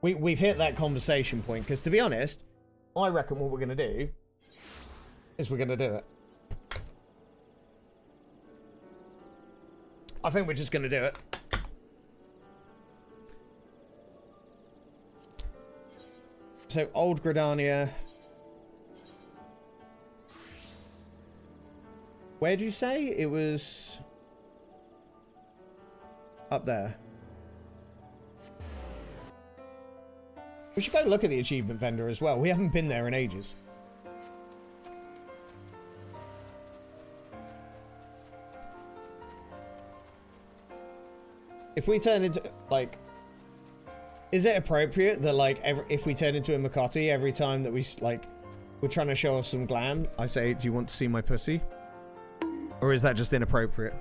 We've hit that conversation point because, to be honest, I reckon what we're going to do is we're going to do it. I think we're just going to do it. So, Old Gridania. Where did you say? It was up there. We should go look at the achievement vendor as well. We haven't been there in ages. if we turn into, like, is it appropriate that, like, if we turn into a Makati every time that we, like, we're trying to show off some glam, I say, do you want to see my pussy? Or is that just inappropriate?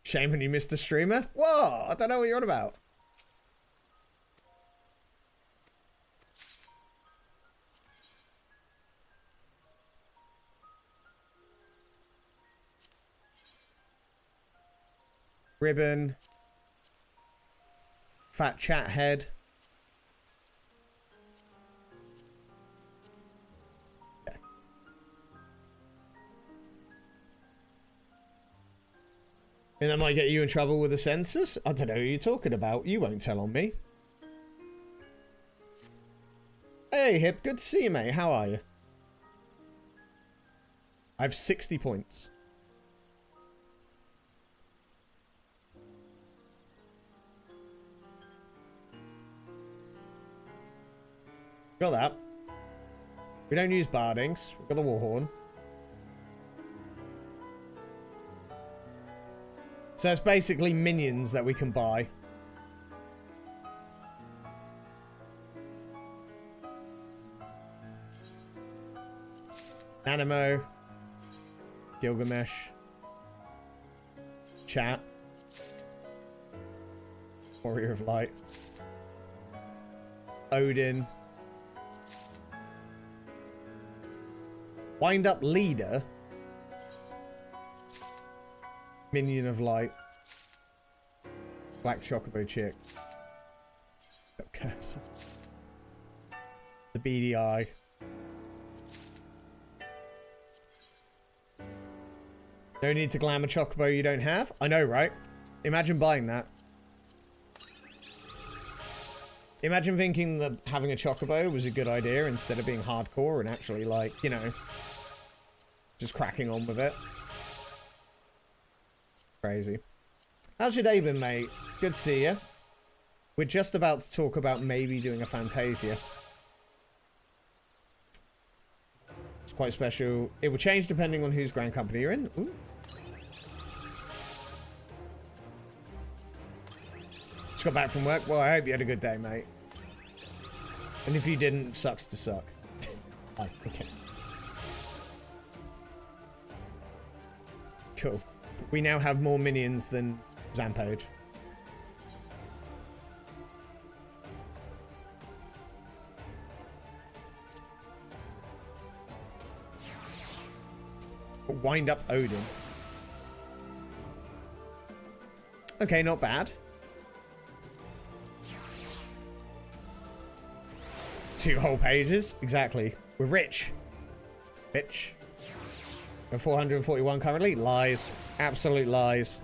Shame when you missed a streamer? Whoa, I don't know what you're on about. Ribbon. Fat chat head. Okay. And that might get you in trouble with the censors? I don't know who you're talking about. You won't tell on me. Hey, Hip. Good to see you, mate. How are you? I have 60 points. Got that. We don't use bardings. We've got the war horn. So it's basically minions that we can buy. Animo. Gilgamesh. Chat. Warrior of Light. Odin. Wind up leader. Minion of Light. Black Chocobo chick. Okay. The beady eye. No need to glam a Chocobo you don't have. I know, right? Imagine buying that. Imagine thinking that having a Chocobo was a good idea instead of being hardcore and actually, like, you know, just cracking on with it. Crazy. How's your day been, mate? Good to see you. We're just about to talk about maybe doing a Fantasia. It's quite special. It will change depending on whose grand company you're in. Ooh. Just got back from work. Well, I hope you had a good day, mate. And if you didn't, sucks to suck. Oh, okay. Cool. We now have more minions than Zampage. Wind up Odin. Okay, not bad. 2 whole pages. Exactly. We're rich. Bitch. We're 441 currently. Lies. Absolute lies.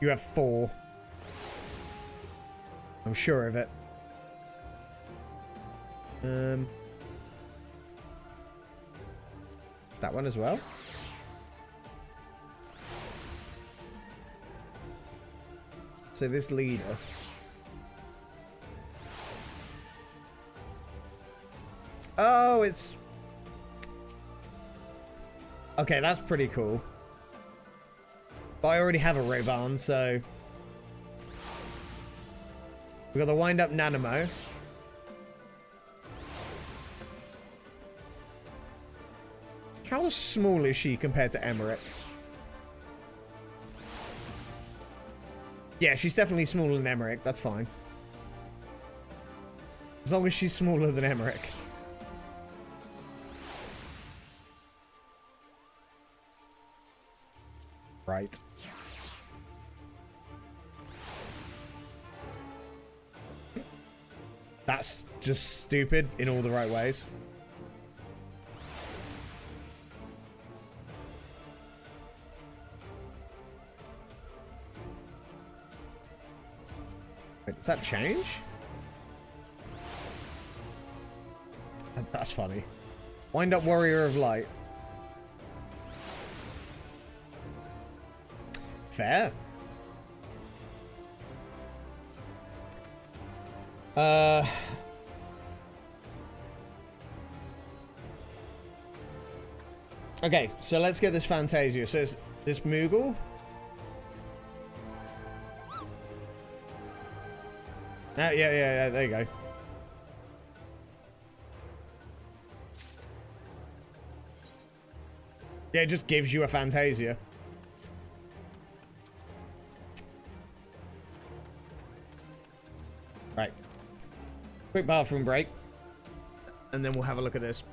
You have 4. I'm sure of it. Is that one as well? So this leader. Oh, it's... Okay, that's pretty cool. But I already have a Roban, so... We've got the wind-up Nanamo. How small is she compared to Emmerich? Yeah, she's definitely smaller than Emmerich. That's fine. As long as she's smaller than Emmerich. Right. That's just stupid in all the right ways. Wait, does that change? That's funny. Wind up Warrior of Light. Fair. Okay, so let's get this Fantasia. So it's this Moogle. Yeah, there you go. Yeah, it just gives you a Fantasia. Right. Quick bathroom break. And then we'll have a look at this.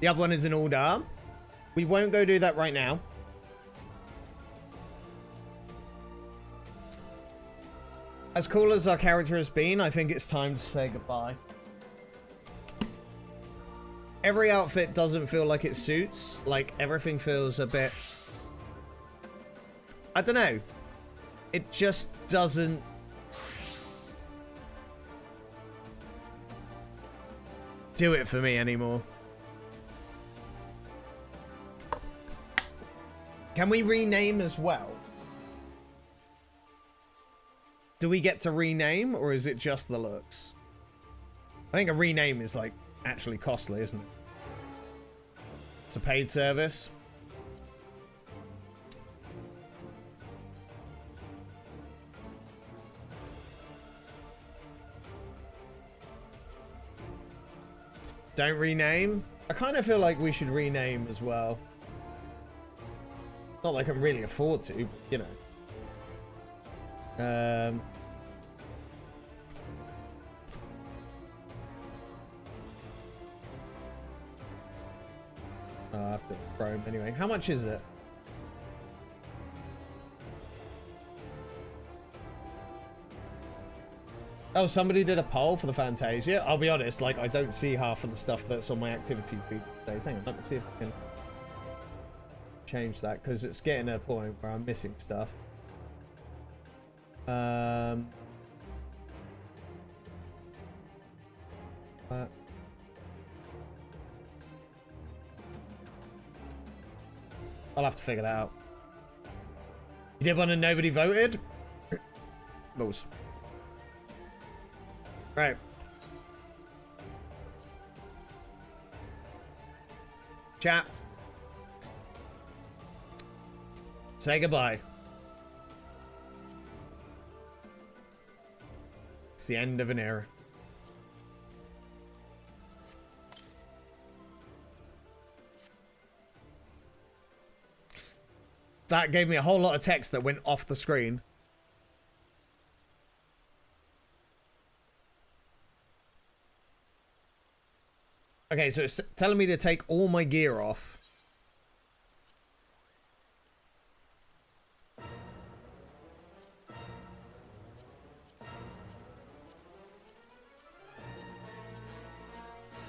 The other one is an order. We won't go do that right now. As cool as our character has been, I think it's time to say goodbye. Every outfit doesn't feel like it suits. Like, everything feels a bit... I don't know. It just doesn't... do it for me anymore. Can we rename as well? Do we get to rename, or is it just the looks? I think a rename is, like, actually costly, isn't it? It's a paid service. Don't rename? I kind of feel like we should rename as well. Not like I can really afford to, but, you know. Oh, I have to Chrome anyway. How much is it? Oh, somebody did a poll for the Fantasia. I'll be honest, like, I don't see half of the stuff that's on my activity feed these days. Hang on, let me see if I can change that, because it's getting to a point where I'm missing stuff. I'll have to figure that out. You did one and nobody voted? Balls. Right. Chat. Say goodbye. It's the end of an era. That gave me a whole lot of text that went off the screen. Okay, so it's telling me to take all my gear off.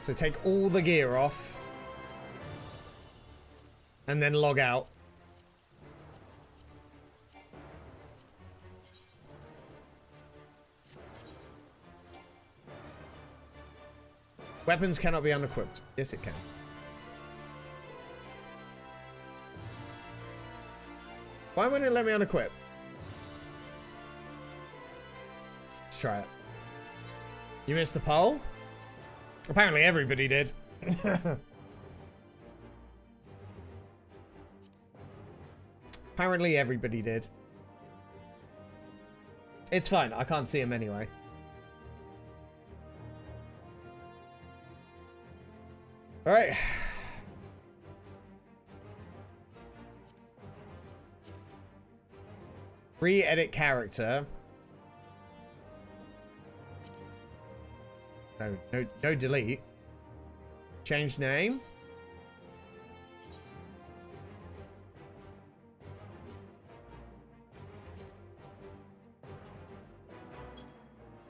So take all the gear off. And then log out. Weapons cannot be unequipped. Yes, it can. Why wouldn't it let me unequip? Let's try it. You missed the poll? Apparently everybody did. Apparently everybody did. It's fine. I can't see him anyway. All right. Re-edit character. No delete. Change name.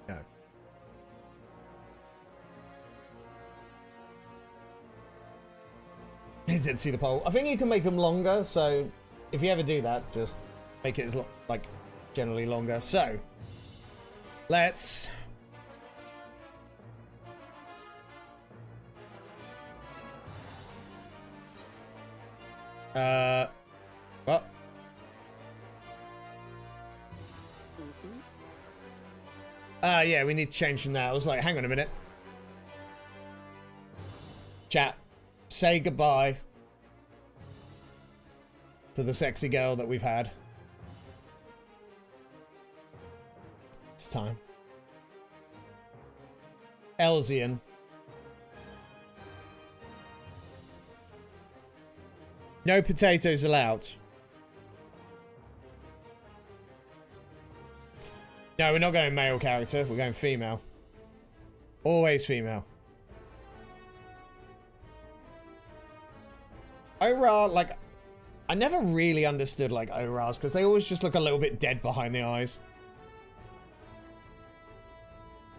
No. I didn't see the poll. I think you can make them longer, so if you ever do that, just make it as like generally longer. So let's what? Yeah, we need to change from that. I was like, hang on a minute. Chat, say goodbye to the sexy girl that we've had. It's time. Elzian. No potatoes allowed. No, we're not going male character. We're going female. Always female. Ora, like, I never really understood, like, Oras, because they always just look a little bit dead behind the eyes.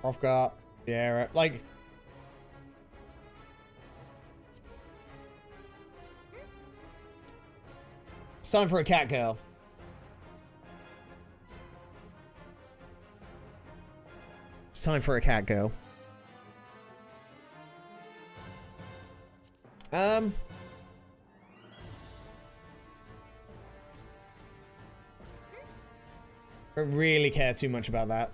Hrothgar, Sierra, like... It's time for a cat girl. It's time for a cat girl. I don't really care too much about that.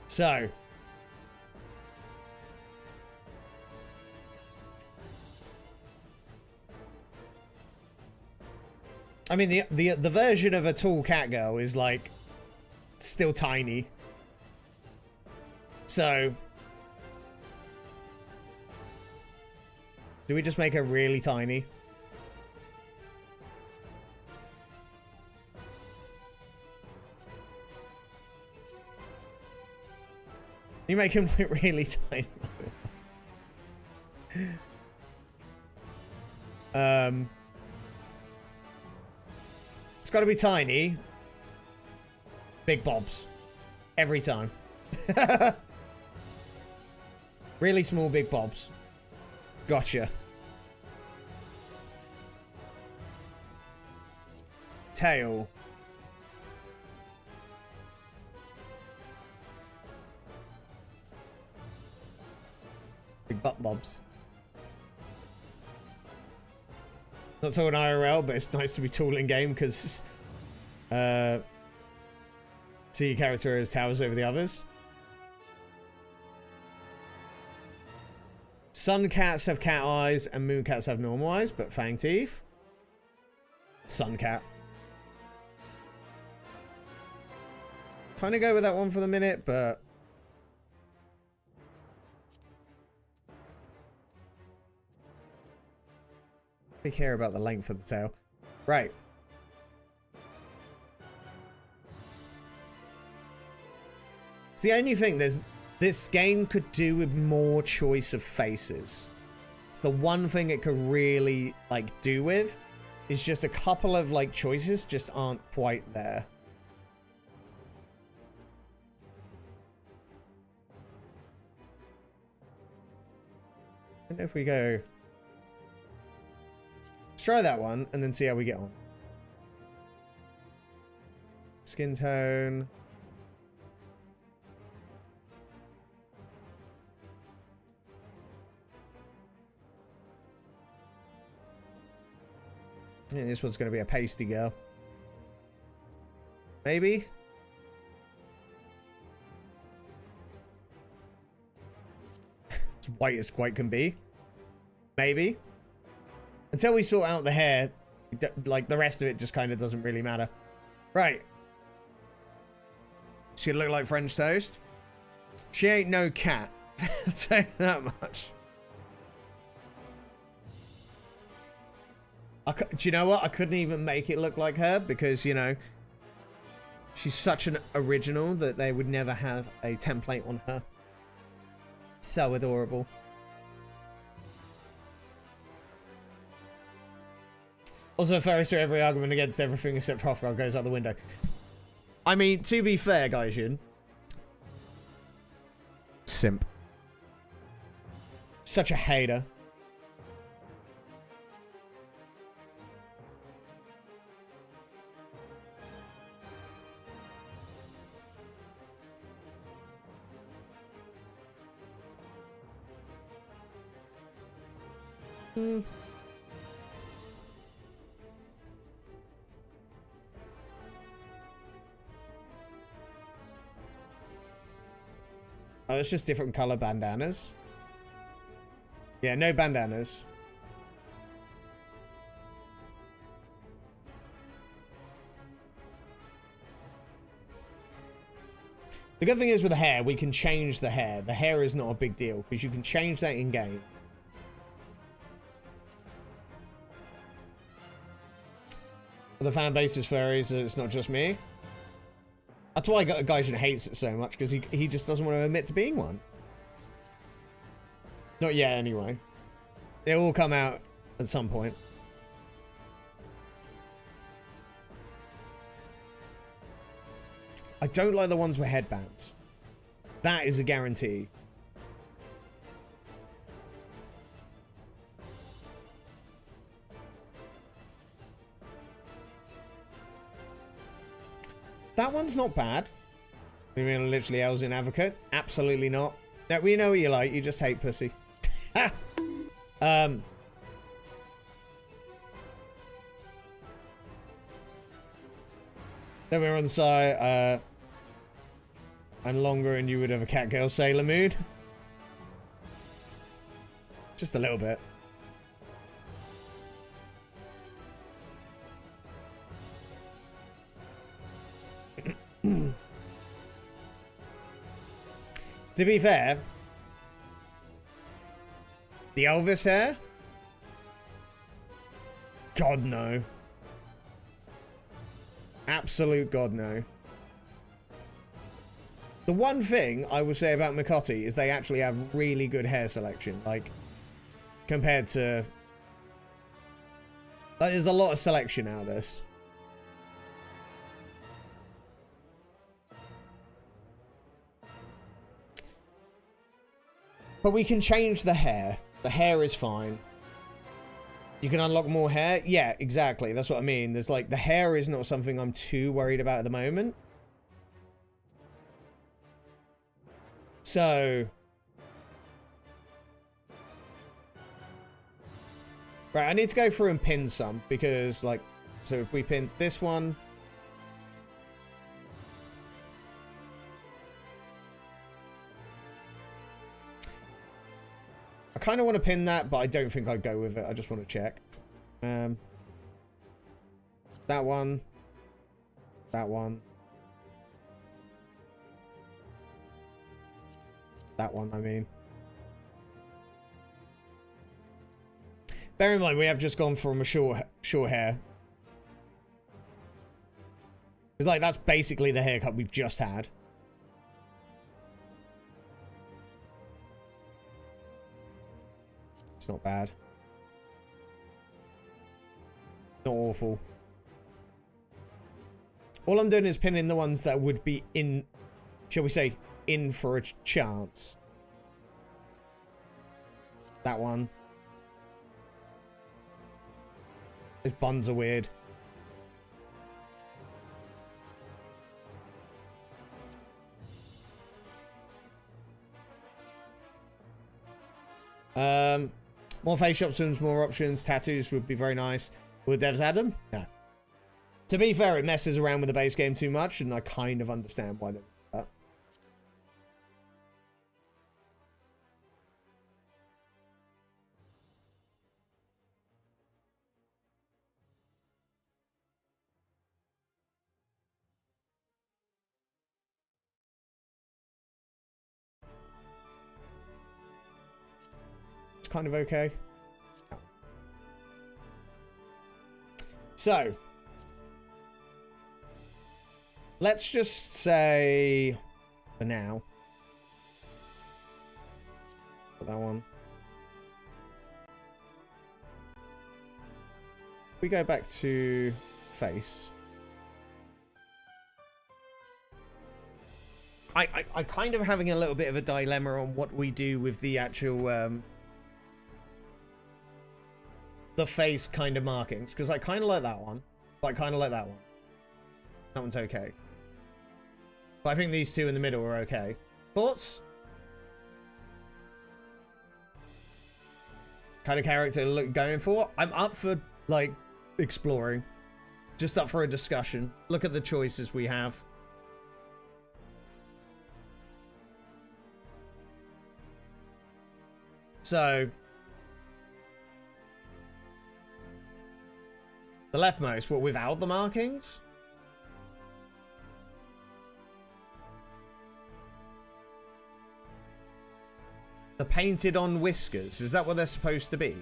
So. I mean, the version of a tall cat girl is like still tiny. So. Do we just make her really tiny? You make him look really tiny. It's got to be tiny. Big bobs. Every time. Really small big bobs. Gotcha. Tail. Big butt bobs. Not so in IRL, but it's nice to be tall in game because see your character as towers over the others. Sun cats have cat eyes and moon cats have normal eyes, but fang teeth. Sun cat. Kind of go with that one for the minute, but we care about the length of the tail. Right. It's the only thing this game could do with more choice of faces. It's the one thing it could really like do with. Is just a couple of like choices just aren't quite there. I don't know if we go. Let's try that one and then see how we get on. Skin tone. I think this one's going to be a pasty girl. Maybe? As white as white can be. Maybe. Until we sort out the hair, like the rest of it just kind of doesn't really matter. Right. She look like French toast. She ain't no cat. I'll tell you that much. Do you know what? I couldn't even make it look like her because, you know, she's such an original that they would never have a template on her. So adorable. Also, very so every argument against everything except Hrothgar goes out the window. I mean, to be fair, Gaijin. Simp. Such a hater. Hmm. Oh, it's just different color bandanas. Yeah, no bandanas. The good thing is with the hair, we can change the hair. The hair is not a big deal because you can change that in game. The fan base is furries, it's not just me. That's why Gaijin hates it so much, because he just doesn't want to admit to being one. Not yet, anyway. It will come out at some point. I don't like the ones with headbands. That is a guarantee. That one's not bad. You mean literally L's in advocate? Absolutely not. No, we know what you like. You just hate pussy. Then we're on the side. I'm longer and you would have a catgirl Sailor Moon. Just a little bit. To be fair, the Elvis hair? God, no. Absolute God, no. The one thing I will say about Mikotti is they actually have really good hair selection. Like, compared to... Like, there's a lot of selection out of this. But we can change the hair. The hair is fine. You can unlock more hair? Yeah, exactly. That's what I mean. There's like, the hair is not something I'm too worried about at the moment. So... Right, I need to go through and pin some, because, like, so if we pin this one... I kind of want to pin that, but I don't think I'd go with it. I just want to check. That one. That one. That one, I mean. Bear in mind, we have just gone from a short hair. It's like, that's basically the haircut we've just had. It's not bad. Not awful. All I'm doing is pinning the ones that would be in, shall we say, in for a chance. That one. Those buns are weird. More face options, more options. Tattoos would be very nice. Would devs add them? No. To be fair, it messes around with the base game too much, and I kind of understand why they do that. It's kind of okay. So, let's just say, for now, put that one. We go back to face. I kind of having a little bit of a dilemma on what we do with the actual the face kind of markings, because I kind of like that one, but I kind of like that one. That one's okay, but I think these two in the middle are okay. Thoughts? Kind of character look going for? I'm up for like exploring, just up for a discussion. Look at the choices we have. So, the leftmost, what, without the markings? The painted on whiskers, is that what they're supposed to be?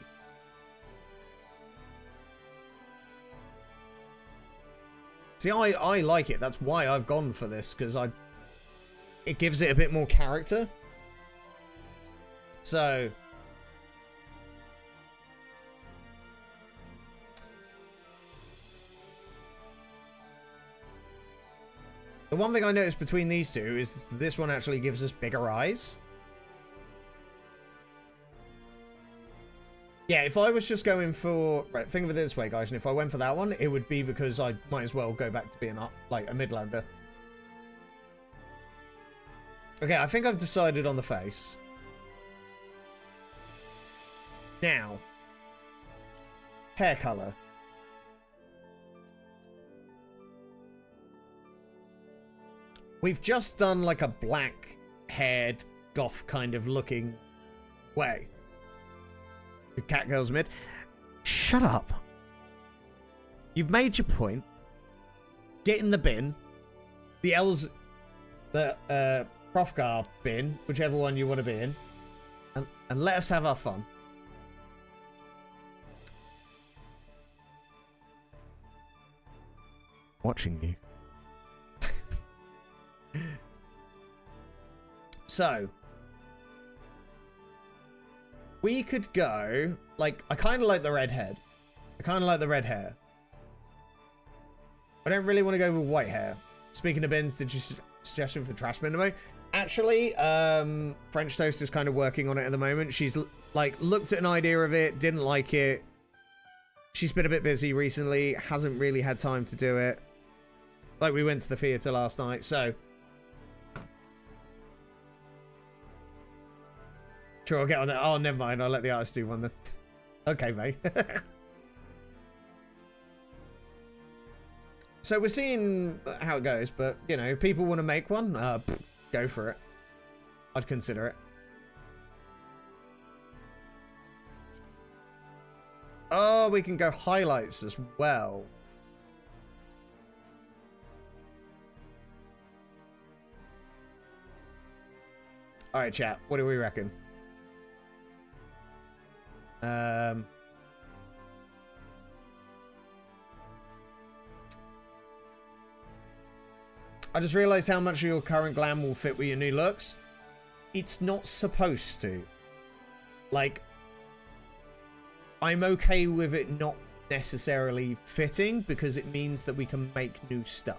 See, I like it. That's why I've gone for this, because it gives it a bit more character. So, the one thing I noticed between these two is this one actually gives us bigger eyes. Yeah, if I was just going for... Right, think of it this way, guys. And if I went for that one, it would be because I might as well go back to being like a Midlander. Okay, I think I've decided on the face. Now, hair color. We've just done like a black-haired, goth kind of looking way. The Catgirl's mid. Shut up. You've made your point. Get in the bin. The L's, the Profgar bin, whichever one you want to be in, and let us have our fun. Watching you. So, we could go, like, I kind of like the red head. I kind of like the red hair. I don't really want to go with white hair. Speaking of bins, did you suggestion for trash bin demo? Actually, French Toast is kind of working on it at the moment. She's, like, looked at an idea of it, didn't like it. She's been a bit busy recently, hasn't really had time to do it. Like, we went to the theatre last night, so... Sure, I'll get on that. Oh, never mind. I'll let the artist do one then. Okay, mate. So we're seeing how it goes, but, you know, if people want to make one, go for it. I'd consider it. Oh, we can go highlights as well. All right, chat. What do we reckon? I just realized how much of your current glam will fit with your new looks. It's not supposed to. Like, I'm okay with it not necessarily fitting because it means that we can make new stuff.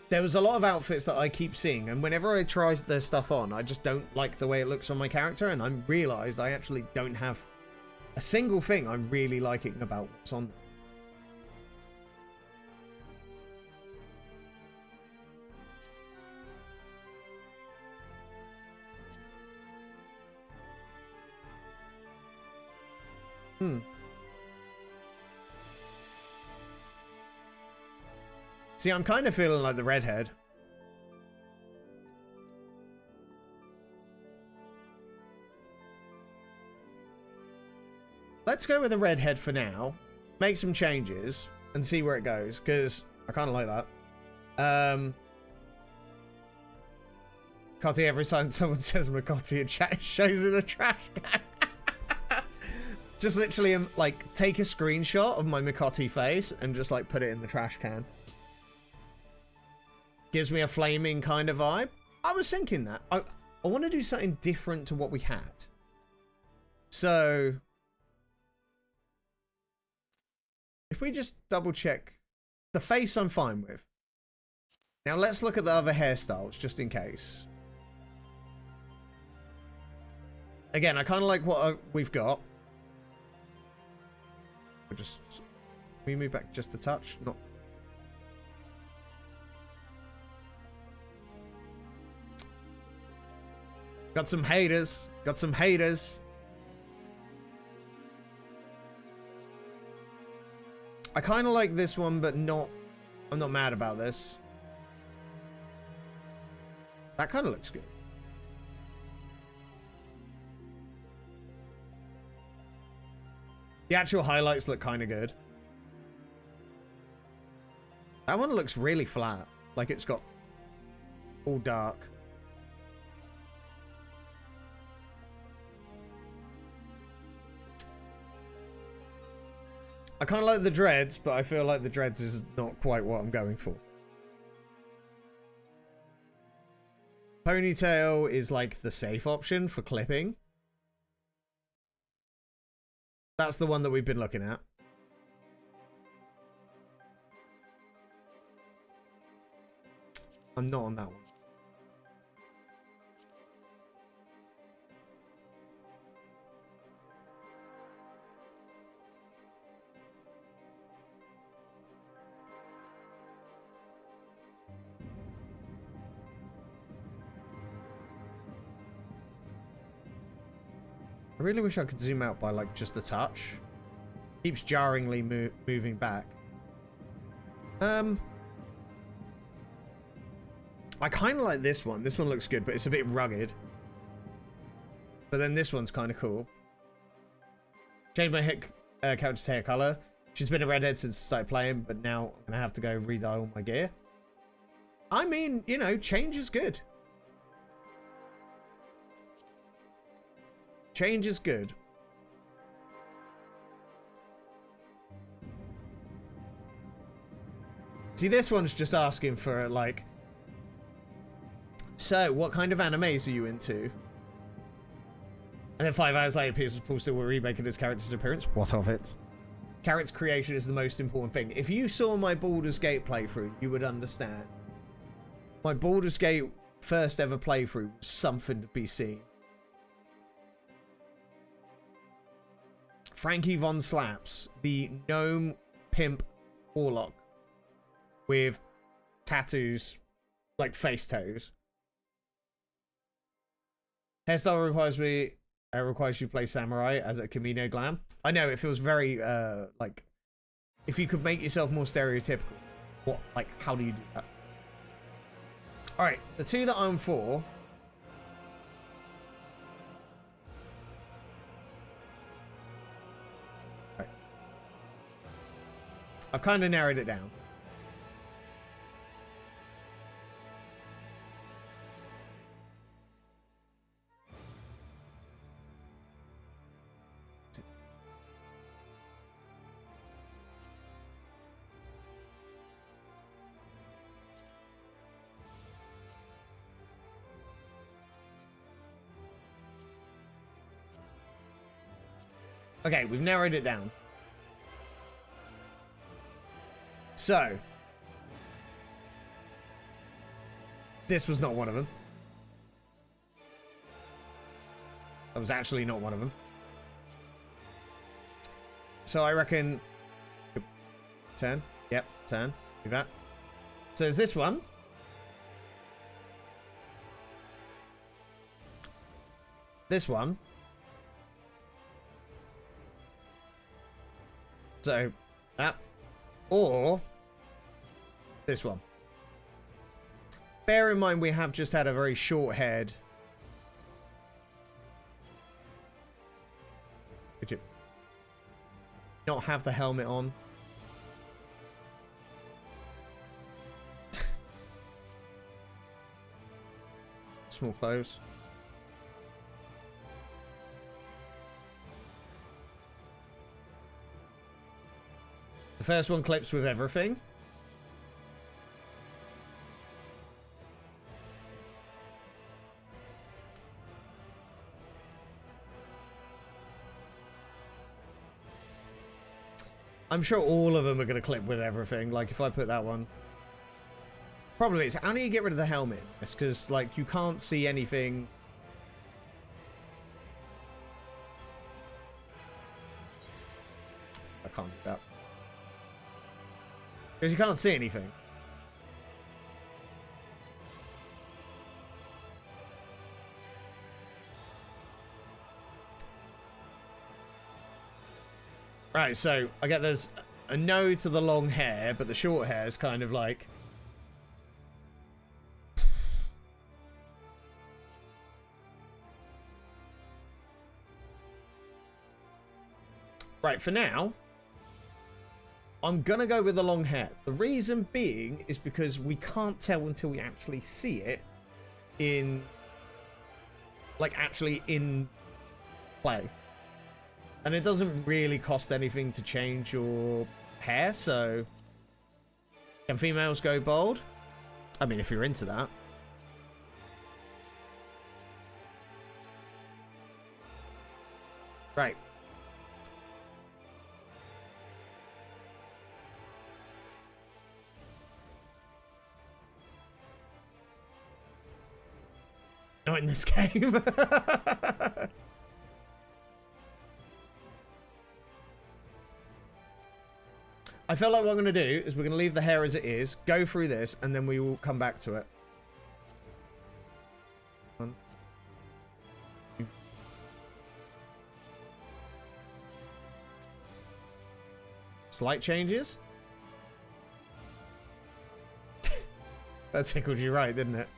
There was a lot of outfits that I keep seeing, and whenever I try their stuff on, I just don't like the way it looks on my character, and I realized I actually don't have a single thing I'm really liking about what's on them. See, I'm kind of feeling like the redhead. Let's go with the redhead for now. Make some changes and see where it goes, because I kind of like that. Cotty, every time someone says McCotty in chat, it shows in the trash can. Just literally, like, take a screenshot of my McCotty face and just, like, put it in the trash can. Gives me a flaming kind of vibe. I was thinking that. I want to do something different to what we had. So, if we just double check, the face I'm fine with. Now let's look at the other hairstyles just in case. Again, I kind of like what we've got. We'll just, can we move back just a touch? Not. Got some haters. Got some haters. I kind of like this one, but not. I'm not mad about this. That kind of looks good. The actual highlights look kind of good. That one looks really flat. Like it's got all dark. I kind of like the dreads, but I feel like the dreads is not quite what I'm going for. Ponytail is like the safe option for clipping. That's the one that we've been looking at. I'm not on that one. I really wish I could zoom out by like just a touch. Keeps jarringly moving back. I kind of like this one. This one looks good, but it's a bit rugged. But then this one's kind of cool. Changed my character's hair color. She's been a redhead since I started playing, but now I'm gonna have to go re-dye all my gear. I mean, you know, change is good. Change is good. See, this one's just asking for, like... So, what kind of animes are you into? And then 5 hours later, Paul still were remaking his character's appearance. What of it? Character creation is the most important thing. If you saw my Baldur's Gate playthrough, you would understand. My Baldur's Gate first ever playthrough was something to be seen. Frankie Von Slaps, the gnome pimp warlock with tattoos, like face tattoos. Hairstyle requires you to play samurai as a Camino Glam. I know, it feels very, like, if you could make yourself more stereotypical, what, like, how do you do that? Alright, the two that I'm for... I've kind of narrowed it down. Okay, we've narrowed it down. So, this was not one of them. That was actually not one of them. So I reckon... Turn. Yep, turn. Do that. So there's this one. This one. So, that. Or... this one. Bear in mind we have just had a very short-haired... Could you not have the helmet on? small clothes. The first one clips with everything. I'm sure all of them are going to clip with everything. Like, if I put that one. Problem is, how do you get rid of the helmet? It's because, like, you can't see anything. I can't do that. Because you can't see anything. Right, so I get there's a no to the long hair, but the short hair is kind of like... Right, for now, I'm gonna go with the long hair. The reason being is because we can't tell until we actually see it in... Like, actually in play. And it doesn't really cost anything to change your hair, so... Can females go bald? I mean, if you're into that. Right. Not in this game. I feel like what I'm going to do is we're going to leave the hair as it is, go through this, and then we will come back to it. One, two. Slight changes. That tickled you right, didn't it?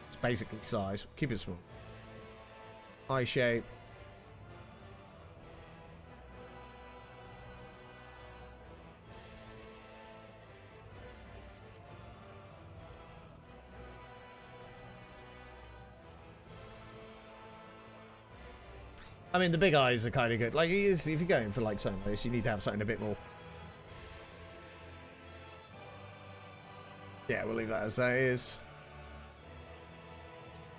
It's basically size. Keep it small. Eye shape. I mean, the big eyes are kind of good. Like, if you're going for like something like this, you need to have something a bit more. Yeah, we'll leave that as that is.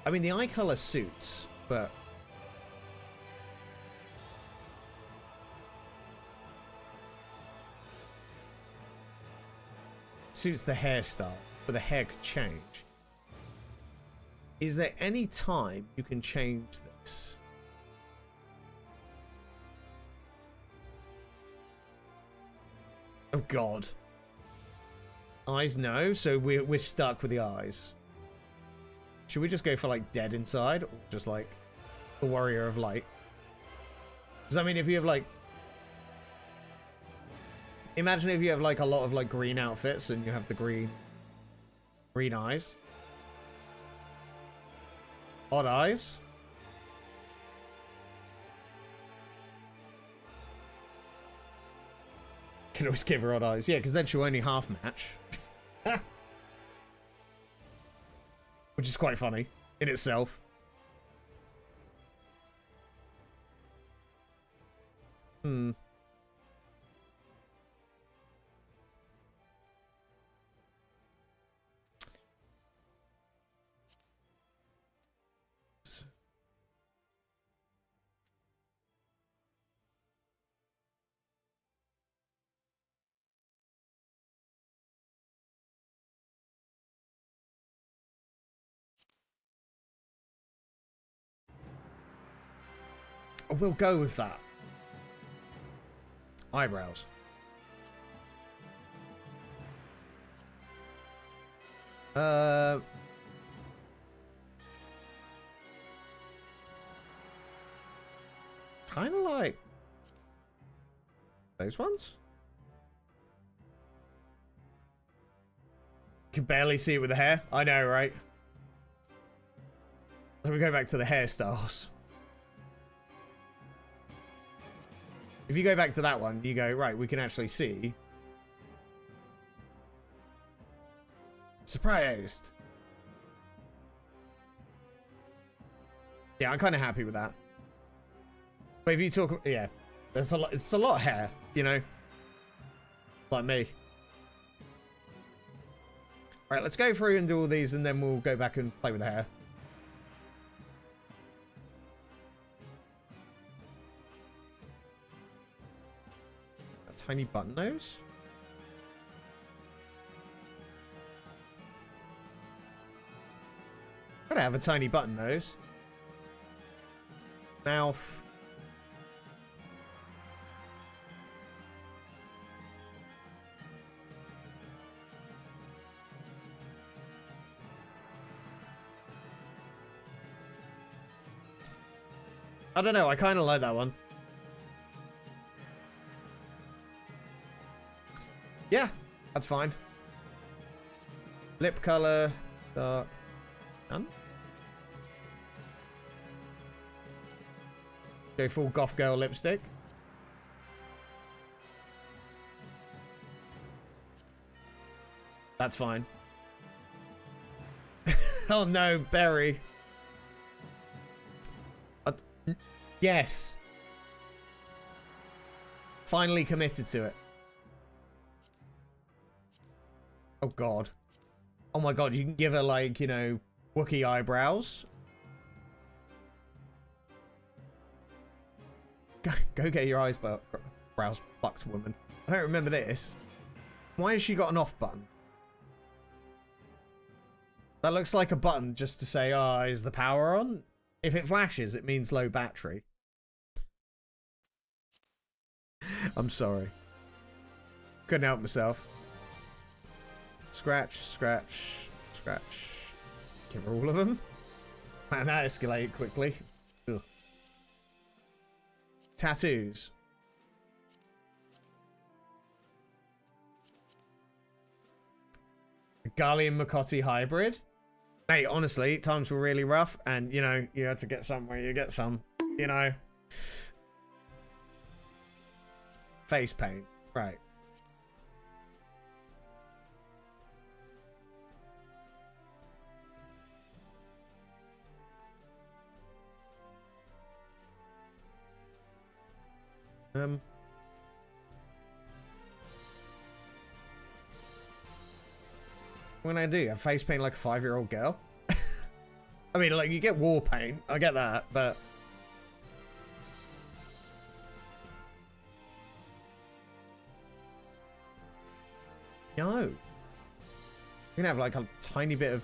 I mean, the eye color suits, but suits the hairstyle, but the hair could change. Is there any time you can change this? Oh god. Eyes, no, so we're stuck with the eyes. Should we just go for like dead inside, or just like the warrior of light? Because I mean, if you have like, imagine if you have like a lot of like green outfits and you have the green eyes. Odd eyes. Can always give her odd eyes. Yeah, because then she'll only half match. Which is quite funny in itself. Hmm. We'll go with that. Eyebrows. Kind of like those ones. Can barely see it with the hair. I know, right? Let me go back to the hairstyles. If you go back to that one, you go, right, we can actually see. Surprised. Yeah, I'm kind of happy with that. But if you talk, yeah, there's a lot. It's a lot of hair, you know, like me. All right, let's go through and do all these, and then we'll go back and play with the hair. A tiny button nose. Gotta have a tiny button nose. Mouth. I don't know, I kind of like that one. Yeah, that's fine. Lip color, dark. None? Go full goth girl lipstick. That's fine. Oh no, berry. Yes. Finally committed to it. Oh god. Oh my god, you can give her like, you know, Wookiee eyebrows. Go get your brows plucked, woman. I don't remember this. Why has she got an off button? That looks like a button just to say, oh, is the power on? If it flashes, it means low battery. I'm sorry. Couldn't help myself. Scratch, scratch, scratch. Give her all of them. Man, that escalated quickly. Ugh. Tattoos. A Garlian Makotti hybrid. Mate, honestly, times were really rough, and you know, you had to get some where you get some, you know. Face paint, right. What can I do? I face paint like a 5-year-old girl? I mean, like, you get war paint. I get that, but... No. You can have, like, a tiny bit of...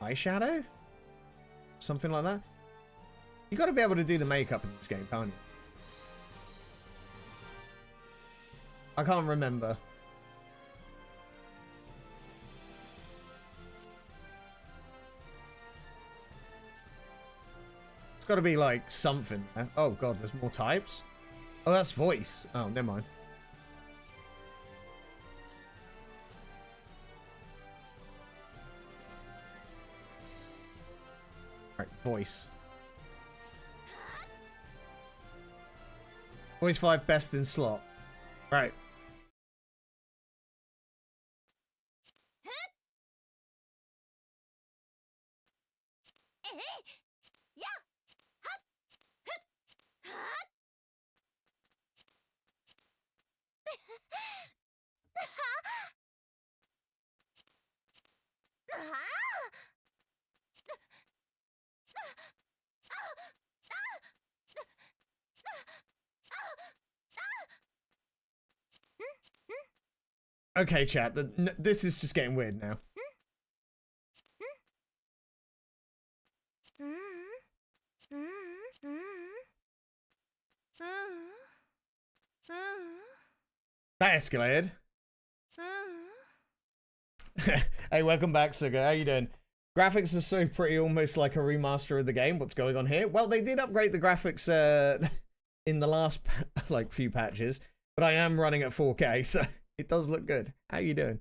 eyeshadow? Something like that? You gotta be able to do the makeup in this game, can't you? I can't remember. It's gotta be like something. Oh god, there's more types? Oh, that's voice. Oh, never mind. Right, voice. Voice 5 best in slot. Right. Okay, chat. This is just getting weird now. That escalated. Hey, welcome back, Suga. How you doing? Graphics are so pretty, almost like a remaster of the game. What's going on here? Well, they did upgrade the graphics in the last like few patches, but I am running at 4K, so it does look good. How you doing?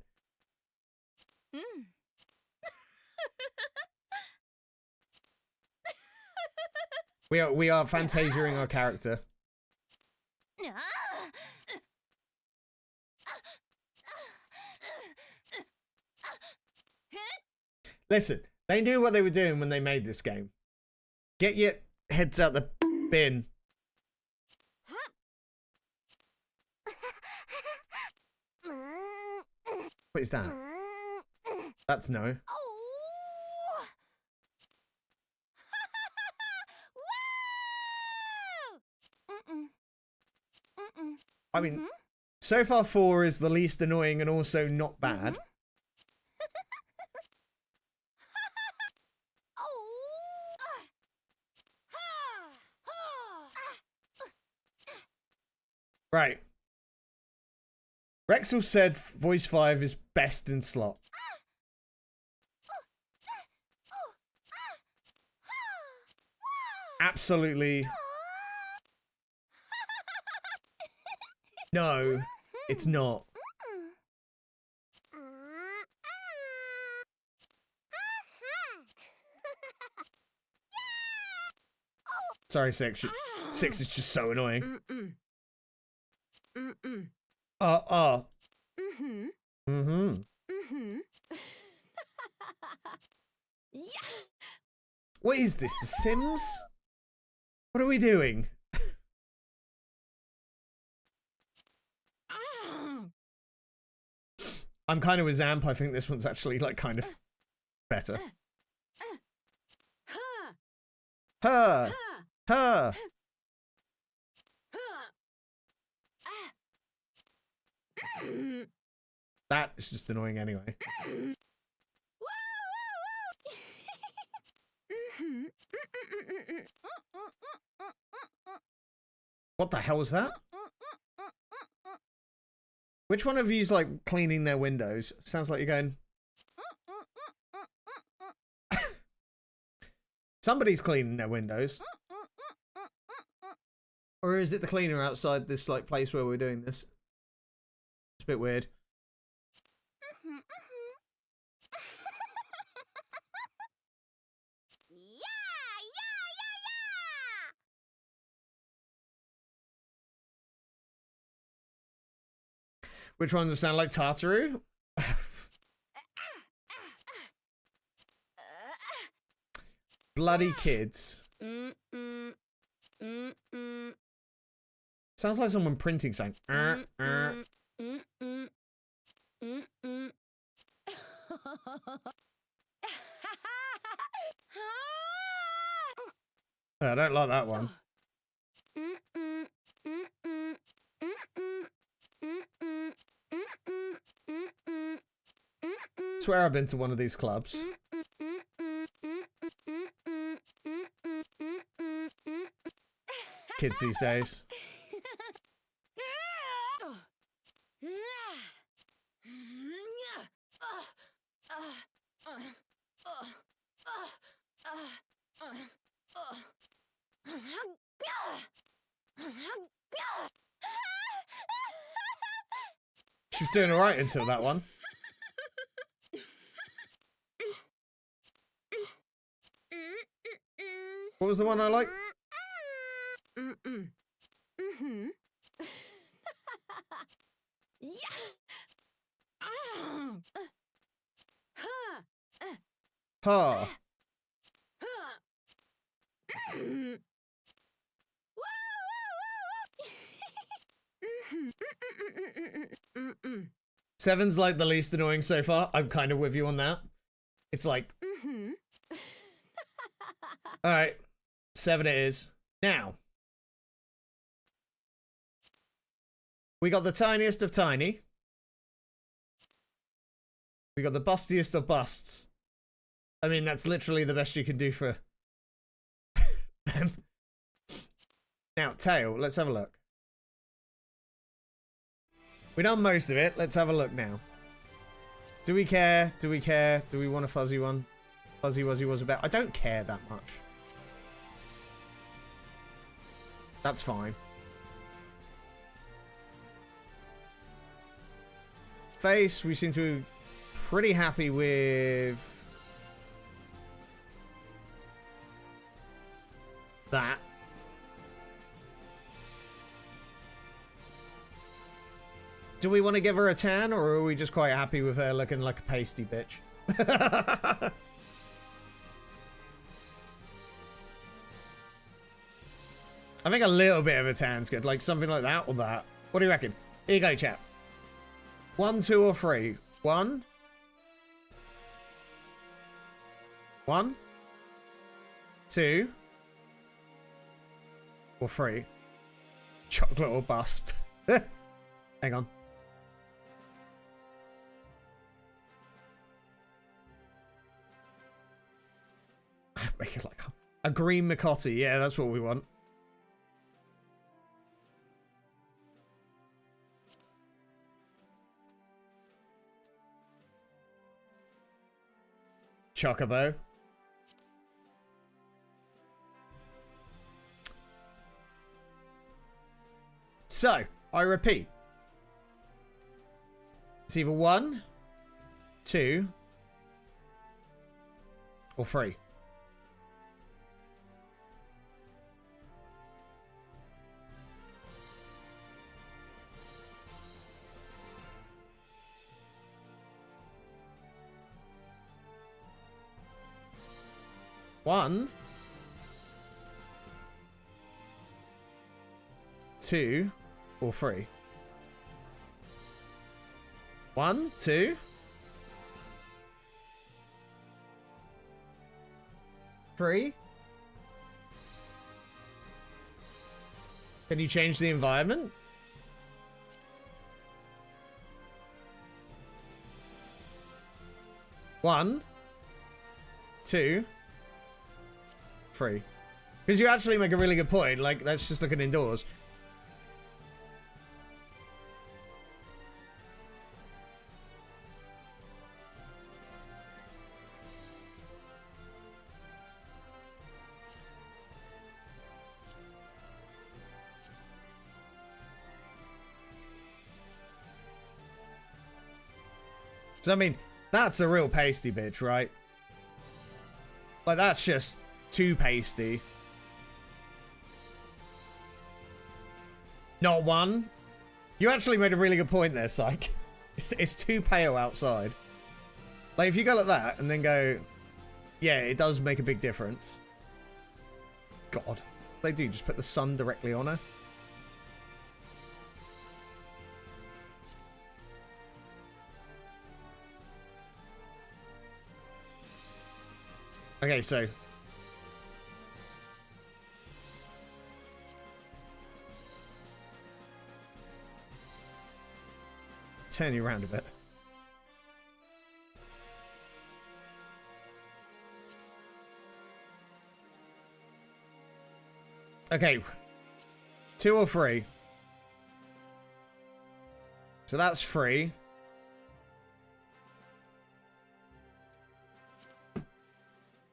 We are fantasiering our character. Listen, they knew what they were doing when they made this game. Get your heads out the bin. What is that? That's no. I mean, so far 4 is the least annoying and also not bad. Right. Rexel said voice 5 is best in slot. Absolutely. No, it's not. Sorry, 6. 6 is just so annoying. What is this, The Sims? What are we doing? I'm kind of with Zamp. I think this one's actually like kind of better. Her. That is just annoying anyway. What the hell was that? Which one of you's like cleaning their windows? Sounds like you're going. Somebody's cleaning their windows. Or is it the cleaner outside this like place where we're doing this? It's a bit weird. Which one does sound like Tartaru? Bloody kids. Sounds like someone printing something. I don't like that one. I swear I've been to one of these clubs. Kids these days. She was doing alright until that one. What was the one I like? Ha. Seven's like the least annoying so far. I'm kind of with you on that. It's like... Alright. 7 it is. Now. We got the tiniest of tiny. We got the bustiest of busts. I mean, that's literally the best you can do for them. Now, tail. Let's have a look. We've done most of it. Let's have a look now. Do we care? Do we care? Do we want a fuzzy one? Fuzzy Wuzzy was about... I don't care that much. That's fine. Face, we seem to be pretty happy with... that. Do we want to give her a tan, or are we just quite happy with her looking like a pasty bitch? I think a little bit of a tan's good. Like something like that or that. What do you reckon? Here you go, chat. 1, 2, or 3. 1. 1. 2. Or 3. Chocolate or bust. Hang on. Make it like a green Micotti. Yeah, that's what we want. Chocobo. So, I repeat. It's either 1, 2, or 3. One, 2, or 3. 1, 2. 3. Can you change the environment? One, 2, 3. Because you actually make a really good point. Like, that's just looking indoors. So, I mean, that's a real pasty bitch, right? Like, that's just too pasty. Not 1. You actually made a really good point there, Psych. It's too pale outside. Like, if you go like that and then go... Yeah, it does make a big difference. God. They do just put the sun directly on her. Okay, so... Turn you around a bit. Okay. 2 or 3. So that's 3.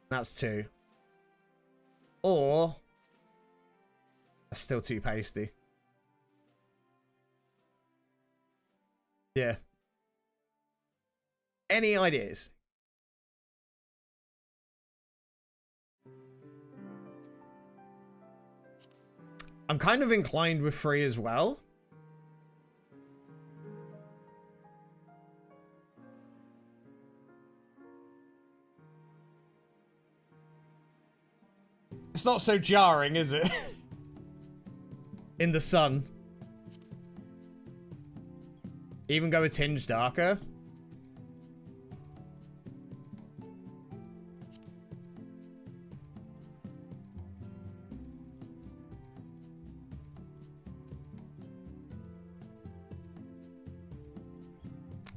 That's 2. Or... That's still too pasty. Yeah. Any ideas? I'm kind of inclined with 3 as well. It's not so jarring, is it? In the sun. Even go a tinge darker.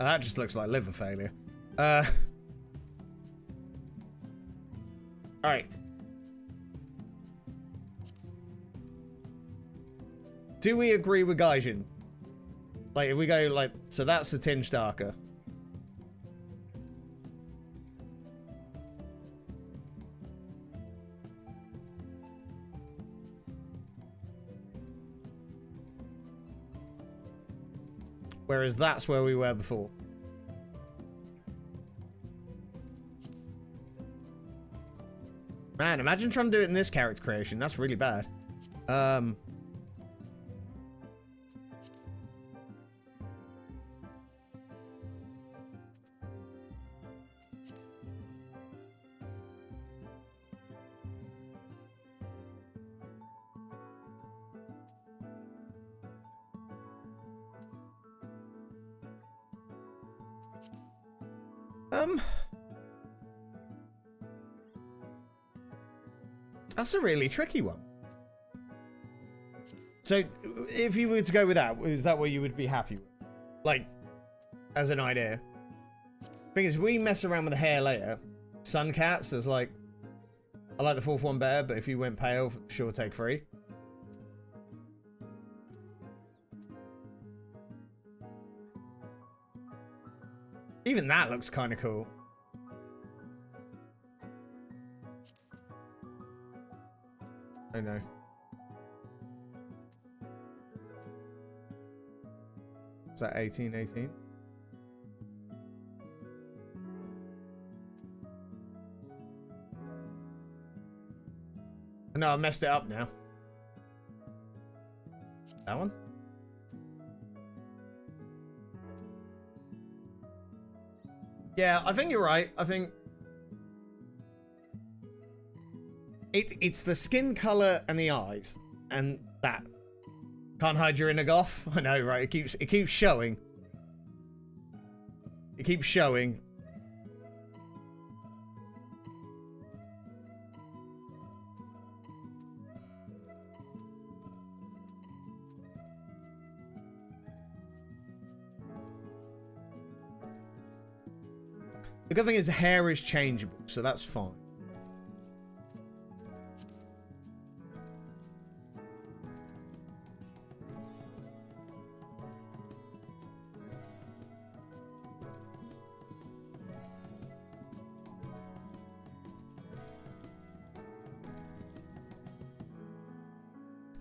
Oh, that just looks like liver failure. Alright. Do we agree with Gaijin? Like, if we go, like... So that's the tinge darker. Whereas that's where we were before. Man, imagine trying to do it in this character creation. That's really bad. That's a really tricky one. So, if you were to go with that, is that what you would be happy with? Like, as an idea. Because we mess around with the hair later. Sun cats is like, I like the fourth one better, but if you went pale, sure, take 3. Even that looks kind of cool. Oh no. Is that 1818? No, I messed it up now. That one? Yeah, I think you're right. I think it's the skin color and the eyes, and that. Can't hide your inner goth. I know, right? It keeps showing. It keeps showing. The good thing is the hair is changeable, so that's fine.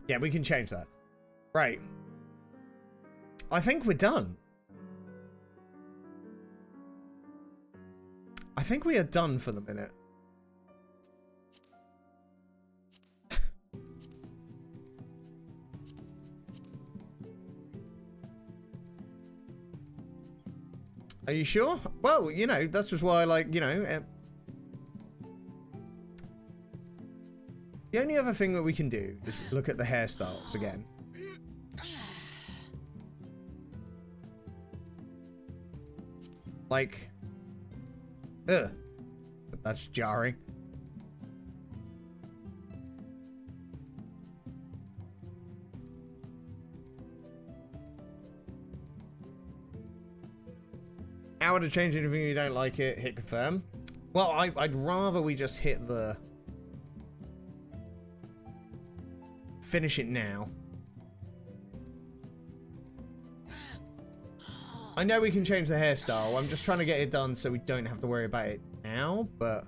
Yeah, we can change that. Right. I think we're done. I think we are done for the minute. Are you sure? Well, you know, that's just why, like, you know... the only other thing that we can do is look at the hairstyles again. Like... ugh. That's jarring. How to change anything you don't like it, hit confirm. Well, I'd rather we just hit the... finish it now. I know we can change the hairstyle. I'm just trying to get it done so we don't have to worry about it now, but...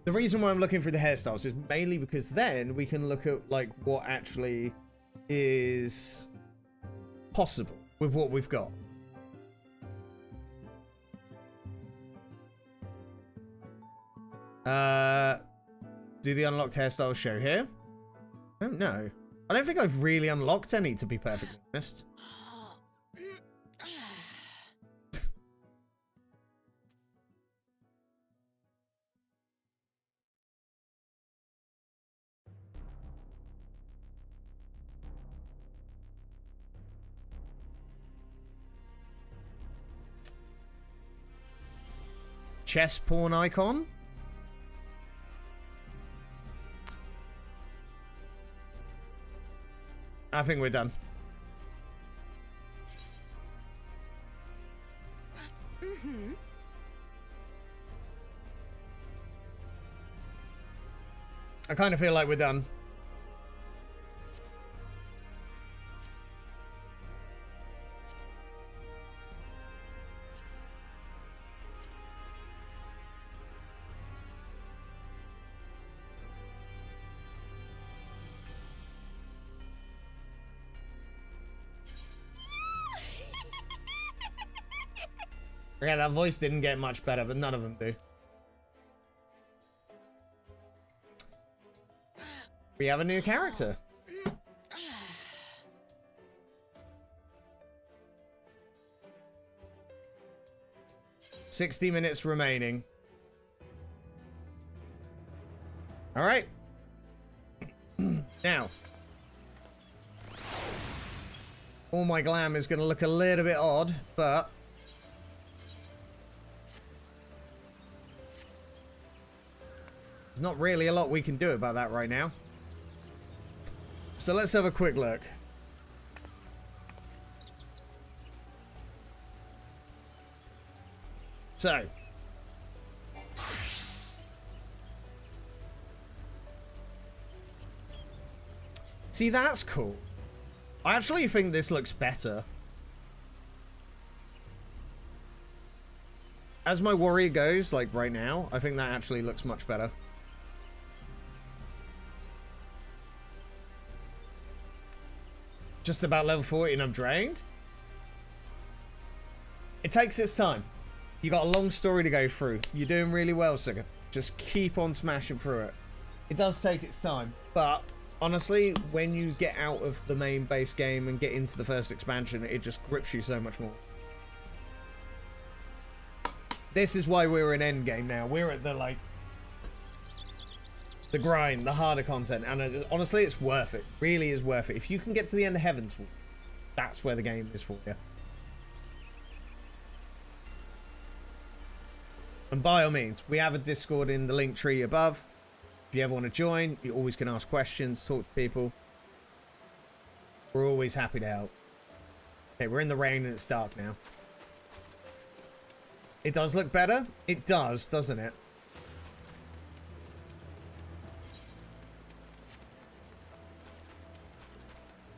the reason why I'm looking for the hairstyles is mainly because then we can look at, like, what actually is possible with what we've got. Do the unlocked hairstyles show here? I don't know. I don't think I've really unlocked any, to be perfectly honest. Chess porn icon? I think we're done. Mm-hmm. I kind of feel like we're done. Yeah, that voice didn't get much better, but none of them do. We have a new character. $60 minutes remaining. All right. Now. all my glam is going to look a little bit odd, but there's not really a lot we can do about that right now. So let's have a quick look. So, see, that's cool. I actually think this looks better. As my warrior goes, like right now, I think that actually looks much better. Just about level 40 and I'm drained? It takes its time. You got a long story to go through. You're doing really well, Sigurd. Just keep on smashing through it. It does take its time, but honestly, when you get out of the main base game and get into the first expansion, it just grips you so much more. This is why we're in endgame now. We're at the, like, the grind, the harder content, and honestly, it's worth it. Really is worth it. If you can get to the end of Heaven's Wall, that's where the game is for you. And by all means, we have a Discord in the link tree above. If you ever want to join, you always can ask questions, talk to people. We're always happy to help. Okay, we're in the rain and it's dark now. It does look better. It does, doesn't it?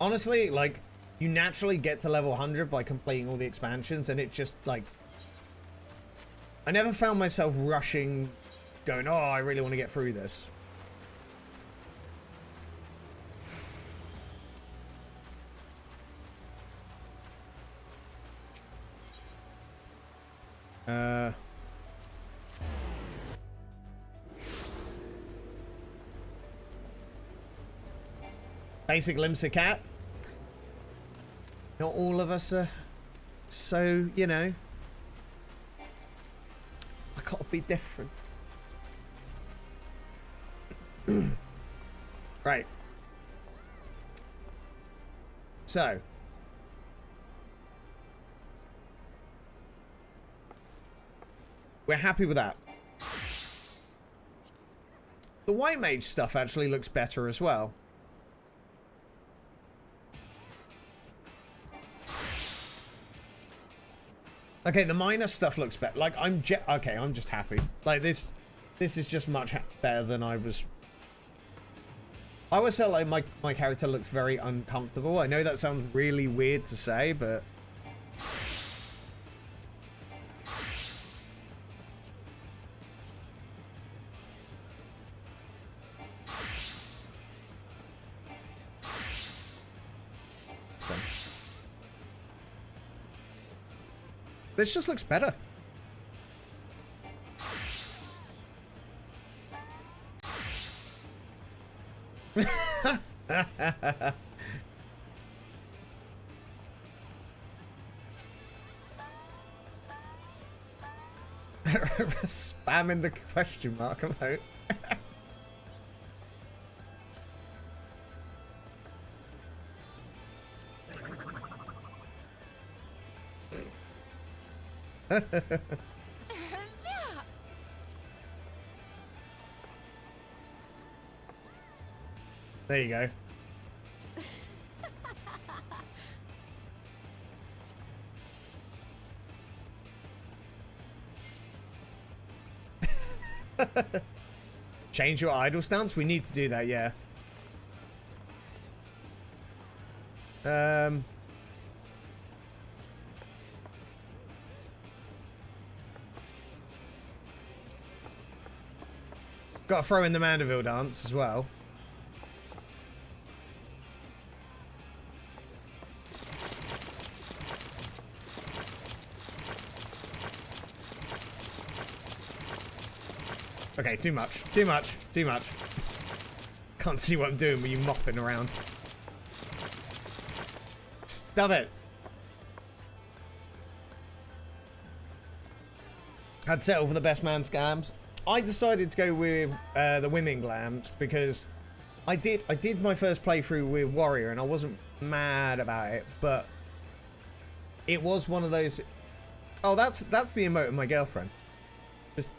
Honestly, like, you naturally get to level 100 by completing all the expansions, and it just, like, I never found myself rushing, going, oh, I really want to get through this. Basic Limsa cat. Not all of us are so, you know. I gotta be different. Right. So. We're happy with that. The white mage stuff actually looks better as well. Okay, the minor stuff looks better. Like, I'm just happy. Like, this is just much better than I was. I always felt like my character looks very uncomfortable. I know that sounds really weird to say, but this just looks better. Spamming the question mark about. There you go. Change your idle stance? We need to do that, yeah. Got to throw in the Mandeville dance as well. Okay, too much. Too much. Too much. Can't see what I'm doing with you mopping around. Stop it. I'd settle for the best man scams. I decided to go with the women glams because I did my first playthrough with Warrior and I wasn't mad about it, but it was one of those. Oh, that's the emote of my girlfriend. Just.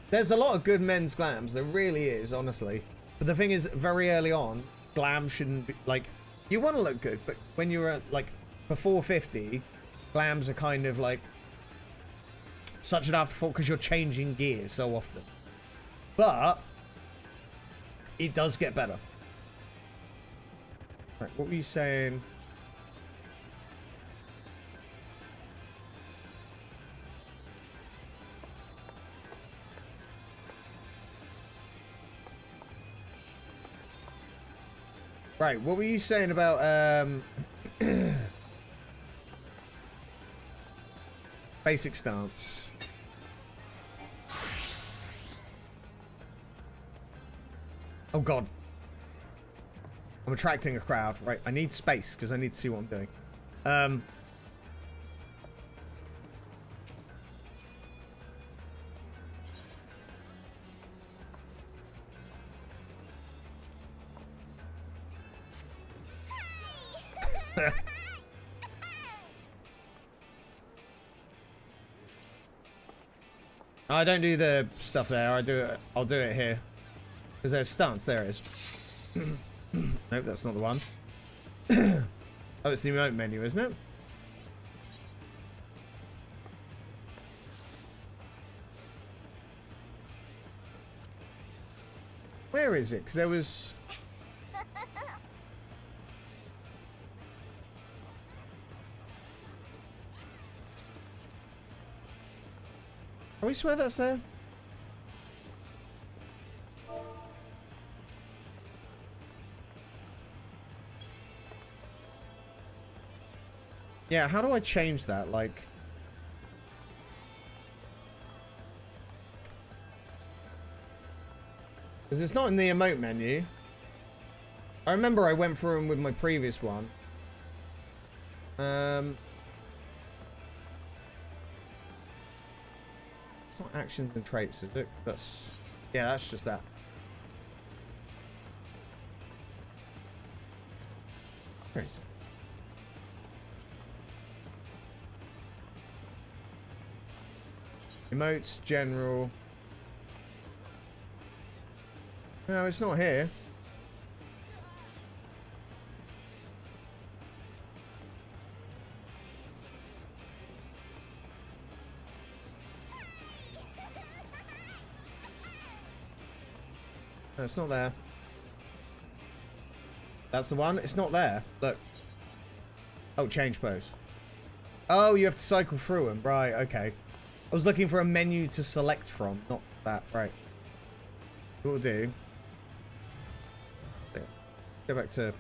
There's a lot of good men's glams. There really is, honestly. But the thing is, very early on, glam shouldn't be like. You want to look good, but when you're at like before 50, glams are kind of like such an afterthought because you're changing gears so often. But it does get better. Right, what were you saying? Right, what were you saying about basic stance? Oh god. I'm attracting a crowd. Right, I need space because I need to see what I'm doing. I don't do the stuff there. I'll do it here. Because there's stance. There it is. Nope, that's not the one. Oh, it's the emote menu, isn't it? Where is it? Because there was... Are we sure that's there? Yeah, how do I change that? Like... Because it's not in the emote menu. I remember I went through them with my previous one. It's not actions and traits, is it? That's... Yeah, that's just that. Where is it? Emotes, general. No, it's not here. No, it's not there. That's the one. It's not there. Look. Oh, change pose. Oh, you have to cycle through them. Right, okay. I was looking for a menu to select from, not that. Right. What we'll do. Go back to...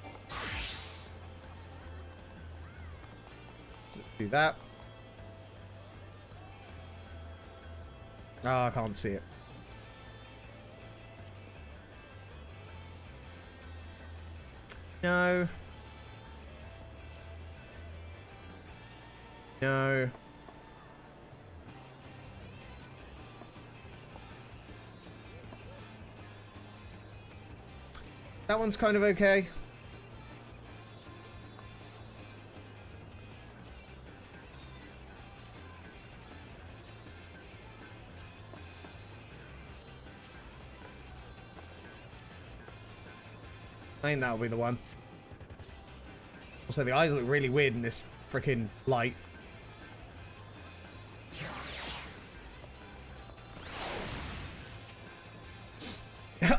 Do that. Oh, I can't see it. No. No. That one's kind of okay. I think that'll be the one. Also, the eyes look really weird in this freaking light.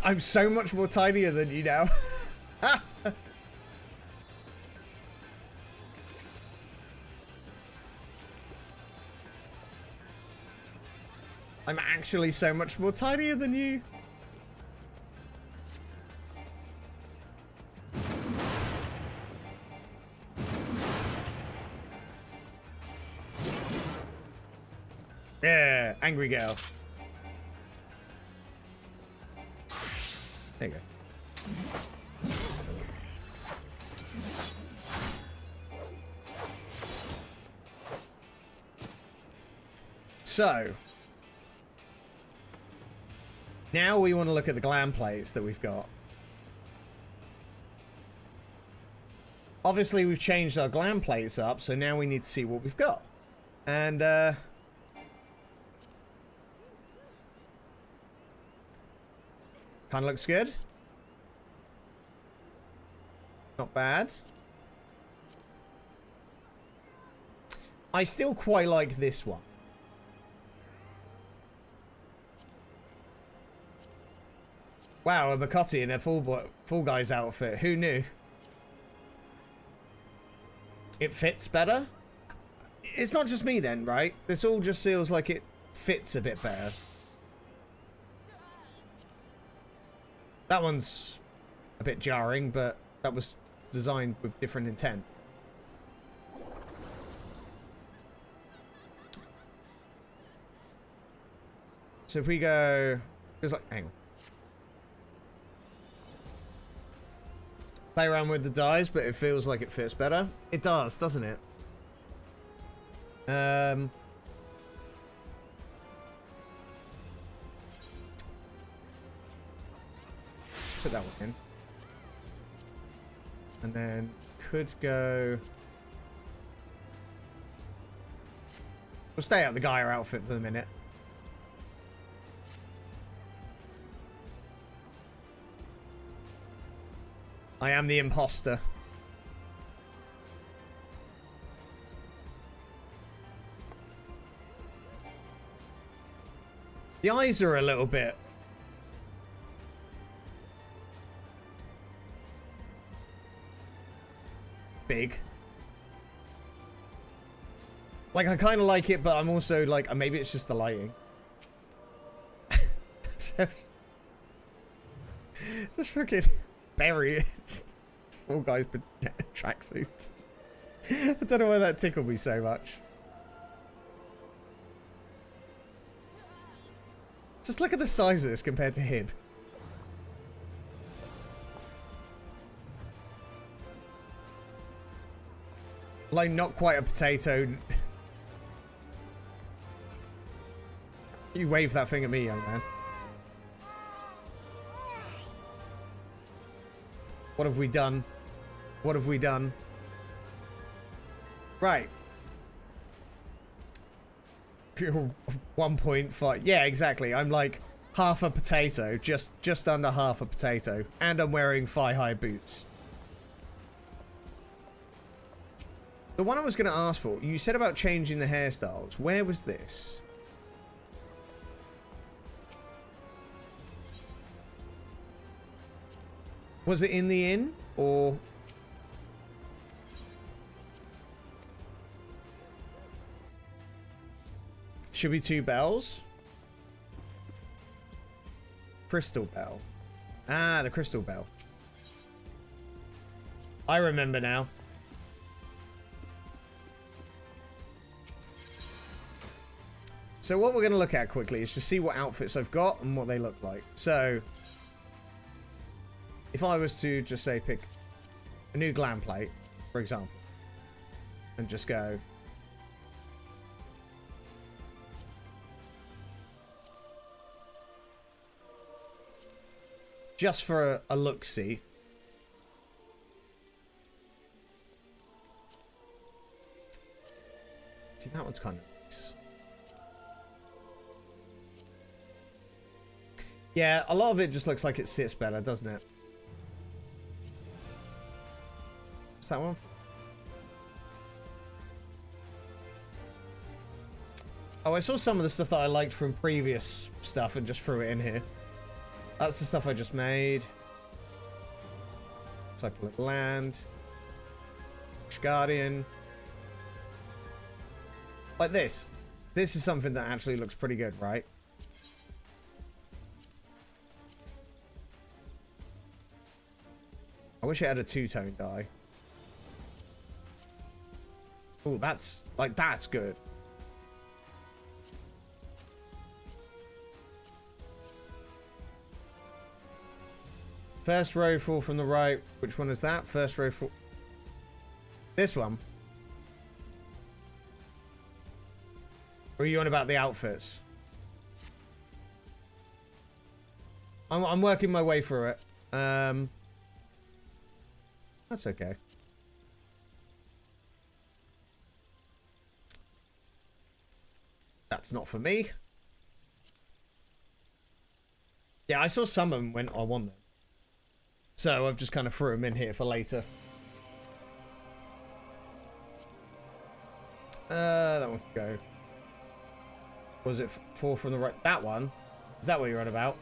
I'm so much more tinier than you now. I'm actually so much more tinier than you. Yeah, angry girl. There you go. So, now we want to look at the glam plates that we've got. obviously we've changed our glam plates up, so now we need to see what we've got. And, kind of looks good. Not bad. I still quite like this one. Wow, a Makotti in a full guy's outfit. Who knew? It fits better? It's not just me then, right? This all just feels like it fits a bit better. That one's a bit jarring, but that was designed with different intent. So if we go... There's like... Hang on. Play around with the dyes, but it feels like it fits better. It does, doesn't it? Just put that one in. And then could go... We'll stay out the Gaia outfit for the minute. I am the imposter. The eyes are a little bit... big. Like, I kind of like it, but I'm also like, maybe it's just the lighting. So, just fucking bury it. All guys been tracksuits. I don't know why that tickled me so much. Just look at the size of this compared to him. Like, not quite a potato. You wave that thing at me, young man. What have we done? What have we done? Right. 1.5. Yeah, exactly. I'm like half a potato. Just under half a potato. And I'm wearing thigh-high boots. The one I was going to ask for, you said about changing the hairstyles. Where was this? Was it in the inn, or... Should be 2 bells? Crystal bell. Ah, the crystal bell. I remember now. So what we're going to look at quickly is to see what outfits I've got and what they look like. So, if I was to just say pick a new glam plate, for example, and just go... Just for a look-see. See, that one's kind of nice. Yeah, a lot of it just looks like it sits better, doesn't it? What's that one? Oh, I saw some of the stuff that I liked from previous stuff and just threw it in here. That's the stuff I just made. Cycle of Land. Guardian. Like this. This is something that actually looks pretty good, right? I wish it had a two-tone dye. Oh, that's... like, that's good. First row full from the right. Which one is that? First row full. This one. Or are you on about the outfits? I'm working my way through it. That's okay. That's not for me. Yeah, I saw some of them when I won them. So I've just kind of threw them in here for later. That one could go. Was it 4 from the right? That one? Is that what you're on about?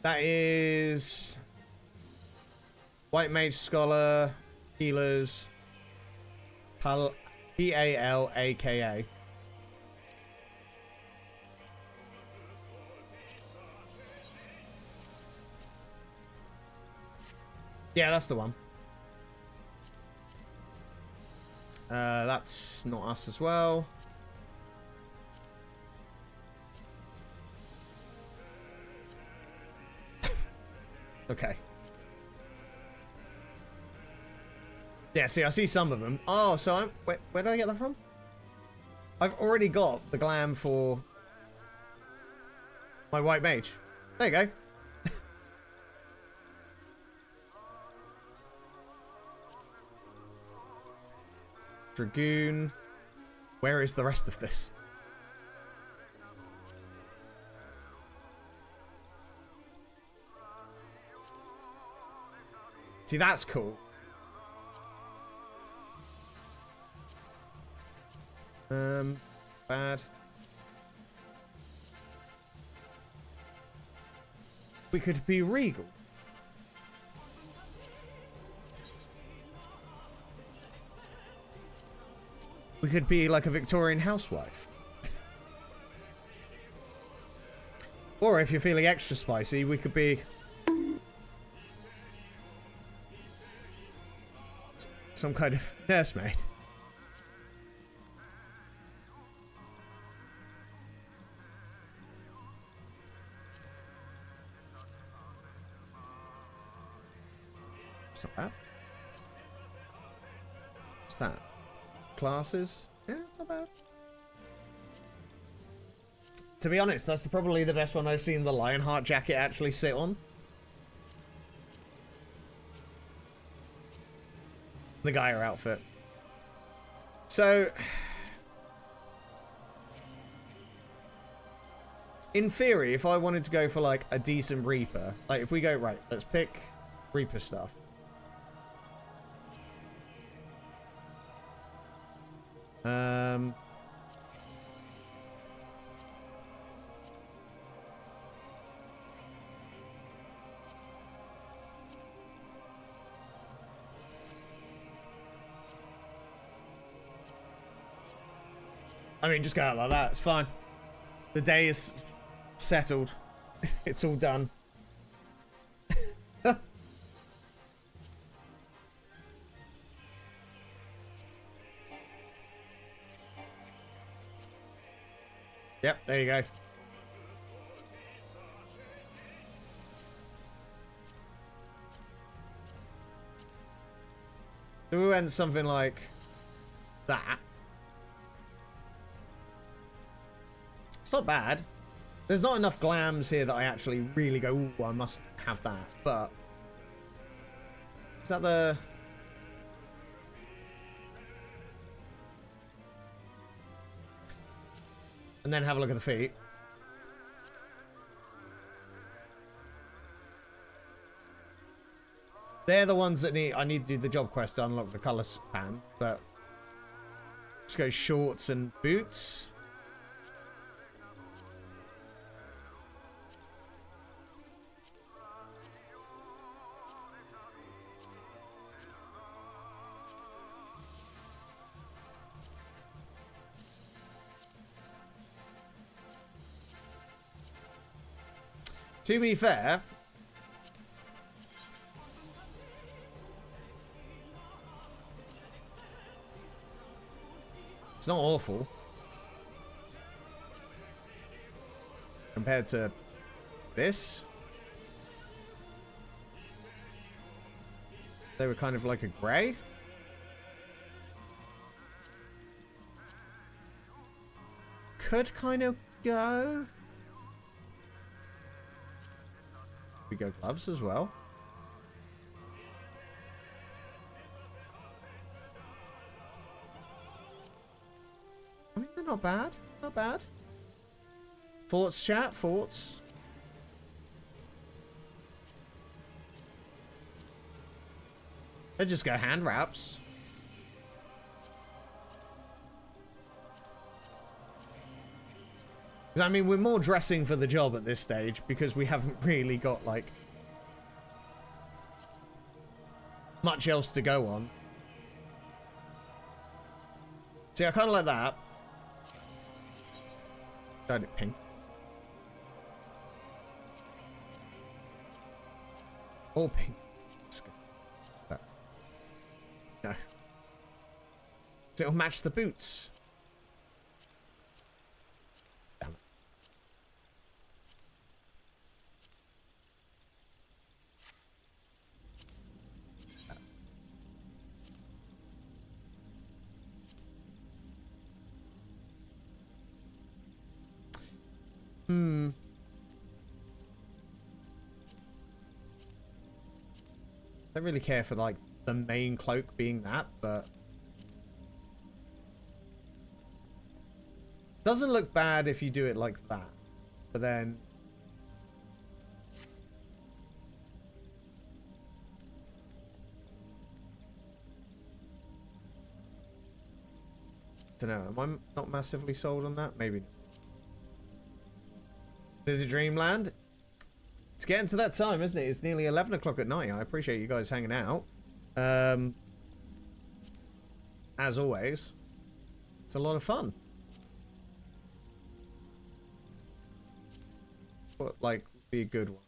That is White Mage Scholar, Healers, P-A-L-A-K-A. Yeah, that's the one. That's not us as well. Okay. Yeah, see, I see some of them. Oh, so I'm... Where did I get that from? I've already got the glam for my white mage. There you go. Dragoon. Where is the rest of this? See, that's cool. Bad. We could be regal. We could be like a Victorian housewife. Or if you're feeling extra spicy, we could be some kind of nursemaid. It's not bad. What's that? Classes? Yeah, it's not bad. To be honest, that's probably the best one I've seen the Lionheart jacket actually sit on. The Gaia outfit. So, in theory, if I wanted to go for like a decent Reaper, like if we go, right, let's pick Reaper stuff. I mean, just go out like that. It's fine. The day is settled. It's all done. Yep, there you go. So we went something like that. It's not bad. There's not enough glams here that I actually really go, ooh, I must have that. But is that the... And then have a look at the feet. They're the ones that I need to do the job quest to unlock the colour span, but just go shorts and boots. To be fair, it's not awful compared to this. They were kind of like a grey. Could kind of go. go gloves as well. I mean, they're not bad. Not bad. Thoughts, chat? Thoughts? Let's just go hand wraps. I mean, we're more dressing for the job at this stage because we haven't really got, like, much else to go on. See, I kind of like that. Dyed it pink. All pink. No. So it'll match the boots. Damn it. Don't really care for, like, the main cloak being that, but doesn't look bad if you do it like that. But then don't know, am I not massively sold on that? Maybe. There's a Dreamland. It's getting to that time, isn't it? It's nearly 11 o'clock at night. I appreciate you guys hanging out. As always, it's a lot of fun. But, like, be a good one.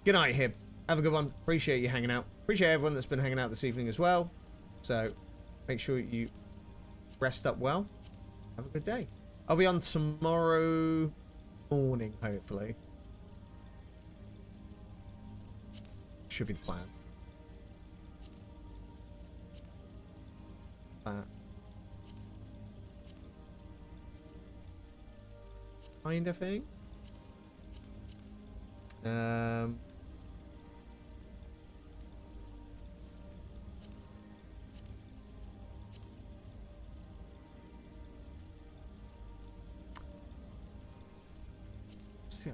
Good night, Hib. Have a good one. Appreciate you hanging out. Appreciate everyone that's been hanging out this evening as well. So, make sure you rest up well. Have a good day. I'll be on tomorrow morning, hopefully. Should be the plan. That. Kind of thing. See,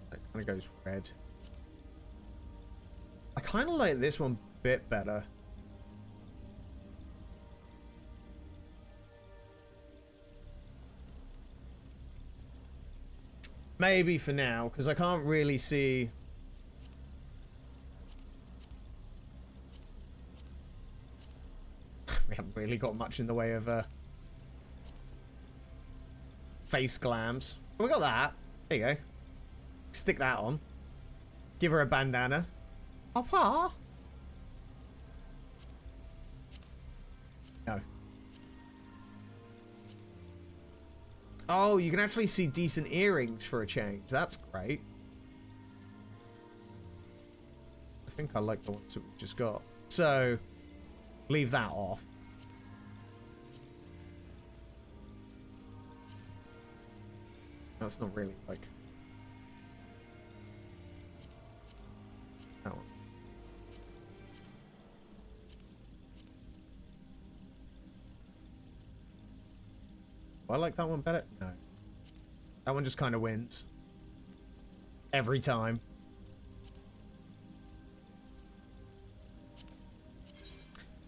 that kind of goes red. I kind of like this one a bit better. Maybe for now, because I can't really see. We haven't really got much in the way of face glams. We got that. There you go. Stick that on. Give her a bandana. Papa. No. Oh, you can actually see decent earrings for a change. That's great. I think I like the ones that we've just got. So, leave that off. That's not really like... that one. I like that one better. No. That one just kind of wins. Every time.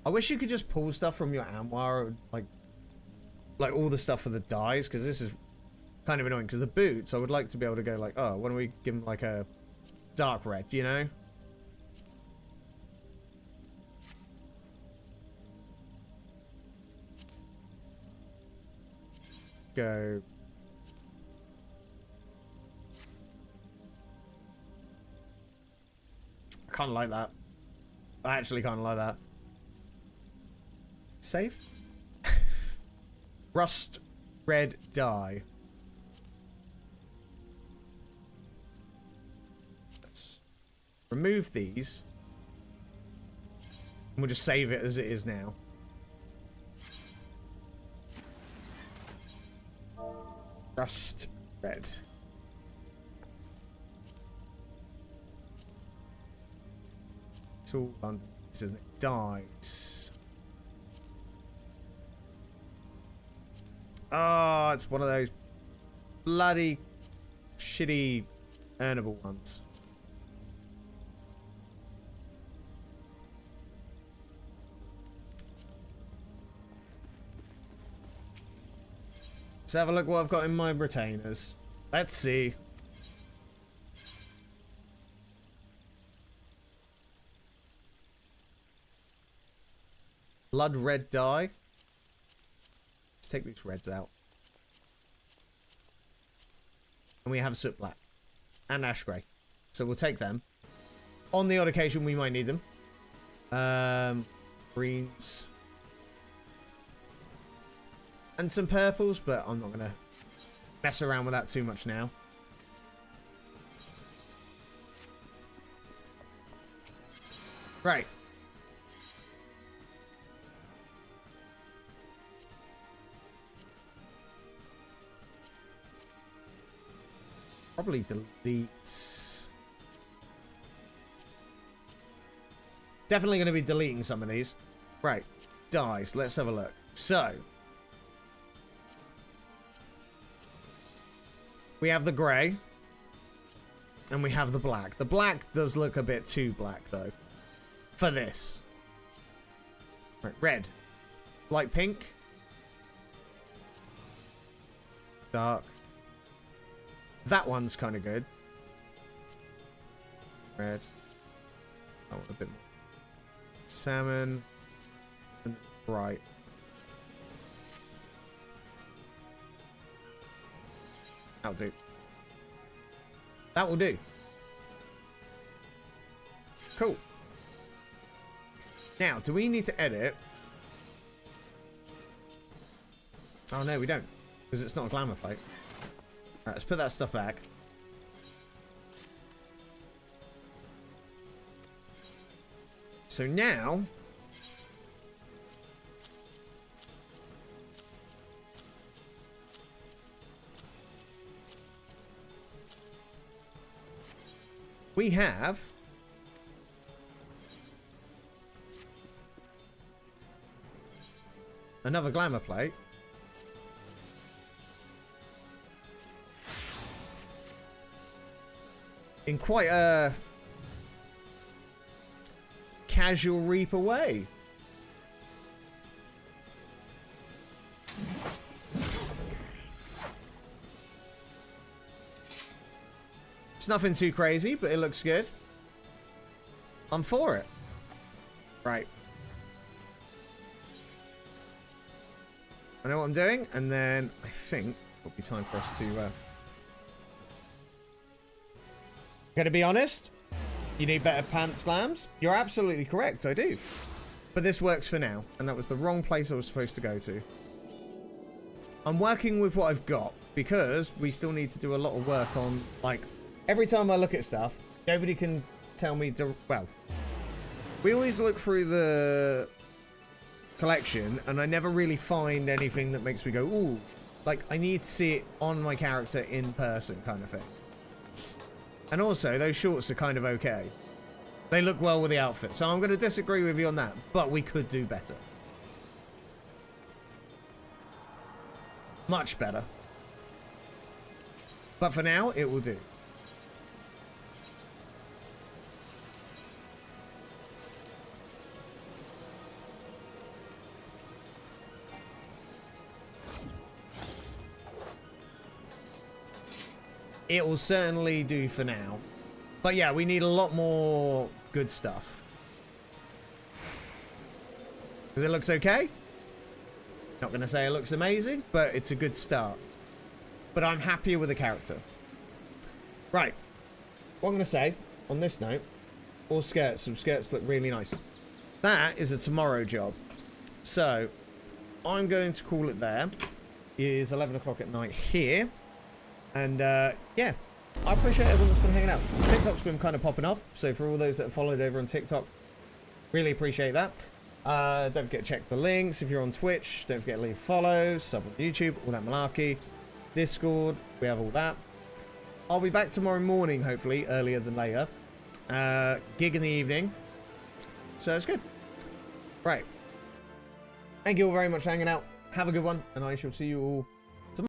I wish you could just pull stuff from your armoire, like all the stuff for the dyes, because this is kind of annoying. Because the boots, I would like to be able to go like, oh, why don't we give them like a dark red, you know? Go. I kind of like that. I actually kind of like that. Save. Rust red dye. Let's remove these. And we'll just save it as it is now. Rust red. It's all London, isn't it? Dice. Oh, it's one of those bloody shitty earnable ones. Let's have a look what I've got in my retainers. Let's see. Blood red dye. Let's take these reds out. And we have soot black. And ash grey. So we'll take them. On the odd occasion we might need them. Greens. And some purples, but I'm not going to mess around with that too much now. Right. Probably delete. Definitely going to be deleting some of these. Right. Dyes. Let's have a look. So. We have the grey. And we have the black. The black does look a bit too black, though. For this. Right. Red. Light pink. Dark. That one's kind of good. Red. I want a bit more. Salmon. And bright. That'll do. That will do. Cool. Now, do we need to edit? Oh no, we don't. Because it's not a glamour plate. Alright, let's put that stuff back. So now... we have... another glamour plate. In quite a casual Reaper way. It's nothing too crazy, but it looks good. I'm for it. Right. I know what I'm doing, and then I think it'll be time for us to... Gonna be honest, you need better pants, Glams. You're absolutely correct, I do. But this works for now, and that was the wrong place I was supposed to go to. I'm working with what I've got, because we still need to do a lot of work on, like, every time I look at stuff, nobody can tell me to, well, we always look through the collection, and I never really find anything that makes me go, ooh, like, I need to see it on my character in person, kind of thing. And also, those shorts are kind of okay. They look well with the outfit. So I'm going to disagree with you on that. But we could do better. Much better. But for now, it will do. It will certainly do for now. But yeah, we need a lot more good stuff. Because it looks okay. Not going to say it looks amazing, but it's a good start. But I'm happier with the character. Right. What I'm going to say, on this note, all skirts. Some skirts look really nice. That is a tomorrow job. So, I'm going to call it there. It is 11 o'clock at night here. And, yeah, I appreciate everyone that's been hanging out. TikTok's been kind of popping off, so for all those that have followed over on TikTok, really appreciate that. Don't forget to check the links if you're on Twitch. Don't forget to leave follows, sub on YouTube, all that malarkey. Discord, we have all that. I'll be back tomorrow morning, hopefully, earlier than later. Gig in the evening. So it's good. Right. Thank you all very much for hanging out. Have a good one, and I shall see you all